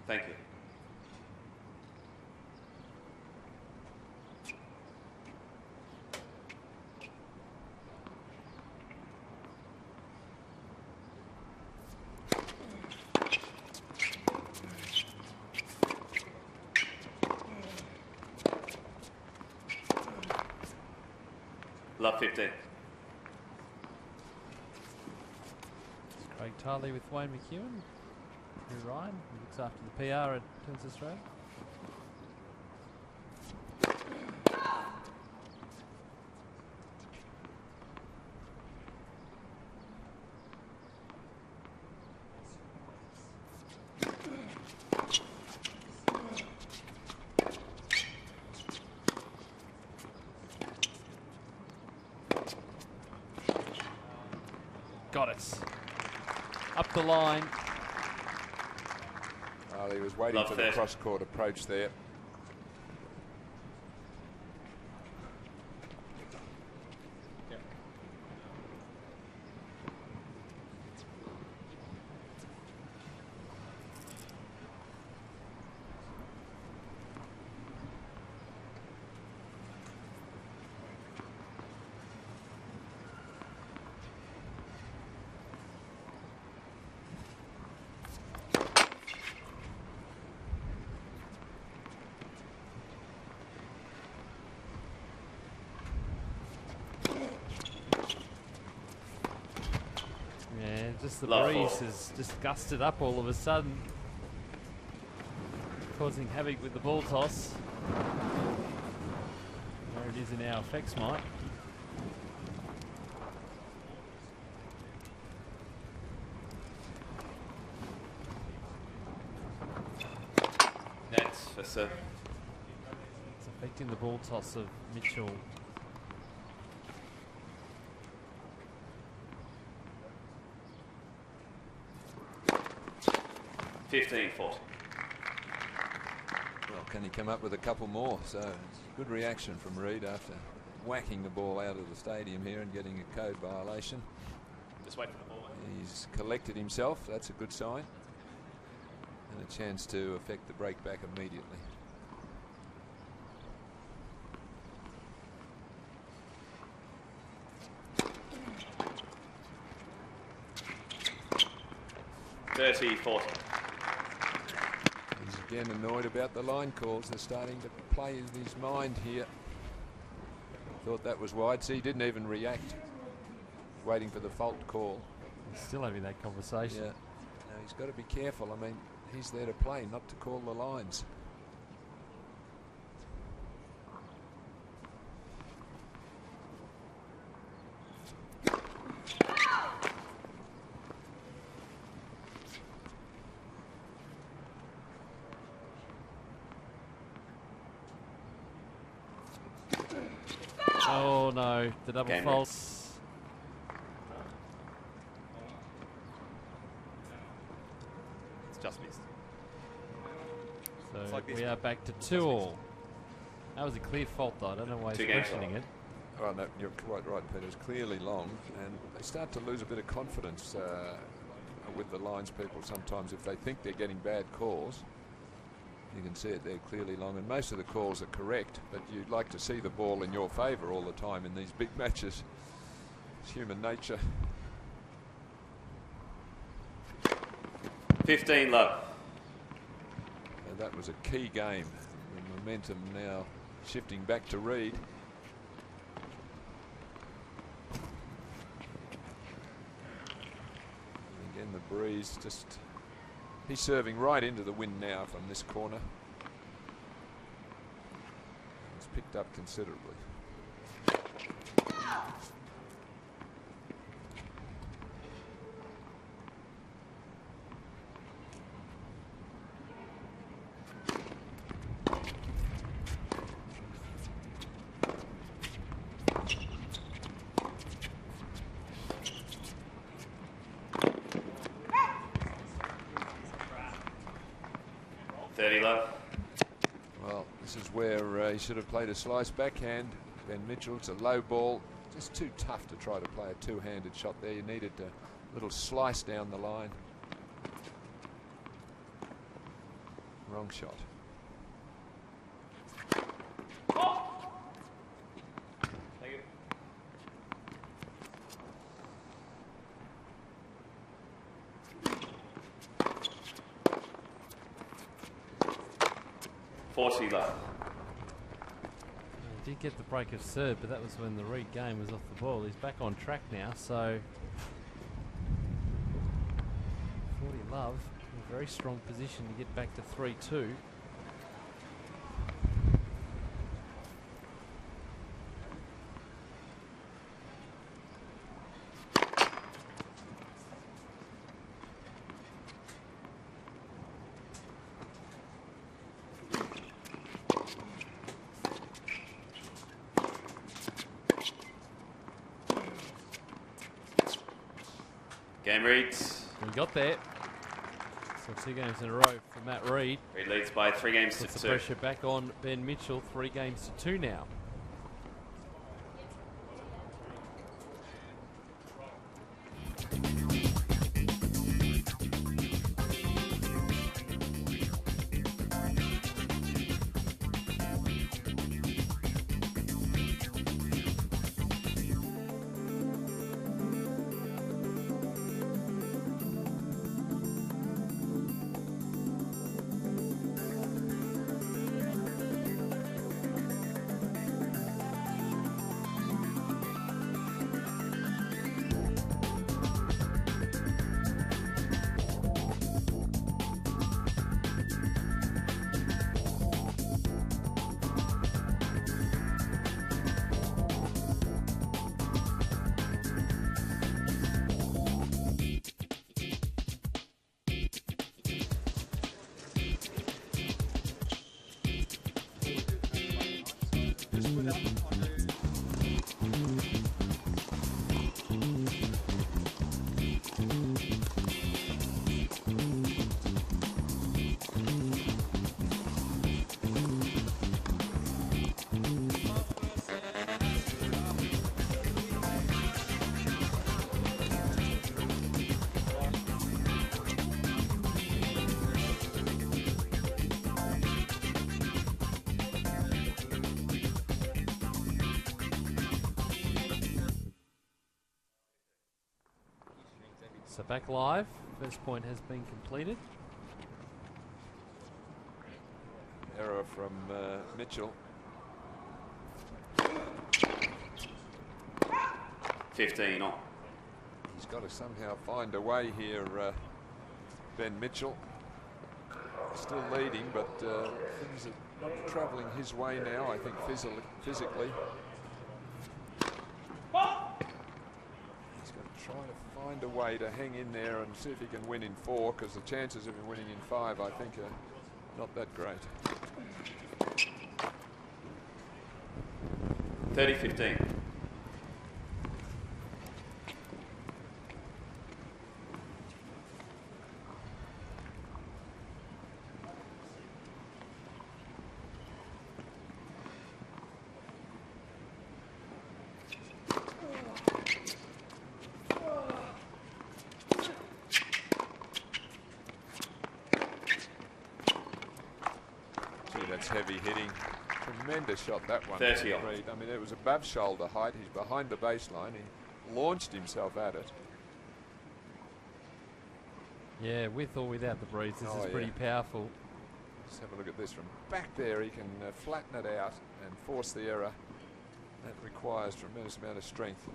Thank you. Love 15. Craig Tiley with Wayne McEwen. Drew Ryan, who looks after the PR at Tennis Australia. Got it. Up the line. Well, he was waiting for the cross-court approach there. Just the breeze has just gusted up all of a sudden, causing havoc with the ball toss. Where it is in our effects, Mike. Nets for serve. It's affecting the ball toss of Mitchell. Well, can he come up with a couple more? So it's a good reaction from Reid after whacking the ball out of the stadium here and getting a code violation. Just wait for the ball. He's collected himself. That's a good sign. And a chance to affect the break back immediately. He's again annoyed about the line calls. They're starting to play in his mind here. Thought that was wide, so he didn't even react. Waiting for the fault call. He's still having that conversation. Yeah. No, he's got to be careful. I mean, he's there to play, not to call the lines. Oh no, the double false. It's just missed. So we are back to 2-all. That was a clear fault though. I don't know why he's questioning it. Well, no, you're quite right, Peter. It's clearly long, and they start to lose a bit of confidence with the lines people sometimes if they think they're getting bad calls. You can see it there clearly long, and most of the calls are correct, but you'd like to see the ball in your favour all the time in these big matches. It's human nature. 15 love. And that was a key game. The momentum now shifting back to Reid. And again, the breeze just... He's serving right into the wind now from this corner. It's picked up considerably. he should have played a slice backhand. Ben Mitchell, it's a low ball. Just too tough to try to play a two-handed shot there. You needed a little slice down the line. Wrong shot. Thank you. .40 left. He did get the break of serve, but that was when the Reed game was off the ball. He's back on track now, so 40 love in a very strong position to get back to 3-2. Game reads. We got there. So 2 games in a row for Matt Reed. Reed leads by 3 games to 2. Puts the pressure back on Ben Mitchell. 3 games to 2 now. So back live. First point has been completed. Error from Mitchell. 15 on. He's got to somehow find a way here, Ben Mitchell. Still leading, but things are not travelling his way now, I think, physically. He's got to try to find a way to hang in there and see if he can win in 4, because the chances of him winning in 5, I think, are not that great. 30-15. That's heavy hitting. Tremendous shot, that one. 30 on. Reed. I mean, it was above shoulder height. He's behind the baseline. He launched himself at it. Yeah, with or without the breeze, this is pretty powerful. Just have a look at this. From back there, he can flatten it out and force the error. That requires a tremendous amount of strength.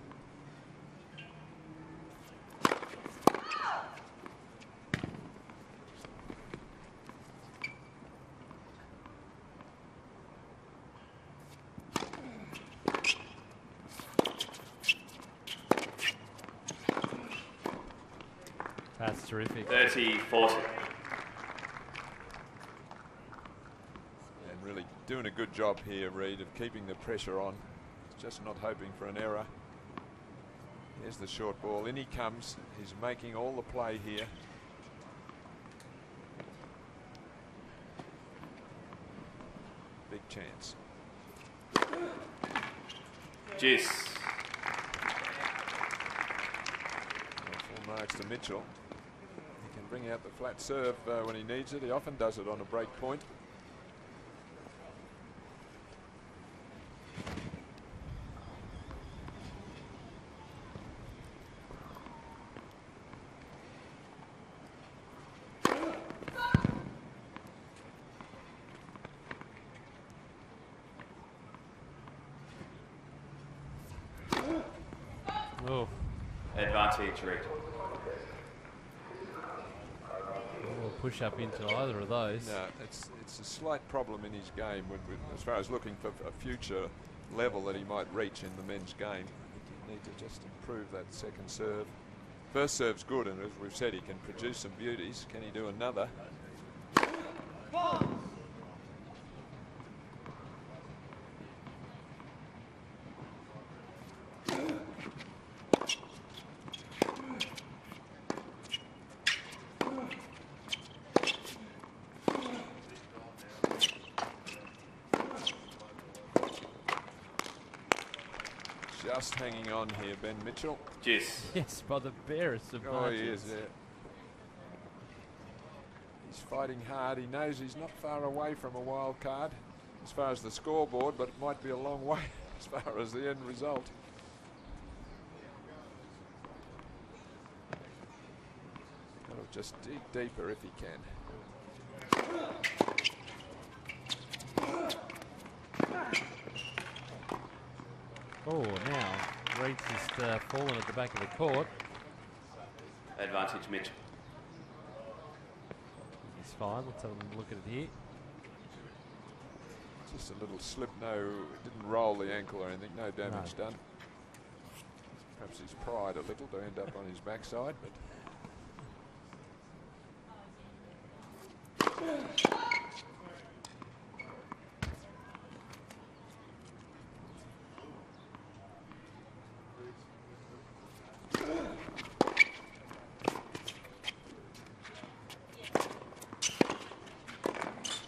That's terrific. 30-40. And really doing a good job here, Reed, of keeping the pressure on. Just not hoping for an error. Here's the short ball. In he comes. He's making all the play here. Big chance. Cheers. Full marks to Mitchell. He can bring out the flat serve when he needs it. He often does it on a break point. Oh. Advantage, Rick. We'll push up into either of those. No, it's a slight problem in his game as far as looking for a future level that he might reach in the men's game. I think you need to just improve that second serve. First serve's good, and as we've said, he can produce some beauties. Can he do another? Just hanging on here, Ben Mitchell. Yes. Yes, by the barest of Oh, margins. he is, yeah. He's fighting hard. He knows he's not far away from a wild card as far as the scoreboard, but it might be a long way as far as the end result. Got to just dig deeper if he can. Oh, now Reed's just fallen at the back of the court. Advantage, Mitchell. He's fine. Let's have a look at it here. Just a little slip. No, it didn't roll the ankle or anything. No damage done. Perhaps he's pried a little to end up on his backside, but.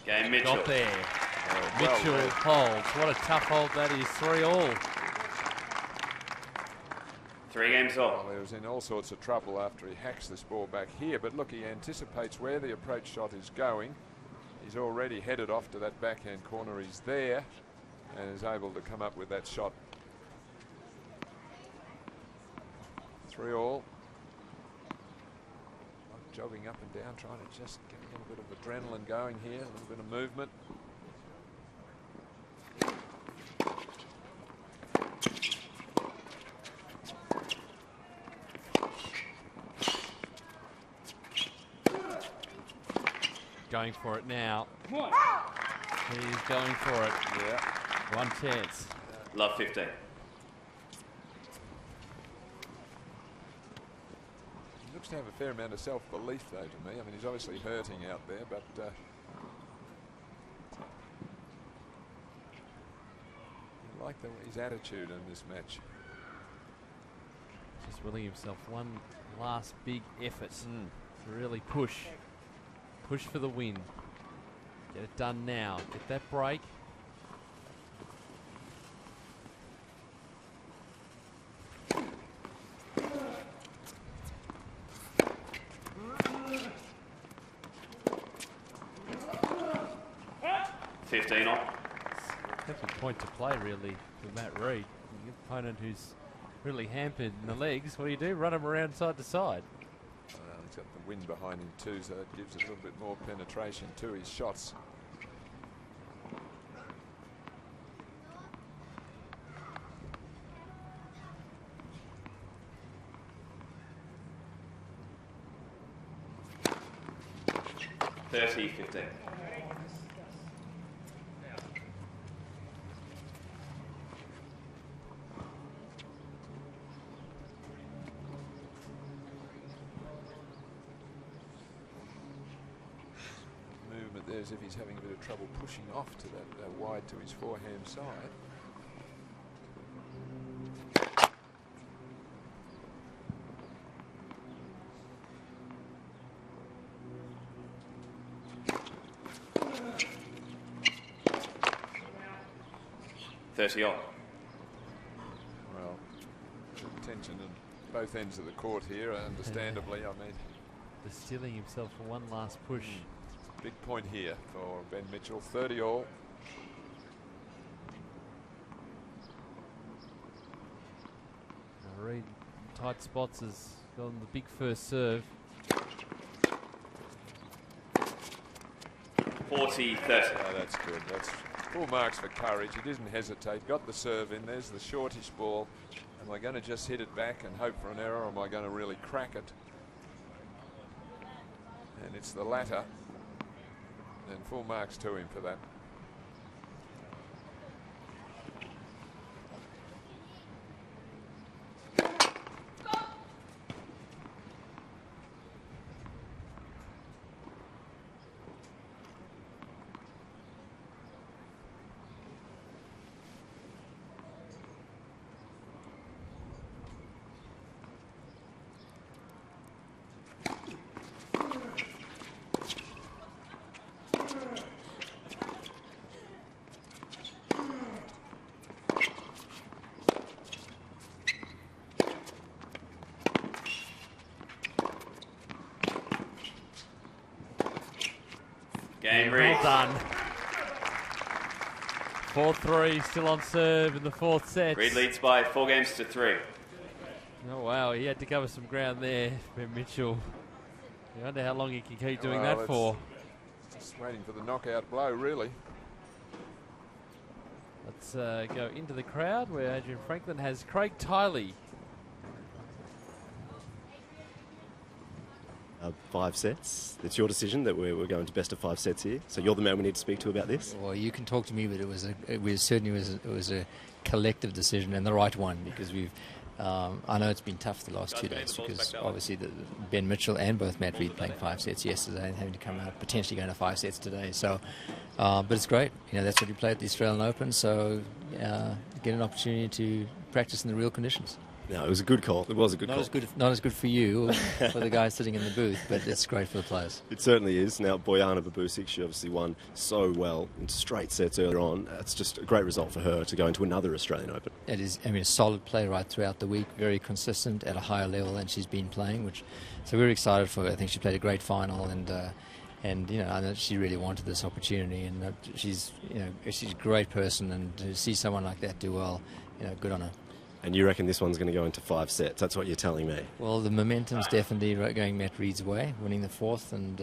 Game Mitchell. Got there. well Mitchell read. holds. What a tough hold that is. 3-all. 3 games off. Well, he was in all sorts of trouble after he hacks this ball back here, but look, he anticipates where the approach shot is going. He's already headed off to that backhand corner. He's there and is able to come up with that shot. 3-all. Jogging up and down, trying to just get a little bit of adrenaline going here, a little bit of movement. Going for it now. He's going for it. Yeah. One chance. Love 15. He looks to have a fair amount of self-belief, though, to me. I mean, he's obviously hurting out there, but I like his attitude in this match. Just willing himself one last big effort to really push. Push for the win. Get it done now. Get that break. That's a point to play, really, for Matt Reed. The opponent who's really hampered in the legs. What do? Run him around side to side. He's got the wind behind him too, so that gives a little bit more penetration to his shots. $30-15. Movement there as if he's having a bit of trouble pushing off to that wide to his forehand side. $30-odd. tension at both ends of the court here, understandably. I mean, just steeling himself for one last push. Big point here for Ben Mitchell. 30 all. Reid, tight spots, has gone the big first serve. 40-30. Oh, that's good. That's full marks for courage. He didn't hesitate. Got the serve in. There's the shortish ball. Am I going to just hit it back and hope for an error, or am I going to really crack it? And it's the latter. And full marks to him for that. Game well done. 4-3, still on serve in the fourth set. Reid leads by 4 games to 3. Oh wow, he had to cover some ground there, Ben Mitchell. I wonder how long he can keep doing that for. Just waiting for the knockout blow, really. Let's go into the crowd where Adrian Franklin has Craig Tiley. 5 sets. It's your decision that we're going to best of 5 sets here. So you're the man we need to speak to about this. Well, you can talk to me, but it was a collective decision and the right one, because we've. I know it's been tough the last 2 days because obviously Ben Mitchell and both Matt Reid playing 5 sets yesterday and having to come out potentially going to 5 sets today. So, but it's great. You know, that's what we play at the Australian Open. So get an opportunity to practice in the real conditions. No, it was a good call. It was a good not call. Not as good for you, for the guys sitting in the booth, but it's great for the players. It certainly is. Now, Bojana Babusic, she obviously won so well in straight sets earlier on. It's just a great result for her to go into another Australian Open. It is, I mean, a solid play right throughout the week, very consistent at a higher level than she's been playing, so we're excited for her. I think she played a great final, and you know, I know she really wanted this opportunity, and she's a great person, and to see someone like that do well, good on her. And you reckon this one's going to go into 5 sets? That's what you're telling me. Well, the momentum's definitely going Matt Reid's way, winning the fourth, and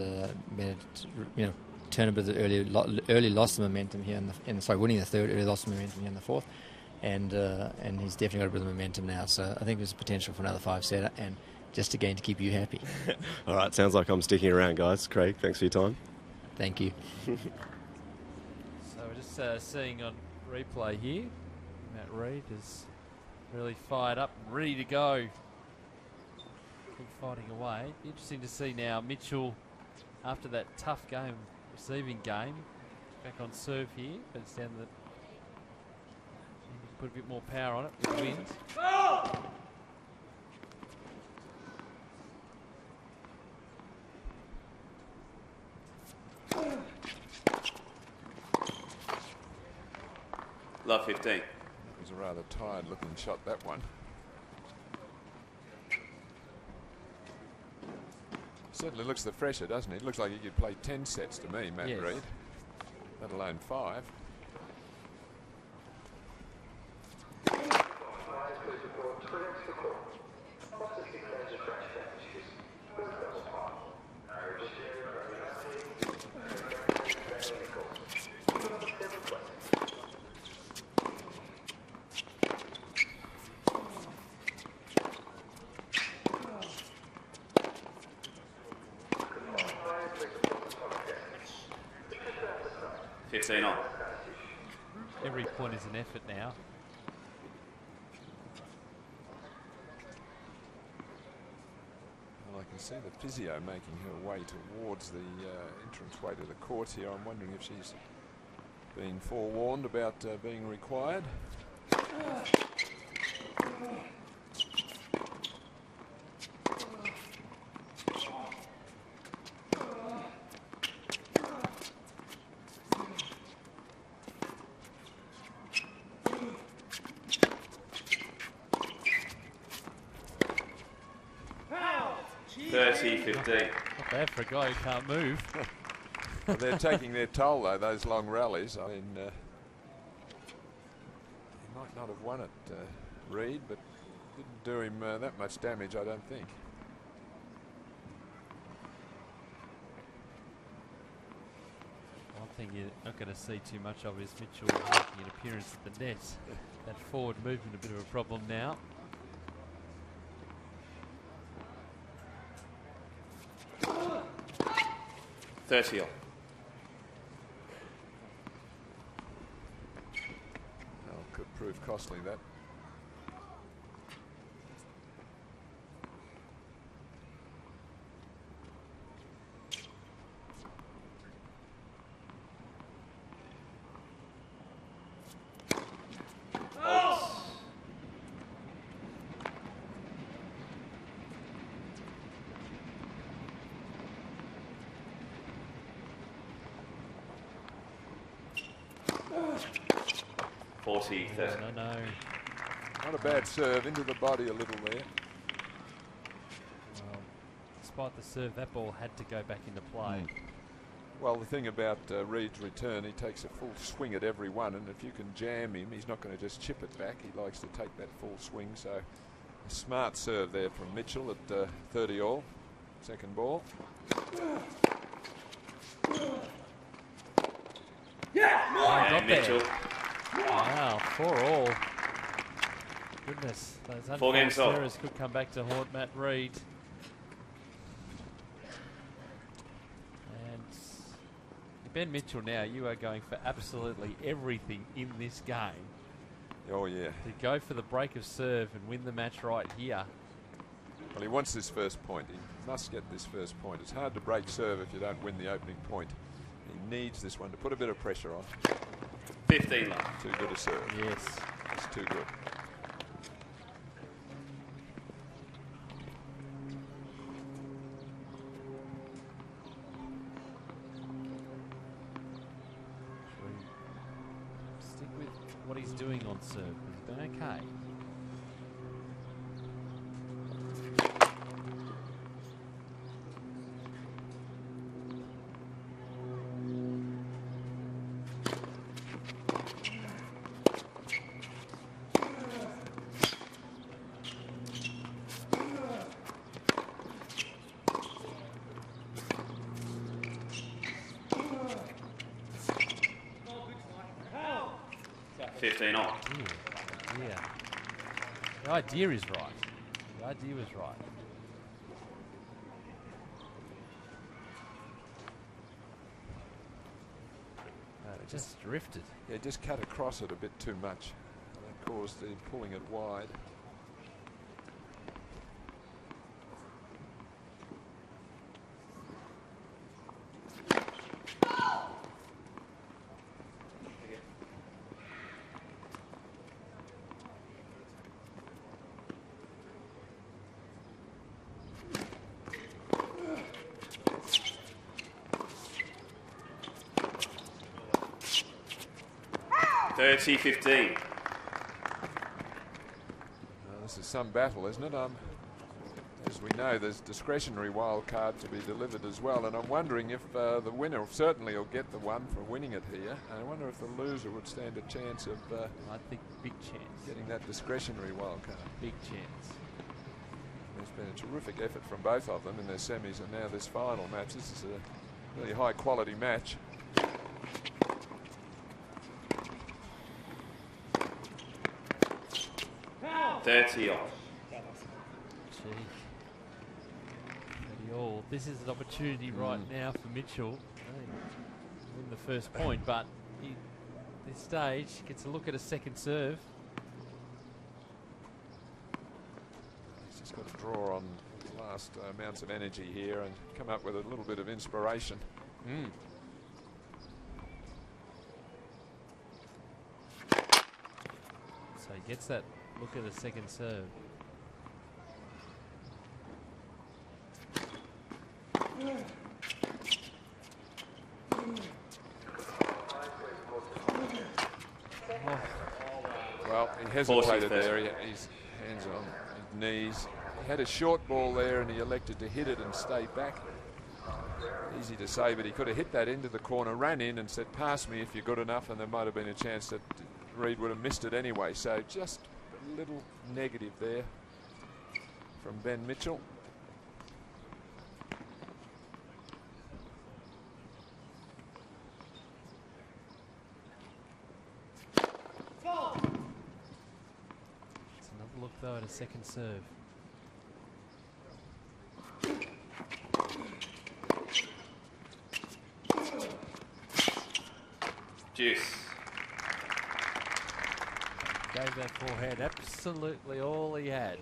turn a bit of the early lost the momentum here winning the third, early lost the momentum here in the fourth, and he's definitely got a bit of momentum now. So I think there's potential for another 5-setter, and just again to keep you happy. All right, sounds like I'm sticking around, guys. Craig, thanks for your time. Thank you. So we're just seeing on replay here, Matt Reid is really fired up and ready to go. Keep fighting away. Interesting to see now Mitchell, after that tough game, receiving game, back on serve here, but it's down the. Put a bit more power on it with the wins. Love 15. It was a rather tired looking shot, that one. Certainly looks the fresher, doesn't it? It looks like he could play 10 sets to me, Matt Reid, let alone 5. On. Every point is an effort now. Well, I can see the physio making her way towards the entrance way to the court here. I'm wondering if she's been forewarned about being required. 30-15. Not bad for a guy who can't move. Well, they're taking their toll, though, those long rallies. I mean, he might not have won it, Reed, but didn't do him that much damage, I don't think. One thing you're not going to see too much of is Mitchell making an appearance at the net. That forward movement a bit of a problem now. Well, could prove costly, that. No. Not a bad serve, into the body a little there. Well, despite the serve, that ball had to go back into play. Well, the thing about Reed's return, he takes a full swing at every one, and if you can jam him, he's not going to just chip it back. He likes to take that full swing, so a smart serve there from Mitchell at 30 all. Second ball. Yeah, got Mitchell. there. Wow, 4 all. Goodness, those 4 games off. errors could come back to haunt Matt Reed. And Ben Mitchell, now you are going for absolutely everything in this game. Oh yeah. To go for the break of serve and win the match right here. Well, he wants this first point. He must get this first point. It's hard to break serve if you don't win the opening point. He needs this one to put a bit of pressure on. 15 left. Too good a serve. Yes. It's too good. Stick with what he's doing on serve. He's been okay. Yeah. The idea is right. The idea was right. It just drifted. Yeah, just cut across it a bit too much. That caused the pulling it wide. $30-15. This is some battle, isn't it? As we know, there's discretionary wild card to be delivered as well, and I'm wondering if the winner certainly will get the one for winning it here. I wonder if the loser would stand a chance of I think big chance getting that discretionary wild card. Big chance. There's been a terrific effort from both of them in their semis and now this final match. This is a really high quality match. $30 off. Gee. 30 all. This is an opportunity right now for Mitchell to win the first point, but he, at this stage, gets a look at a second serve. He's just got to draw on last amounts of energy here and come up with a little bit of inspiration. So he gets that look at the second serve. Well, he hesitated there. His hands on his knees. had a short ball there and he elected to hit it and stay back. Easy to say, but he could have hit that into the corner, ran in and said, pass me if you're good enough, and there might have been a chance that Reid would have missed it anyway. So just a little negative there from Ben Mitchell. It's another look though at a second serve. Juice. Gave that forehand absolutely all he had.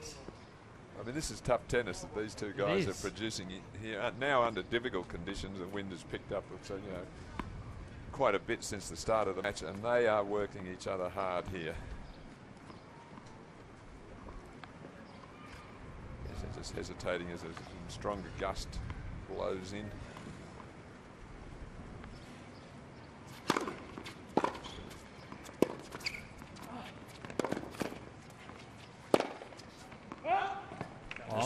I mean, this is tough tennis that these two guys are producing here. Now under difficult conditions, the wind has picked up, so, you know, quite a bit since the start of the match, and they are working each other hard here. They're just hesitating as a stronger gust blows in.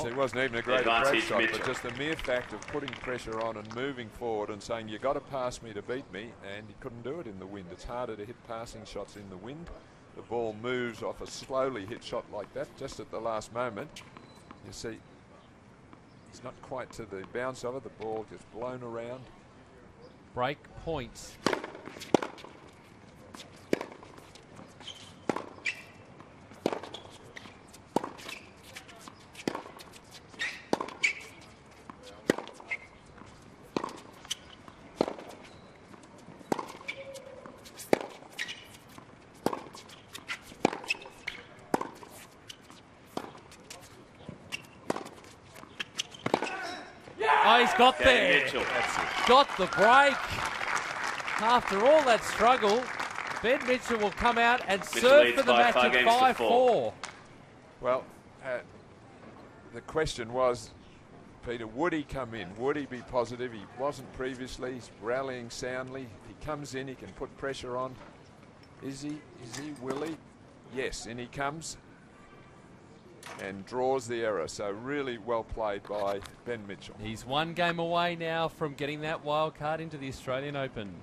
It wasn't even a great approach shot, but just the mere fact of putting pressure on and moving forward and saying, you've got to pass me to beat me, and he couldn't do it in the wind. It's harder to hit passing shots in the wind. The ball moves off a slowly hit shot like that just at the last moment. You see, it's not quite to the bounce of it. The ball just blown around. Break point. Oh, he's got there. Got the break. After all that struggle, Ben Mitchell will come out and serve for the match at 5-4. Well, the question was, Peter, would he come in? Would he be positive? He wasn't previously. He's rallying soundly. If he comes in, he can put pressure on. Is he? Will he? Yes, and he comes and draws the error. So really well played by Ben Mitchell. He's one game away now from getting that wild card into the Australian Open.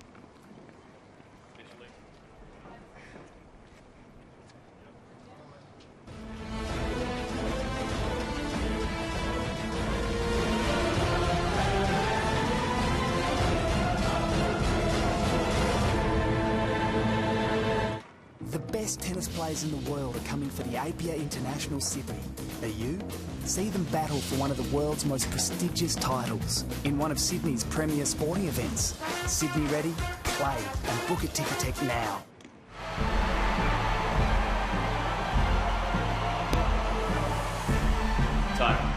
The best tennis players in the world are coming for the APA International Sydney. Are you? See them battle for one of the world's most prestigious titles in one of Sydney's premier sporting events. Sydney ready? Play and book at Ticketek now. Time.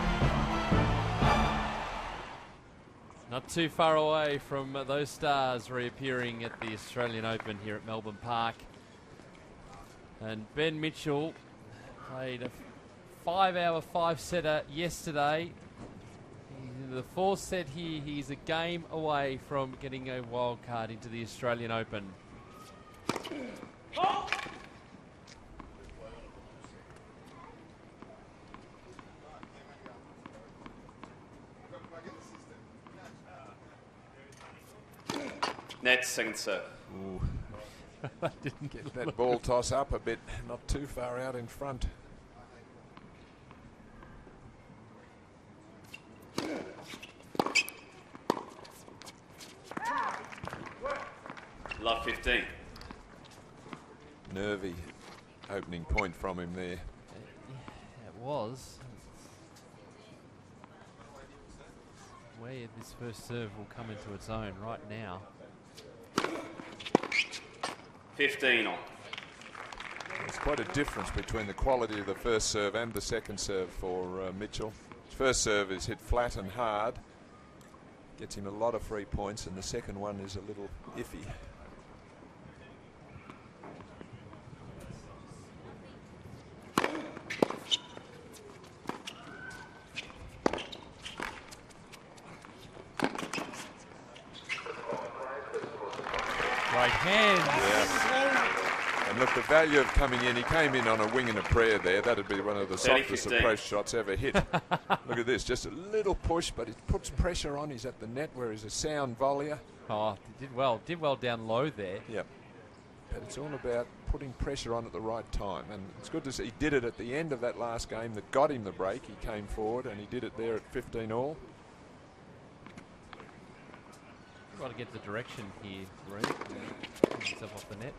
Not too far away from those stars reappearing at the Australian Open here at Melbourne Park. And Ben Mitchell played a 5-hour 5-setter yesterday. In the fourth set here, he's a game away from getting a wild card into the Australian Open. Next, second serve. Ooh. I didn't get that ball toss up a bit, not too far out in front. Love 15. Nervy opening point from him there. It was. Where this first serve will come into its own right now. 15 on. There's quite a difference between the quality of the first serve and the second serve for Mitchell. His first serve is hit flat and hard, gets him a lot of free points, and the second one is a little iffy. Right hand. Yeah. And look But the value of coming in, he came in on a wing and a prayer there. That'd be one of the softest 30-15. approach shots ever hit. Look at this, just a little push, but it puts pressure on. He's at the net where he's a sound volleyer. Oh, did well down low there. Yep. But it's all about putting pressure on at the right time. And it's good to see he did it at the end of that last game that got him the break. He came forward and he did it there at 15 all. Got to get the direction here, Reed. Get himself off the net.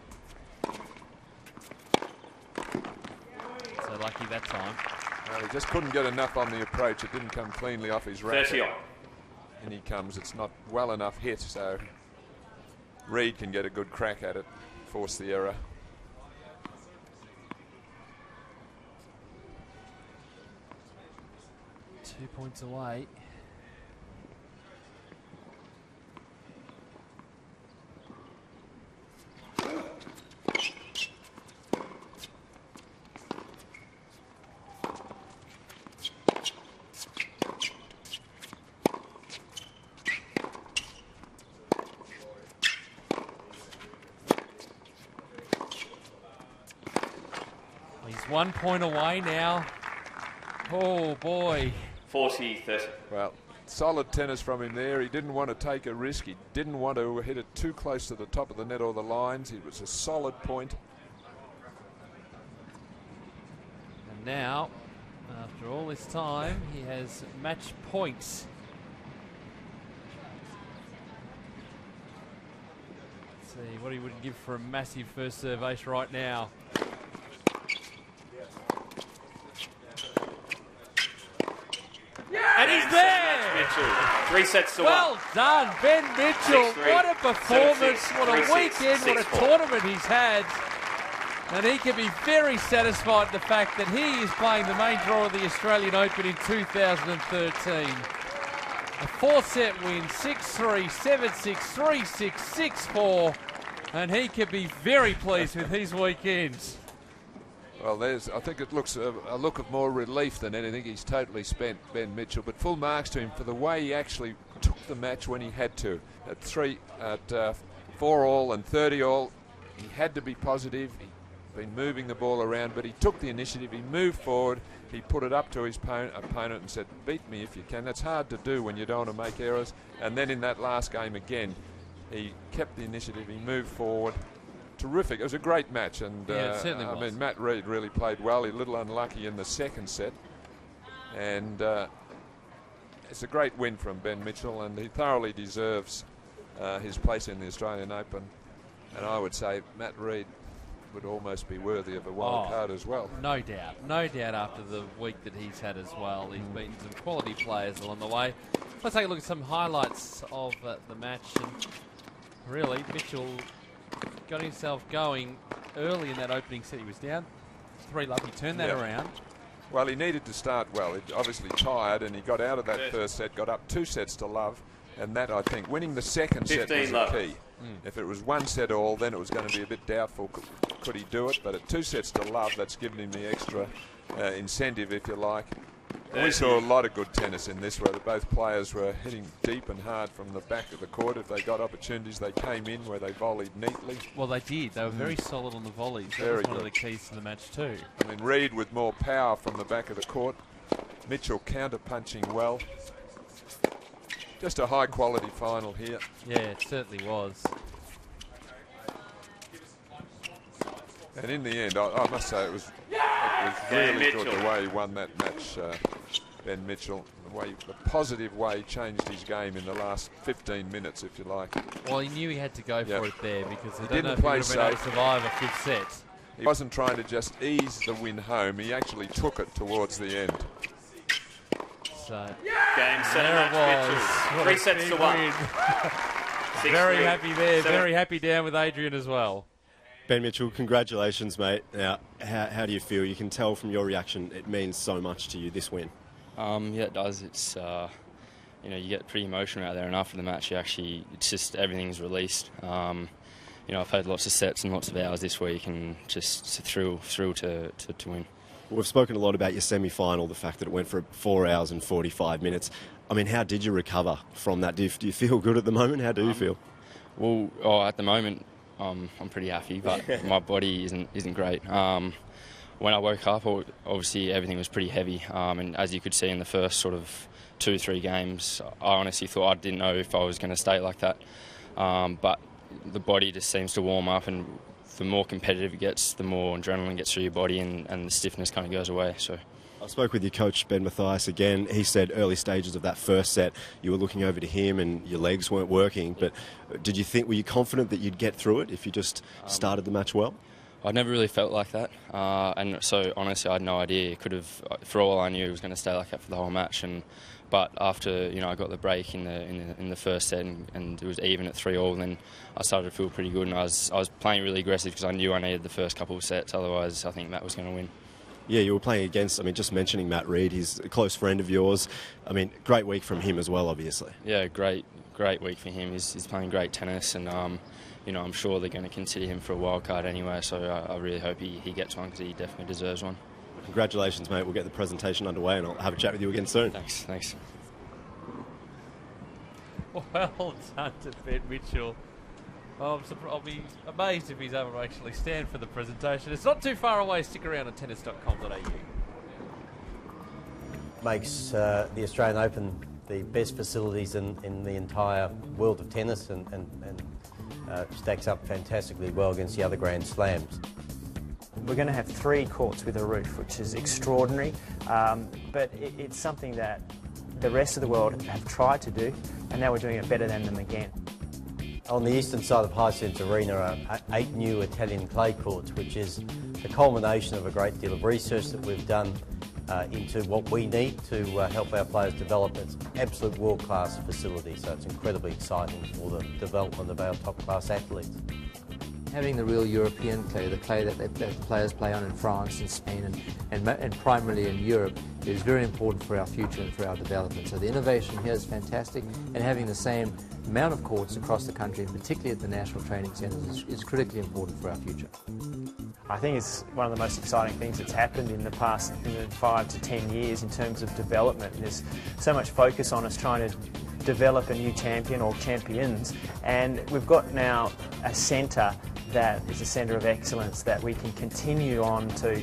So lucky that time. Well, he just couldn't get enough on the approach. It didn't come cleanly off his racket. 30 on. And he comes. It's not well enough hit, so Reed can get a good crack at it, force the error. Two points away. He's 1 point away now. Oh boy. 40-30. Well, solid tennis from him there. He didn't want to take a risk. He didn't want to hit it too close to the top of the net or the lines. It was a solid point. And now, after all this time, he has match points. Let's see what he would give for a massive first serve ace right now. And he's there! Mitchell. 3 sets to 1. Well done, Ben Mitchell. 6-3, What a performance, 7-6, what a 3-6, weekend, what a 6-4. tournament he's had. And he can be very satisfied with the fact that he is playing the main draw of the Australian Open in 2013. A 4-set win, 6-3, 7-6, 3-6, 6-4. And he can be very pleased with his weekends. Well, I think it looks a look of more relief than anything. He's totally spent, Ben Mitchell, but full marks to him for the way he actually took the match when he had to. At 4 all and 30 all, he had to be positive. He'd been moving the ball around, but he took the initiative. He moved forward. He put it up to his opponent and said, beat me if you can. That's hard to do when you don't want to make errors. And then in that last game again, he kept the initiative. He moved forward. Terrific. It was a great match, and yeah, it certainly was. I mean, Matt Reed really played well. He a little unlucky in the second set, and it's a great win from Ben Mitchell, and he thoroughly deserves his place in the Australian Open. And I would say Matt Reed would almost be worthy of a wild card as well. No doubt after the week that he's had as well. He's beaten some quality players along the way. Let's take a look at some highlights of the match. And really, Mitchell got himself going early in that opening set. He was down 3-love. He turned that around. Well, he needed to start well. He obviously tired, and he got out of that first set, got up 2 sets to love, and that, I think, winning the second set was the key. If it was 1 set all, then it was going to be a bit doubtful. Could he do it? But at 2 sets to love, that's given him the extra incentive, if you like. And we saw a lot of good tennis in this, where both players were hitting deep and hard from the back of the court. If they got opportunities, they came in where they volleyed neatly. Well, they did. They were very solid on the volleys. That was one of the keys to the match too. I mean, Reed with more power from the back of the court. Mitchell counter-punching well. Just a high-quality final here. Yeah, it certainly was. And in the end, I must say it was really good the way he won that match, Ben Mitchell. The positive way he changed his game in the last 15 minutes, if you like. Well, he knew he had to go for it there, because he didn't play if he would have been able to survive a 5th set. He wasn't trying to just ease the win home. He actually took it towards the end. So, game set match, Mitchell. 3 sets to 1. Very happy there. Very happy down with Adrian as well. Ben Mitchell, congratulations, mate. Now, how do you feel? You can tell from your reaction it means so much to you, this win. Yeah, it does. It's you get pretty emotional out there, and after the match, it's just everything's released. I've had lots of sets and lots of hours this week, and just it's a thrill to win. Well, we've spoken a lot about your semi-final, the fact that it went for 4 hours and 45 minutes. I mean, how did you recover from that? Do you feel good at the moment? How do you feel? Well, at the moment, I'm pretty happy, but my body isn't great. When I woke up, obviously everything was pretty heavy, and as you could see in the first sort of 2-3 games, I honestly thought I didn't know if I was going to stay like that. But the body just seems to warm up, and the more competitive it gets, the more adrenaline gets through your body, and the stiffness kind of goes away. So. I spoke with your coach, Ben Mathias, again. He said early stages of that first set, you were looking over to him and your legs weren't working. But were you confident that you'd get through it if you just started the match well? I'd never really felt like that. And so, honestly, I had no idea. It could have, for all I knew, it was going to stay like that for the whole match. But after, I got the break in the first set and it was even at 3-3, then I started to feel pretty good. And I was playing really aggressive because I knew I needed the first couple of sets. Otherwise, I think Matt was going to win. Yeah, you were playing against, just mentioning Matt Reid, he's a close friend of yours. Great week from him as well, obviously. Yeah, great week for him. He's playing great tennis, and I'm sure they're going to consider him for a wild card anyway, so I really hope he gets one, because he definitely deserves one. Congratulations, mate. We'll get the presentation underway and I'll have a chat with you again soon. Thanks. Well done to Ben Mitchell. I'll be amazed if he's able to actually stand for the presentation. It's not too far away. Stick around on tennis.com.au. Makes the Australian Open the best facilities in the entire world of tennis, and stacks up fantastically well against the other Grand Slams. We're going to have 3 courts with a roof, which is extraordinary, but it's something that the rest of the world have tried to do, and now we're doing it better than them again. On the eastern side of Hisense Arena are 8 new Italian clay courts, which is the culmination of a great deal of research that we've done into what we need to help our players develop. It's absolute world-class facility, so it's incredibly exciting for the development of our top-class athletes. Having the real European clay, the clay that the players play on in France and Spain and primarily in Europe, is very important for our future and for our development. So the innovation here is fantastic, and having the same amount of courts across the country, and particularly at the national training centres, is critically important for our future. I think it's one of the most exciting things that's happened in the past 5 to 10 years in terms of development. There's so much focus on us trying to develop a new champion or champions, and we've got now a centre that is a centre of excellence that we can continue on to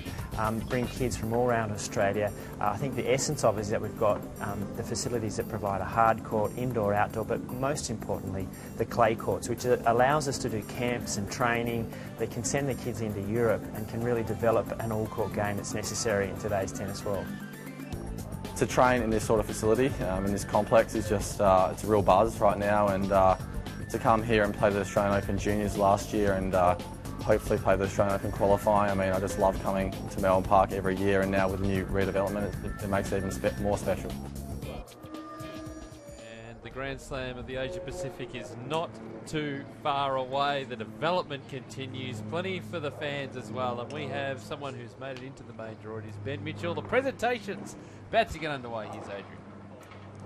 bring kids from all around Australia. I think the essence of it is that we've got the facilities that provide a hard court, indoor, outdoor, but most importantly the clay courts, which allows us to do camps and training. They can send the kids into Europe and can really develop an all-court game that's necessary in today's tennis world. To train in this sort of facility, in this complex, is just it's a real buzz right now, and to come here and play the Australian Open Juniors last year and hopefully play the Australian Open qualifying. I just love coming to Melbourne Park every year, and now with the new redevelopment it makes it even more special. And the Grand Slam of the Asia Pacific is not too far away. The development continues. Plenty for the fans as well, and we have someone who's made it into the main draw. It is Ben Mitchell. The presentation's about to get underway. Here's Adrian.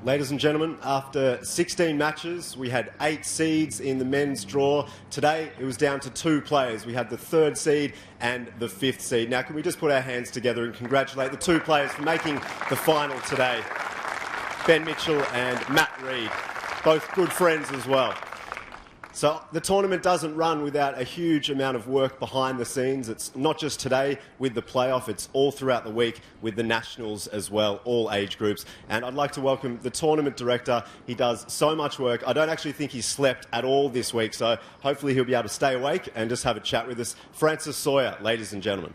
Ladies and gentlemen, after 16 matches, we had 8 seeds in the men's draw. Today, it was down to 2 players. We had the 3rd seed and the 5th seed. Now, can we just put our hands together and congratulate the 2 players for making the final today? Ben Mitchell and Matt Reid, both good friends as well. So the tournament doesn't run without a huge amount of work behind the scenes. It's not just today with the playoff, it's all throughout the week with the nationals as well, all age groups. And I'd like to welcome the tournament director. He does so much work. I don't actually think he's slept at all this week, so hopefully he'll be able to stay awake and just have a chat with us. Francis Sawyer, ladies and gentlemen.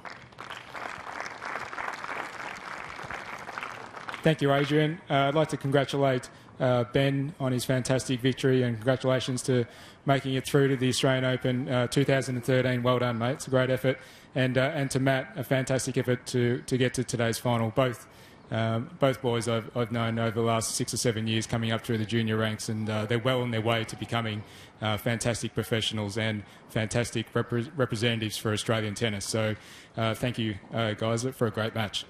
Thank you, Adrian. I'd like to congratulate Ben on his fantastic victory, and congratulations to making it through to the Australian Open 2013. Well done, mate. It's a great effort. And to Matt, a fantastic effort to get to today's final. Both boys I've known over the last 6 or 7 years coming up through the junior ranks, and they're well on their way to becoming fantastic professionals and fantastic representatives for Australian tennis. So thank you, guys, for a great match.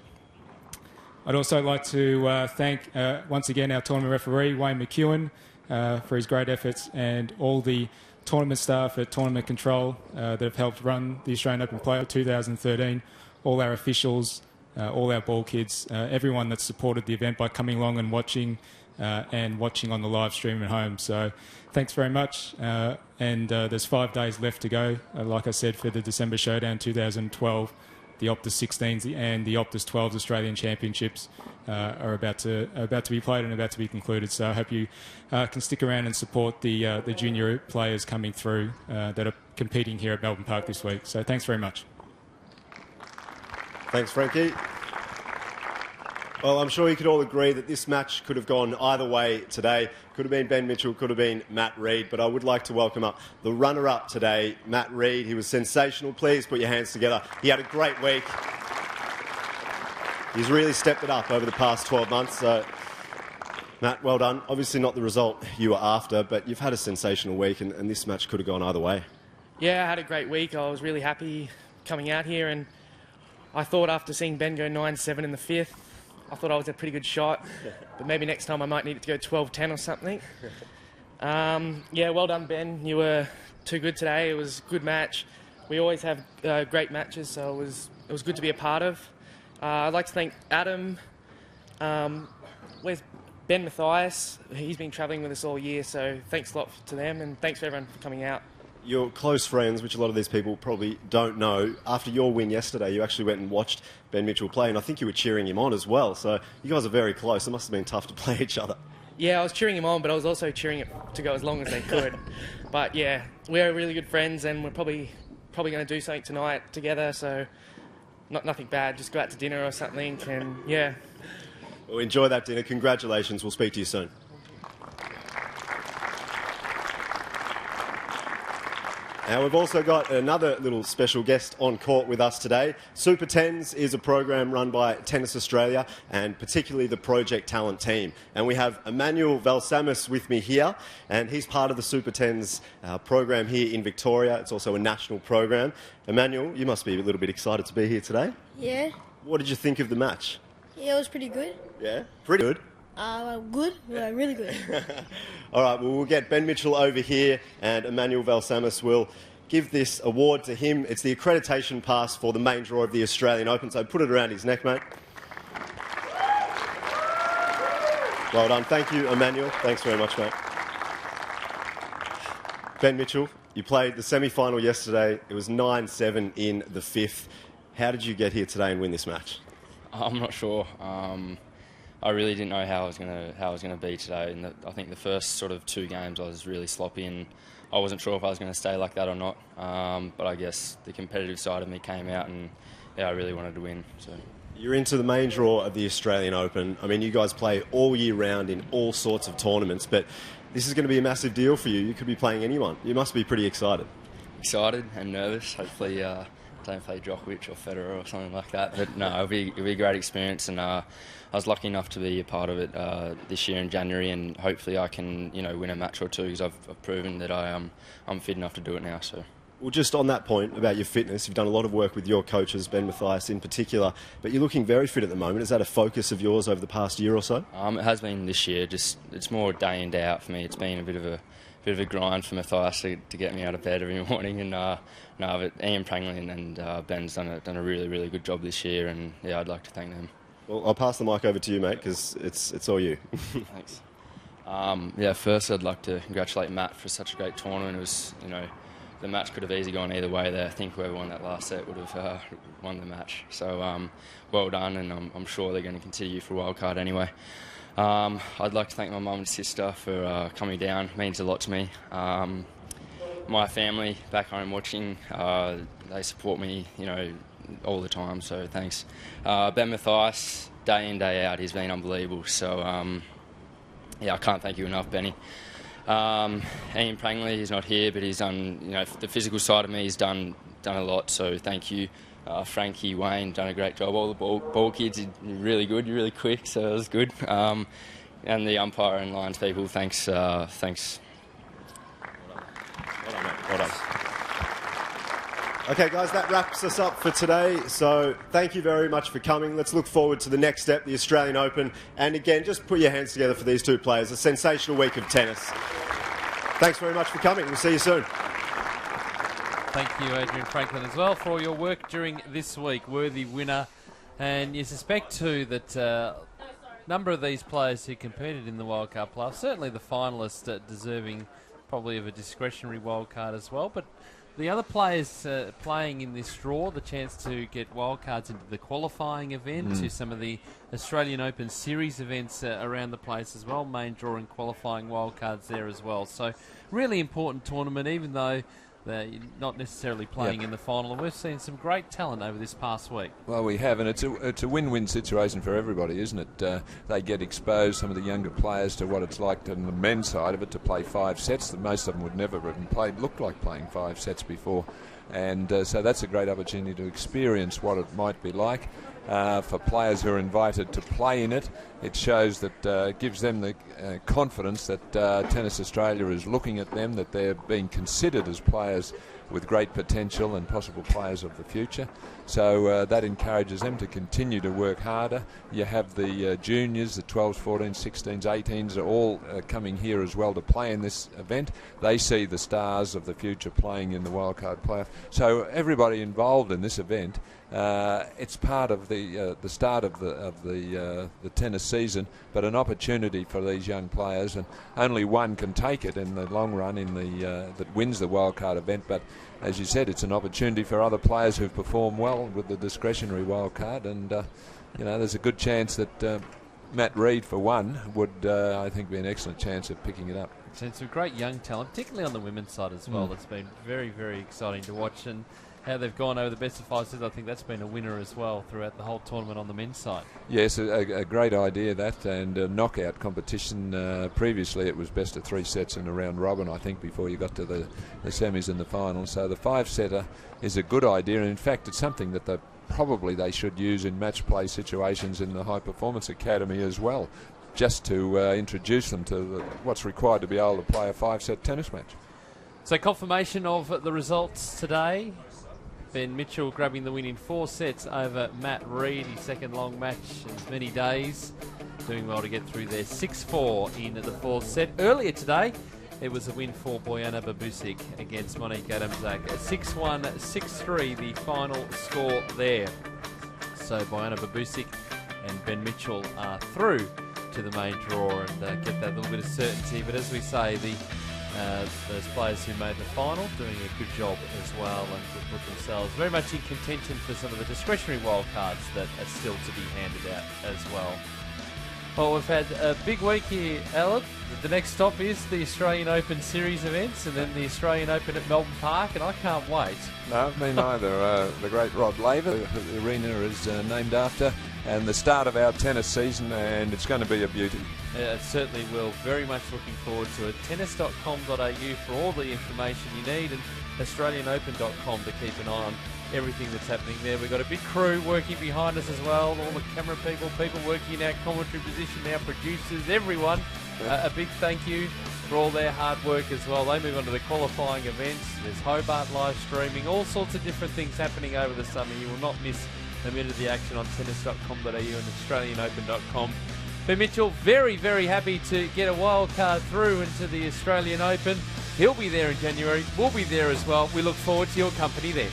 I'd also like to thank, once again, our tournament referee, Wayne McEwen, for his great efforts, and all the tournament staff at Tournament Control that have helped run the Australian Open Playoff 2013, all our officials, all our ball kids, everyone that's supported the event by coming along and watching and watching on the live stream at home. So thanks very much. And there's 5 days left to go, like I said, for the December Showdown 2012. The Optus 16s and the Optus 12s Australian Championships are about to be played and about to be concluded. So I hope you can stick around and support the junior players coming through that are competing here at Melbourne Park this week. So thanks very much. Thanks, Frankie. Well, I'm sure you could all agree that this match could have gone either way today. Could have been Ben Mitchell, could have been Matt Reid, but I would like to welcome up the runner-up today, Matt Reid. He was sensational. Please put your hands together. He had a great week. He's really stepped it up over the past 12 months. So, Matt, well done. Obviously not the result you were after, but you've had a sensational week, and this match could have gone either way. Yeah, I had a great week. I was really happy coming out here, and I thought after seeing Ben go 9-7 in the 5th, I thought I was a pretty good shot, but maybe next time I might need it to go 12-10 or something. Yeah, well done, Ben. You were too good today. It was a good match. We always have great matches, so it was good to be a part of. I'd like to thank Adam. Where's Ben Mathias? He's been travelling with us all year, so thanks a lot to them, and thanks for everyone for coming out. Your close friends, which a lot of these people probably don't know, after your win yesterday, you actually went and watched Ben Mitchell play, and I think you were cheering him on as well. So you guys are very close. It must have been tough to play each other. Yeah, I was cheering him on, but I was also cheering it to go as long as they could. But yeah, we're really good friends, and we're probably going to do something tonight together. So nothing bad. Just go out to dinner or something, and yeah. Well, enjoy that dinner. Congratulations. We'll speak to you soon. Now, we've also got another little special guest on court with us today. Super Tens is a program run by Tennis Australia and particularly the Project Talent team. And we have Emmanuel Valsamis with me here, and he's part of the Super Tens program here in Victoria. It's also a national program. Emmanuel, you must be a little bit excited to be here today. Yeah. What did you think of the match? Yeah, it was pretty good. Yeah? Pretty good. Good? Yeah, really good. All right, well, we'll get Ben Mitchell over here, and Emmanuel Valsamis will give this award to him. It's the accreditation pass for the main draw of the Australian Open, so put it around his neck, mate. Well done. Thank you, Emmanuel. Thanks very much, mate. Ben Mitchell, you played the semi-final yesterday. It was 9-7 in the 5th. How did you get here today and win this match? I'm not sure. I really didn't know how I was going to be today, and I think the first sort of 2 games I was really sloppy, and I wasn't sure if I was going to stay like that or not. But I guess the competitive side of me came out, and yeah, I really wanted to win. So you're into the main draw of the Australian Open. I mean, you guys play all year round in all sorts of tournaments, but this is going to be a massive deal for you. You could be playing anyone. You must be pretty excited. Excited and nervous. Hopefully, don't play Djokovic or Federer or something like that. But no, it'll be a great experience, and I was lucky enough to be a part of it this year in January, and hopefully I can win a match or two because I've proven that I'm fit enough to do it now. So. Well, just on that point about your fitness, you've done a lot of work with your coaches, Ben Mathias in particular, but you're looking very fit at the moment. Is that a focus of yours over the past year or so? It has been this year. Just it's more day in, day out for me. It's been a bit of a grind for Mathias to get me out of bed every morning, and but Ian Pranglin and Ben's done a really, really good job this year, and yeah, I'd like to thank them. Well, I'll pass the mic over to you, mate, because it's all you. Thanks. First I'd like to congratulate Matt for such a great tournament. It was, the match could have easily gone either way there. I think whoever won that last set would have won the match. So well done, and I'm sure they're going to continue for a wild card anyway. I'd like to thank my mum and sister for coming down. It means a lot to me. My family back home watching, they support me, all the time, so thanks. Ben Mathias, day in, day out, he's been unbelievable. So, I can't thank you enough, Benny. Ian Prangley, he's not here, but he's done, the physical side of me, he's done a lot, so thank you. Frankie, Wayne, done a great job. All the ball kids, you're really good, you're really quick, so that was good. And the umpire and Lions people, thanks. Well done. Okay, guys, that wraps us up for today. So thank you very much for coming. Let's look forward to the next step, the Australian Open. And again, just put your hands together for these 2 players. A sensational week of tennis. Thanks very much for coming. We'll see you soon. Thank you, Adrian Franklin, as well, for all your work during this week. Worthy winner. And you suspect, too, that number of these players who competed in the wildcard playoff, certainly the finalists deserving probably of a discretionary wildcard as well, but the other players playing in this draw, the chance to get wildcards into the qualifying event, to some of the Australian Open Series events around the place as well, main draw and qualifying wildcards there as well. So really important tournament, even though they're not necessarily playing in the final. And we've seen some great talent over this past week. Well, we have, and it's a win-win situation for everybody, isn't it? They get exposed, some of the younger players, to what it's like on the men's side of it to play 5 sets that most of them would never have looked like playing 5 sets before. And so that's a great opportunity to experience what it might be like. For players who are invited to play in it, it shows that gives them the confidence that Tennis Australia is looking at them, that they're being considered as players with great potential and possible players of the future. So that encourages them to continue to work harder. You have the juniors, the 12s, 14s, 16s, 18s are all coming here as well to play in this event. They see the stars of the future playing in the wildcard playoff. So everybody involved in this event, it's part of the start of the tennis season, but an opportunity for these young players, and only one can take it in the long run in the that wins the wildcard event. But as you said, it's an opportunity for other players who've performed well with the discretionary wildcard, and there's a good chance that Matt Reid, for one, would I think be an excellent chance of picking it up. Seen some great young talent, particularly on the women's side as well. It's been very, very exciting to watch, and how they've gone over the best of 5 sets. I think that's been a winner as well throughout the whole tournament on the men's side. Yes, a great idea that, and a knockout competition. Previously it was best of 3 sets in a round robin, I think, before you got to the semis and the finals. So the 5-setter is a good idea, and in fact it's something that they should use in match play situations in the High Performance Academy as well, just to introduce them to what's required to be able to play a 5-set tennis match. So confirmation of the results today. Ben Mitchell grabbing the win in 4 sets over Matt Reid, his second long match in as many days. Doing well to get through there. 6-4 in the 4th set. Earlier today, it was a win for Bojana Babusic against Monique Adamczak. 6-1, 6-3, the final score there. So Bojana Babusic and Ben Mitchell are through to the main draw and get that little bit of certainty. But as we say, those players who made the final doing a good job as well, and to put themselves very much in contention for some of the discretionary wildcards that are still to be handed out as well. Well, we've had a big week here, Alan. The next stop is the Australian Open Series events, and then the Australian Open at Melbourne Park, and I can't wait. No, me neither. The great Rod Laver, the arena is named after, and the start of our tennis season, and it's going to be a beauty. It certainly will. Very much looking forward to it. Tennis.com.au for all the information you need, and AustralianOpen.com to keep an eye on everything that's happening there. We've got a big crew working behind us as well, all the camera people working in our commentary position, our producers, everyone. A big thank you for all their hard work as well. They move on to the qualifying events. There's Hobart live streaming, all sorts of different things happening over the summer. You will not miss a minute of the action on tennis.com.au and AustralianOpen.com. Ben Mitchell, very, very happy to get a wild card through into the Australian Open. He'll be there in January. We'll be there as well. We look forward to your company there.